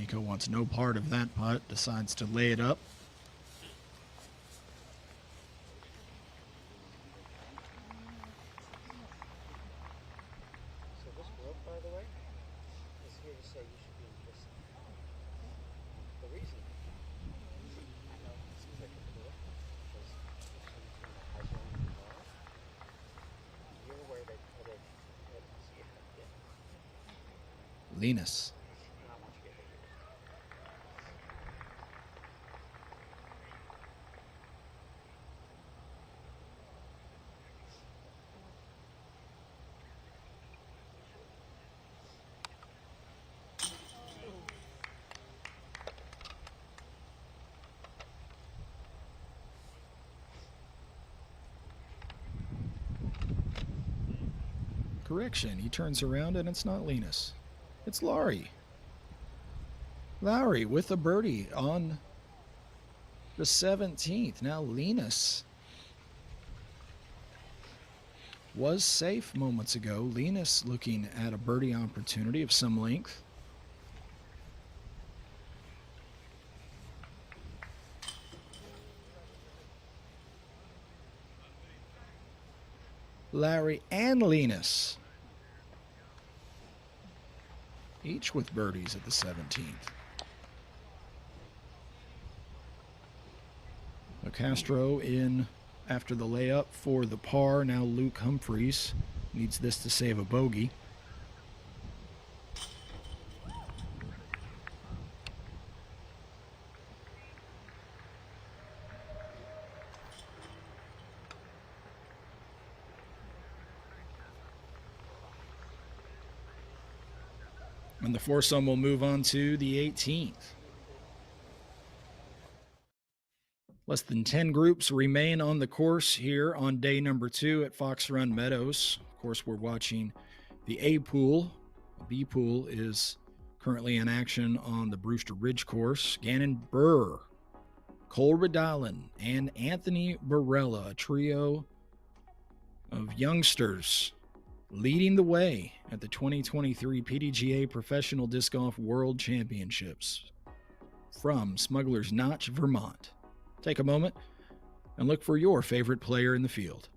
Nico wants no part of that putt, decides to lay it up. So this world, by the way, is here to say you should be listening. The reason I know it seems like a cool because as long as you know, you're where they put it at see if I get. Linus. And I want you to get it. Correction, he turns around and it's not Linus. It's Lowry. Lowry with a birdie on the 17th. Now Linus was safe moments ago. Linus looking at a birdie opportunity of some length. Larry and Linus, each with birdies at the 17th. Castro in after the layup for the par. Now Luke Humphreys needs this to save a bogey. And the foursome will move on to the 18th. Less than 10 groups remain on the course here on day number 2 at Fox Run Meadows. Of course, we're watching the A pool. The B pool is currently in action on the Brewster Ridge course. Gannon Burr, Cole Redallen, and Anthony Barella, a trio of youngsters leading the way at the 2023 PDGA Professional Disc Golf World Championships from Smuggler's Notch, Vermont. Take a moment and look for your favorite player in the field.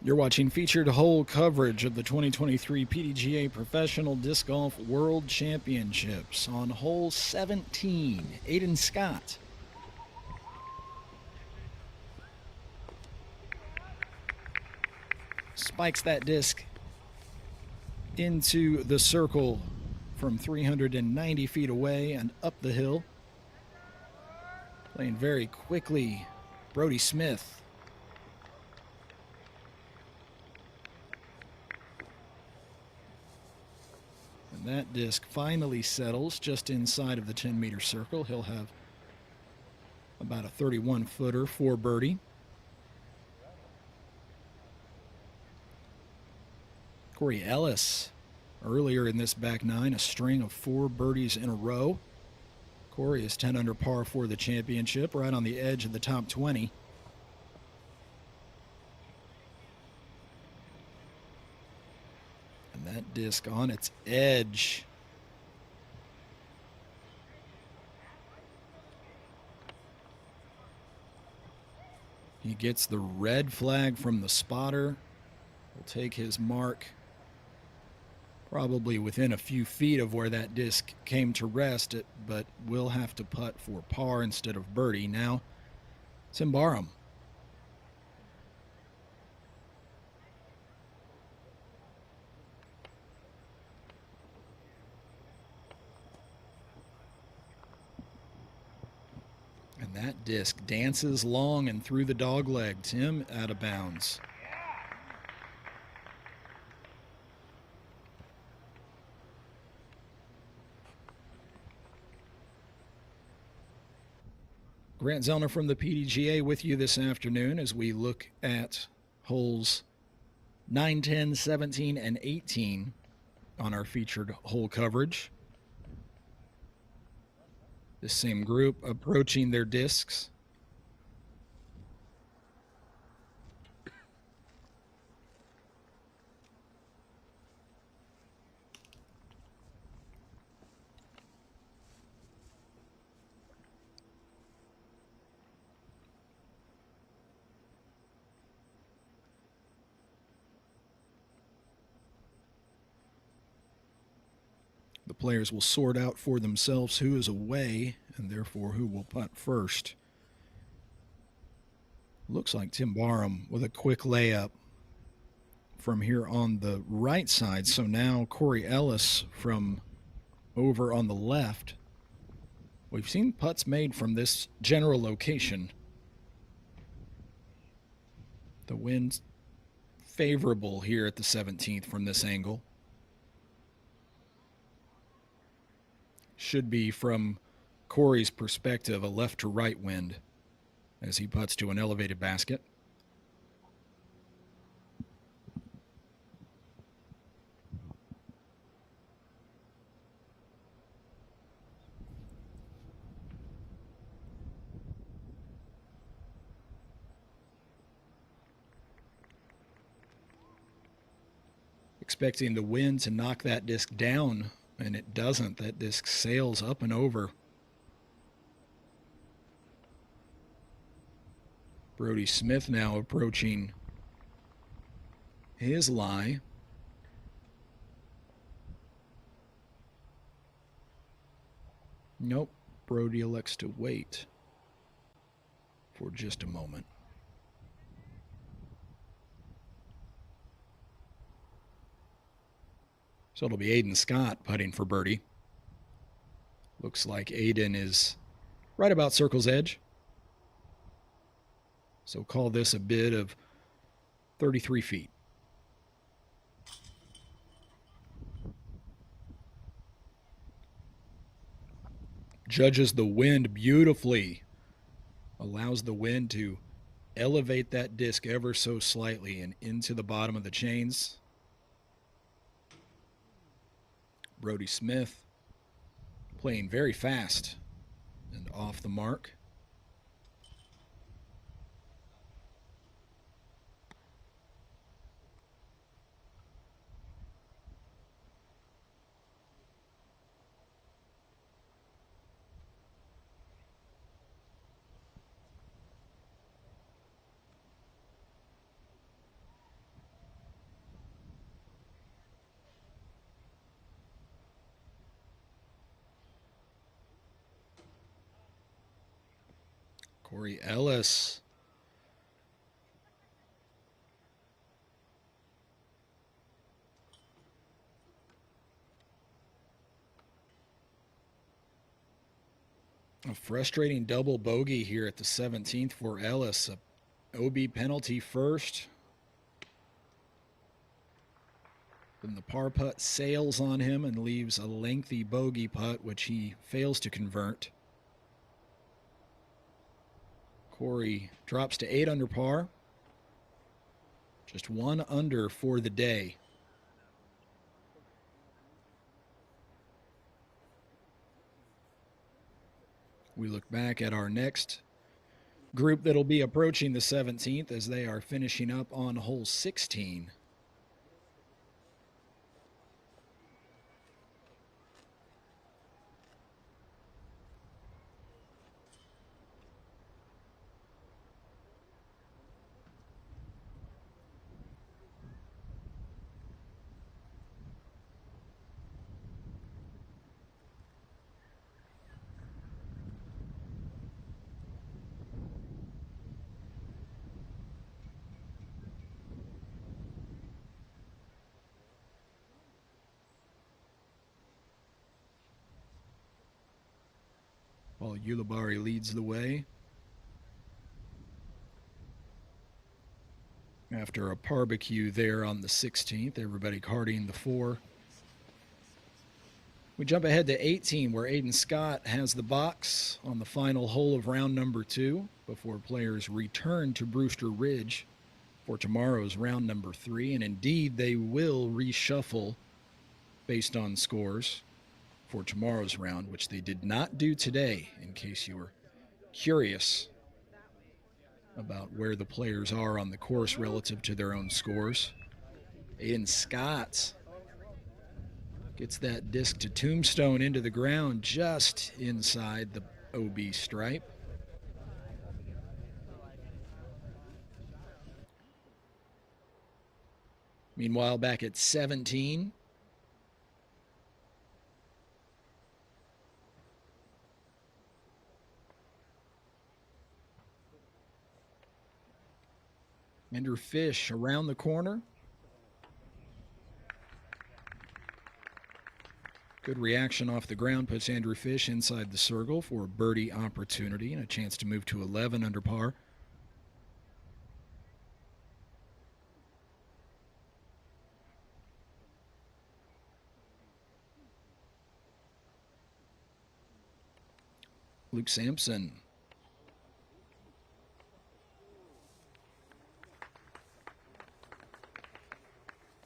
You're watching featured hole coverage of the 2023 PDGA Professional Disc Golf World Championships on hole 17. Aiden Scott spikes that disc into the circle from 390 feet away and up the hill. Playing very quickly, Brody Smith. And that disc finally settles just inside of the 10-meter circle. He'll have about a 31-footer for birdie. Corey Ellis, earlier in this back nine, a string of 4 birdies in a row. Corey is 10 under par for the championship, right on the edge of the top 20. And that disc on its edge. He gets the red flag from the spotter. Will take his mark probably within a few feet of where that disc came to rest, but will have to putt for par instead of birdie. Now, Tim Barham. And that disc dances long and through the dog leg. Tim out of bounds. Grant Zellner from the PDGA with you this afternoon as we look at holes 9, 10, 17, and 18 on our featured hole coverage. This same group approaching their discs. The players will sort out for themselves who is away and therefore who will putt first. Looks like Tim Barham with a quick layup from here on the right side. So now Corey Ellis from over on the left. We've seen putts made from this general location. The wind's favorable here at the 17th from this angle. Should be, from Corey's perspective, a left to right wind as he putts to an elevated basket. Expecting the wind to knock that disc down, and it doesn't. That disc sails up and over. Brody Smith now approaching his lie. Nope, Brody elects to wait for just a moment. So it'll be Aiden Scott putting for birdie. Looks like Aiden is right about circle's edge. So call this a bid of 33 feet. Judges the wind beautifully. Allows the wind to elevate that disc ever so slightly and into the bottom of the chains. Brody Smith playing very fast and off the mark. Corey Ellis. A frustrating double bogey here at the 17th for Ellis. A OB penalty first. Then the par putt sails on him and leaves a lengthy bogey putt, which he fails to convert. Corey drops to 8 under par. Just 1 under for the day. We look back at our next group that'll be approaching the 17th as they are finishing up on hole 16. While Ulibarri leads the way. After a barbecue there on the 16th, everybody carding the 4. We jump ahead to 18, where Aiden Scott has the box on the final hole of round number 2 before players return to Brewster Ridge for tomorrow's round number 3. And indeed, they will reshuffle based on scores for tomorrow's round, which they did not do today, in case you were curious about where the players are on the course relative to their own scores. Aiden Scott gets that disc to tombstone into the ground just inside the OB stripe. Meanwhile, back at 17, Andrew Fish around the corner. Good reaction off the ground puts Andrew Fish inside the circle for a birdie opportunity and a chance to move to 11 under par. Luke Sampson.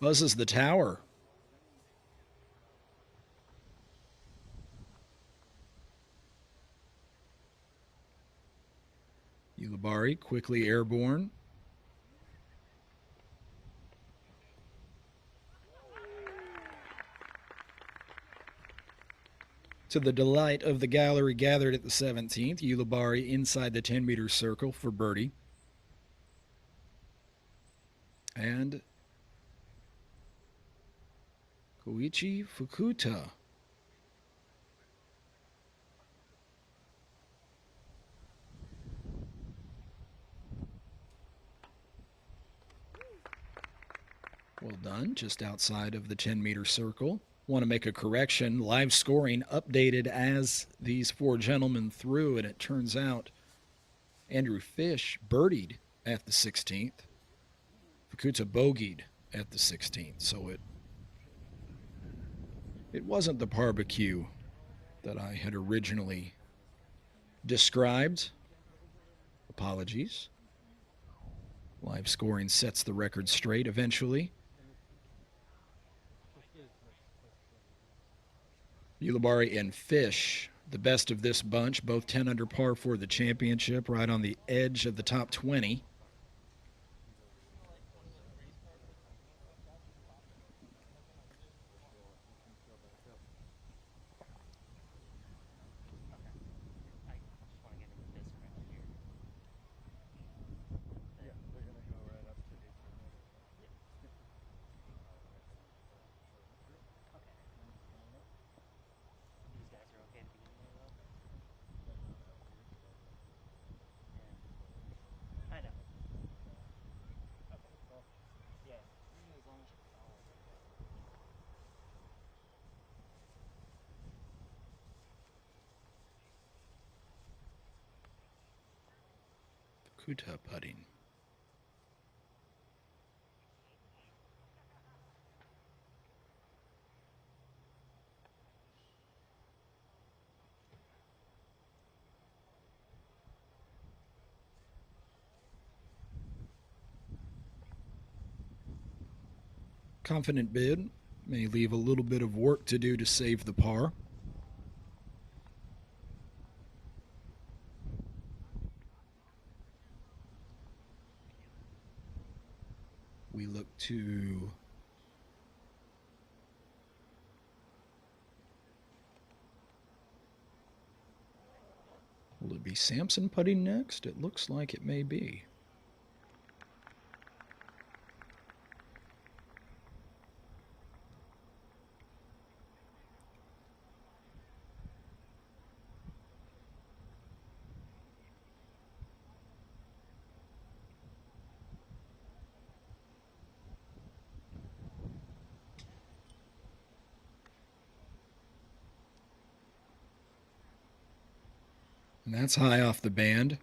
Buzzes the tower. Ulibarri quickly airborne. To the delight of the gallery gathered at the 17th, Ulibarri inside the 10-meter circle for birdie. And Koichi Fukuta. Well done, just outside of the 10-meter circle. Want to make a correction. Live scoring updated as these 4 gentlemen threw, and it turns out Andrew Fish birdied at the 16th. Fukuta bogeyed at the 16th, so it wasn't the barbecue that I had originally described. Apologies. Live scoring sets the record straight eventually. Ulibarri and Fish, the best of this bunch, both 10 under par for the championship, right on the edge of the top 20. Kuta putting. Confident bid. May leave a little bit of work to do to save the par. We look to will it be Sampson putting next? It looks like it may be. And that's high off the band.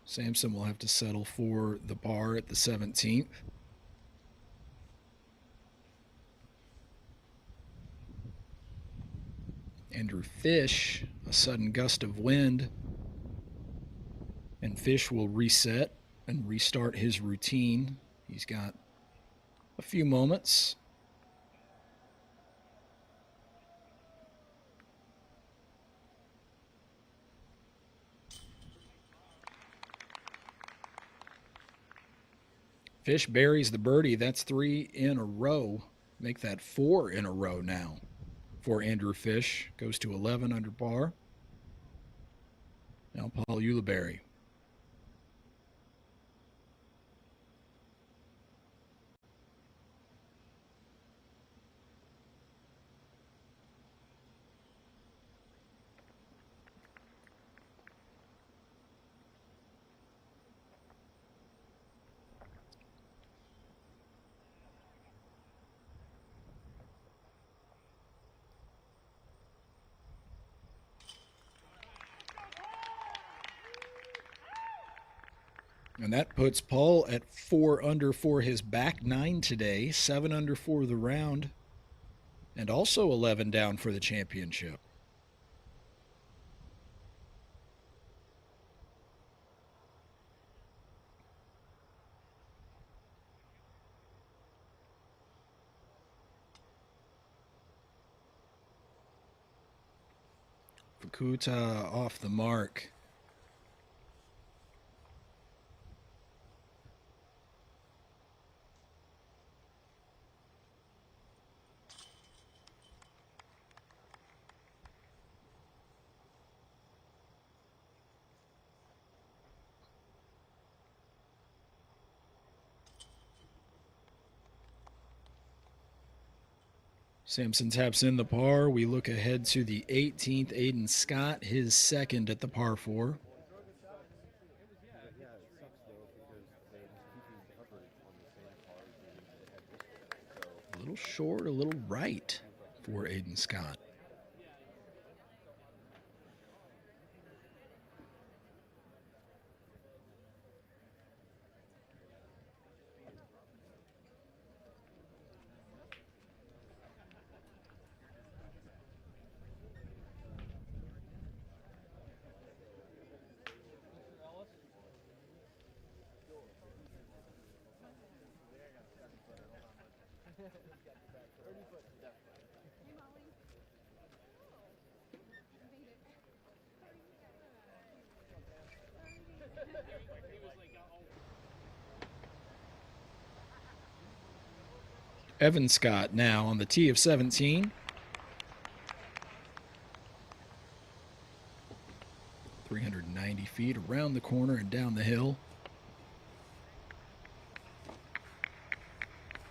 Sampson will have to settle for the par at the 17th. Andrew Fish, a sudden gust of wind, and Fish will reset and restart his routine. He's got a few moments. Fish buries the birdie. That's 3 in a row. Make that 4 in a row now for Andrew Fish. Goes to 11 under par. Now Paul Ulibarri. And that puts Paul at 4 under for his back 9 today, 7 under for the round, and also 11 down for the championship. Fukuta off the mark. Sampson taps in the par. We look ahead to the 18th. Aiden Scott, his second at the par 4. A little short, a little right for Aiden Scott. Evan Scott now on the tee of 17. 390 feet around the corner and down the hill.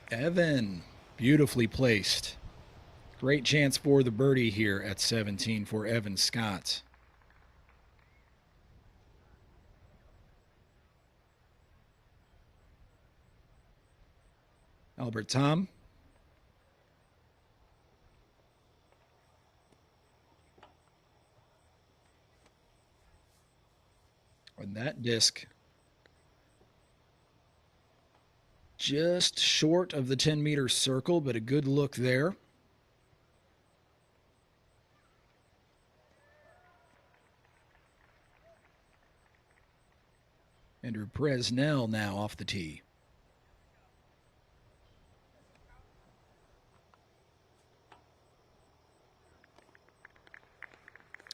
Evan, beautifully placed. Great chance for the birdie here at 17 for Evan Scott. Albert Tom. And that disc just short of the 10-meter circle, but a good look there. Andrew Presnell now off the tee.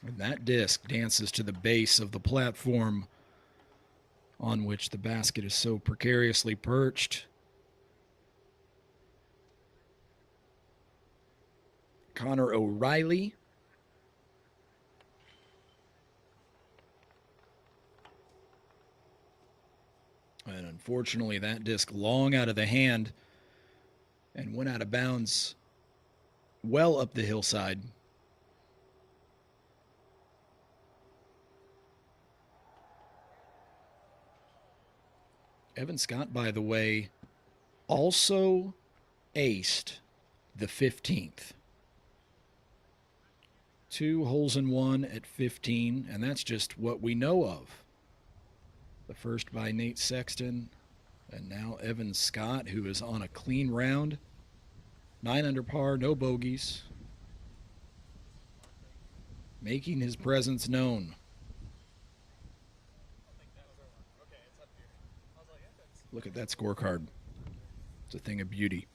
And that disc dances to the base of the platform on which the basket is so precariously perched. Connor O'Reilly. And unfortunately, that disc long out of the hand and went out of bounds well up the hillside. Evan Scott, by the way, also aced the 15th. 2 holes in 1 at 15, and that's just what we know of. The first by Nate Sexton, and now Evan Scott, who is on a clean round. 9 under par, no bogeys. Making his presence known. Look at that scorecard. It's a thing of beauty.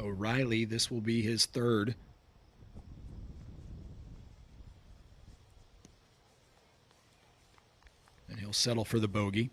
O'Reilly, this will be his third. And he'll settle for the bogey.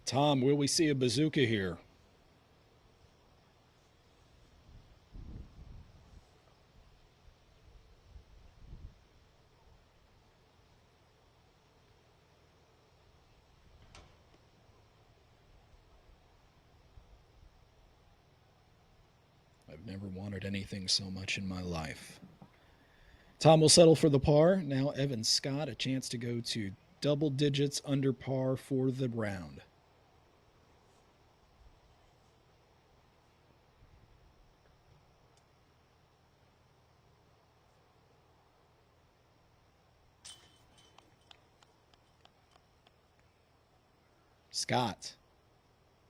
Tom, will we see a bazooka here? I've never wanted anything so much in my life. Tom will settle for the par. Now Evan Scott, a chance to go to double digits under par for the round. Scott,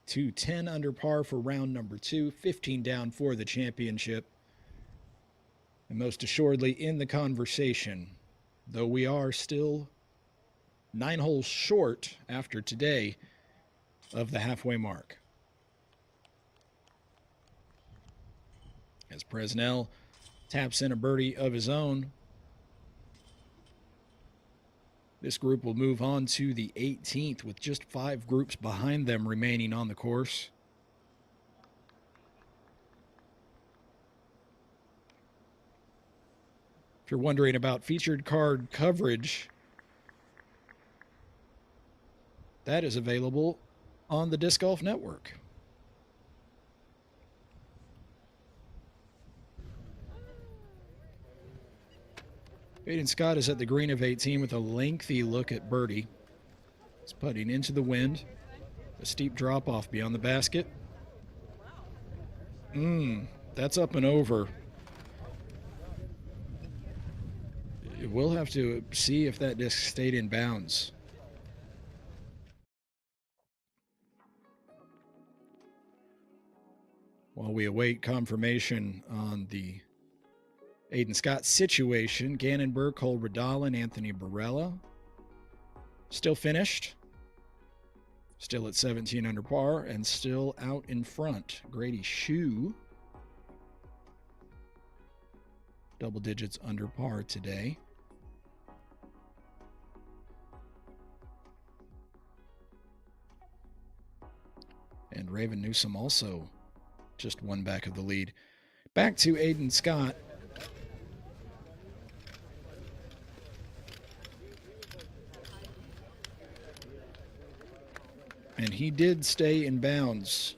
210 under par for round number 2, 15 down for the championship. And most assuredly in the conversation, though we are still 9 holes short after today of the halfway mark. As Presnell taps in a birdie of his own, this group will move on to the 18th with just 5 groups behind them remaining on the course. If you're wondering about featured card coverage, that is available on the Disc Golf Network. Hayden Scott is at the green of 18 with a lengthy look at birdie. He's putting into the wind. A steep drop off beyond the basket. That's up and over. We'll have to see if that disc stayed in bounds. While we await confirmation on the Aiden Scott's situation, Gannonburg, Cole Radala, Anthony Barella. Still finished. Still at 17 under par and still out in front. Grady Shue. Double digits under par today. And Raven Newsom also just one back of the lead. Back to Aiden Scott. And he did stay in bounds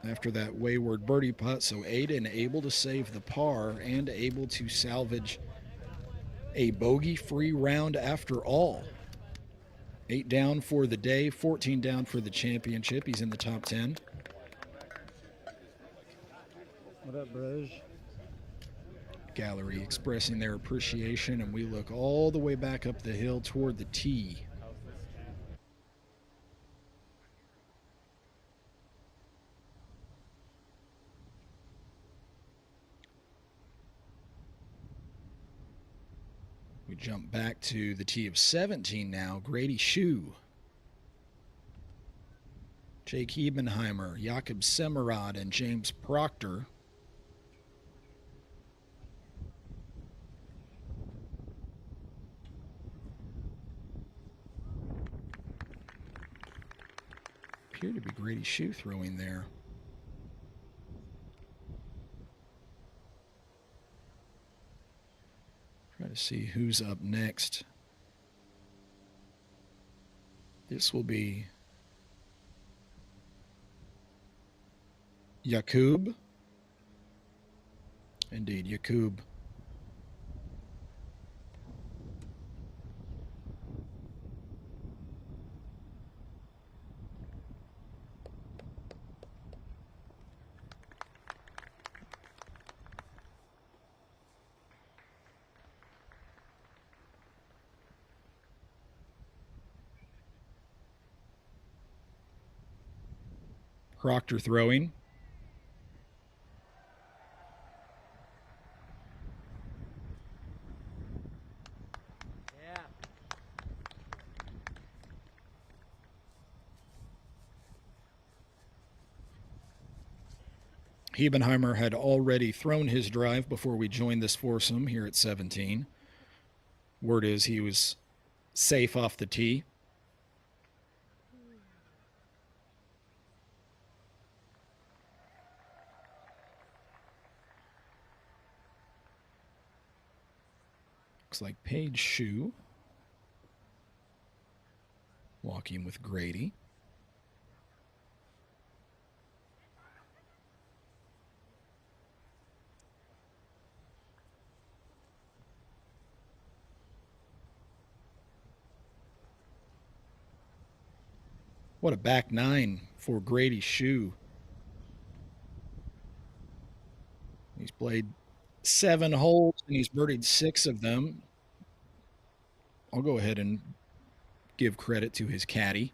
after that wayward birdie putt. So Aiden able to save the par and able to salvage a bogey-free round after all. 8 down for the day, 14 down for the championship. He's in the top 10. What up, Broj? Gallery expressing their appreciation, and we look all the way back up the hill toward the tee. We jump back to the tee of 17 now. Grady Shue, Jake Ebenheimer, Jakob Semerad, and James Proctor. Appeared to be Grady Shue throwing there. Try to see who's up next. This will be Jakub. Indeed, Jakub. Proctor throwing. Yeah. Hebenheimer had already thrown his drive before we joined this foursome here at 17. Word is he was safe off the tee. Looks like Paige Shue walking with Grady. What a back nine for Grady Shue. He's played 7 holes and he's birdied 6 of them. I'll go ahead and give credit to his caddy.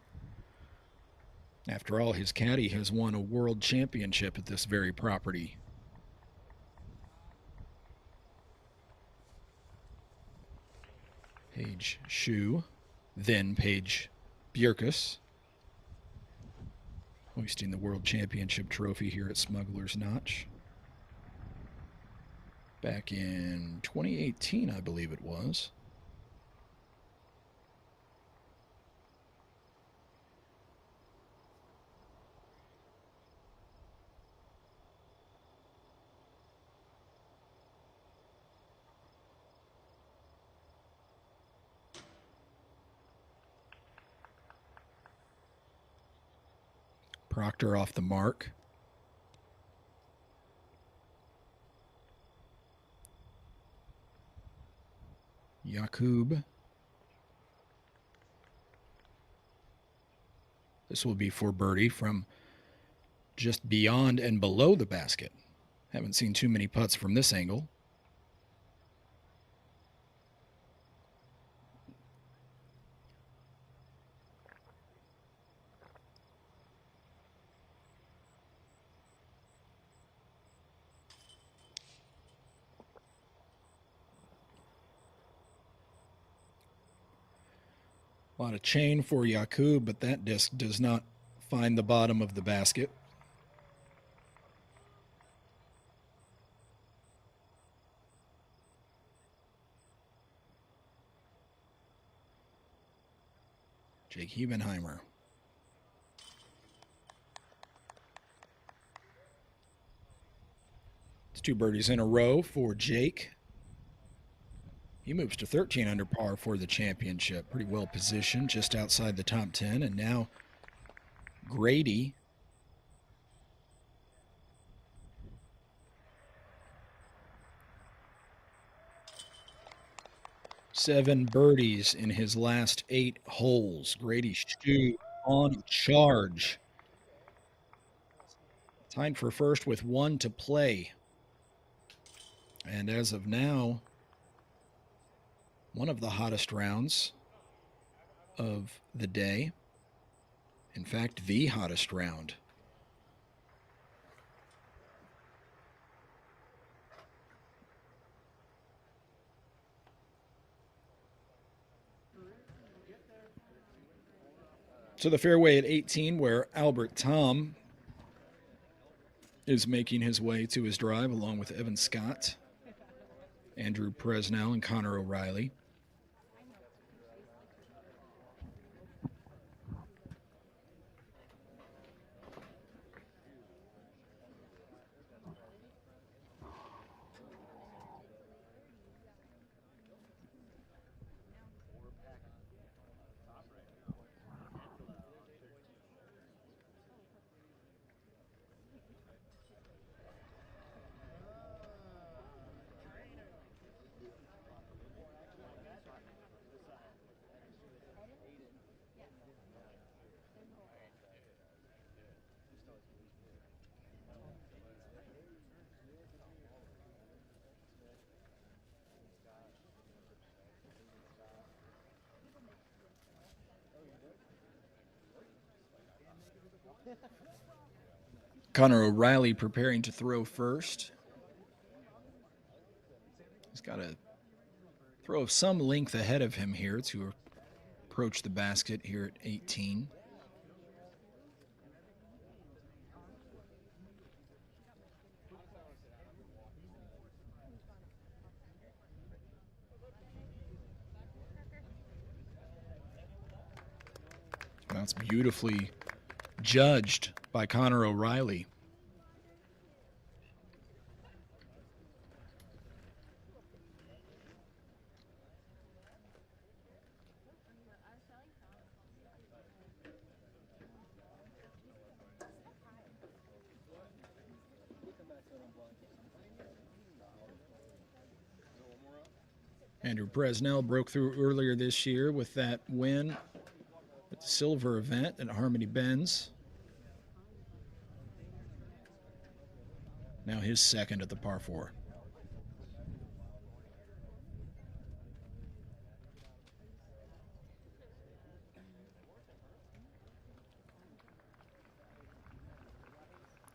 After all, his caddy has won a world championship at this very property. Paige Shue, then Paige Bjerkus, hoisting the World Championship trophy here at Smuggler's Notch. Back in 2018, I believe it was. Proctor off the mark. Jakub. This will be for birdie from just beyond and below the basket. Haven't seen too many putts from this angle. A lot of chain for Jakub, but that disc does not find the bottom of the basket. Jake Hebenheimer. It's 2 birdies in a row for Jake. He moves to 13 under par for the championship. Pretty well positioned, just outside the top 10. And now Grady seven birdies in his last 8 holes. Grady Stu on a charge. Tied for first with 1 to play. And as of now, one of the hottest rounds of the day. In fact, the hottest round. To the fairway at 18, where Albert Tom is making his way to his drive, along with Evan Scott, Andrew Presnell, and Connor O'Reilly. Connor O'Reilly preparing to throw first. He's got a throw of some length ahead of him here to approach the basket here at 18. That's beautifully judged by Connor O'Reilly. Andrew Presnell broke through earlier this year with that win at the silver event at Harmony Benz. Now his second at the par 4.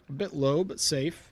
A bit low, but safe.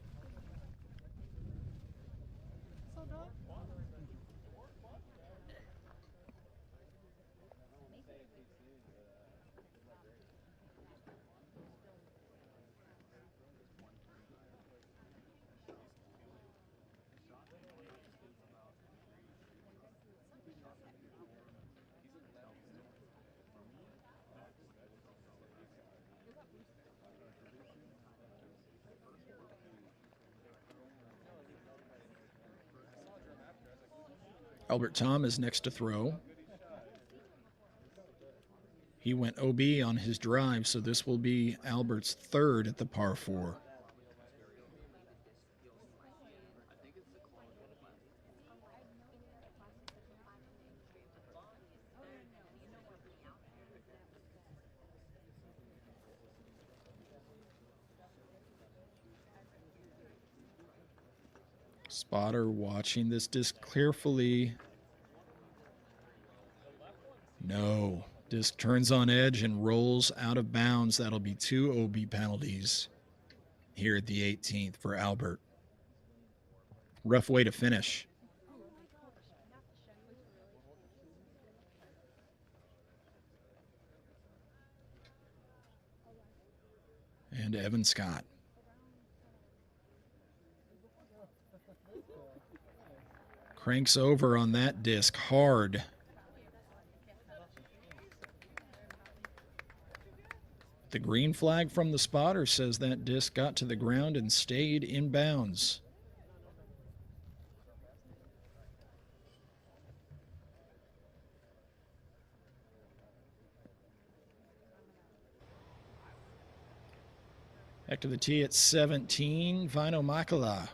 Albert Tom is next to throw. He went OB on his drive, so this will be Albert's third at the par 4. Spotter watching this disc carefully. No. Disc turns on edge and rolls out of bounds. That'll be 2 OB penalties here at the 18th for Albert. Rough way to finish. And Evan Scott. Cranks over on that disc hard. The green flag from the spotter says that disc got to the ground and stayed in bounds. Back to the tee at 17, Vaino Makala.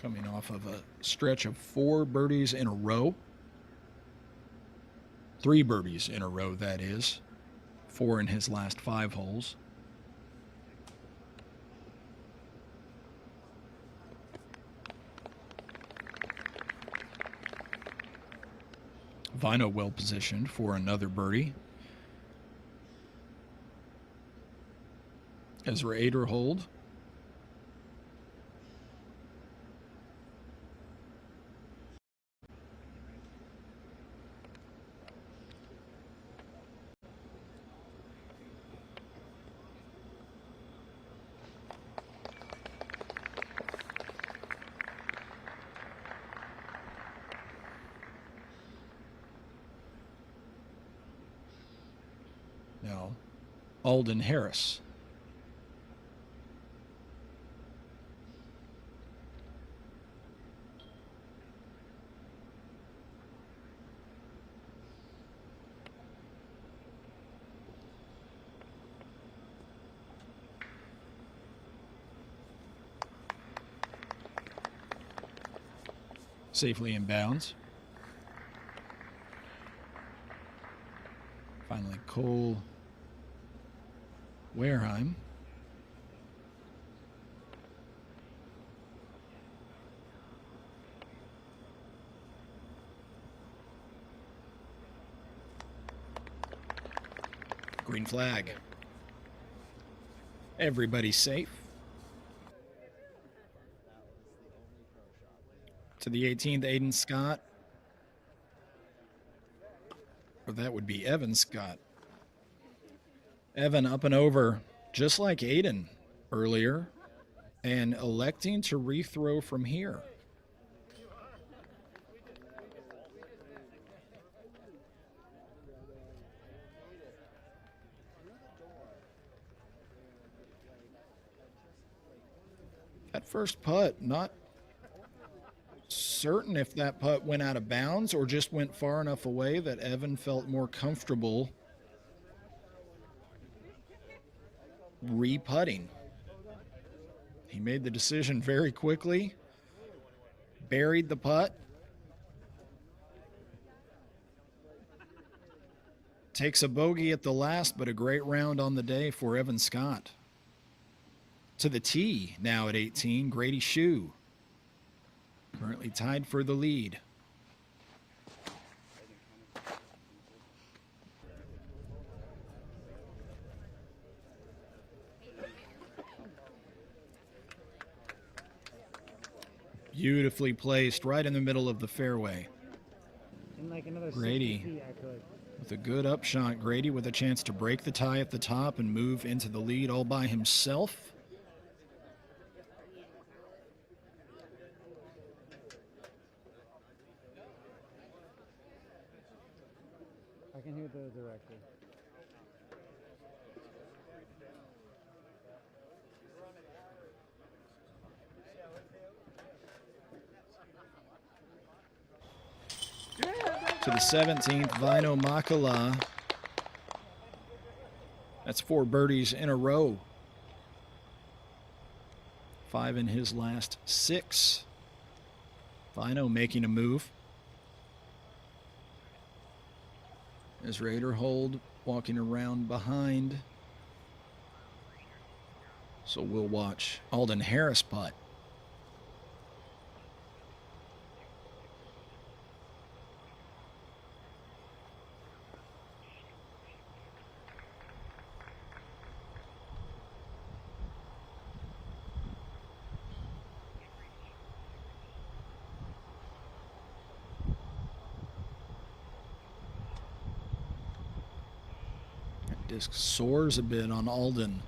Coming off of a stretch of 4 birdies in a row. 3 birdies in a row, that is. 4 in his last 5 holes. Vaino well positioned for another birdie. Ezra Aderhold. Now, Alden Harris. Safely in bounds. Finally, Cole Wareheim. Green flag. Everybody's safe. To the 18th, Aiden Scott. Or that would be Evan Scott. Evan up and over, just like Aiden earlier, and electing to rethrow from here. That first putt, not certain if that putt went out of bounds or just went far enough away that Evan felt more comfortable re-putting. He made the decision very quickly, buried the putt, takes a bogey at the last, but a great round on the day for Evan Scott. To the tee now at 18, Grady Shue, currently tied for the lead. Beautifully placed right in the middle of the fairway. In like another Grady 60 feet, I could. with a good upshot. Grady with a chance to break the tie at the top and move into the lead all by himself. I can hear the director. To the 17th, Vaino Makala. That's 4 birdies in a row. 5 in his last 6. Vaino making a move. As Aderhold walking around behind. So we'll watch Alden Harris putt. Disc soars a bit on Alden.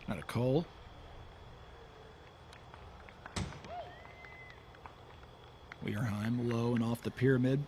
Out of Cole. Weirheim low and off the pyramid.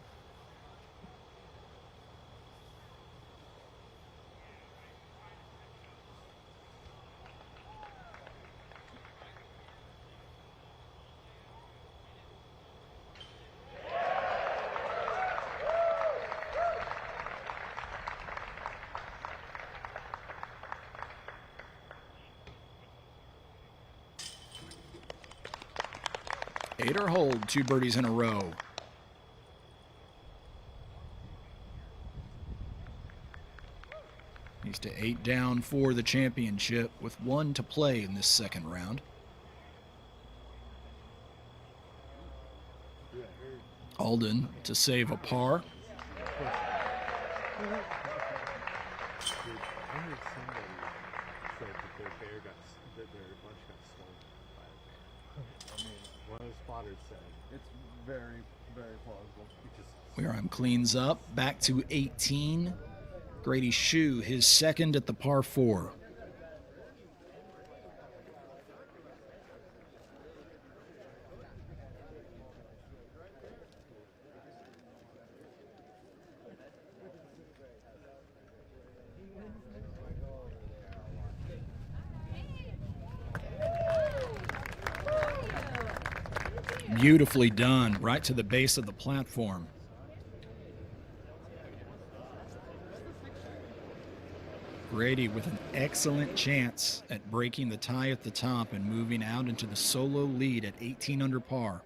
Eight or hold, 2 birdies in a row. He's to 8 down for the championship with 1 to play in this second round. Alden to save a par. I heard somebody said that their bear that their lunch got stolen by a bear. I mean, one of the spotters said it's very, very plausible. Weirheim cleans up, back to 18. Grady Shue, his second at the par 4. Beautifully done, right to the base of the platform. Grady with an excellent chance at breaking the tie at the top and moving out into the solo lead at 18 under par.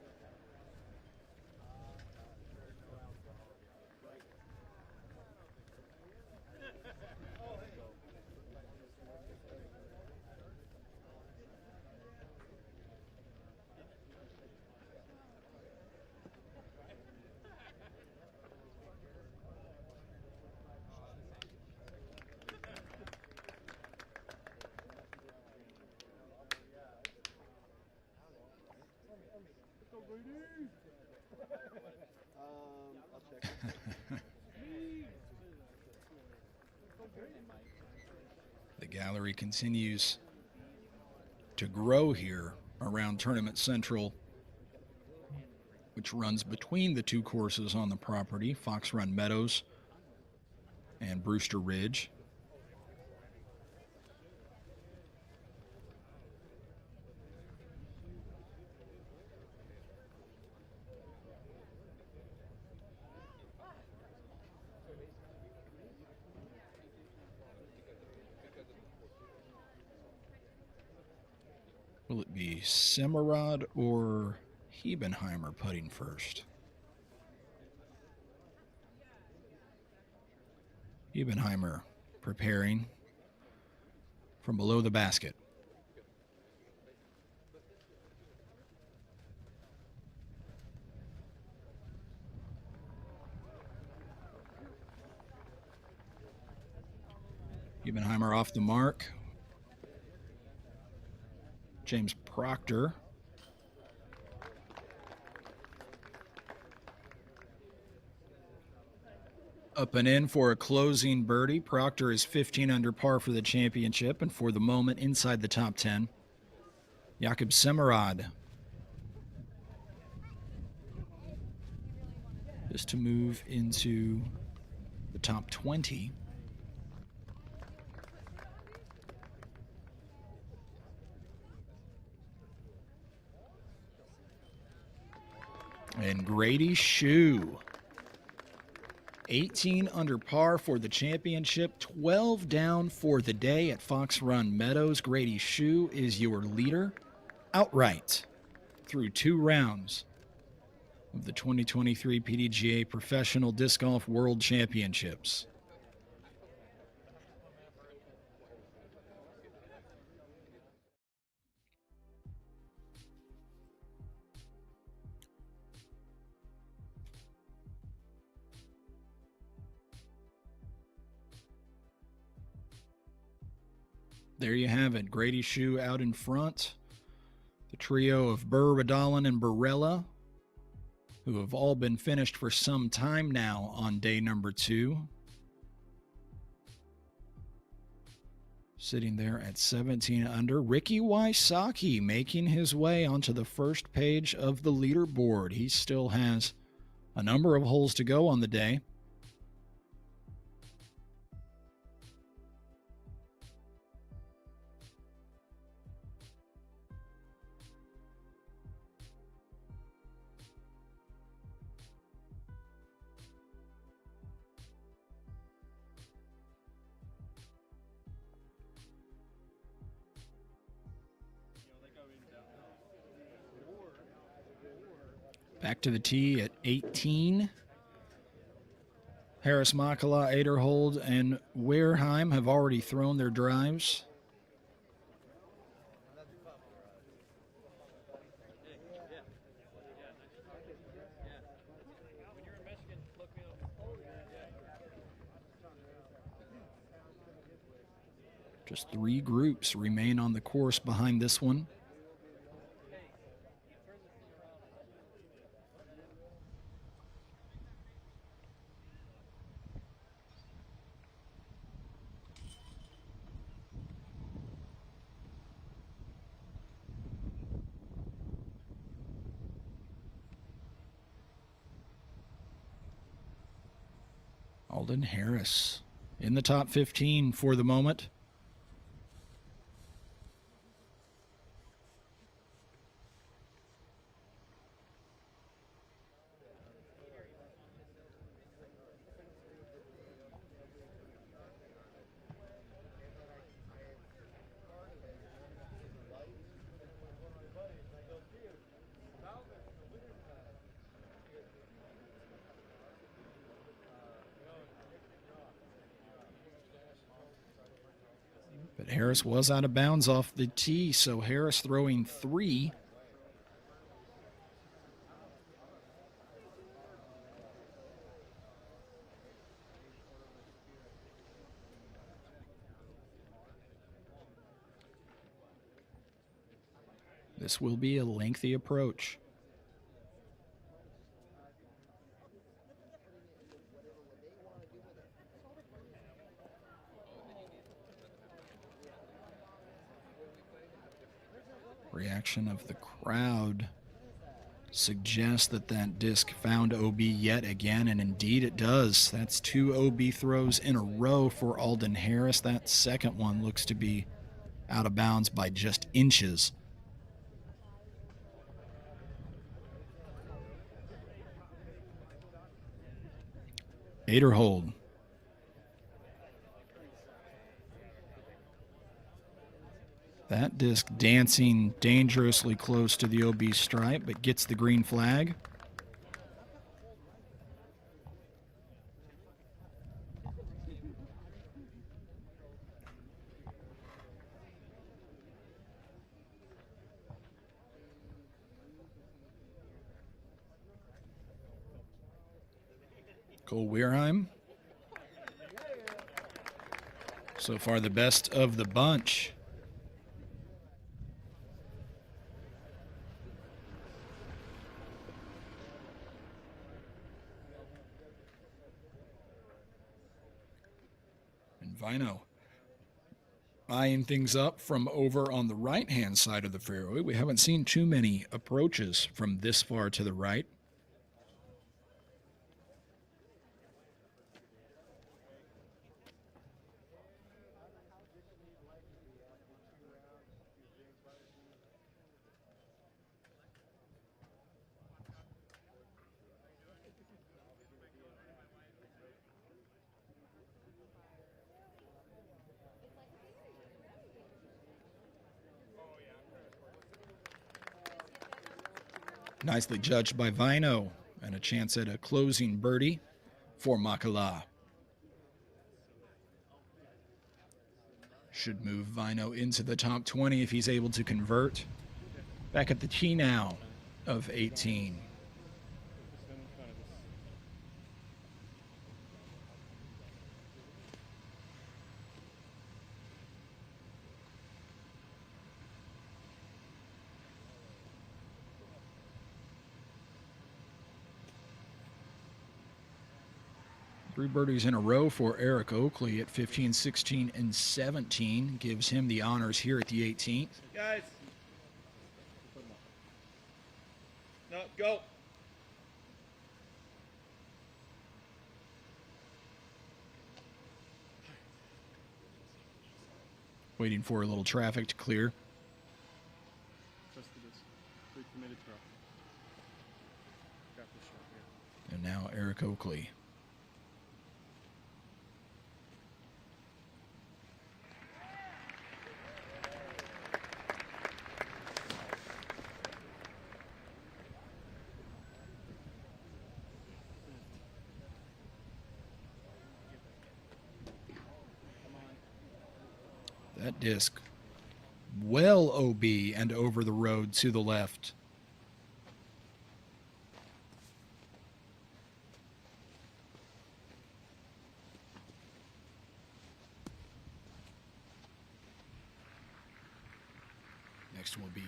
The gallery continues to grow here around Tournament Central, which runs between the 2 courses on the property, Fox Run Meadows and Brewster Ridge. Will it be Semerad or Hebenheimer putting first? Hebenheimer preparing from below the basket. Hebenheimer off the mark. James Proctor up and in for a closing birdie. Proctor is 15 under par for the championship and for the moment inside the top 10. Jakob Semerad just to move into the top 20. And Grady Shue, 18 under par for the championship, 12 down for the day at Fox Run Meadows. Grady Shue is your leader outright through 2 rounds of the 2023 PDGA Professional Disc Golf World Championships. There you have it. Grady Shue out in front. The trio of Burr, Radalin, and Barella, who have all been finished for some time now on day number 2. Sitting there at 17 under. Ricky Wysocki making his way onto the first page of the leaderboard. He still has a number of holes to go on the day. Back to the tee at 18. Harris, Makala, Aderhold, and Wareheim have already thrown their drives. Just 3 groups remain on the course behind this one. Alden Harris in the top 15 for the moment. But Harris was out of bounds off the tee, so Harris throwing 3. This will be a lengthy approach. Reaction of the crowd suggests that that disc found OB yet again, and indeed it does. That's 2 OB throws in a row for Alden Harris. That second one looks to be out of bounds by just inches. Aderhold. That disc dancing dangerously close to the OB stripe, but gets the green flag. Cole Weirheim. So far the best of the bunch. And Vino eyeing things up from over on the right-hand side of the fairway. We haven't seen too many approaches from this far to the right. Nicely judged by Vino, and a chance at a closing birdie for Makala. Should move Vino into the top 20 if he's able to convert. Back at the tee now of 18. 3 birdies in a row for Eric Oakley at 15, 16, and 17. Gives him the honors here at the 18th. Guys. No, go. Waiting for a little traffic to clear. Trust the disc. Big committed throw. Got this shot here. And now Eric Oakley. That disc well OB and over the road to the left. Next will be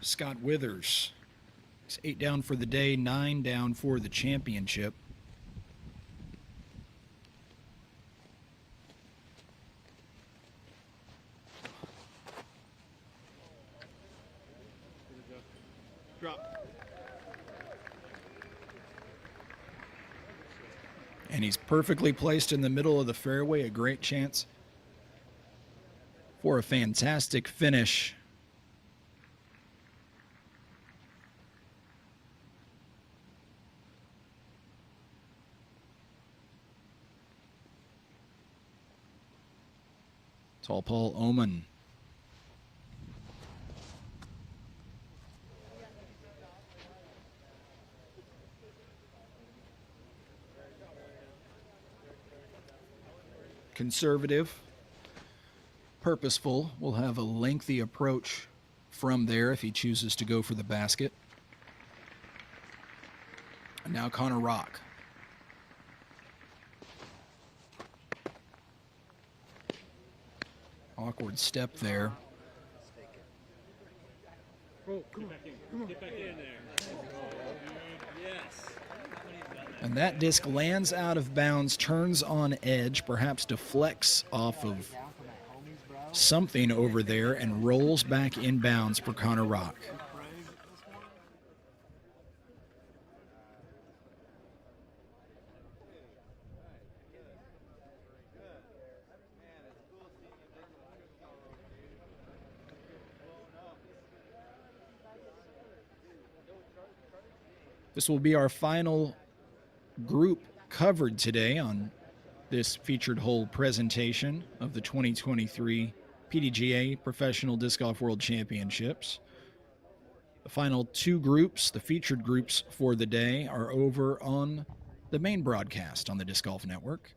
Scott Withers. He's 8 down for the day, 9 down for the championship. Drop. And he's perfectly placed in the middle of the fairway. A great chance for a fantastic finish. Tall Paul Oman. Conservative, purposeful, will have a lengthy approach from there if he chooses to go for the basket. And now Connor Rock. Awkward step there. Oh, come on. Get back in there. Yes. And that disc lands out of bounds, turns on edge, perhaps deflects off of something over there, and rolls back in bounds for Connor Rock. This will be our final group covered today on this featured hole presentation of the 2023 PDGA Professional Disc Golf World Championships. The final 2 groups, the featured groups for the day, are over on the main broadcast on the Disc Golf Network.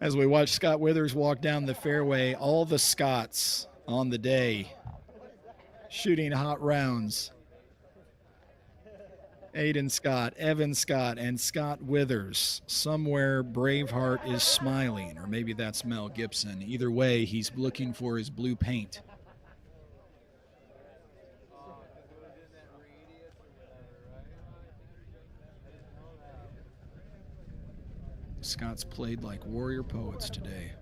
As we watch Scott Withers walk down the fairway, all the Scotts on the day shooting hot rounds. Aiden Scott, Evan Scott, and Scott Withers. Somewhere Braveheart is smiling, or maybe that's Mel Gibson. Either way, he's looking for his blue paint. Scott's played like warrior poets today.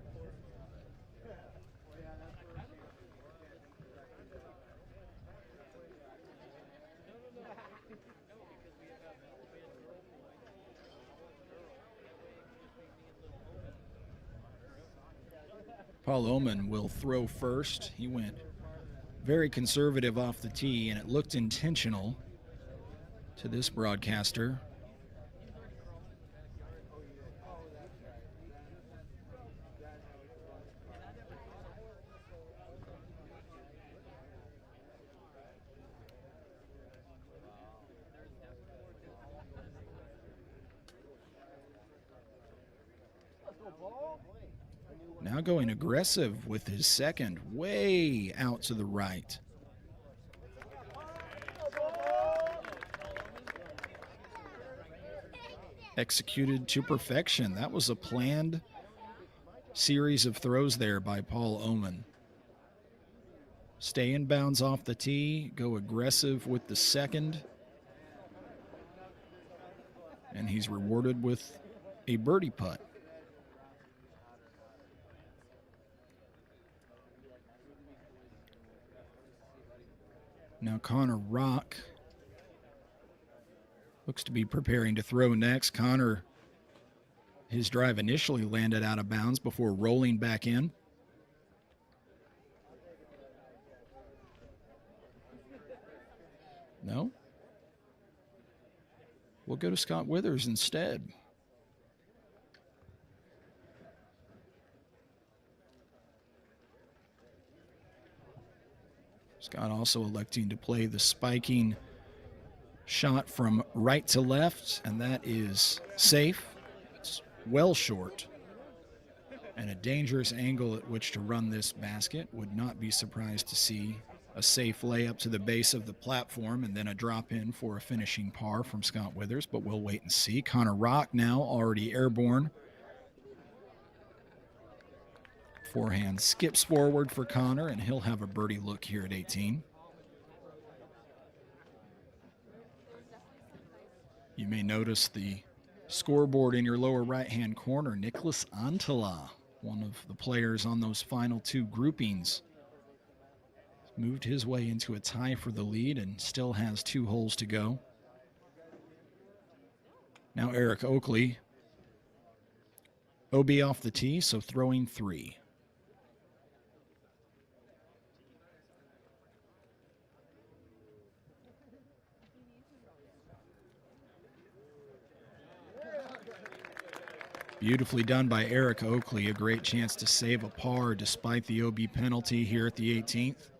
Paul Oman will throw first. He went very conservative off the tee, and it looked intentional to this broadcaster. Now going aggressive with his second, way out to the right. Executed to perfection. That was a planned series of throws there by Paul Oman. stay in bounds off the tee, go aggressive with the second, and he's rewarded with a birdie putt. Now Connor Rock looks to be preparing to throw next. Connor, his drive initially landed out of bounds before rolling back in. No? We'll go to Scott Withers instead. Scott also electing to play the spiking shot from right to left, and that is safe. It's well short. And a dangerous angle at which to run this basket. Would not be surprised to see a safe layup to the base of the platform and then a drop in for a finishing par from Scott Withers, but we'll wait and see. Connor Rock now already airborne. Forehand skips forward for Connor, and he'll have a birdie look here at 18. You may notice the scoreboard in your lower right-hand corner. Nicholas Antala, one of the players on those final two groupings, moved his way into a tie for the lead and still has 2 holes to go. Now Eric Oakley, OB off the tee, so throwing 3. Beautifully done by Eric Oakley. A great chance to save a par despite the OB penalty here at the 18th.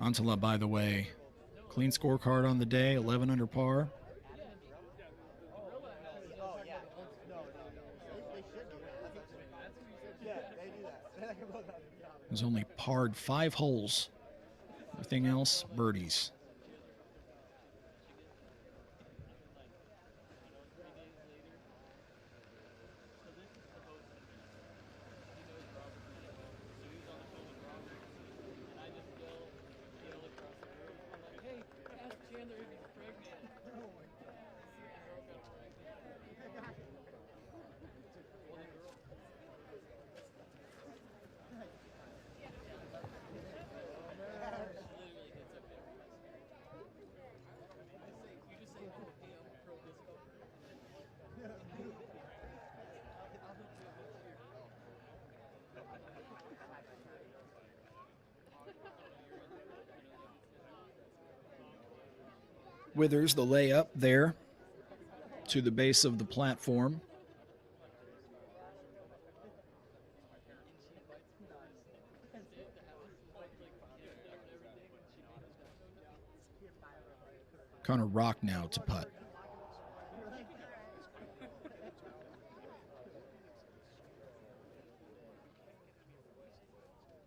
Antala, by the way, clean scorecard on the day, 11 under par. Has only parred 5 holes. Everything else, birdies. Withers, the layup there to the base of the platform. Connor Rock now to putt.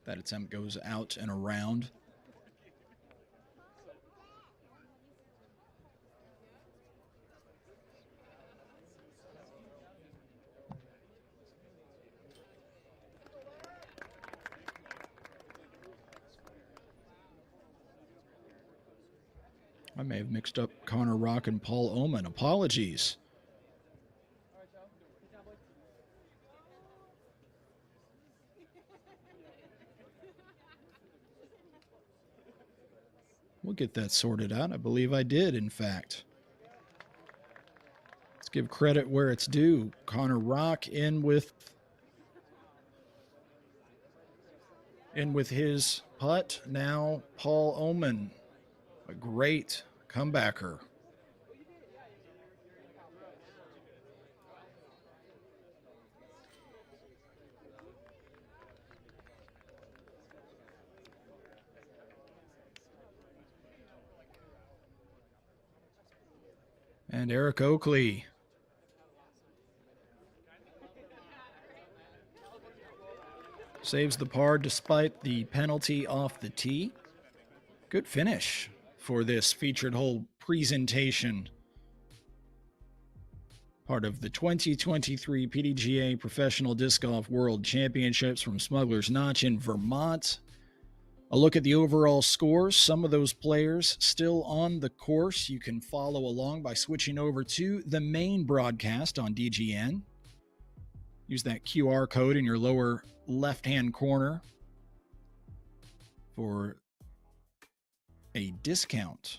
That attempt goes out and around. I may have mixed up Connor Rock and Paul Oman. Apologies. We'll get that sorted out. I believe I did, in fact. Let's give credit where it's due. Connor Rock in with his putt. Now Paul Oman, a great comebacker. And Eric Oakley saves the par despite the penalty off the tee. Good finish for this featured hole presentation part of the 2023 PDGA Professional Disc Golf World Championships from Smuggler's Notch in Vermont. A look at the overall scores. Some of those players still on the course. You can follow along by switching over to the main broadcast on DGN. Use that QR code in your lower left-hand corner for a discount.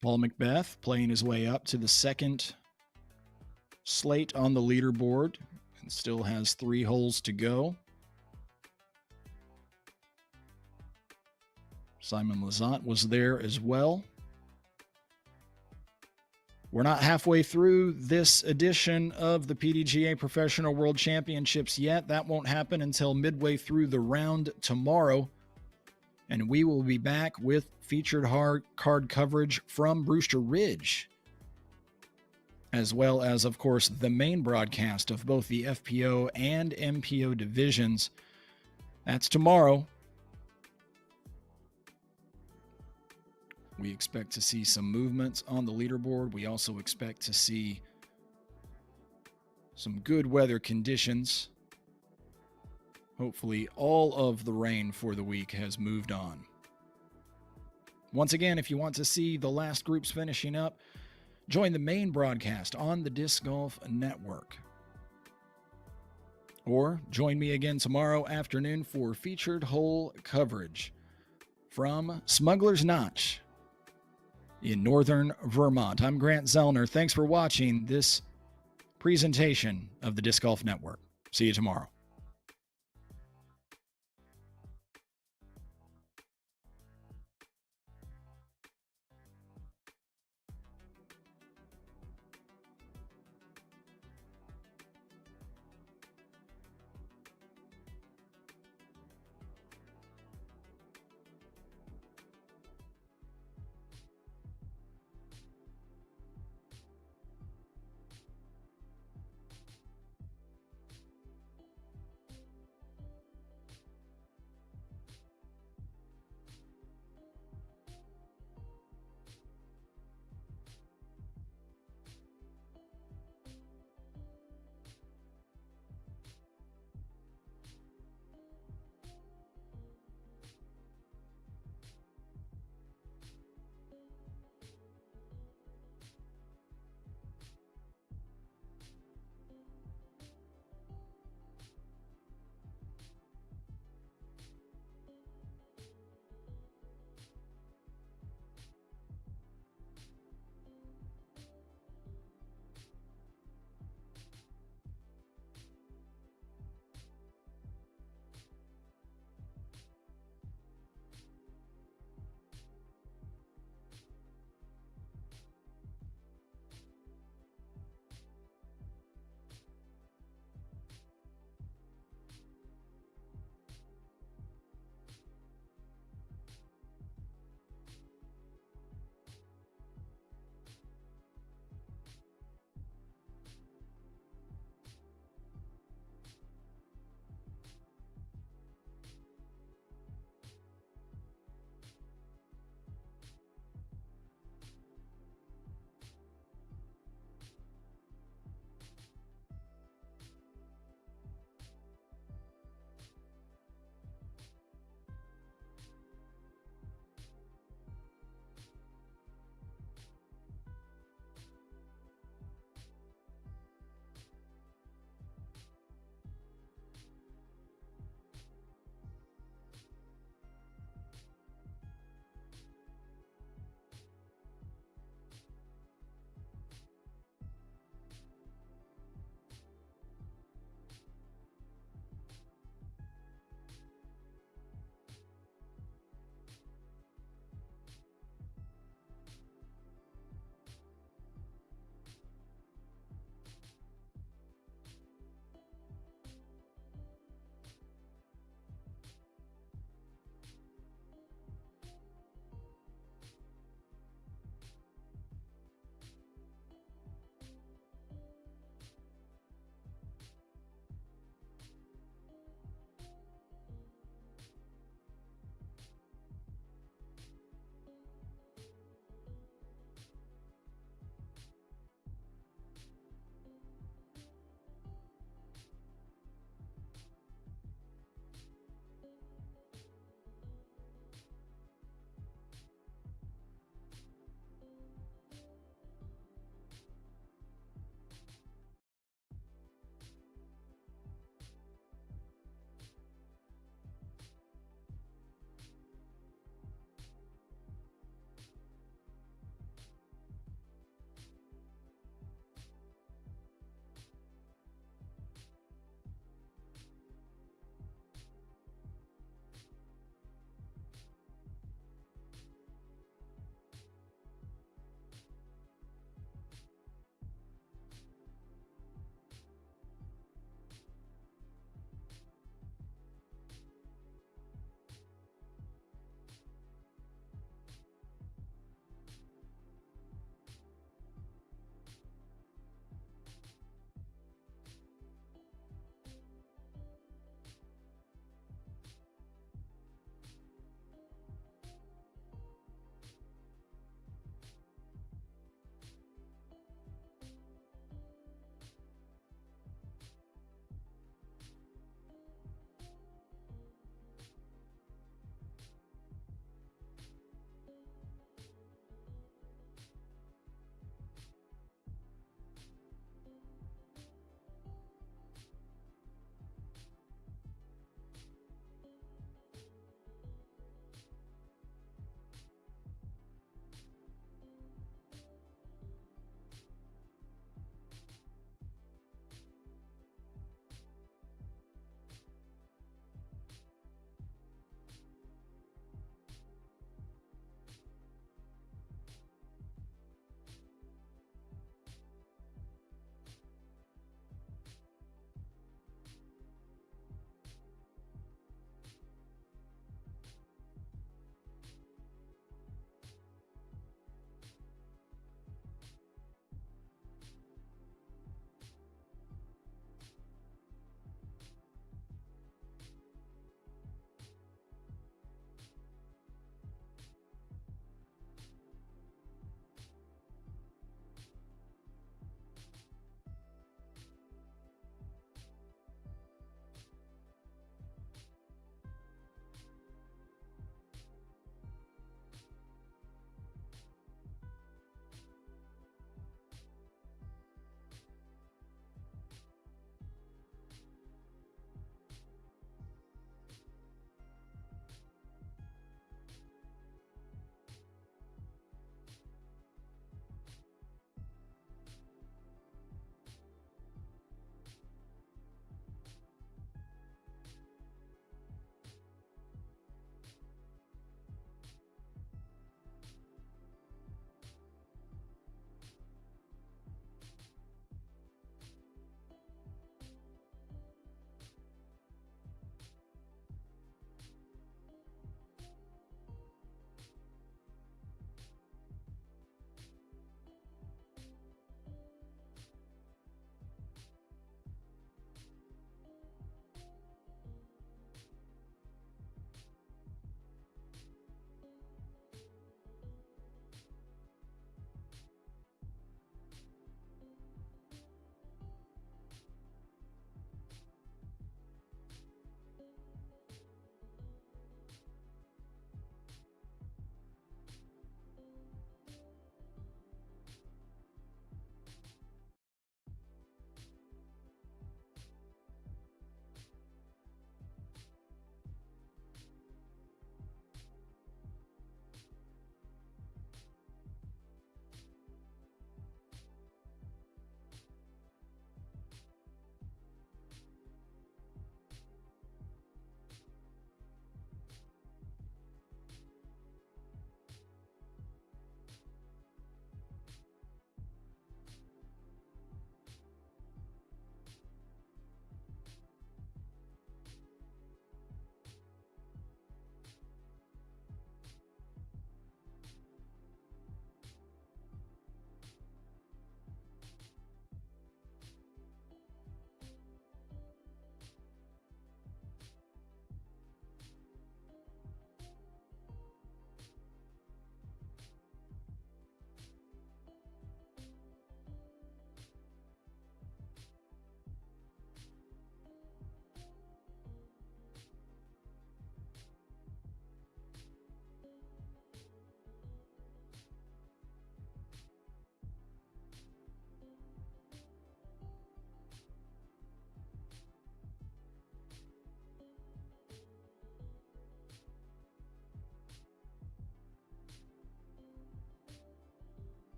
Paul Macbeth playing his way up to the second slate on the leaderboard and still has 3 holes to go. Simon Lizotte was there as well. We're not halfway through this edition of the PDGA Professional World Championships yet. That won't happen until midway through the round tomorrow. And we will be back with featured card coverage from Brewster Ridge, as well as, of course, the main broadcast of both the FPO and MPO divisions. That's tomorrow. We expect to see some movements on the leaderboard. We also expect to see some good weather conditions. Hopefully, all of the rain for the week has moved on. Once again, if you want to see the last groups finishing up, join the main broadcast on the Disc Golf Network. Or join me again tomorrow afternoon for featured hole coverage from Smuggler's Notch in northern Vermont. I'm Grant Zellner. Thanks for watching this presentation of the Disc Golf Network. See you tomorrow.